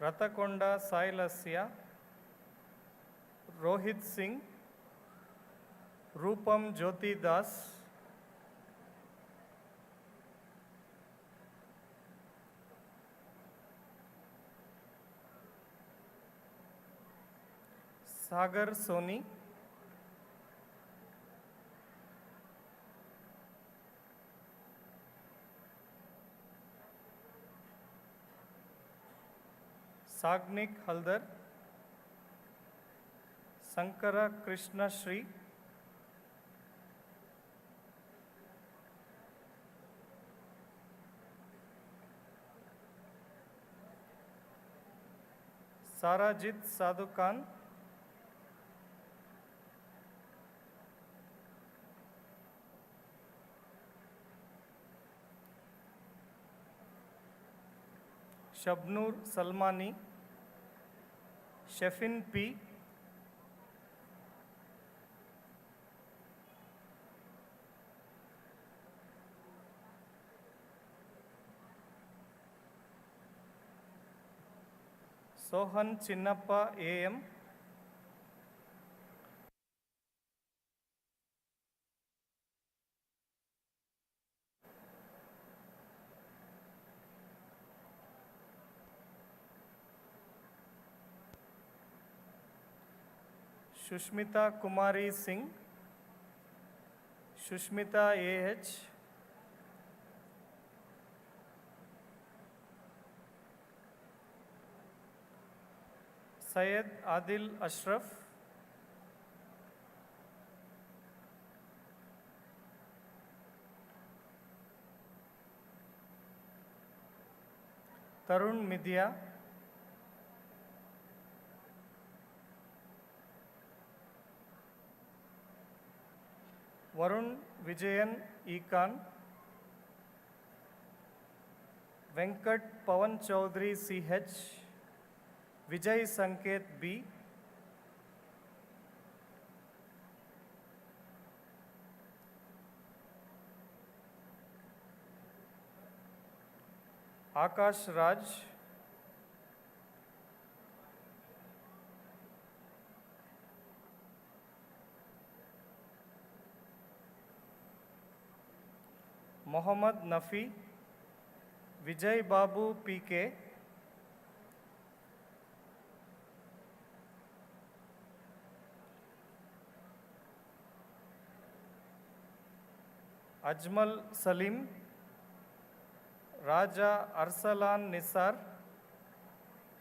Ratakonda Sai Lasya, Rohit Singh, Rupam Jyoti Das, Sagar Soni, Sagnik Haldar, Sankara Krishna Shri, Sarajit Sadhu Khan, Shabnur Salmani, Shefin P, Sohan Chinnappa AM, Shushmita Kumari Singh, Shushmita AH, Syed Adil Ashraf, Tarun Midya, Varun Vijayan Ekan, Venkat Pawan Chaudhary CH, Vijay Sanket B. Akash Raj. Mohammad Nafi. Vijay Babu PK. Ajmal Salim. Raja Arsalan Nisar.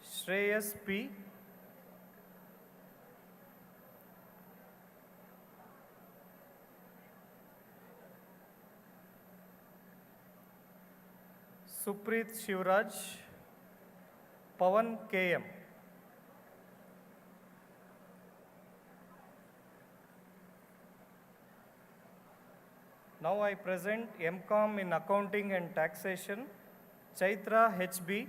Shreyas P. Supreet Shivraj. Pawan KM. Now I present MCom in Accounting and Taxation, Chaitra HB.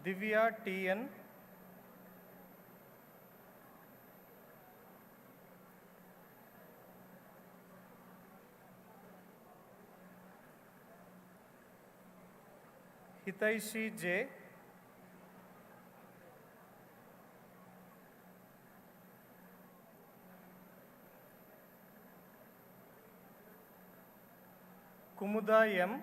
Divya TN. Hitaishi J. Kumuda M.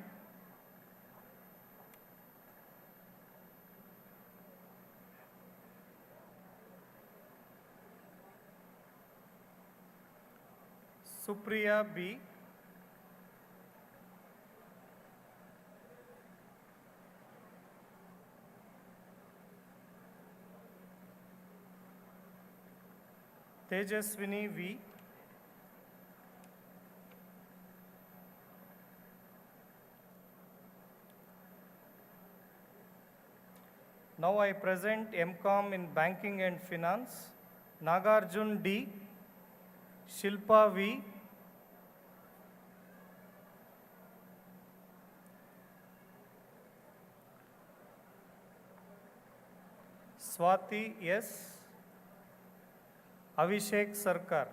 Supriya B. Tejaswini V. Now I present MCom in Banking and Finance, Nagarjun D. Shilpa V. Swati S. Abhishek Sarkar.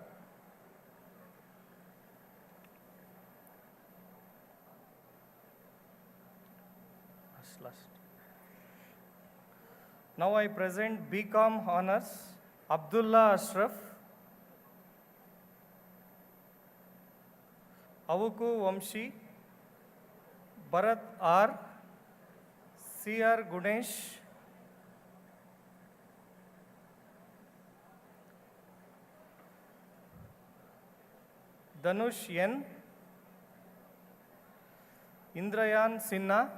Now I present BCom Honors, Abdullah Ashraf, Avuku Vamshi, Bharat R, C.R. Gunesh, Dhanush N, Indrayan Sinha,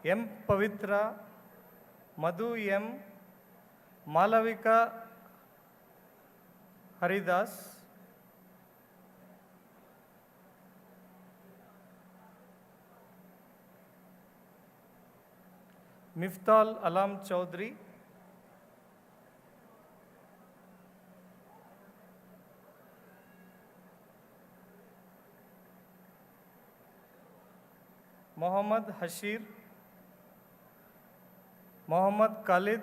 M. Pavitra, Madhu M, Malavika Haridas, Miftal Alam Chaudhry, Mohammad Hashir, Mohammad Khalid,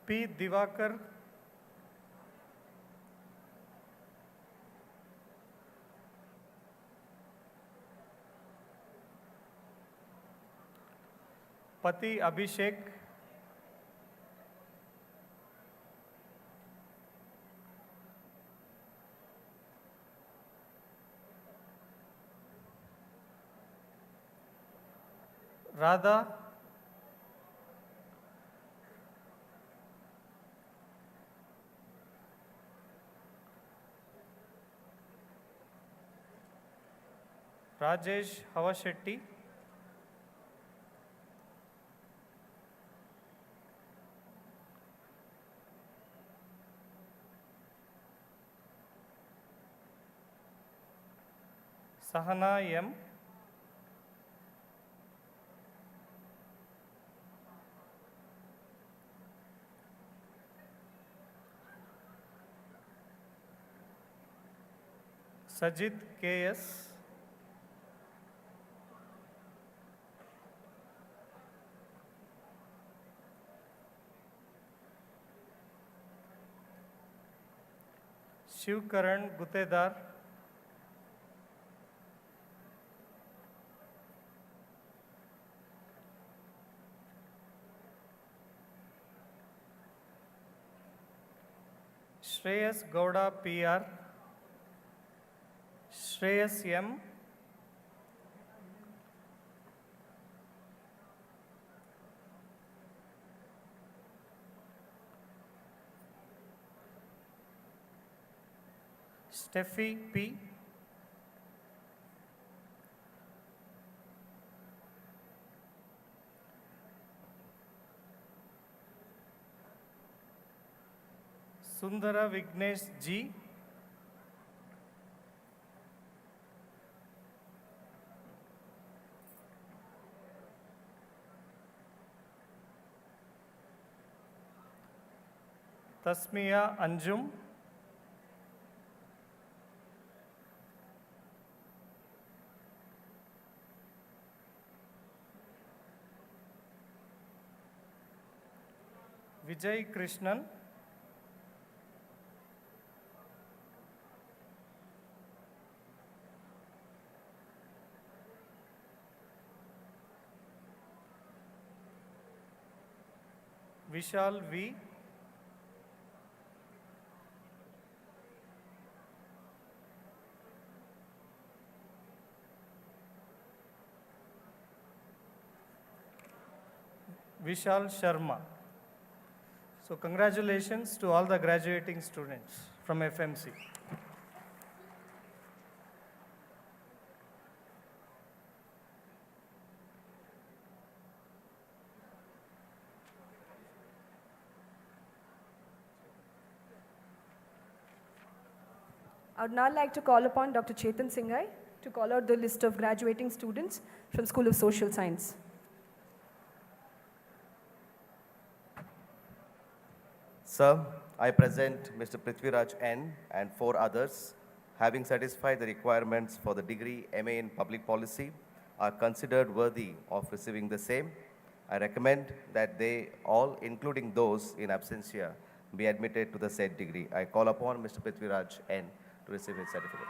P. Divakar, Pati Abhishek, Radha, Rajesh Havashetty, Sahana M, Sajid K.S. Shivkaran Gutedar. Shreyas Gowda PR. Shreyas M. Steffi P. Sundara Vignesh G. Tasmiya Anjum. Vijay Krishnan. Vishal V. Vishal Sharma. So congratulations to all the graduating students from FMC. I would now like to call upon Dr. Chetan Singhai to call out the list of graduating students from School of Social Science. Sir, I present Mr. Prithviraj N. and 4 others, having satisfied the requirements for the degree MA in Public Policy, are considered worthy of receiving the same. I recommend that they all, including those in absentia, be admitted to the said degree. I call upon Mr. Prithviraj N. to receive his certificate.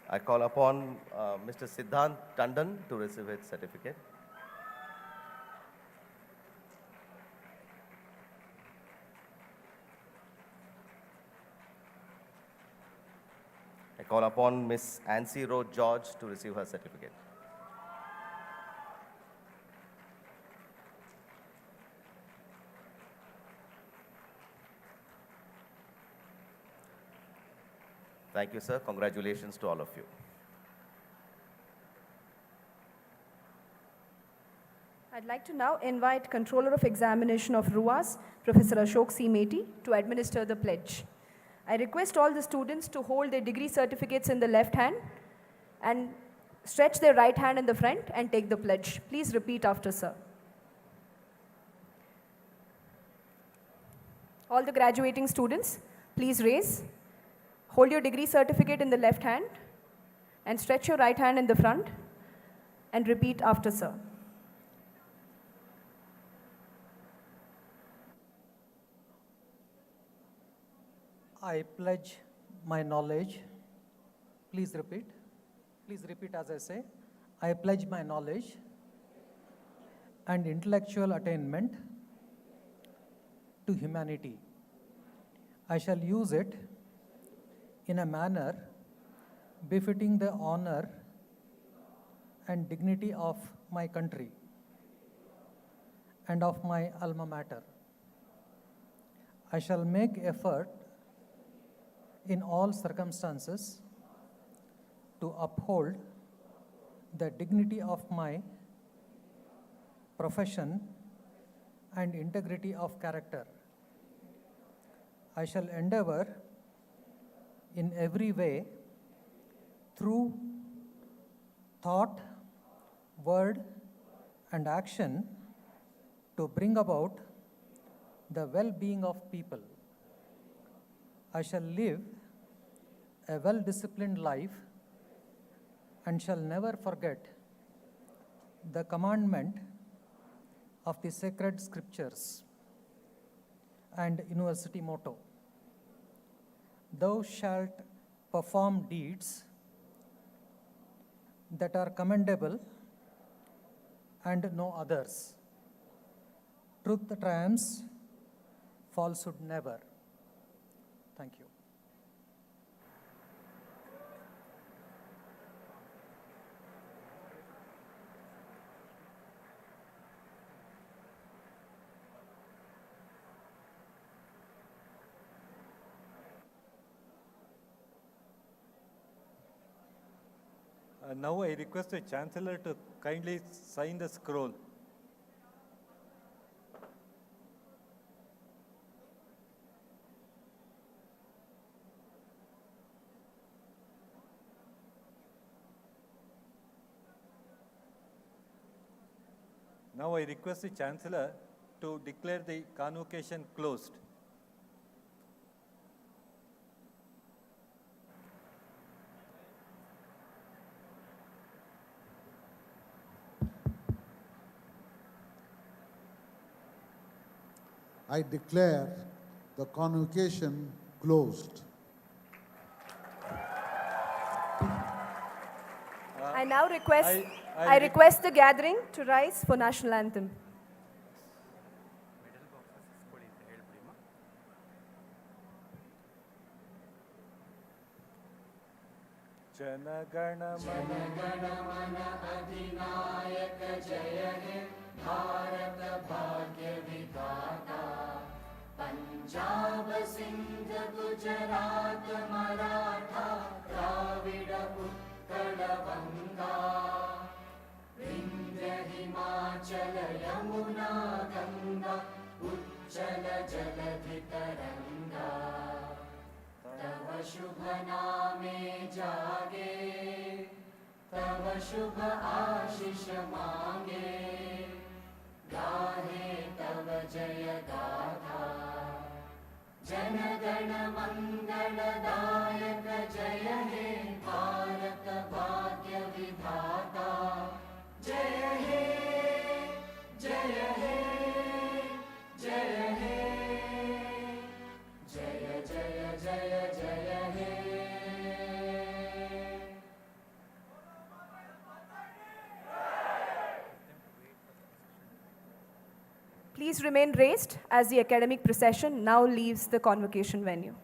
I call upon Mr. Siddhant Tandon to receive his certificate. I call upon Ms. Ansi Rose George to receive her certificate. Thank you, sir. Congratulations to all of you. I'd like to now invite Controller of Examination of RUAS, Professor Ashok C. Meti, to administer the pledge. I request all the students to hold their degree certificates in the left hand and stretch their right hand in the front and take the pledge. Please repeat after sir. All the graduating students, please raise. Hold your degree certificate in the left hand and stretch your right hand in the front and repeat after sir. I pledge my knowledge. Please repeat. Please repeat as I say. I pledge my knowledge and intellectual attainment to humanity. I shall use it in a manner befitting the honor and dignity of my country and of my alma mater. I shall make effort in all circumstances to uphold the dignity of my profession and integrity of character. I shall endeavor in every way through thought, word, and action to bring about the well-being of people. I shall live a well-disciplined life and shall never forget the commandment of the sacred scriptures and university motto. Thou shalt perform deeds that are commendable and no others. Truth triumphs, falsehood never. Thank you. Now I request the Chancellor to kindly sign the scroll. Now I request the Chancellor to declare the convocation closed. I declare the convocation closed. I now request, I request the gathering to rise for national anthem. Janagana Mana Adhinayaka Jaya He Bharata Bhagya Vidhata Punjab Sindh Gujarat Maratha Dravida Utkala Vanga Vindhya Himachala Yamuna Ganga Uchchala Jaladhi Taranga तव शुभ नामे जागे तव शुभ आशीष मांगे गाहे तव जय गाथा जन गण मंगल दायक जय हे भारत भाग्य विधाता जय हे जय हे जय हे जय जय जय जय हे Please remain raised as the academic procession now leaves the convocation venue.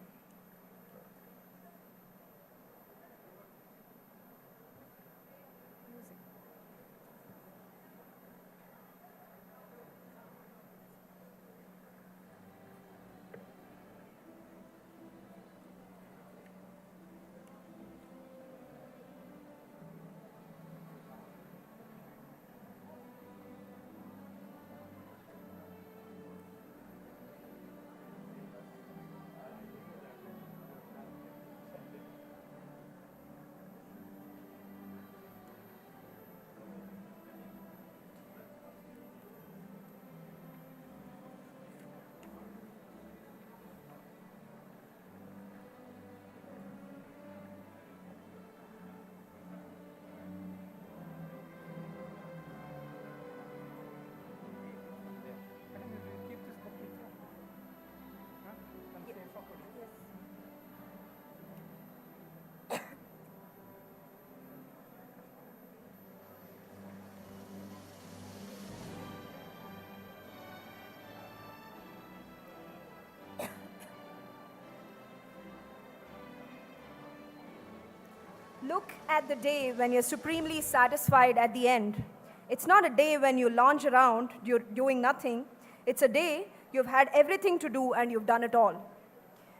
Look at the day when you're supremely satisfied at the end. It's not a day when you lounge around doing nothing. It's a day you've had everything to do and you've done it all,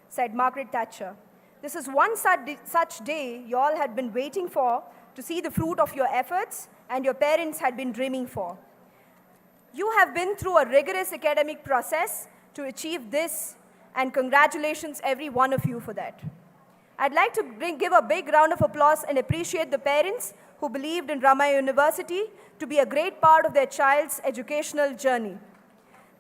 said Margaret Thatcher. This is one such day you all had been waiting for to see the fruit of your efforts and your parents had been dreaming for. You have been through a rigorous academic process to achieve this, and congratulations every one of you for that. I'd like to give a big round of applause and appreciate the parents who believed in Ramaya University to be a great part of their child's educational journey.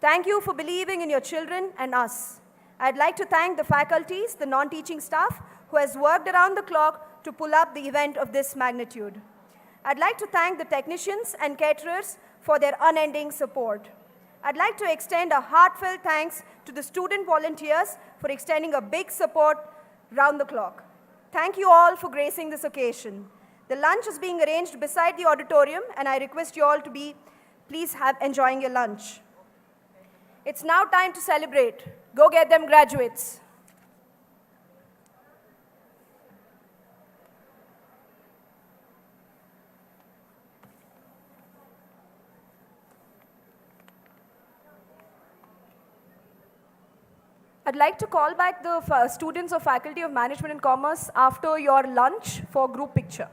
Thank you for believing in your children and us. I'd like to thank the faculties, the non-teaching staff, who has worked around the clock to pull up the event of this magnitude. I'd like to thank the technicians and caterers for their unending support. I'd like to extend a heartfelt thanks to the student volunteers for extending a big support round the clock. Thank you all for gracing this occasion. The lunch is being arranged beside the auditorium, and I request you all to be please enjoying your lunch. It's now time to celebrate. Go get them, graduates. I'd like to call back the students of Faculty of Management and Commerce after your lunch for group picture.